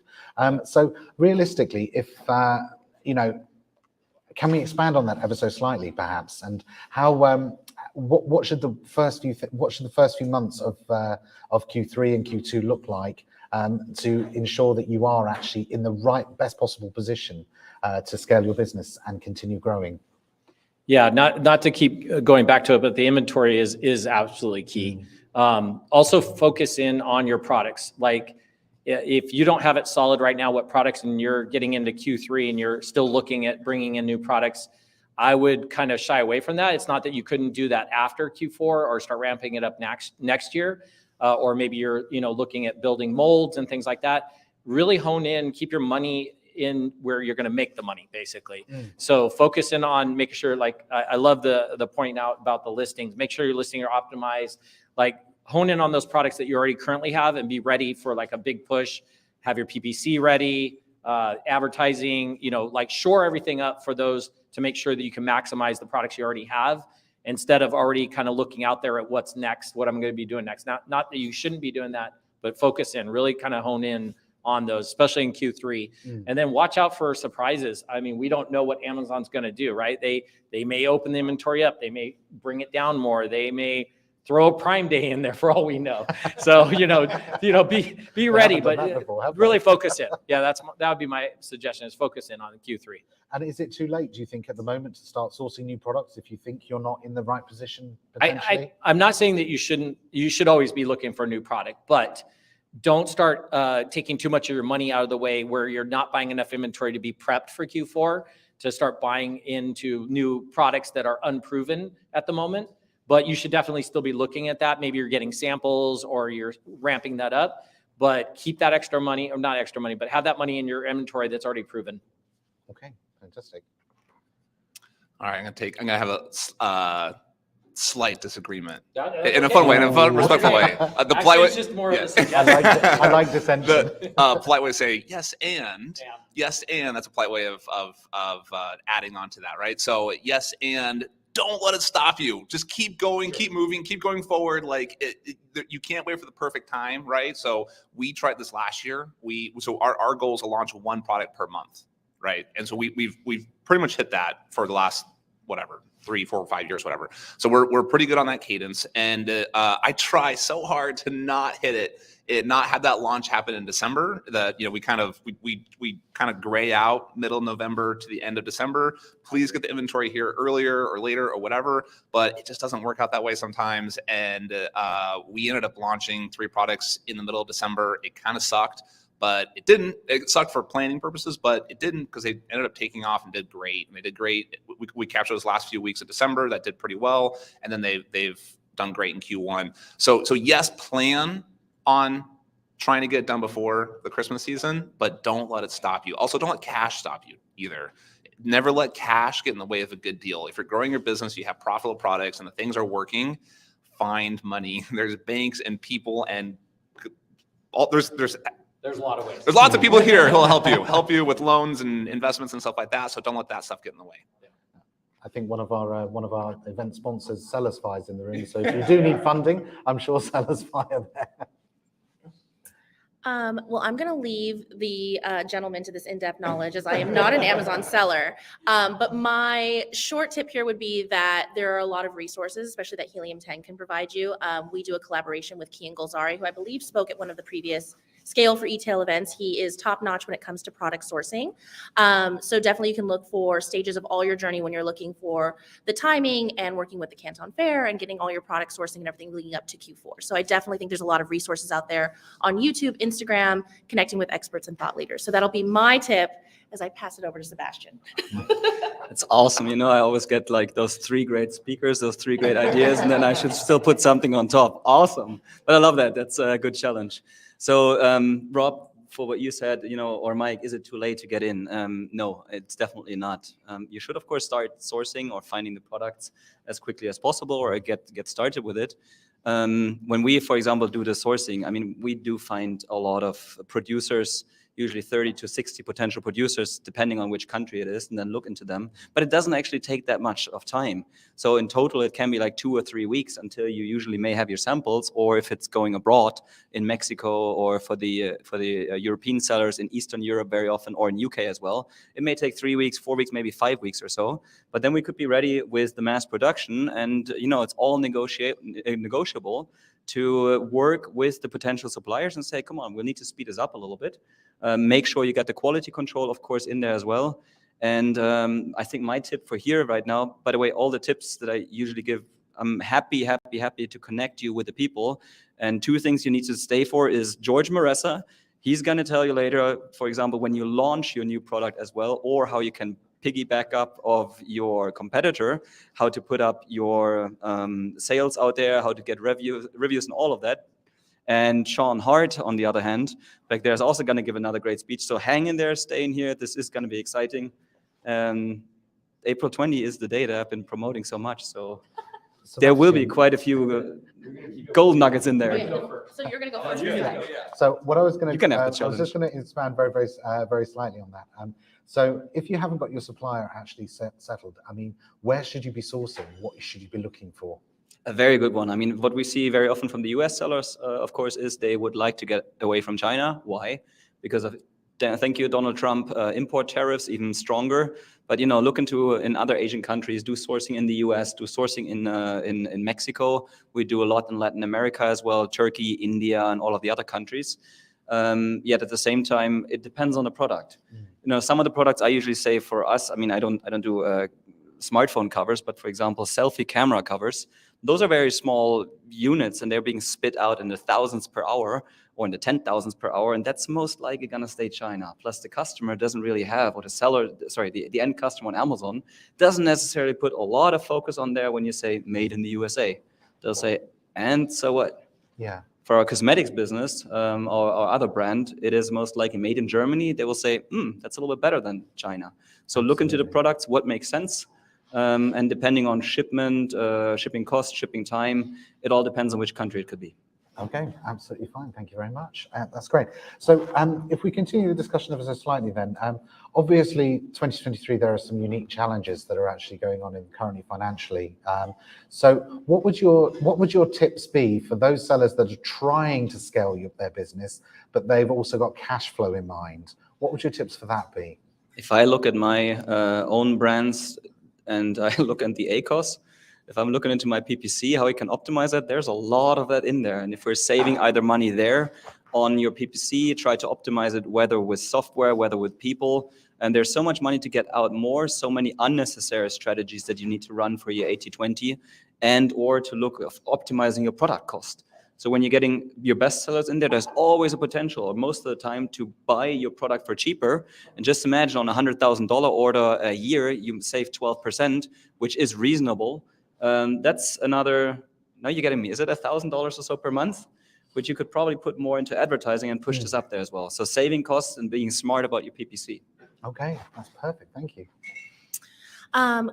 So realistically, if, can we expand on that ever so slightly, perhaps? And how, what should the first few months of Q3 and Q2 look like to ensure that you are actually in the best possible position to scale your business and continue growing? Yeah, not to keep going back to it, but the inventory is absolutely key. Also focus in on your products. Like if you don't have it solid right now, what products, and you're getting into Q3 and you're still looking at bringing in new products, I would kind of shy away from that. It's not that you couldn't do that after Q4 or start ramping it up next year, or maybe you're looking at building molds and things like that. Really hone in, keep your money in where you're going to make the money, basically. So focus in on making sure, I love the pointing out about the listings. Make sure your listings are optimized. Hone in on those products that you already currently have and be ready for a big push. Have your PPC ready, advertising, shore everything up for those to make sure that you can maximize the products you already have, instead of already kind of looking out there at what's next, what I'm going to be doing next. Not that you shouldn't be doing that, but focus in, really kind of hone in on those, especially in Q3. And then watch out for surprises. I mean, we don't know what Amazon's going to do, right? They may open the inventory up. They may bring it down more. They may throw a Prime Day in there for all we know. So, be ready, but really focus in. Yeah, that would be my suggestion, is focus in on Q3. And is it too late, do you think, at the moment to start sourcing new products if you think you're not in the right position potentially? I'm not saying that you should always be looking for a new product, but don't start taking too much of your money out of the way where you're not buying enough inventory to be prepped for Q4 to start buying into new products that are unproven at the moment. But you should definitely still be looking at that. Maybe you're getting samples or you're ramping that up, but keep that extra money, or not extra money, but have that money in your inventory that's already proven. Okay, fantastic. All right, I'm gonna have a slight disagreement That's in a okay. fun way, in a fun, respectful way. The Actually, polite way, it's just more of a yeah. suggestion. I like dissension. The polite way to say yes and yes and that's a polite way of adding on to that, right? So yes and don't let it stop you. Just keep going, keep moving, keep going forward. Like you can't wait for the perfect time, right? So we tried this last year. So our goal is to launch one product per month, right? And so we've pretty much hit that for the last whatever 3, 4, 5 years, whatever. So we're pretty good on that cadence. And I try so hard to not hit it, not have that launch happen in December. That we kind of gray out middle November to the end of December. Please get the inventory here earlier or later or whatever. But it just doesn't work out that way sometimes. And we ended up launching 3 products in the middle of December. It kind of sucked. But it didn't. It sucked for planning purposes, but it didn't because they ended up taking off and did great. And they did great. We captured those last few weeks of December. That did pretty well. And then they've done great in Q1. So yes, plan on trying to get it done before the Christmas season, but don't let it stop you. Also, don't let cash stop you either. Never let cash get in the way of a good deal. If you're growing your business, you have profitable products and the things are working, find money. There's banks and people and there's a lot of ways. There's lots of people here who'll help you with loans and investments and stuff like that. So don't let that stuff get in the way. I think one of our event sponsors, Sellersfi, is in the room. So if you do need funding, I'm sure Sellersfi are there. Well, I'm going to leave the gentleman to this in-depth knowledge as I am not an Amazon seller. But my short tip here would be that there are a lot of resources, especially that Helium 10 can provide you. We do a collaboration with Kian Golzari, who I believe spoke at one of the previous Scale for E-tail events. He is top-notch when it comes to product sourcing. So definitely you can look for stages of all your journey when you're looking for the timing and working with the Canton Fair and getting all your product sourcing and everything leading up to Q4. So I definitely think there's a lot of resources out there on YouTube, Instagram, connecting with experts and thought leaders. So that'll be my tip as I pass it over to Sebastian. It's awesome. I always get like those 3 great speakers, those 3 great ideas, and then I should still put something on top. Awesome. But I love that. That's a good challenge. So Rob, for what you said, or Mike, is it too late to get in? No, it's definitely not. You should, of course, start sourcing or finding the products as quickly as possible or get started with it. When we, for example, do the sourcing, we do find a lot of producers, usually 30 to 60 potential producers, depending on which country it is, and then look into them. But it doesn't actually take that much of time. So in total, it can be like 2 or 3 weeks until you usually may have your samples, or if it's going abroad in Mexico or for the European sellers in Eastern Europe very often, or in UK as well, it may take 3 weeks, 4 weeks, maybe 5 weeks or so. But then we could be ready with the mass production, and it's all negotiable to work with the potential suppliers and say, come on, we'll need to speed this up a little bit. Make sure you get the quality control, of course, in there as well. And I think my tip for here right now, by the way, all the tips that I usually give, I'm happy to connect you with the people. And 2 things you need to stay for is George Maressa. He's going to tell you later, for example, when you launch your new product as well, or how you can piggyback up of your competitor, how to put up your sales out there, how to get reviews and all of that. And Sean Hart, on the other hand, back there is also going to give another great speech. So hang in there, stay in here. This is going to be exciting. April 20 is the day that I've been promoting so much. So there will be quite a few gold nuggets in there. So you're going to go first. So what I was going to, I was just going to expand very slightly on that. So if you haven't got your supplier actually settled, where should you be sourcing? What should you be looking for? A very good one. What we see very often from the US sellers, of course, is they would like to get away from China. Why? Because of, thank you, Donald Trump, import tariffs even stronger. But look into in other Asian countries, do sourcing in the US, do sourcing in Mexico. We do a lot in Latin America as well, Turkey, India, and all of the other countries. Yet at the same time, it depends on the product. Some of the products I usually say for us, I don't do smartphone covers, but for example, selfie camera covers. Those are very small units, and they're being spit out in the thousands per hour or in the 10,000s per hour, and that's most likely going to stay China. Plus, the customer doesn't really have, or the seller, sorry, the end customer on Amazon doesn't necessarily put a lot of focus on there when you say made in the USA. They'll say, and so what? Yeah. For our cosmetics business or other brand, it is most likely made in Germany. They will say, that's a little bit better than China. So look into the products, what makes sense. And depending on shipment, shipping cost, shipping time, it all depends on which country it could be. Okay, absolutely fine. Thank you very much. That's great. So if we continue the discussion ever so slightly then, obviously 2023, there are some unique challenges that are actually going on currently financially. So what would your tips be for those sellers that are trying to scale their business, but they've also got cash flow in mind? What would your tips for that be? If I look at my own brands and I look at the ACOS, if I'm looking into my PPC, how I can optimize that, there's a lot of that in there. And if we're saving either money there on your PPC, try to optimize it, whether with software, whether with people. And there's so much money to get out more, so many unnecessary strategies that you need to run for your 80/20 and or to look at optimizing your product cost. So when you're getting your best sellers in there, there's always a potential, or most of the time, to buy your product for cheaper. And just imagine on a $100,000 order a year, you save 12%, which is reasonable. That's another, now you're getting me, is it $1,000 or so per month? Which you could probably put more into advertising and push this up there as well. So saving costs and being smart about your PPC. Okay, that's perfect. Thank you.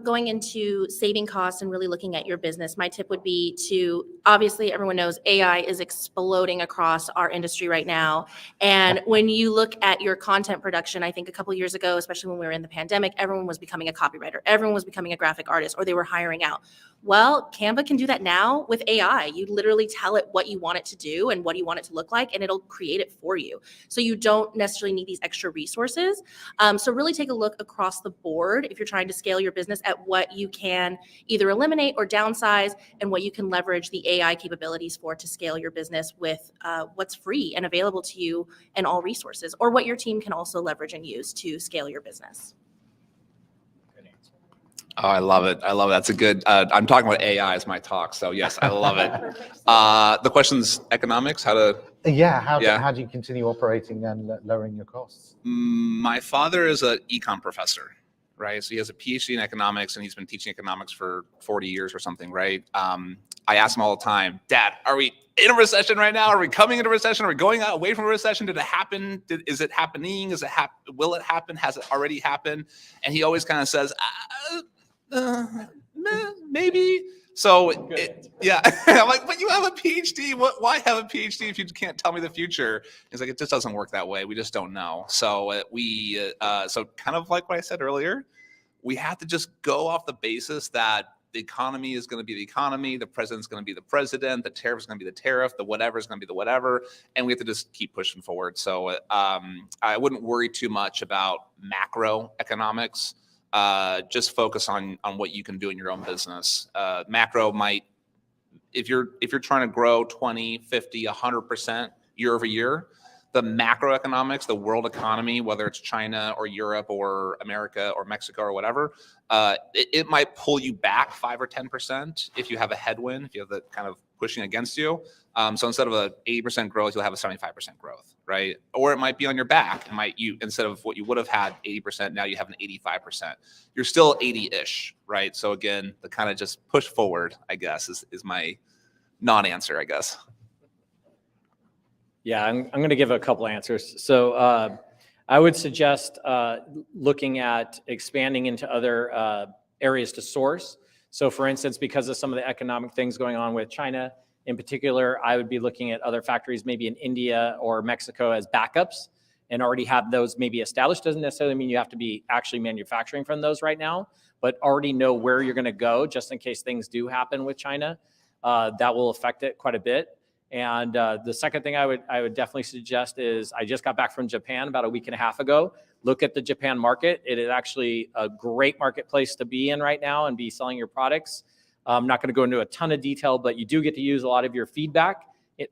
Going into saving costs and really looking at your business, my tip would be to, obviously everyone knows AI is exploding across our industry right now. And when you look at your content production, I think a couple years ago, especially when we were in the pandemic, everyone was becoming a copywriter. Everyone was becoming a graphic artist, or they were hiring out. Well, Canva can do that now with AI. You literally tell it what you want it to do and what you want it to look like, and it'll create it for you. So you don't necessarily need these extra resources. So really take a look across the board if you're trying to scale your business at what you can either eliminate or downsize, and what you can leverage the AI capabilities for to scale your business with what's free and available to you and all resources, or what your team can also leverage and use to scale your business. Oh, I love it. I love it. That's a good, I'm talking about AI as my talk. So yes, I love it. The question's economics, how to. Yeah, how do you continue operating and lowering your costs? My father is an econ professor, right? So he has a PhD in economics and he's been teaching economics for 40 years or something, right? I ask him all the time, Dad, are we in a recession right now? Are we coming into a recession? Are we going away from a recession? Did it happen? Is it happening? Will it happen? Has it already happened? And he always kind of says, maybe. So yeah, I'm like, but you have a PhD. Why have a PhD if you can't tell me the future? He's like, it just doesn't work that way. We just don't know. So so kind of like what I said earlier, we have to just go off the basis that the economy is going to be the economy, the president's going to be the president, the tariff is going to be the tariff, the whatever is going to be the whatever, and we have to just keep pushing forward. So I wouldn't worry too much about macroeconomics. Just focus on what you can do in your own business. Macro might, if you're trying to grow 20, 50, 100% year over year, the macroeconomics, the world economy, whether it's China or Europe or America or Mexico or whatever, it might pull you back 5 or 10% if you have a headwind, if you have the kind of pushing against you. So instead of a 80% growth, you'll have a 75% growth, right? Or it might be on your back. Instead of what you would have had 80%, now you have an 85%. You're still 80-ish, right? So again, the kind of just push forward, I guess, is my non-answer, I guess. Yeah, I'm going to give a couple answers. So I would suggest looking at expanding into other areas to source. So for instance, because of some of the economic things going on with China in particular, I would be looking at other factories, maybe in India or Mexico as backups, and already have those maybe established. Doesn't necessarily mean you have to be actually manufacturing from those right now, but already know where you're going to go just in case things do happen with China. That will affect it quite a bit. And the second thing I would definitely suggest is, I just got back from Japan about a week and a half ago. Look at the Japan market. It is actually a great marketplace to be in right now and be selling your products. I'm not going to go into a ton of detail, but you do get to use a lot of your feedback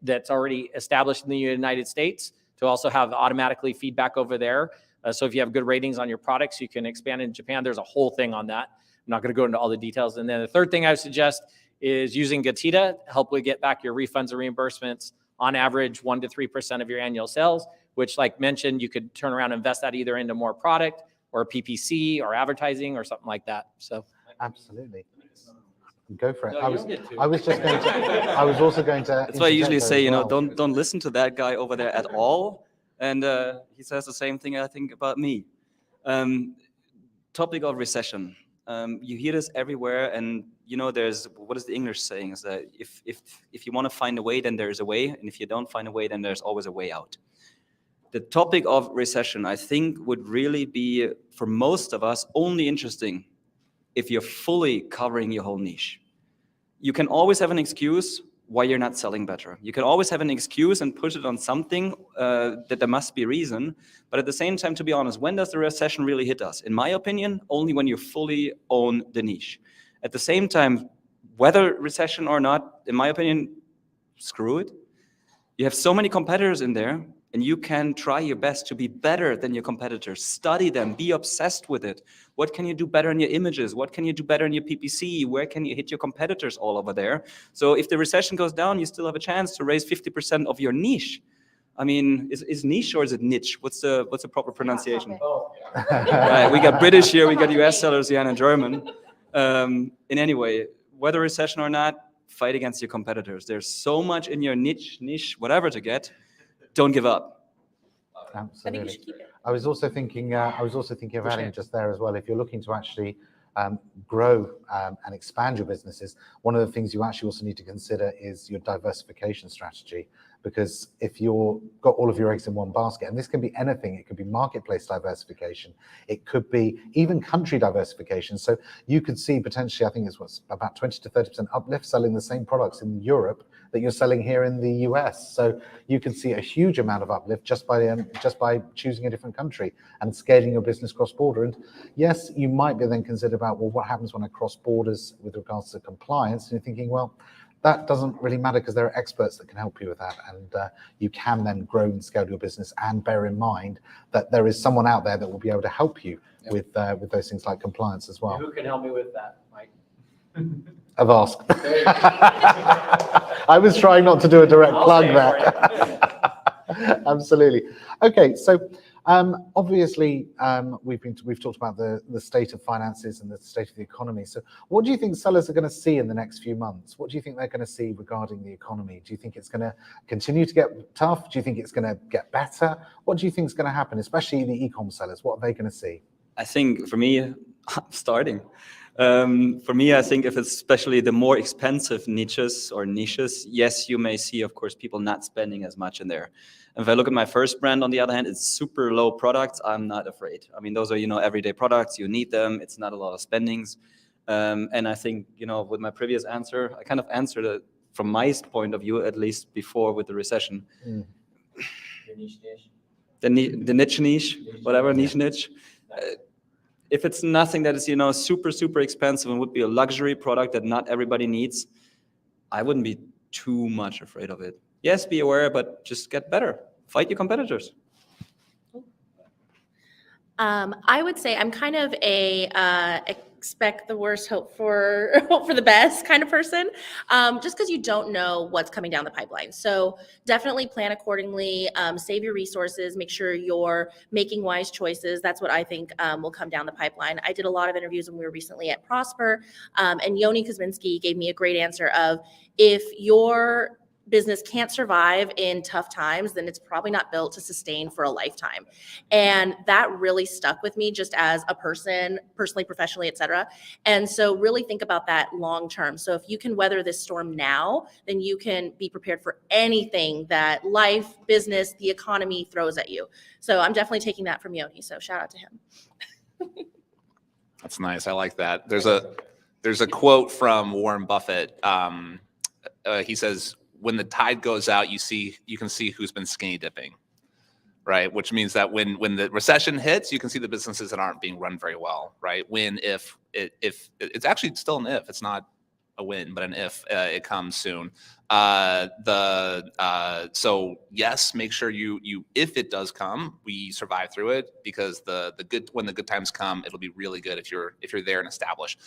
that's already established in the United States to also have automatically feedback over there. So if you have good ratings on your products, you can expand in Japan. There's a whole thing on that. I'm not going to go into all the details. And then the third thing I would suggest is using Gatita, help we get back your refunds and reimbursements on average 1 to 3% of your annual sales, which like mentioned, you could turn around and invest that either into more product or PPC or advertising or something like that. So absolutely. Go for it. No, I you was don't get to. I was just going to I was also going to That's why I usually interject say, there as well. don't listen to that guy over there at all. And he says the same thing, I think, about me. Topic of recession. You hear this everywhere, and there's, what is the English saying? Is that if you want to find a way, then there's a way, and if you don't find a way, then there's always a way out. The topic of recession, I think, would really be, for most of us, only interesting if you're fully covering your whole niche. You can always have an excuse why you're not selling better. You can always have an excuse and push it on something that there must be reason. But at the same time, to be honest, when does the recession really hit us? In my opinion, only when you fully own the niche. At the same time, whether recession or not, in my opinion, screw it. You have so many competitors in there, and you can try your best to be better than your competitors. Study them, be obsessed with it. What can you do better in your images? What can you do better in your PPC? Where can you hit your competitors all over there? So if the recession goes down, you still have a chance to raise 50% of your niche. I mean, is niche or is it niche? What's the proper pronunciation? Right, we got British here, we got US sellers here and German. In any way, whether recession or not, fight against your competitors. There's so much in your niche, whatever to get. Don't give up. Absolutely. I was also thinking of adding just there as well. If you're looking to actually grow and expand your businesses, one of the things you actually also need to consider is your diversification strategy. Because if you've got all of your eggs in one basket, and this can be anything, it could be marketplace diversification, it could be even country diversification. So you could see potentially, I think it's what's about 20 to 30% uplift selling the same products in Europe that you're selling here in the US. So you can see a huge amount of uplift just by choosing a different country and scaling your business cross-border. And yes, you might be then consider about, well, what happens when I cross borders with regards to compliance? And you're thinking, well, that doesn't really matter because there are experts that can help you with that, and you can then grow and scale your business. And bear in mind that there is someone out there that will be able to help you with those things like compliance as well. Who can help me with that, Mike? I've asked. I was trying not to do a direct plug there. Absolutely. Okay, so obviously we've talked about the state of finances and the state of the economy. So what do you think sellers are going to see in the next few months? What do you think they're going to see regarding the economy? Do you think it's going to continue to get tough? Do you think it's going to get better? What do you think is going to happen, especially the e-com sellers? What are they going to see? I think for me, starting. For me, I think if it's especially the more expensive niches, yes, you may see, of course, people not spending as much in there. If I look at my first brand, on the other hand, it's super low products. I'm not afraid. I mean, those are, everyday products. You need them. It's not a lot of spendings. And I think, with my previous answer, I kind of answered it from my point of view, at least before with the recession. The niche, whatever, niche. If it's nothing that is, super, super expensive and would be a luxury product that not everybody needs, I wouldn't be too much afraid of it. Yes, be aware, but just get better. Fight your competitors. I would say I'm kind of a expect the worst, hope for the best kind of person, just because you don't know what's coming down the pipeline. So definitely plan accordingly, save your resources, make sure you're making wise choices. That's what I think will come down the pipeline. I did a lot of interviews when we were recently at Prosper, and Yoni Kuzminski gave me a great answer of, if your business can't survive in tough times, then it's probably not built to sustain for a lifetime. And that really stuck with me just as a person, personally, professionally, et cetera. And so really think about that long term. So if you can weather this storm now, then you can be prepared for anything that life, business, the economy throws at you. So I'm definitely taking that from Yoni. So shout out to him. That's nice. I like that. There's a quote from Warren Buffett. He says, when the tide goes out, you can see who's been skinny dipping, right? Which means that when the recession hits, you can see the businesses that aren't being run very well, right? If it's actually still an if, it's not a win, but an if it comes soon. So yes, make sure you if it does come, we survive through it, because when the good times come, it'll be really good if you're there and established.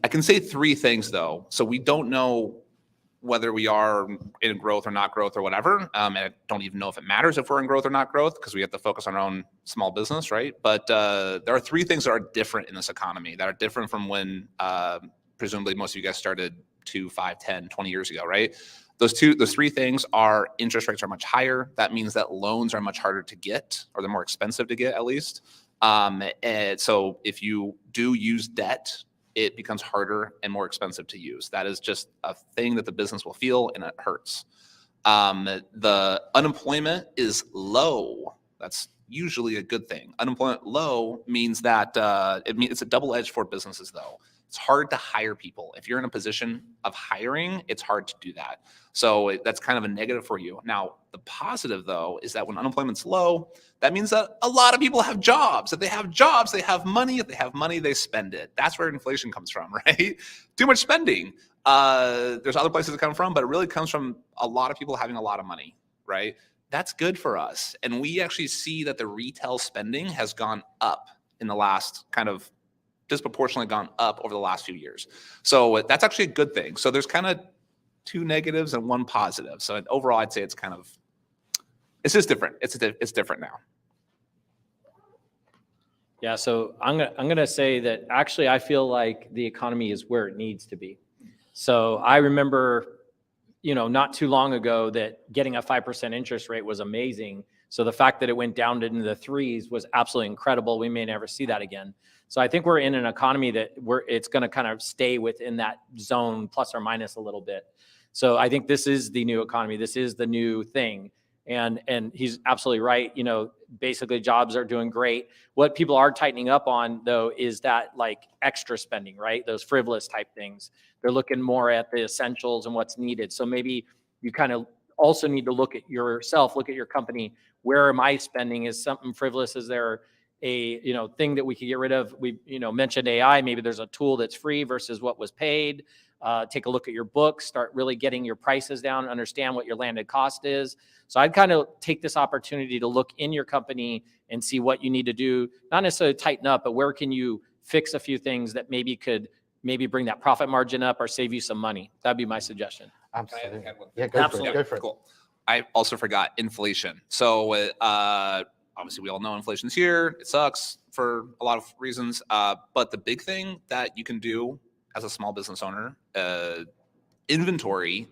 I can say three things though. So we don't know whether we are in growth or not growth or whatever. And I don't even know if it matters if we're in growth or not growth because we have to focus on our own small business, right? But there are three things that are different in this economy that are different from when presumably most of you guys started 2, 5, 10, 20 years ago, right? Those three things are interest rates are much higher. That means that loans are much harder to get, or they're more expensive to get at least. And so if you do use debt, it becomes harder and more expensive to use. That is just a thing that the business will feel, and it hurts. The unemployment is low. That's usually a good thing. Unemployment low means that it's a double-edged for businesses though. It's hard to hire people. If you're in a position of hiring, it's hard to do that. So that's kind of a negative for you. Now, the positive though is that when unemployment's low, that means that a lot of people have jobs. If they have jobs, they have money. If they have money, they spend it. That's where inflation comes from, right? Too much spending. There's other places it comes from, but it really comes from a lot of people having a lot of money, right? That's good for us. And we actually see that the retail spending has gone up in the last kind of disproportionately gone up over the last few years. So that's actually a good thing. So there's kind of two negatives and one positive. So overall, I'd say it's just different. It's different now. Yeah, so I'm gonna say that actually I feel like the economy is where it needs to be. So I remember, not too long ago that getting a 5% interest rate was amazing. So the fact that it went down into the 3s was absolutely incredible. We may never see that again. So I think we're in an economy that it's going to kind of stay within that zone, plus or minus a little bit. So I think this is the new economy. This is the new thing. And he's absolutely right. Basically jobs are doing great. What people are tightening up on though is that like extra spending, right? Those frivolous type things. They're looking more at the essentials and what's needed. So maybe you kind of also need to look at yourself, look at your company. Where am I spending? Is something frivolous? Is there a thing that we could get rid of? We mentioned AI. Maybe there's a tool that's free versus what was paid. Take a look at your books, start really getting your prices down, understand what your landed cost is. So I'd kind of take this opportunity to look in your company and see what you need to do, not necessarily tighten up, but where can you fix a few things that could bring that profit margin up or save you some money. That'd be my suggestion. Absolutely. Yeah, go for it. Cool. I also forgot inflation. So obviously we all know inflation's here. It sucks for a lot of reasons. But the big thing that you can do as a small business owner, inventory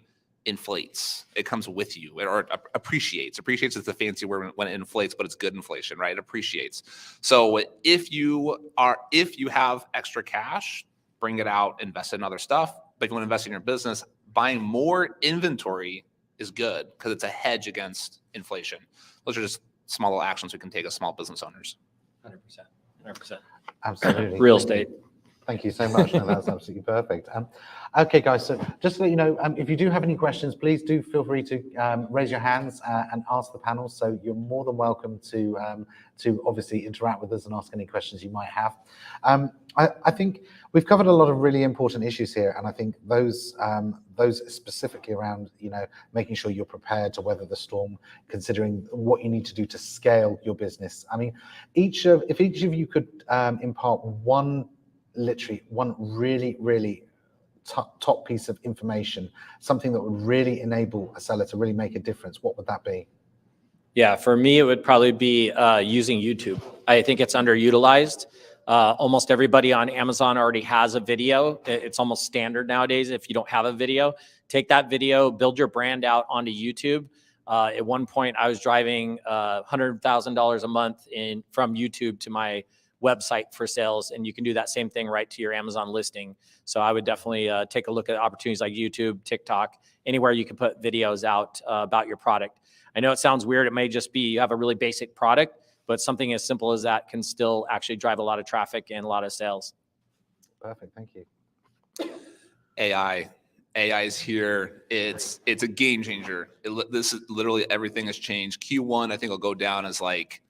inflates. It comes with you, or appreciates. Appreciates is the fancy word when it inflates, but it's good inflation, right? It appreciates. So if you have extra cash, bring it out, invest in other stuff. But if you want to invest in your business, buying more inventory is good because it's a hedge against inflation. Those are just small little actions we can take as small business owners. 100%. Absolutely. Real estate. Thank you so much. No, that's absolutely perfect. Okay, guys, so just to let you know, if you do have any questions, please do feel free to raise your hands and ask the panel. So you're more than welcome to obviously interact with us and ask any questions you might have. I think we've covered a lot of really important issues here, and I think those specifically around making sure you're prepared to weather the storm, considering what you need to do to scale your business. I mean, if each of you could impart one really top piece of information, something that would really enable a seller to really make a difference, what would that be? Yeah, for me, it would probably be using YouTube. I think it's underutilized. Almost everybody on Amazon already has a video. It's almost standard nowadays. If you don't have a video, take that video, build your brand out onto YouTube. At one point, I was driving $100,000 a month from YouTube to my website for sales, and you can do that same thing right to your Amazon listing. So I would definitely take a look at opportunities like YouTube, TikTok, anywhere you can put videos out about your product. I know it sounds weird. It may just be you have a really basic product, but something as simple as that can still actually drive a lot of traffic and a lot of sales. Perfect. Thank you. AI is here. It's a game changer. This is literally everything has changed. Q1, I think, will go down as like,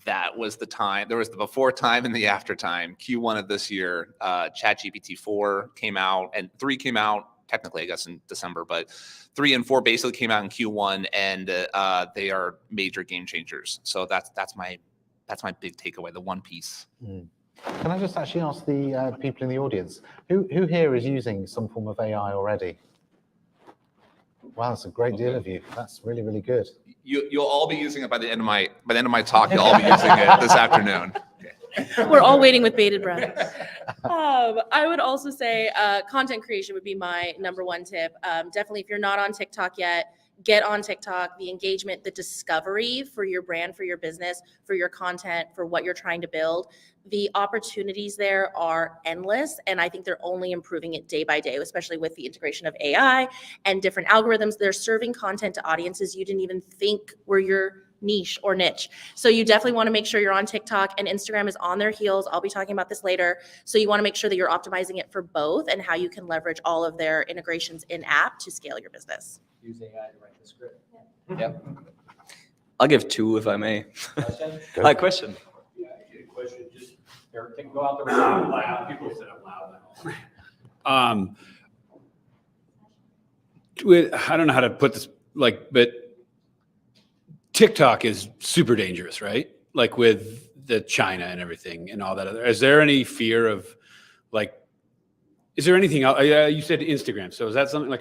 that was the time. There was the before time and the after time. Q1 of this year, ChatGPT 4 came out, and 3 came out technically, I guess, in December, but 3 and 4 basically came out in Q1, and they are major game changers. So that's my big takeaway. The one piece. Can I just actually ask the people in the audience, who here is using some form of AI already? Wow, that's a great deal of you. That's really, really good. You'll all be using it by the end of my talk. You'll all be using it this afternoon. We're all waiting with bated breath. I would also say content creation would be my number one tip. Definitely, if you're not on TikTok yet, get on TikTok. The engagement, the discovery for your brand, for your business, for your content, for what you're trying to build. The opportunities there are endless, and I think they're only improving it day by day, especially with the integration of AI and different algorithms. They're serving content to audiences you didn't even think were your niche or niche. So you definitely want to make sure you're on TikTok, and Instagram is on their heels. I'll be talking about this later. So you want to make sure that you're optimizing it for both and how you can leverage all of their integrations in app to scale your business. Use AI to write the script. Yep. I'll give two if I may. Question? Hi, question. Yeah, question. Just everything go out there loud. People say it loud. I don't know how to put this, but TikTok is super dangerous, right? Like with the China and everything and all that other. Is there any fear of, is there anything else? You said Instagram. So is that something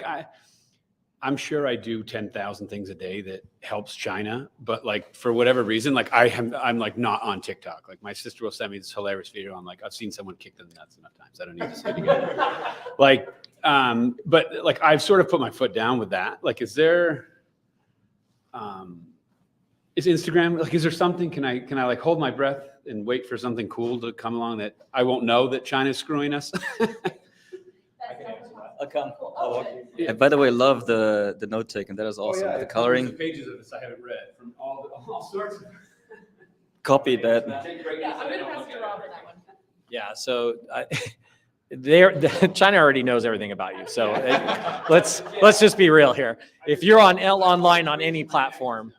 I'm sure I do 10,000 things a day that helps China, but for whatever reason, I'm not on TikTok. My sister will send me this hilarious video on I've seen someone kick them nuts enough times. I don't need to say it again. But I've sort of put my foot down with that. Is there, is Instagram, is there something, can I hold my breath and wait for something cool to come along that I won't know that China's screwing us? I'll come. By the way, love the note taking. That is awesome. The coloring. Pages of this I haven't read from all sorts of. Copied that. Yeah, I'm going to pass it to Rob for that one. Yeah, so China already knows everything about you. So let's just be real here. If you're online on any platform,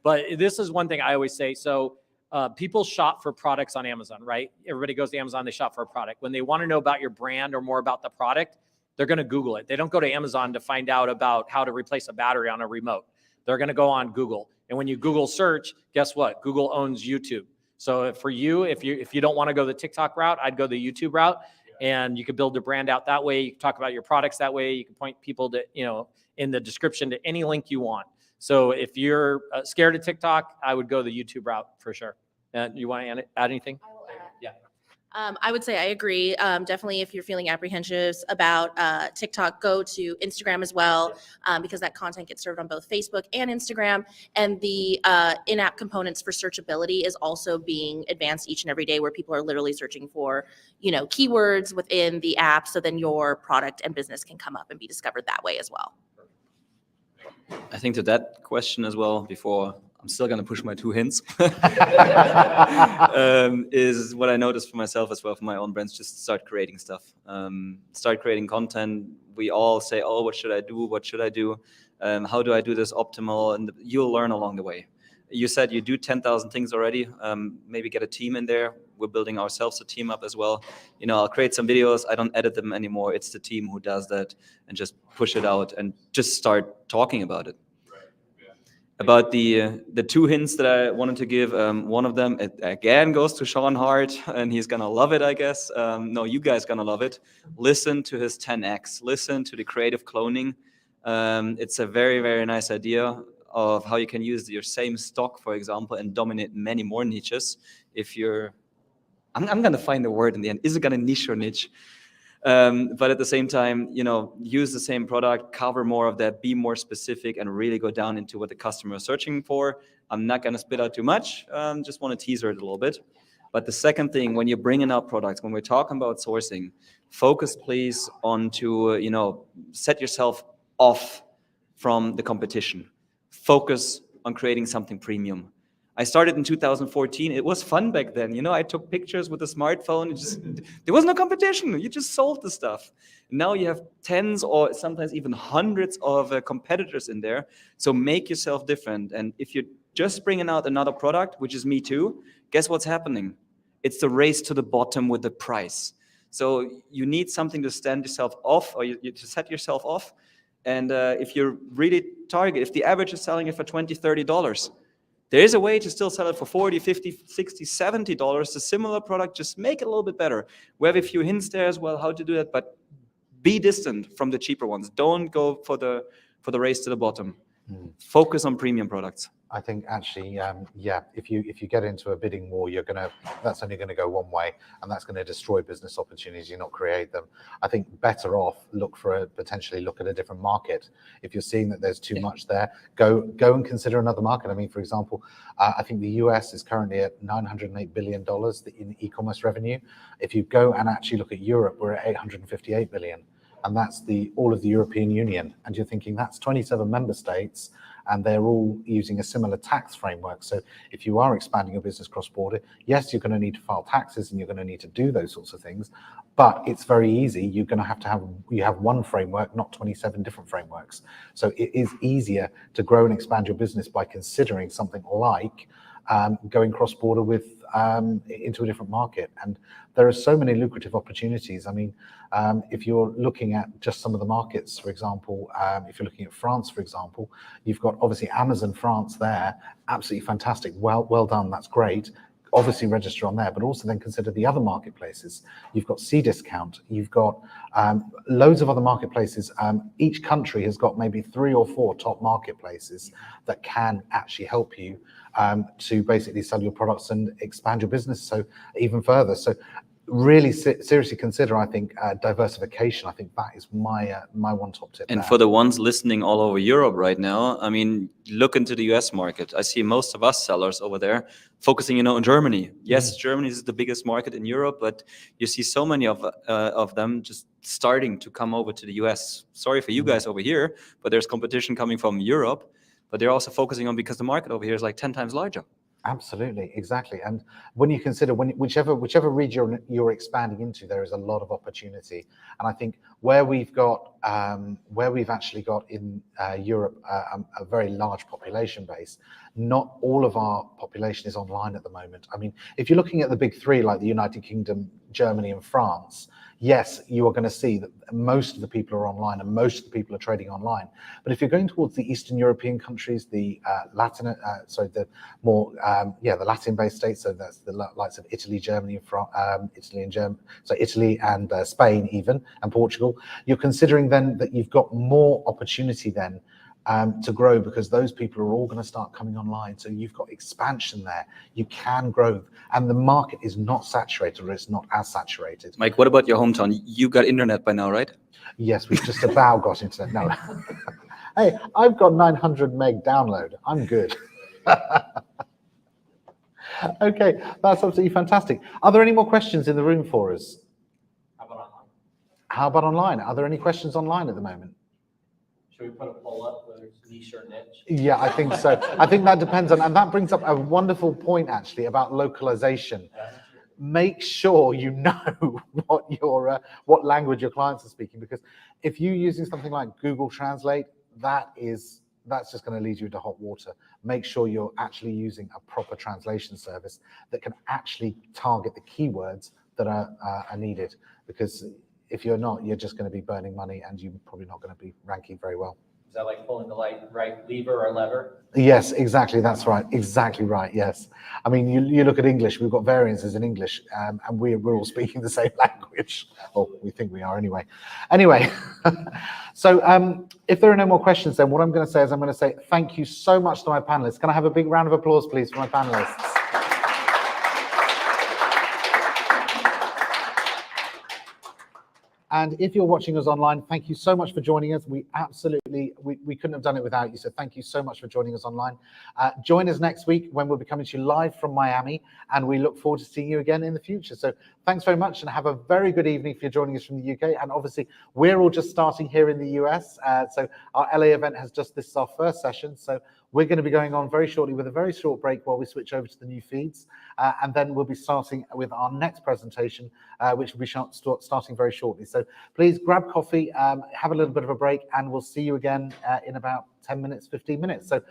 but this is one thing I always say. So people shop for products on Amazon, right? Everybody goes to Amazon, they shop for a product. When they want to know about your brand or more about the product, they're going to Google it. They don't go to Amazon to find out about how to replace a battery on a remote. They're going to go on Google. And when you Google search, guess what? Google owns YouTube. So for you, if you don't want to go the TikTok route, I'd go the YouTube route, and you could build a brand out that way. You can talk about your products that way. You can point people to, in the description to any link you want. So if you're scared of TikTok, I would go the YouTube route for sure. You want to add anything? Yeah. I would say I agree. Definitely, if you're feeling apprehensive about TikTok, go to Instagram as well, because that content gets served on both Facebook and Instagram. And the in-app components for searchability is also being advanced each and every day, where people are literally searching for, keywords within the app, so then your product and business can come up and be discovered that way as well. I think to that question as well, before I'm still going to push my two hints, is what I noticed for myself as well, for my own brands, just start creating stuff, start creating content. We all say, oh, what should I do? What should I do? How do I do this optimal? And you'll learn along the way. You said you do 10,000 things already. Maybe get a team in there. We're building ourselves a team up as well. I'll create some videos. I don't edit them anymore. It's the team who does that, and just push it out and just start talking about it. About the two hints that I wanted to give, one of them, it again goes to Sean Hart, and he's going to love it, I guess. No, you guys going to love it. Listen to his 10X. Listen to the creative cloning. It's a very, very nice idea of how you can use your same stock, for example, and dominate many more niches. If you're, I'm going to find the word in the end. Is it going to niche or niche? But at the same time, use the same product, cover more of that, be more specific, and really go down into what the customer is searching for. I'm not going to spit out too much. Just want to teaser it a little bit. But the second thing, when you're bringing out products, when we're talking about sourcing, focus please on to, set yourself off from the competition. Focus on creating something premium. I started in 2014. It was fun back then. I took pictures with a smartphone. There was no competition. You just sold the stuff. Now you have tens or sometimes even hundreds of competitors in there. So make yourself different. And if you're just bringing out another product, which is me too, guess what's happening? It's the race to the bottom with the price. So you need something to stand yourself off, or you to set yourself off. And if you're really if the average is selling it for $20, $30, There is a way to still sell it for $40, $50, $60, $70. A similar product, just make it a little bit better. We have a few hints there as well how to do that, but be distant from the cheaper ones. Don't go for the race to the bottom. Focus on premium products. I think actually, yeah, if you get into a bidding war, that's only going to go one way, and that's going to destroy business opportunities, not create them. I think better off potentially look at a different market. If you're seeing that there's too much there, go and consider another market. I mean, for example, I think the US is currently at $908 billion in e-commerce revenue. If you go and actually look at Europe, we're at $858 billion. And that's all of the European Union. And you're thinking that's 27 member states, and they're all using a similar tax framework. So if you are expanding your business cross-border, yes, you're going to need to file taxes and you're going to need to do those sorts of things, but it's very easy. You're going to have one framework, not 27 different frameworks. So it is easier to grow and expand your business by considering something like going cross-border into a different market. And there are so many lucrative opportunities. I mean, if you're looking at just some of the markets, for example, if you're looking at France, for example, you've got obviously Amazon France there, absolutely fantastic. Well done, that's great. Obviously register on there, but also then consider the other marketplaces. You've got Cdiscount, you've got loads of other marketplaces. Each country has got maybe 3 or 4 top marketplaces that can actually help you to basically sell your products and expand your business so even further. So really seriously consider, I think, diversification. I think that is my one top tip. And for the ones listening all over Europe right now, I mean, look into the US market. I see most of us sellers over there focusing, on Germany. Yes, Germany is the biggest market in Europe, but you see so many of them just starting to come over to the US. Sorry for you guys over here, but there's competition coming from Europe, but they're also focusing on because the market over here is like 10 times larger. Absolutely, exactly. And when you consider whichever region you're expanding into, there is a lot of opportunity. And I think where we've actually got in Europe a very large population base, not all of our population is online at the moment. I mean, if you're looking at the big 3 like the United Kingdom, Germany and France, yes, you are going to see that most of the people are online and most of the people are trading online. But if you're going towards the Eastern European countries, the the Latin-based states, so that's the likes of Italy, Germany, Italy and Spain even, and Portugal, you're considering then that you've got more opportunity then to grow, because those people are all going to start coming online. So you've got expansion there. You can grow, and the market is not saturated, or it's not as saturated. Mike, what about your hometown? You got internet by now, right? Yes, we've just about got internet. No. Hey, I've got 900 meg download. I'm good. Okay, that's absolutely fantastic. Are there any more questions in the room for us? How about online? Are there any questions online at the moment? Should we put a poll up whether it's niche or niche? Yeah, I think so. I think that depends on, and that brings up a wonderful point actually about localization. Make sure you know what language your clients are speaking, because if you're using something like Google Translate, that's just going to lead you into hot water. Make sure you're actually using a proper translation service that can actually target the keywords that are needed, because if you're not, you're just going to be burning money and you're probably not going to be ranking very well. Is that like pulling the right lever or lever? Yes, exactly. That's right. Exactly right. Yes. I mean, you look at English, we've got variances in English, and we're all speaking the same language. Or we think we are anyway. Anyway, so if there are no more questions, then what I'm going to say is I'm going to say thank you so much to my panelists. Can I have a big round of applause, please, for my panelists? And if you're watching us online, thank you so much for joining us. We couldn't have done it without you. So thank you so much for joining us online. Join us next week when we'll be coming to you live from Miami, and we look forward to seeing you again in the future. So thanks very much, and have a very good evening if you're joining us from the UK. And obviously, we're all just starting here in the US. So our LA event this is our first session. So we're going to be going on very shortly with a very short break while we switch over to the new feeds. And then we'll be starting with our next presentation, which will be starting very shortly. So please grab coffee, have a little bit of a break, and we'll see you again in about 10 minutes, 15 minutes. So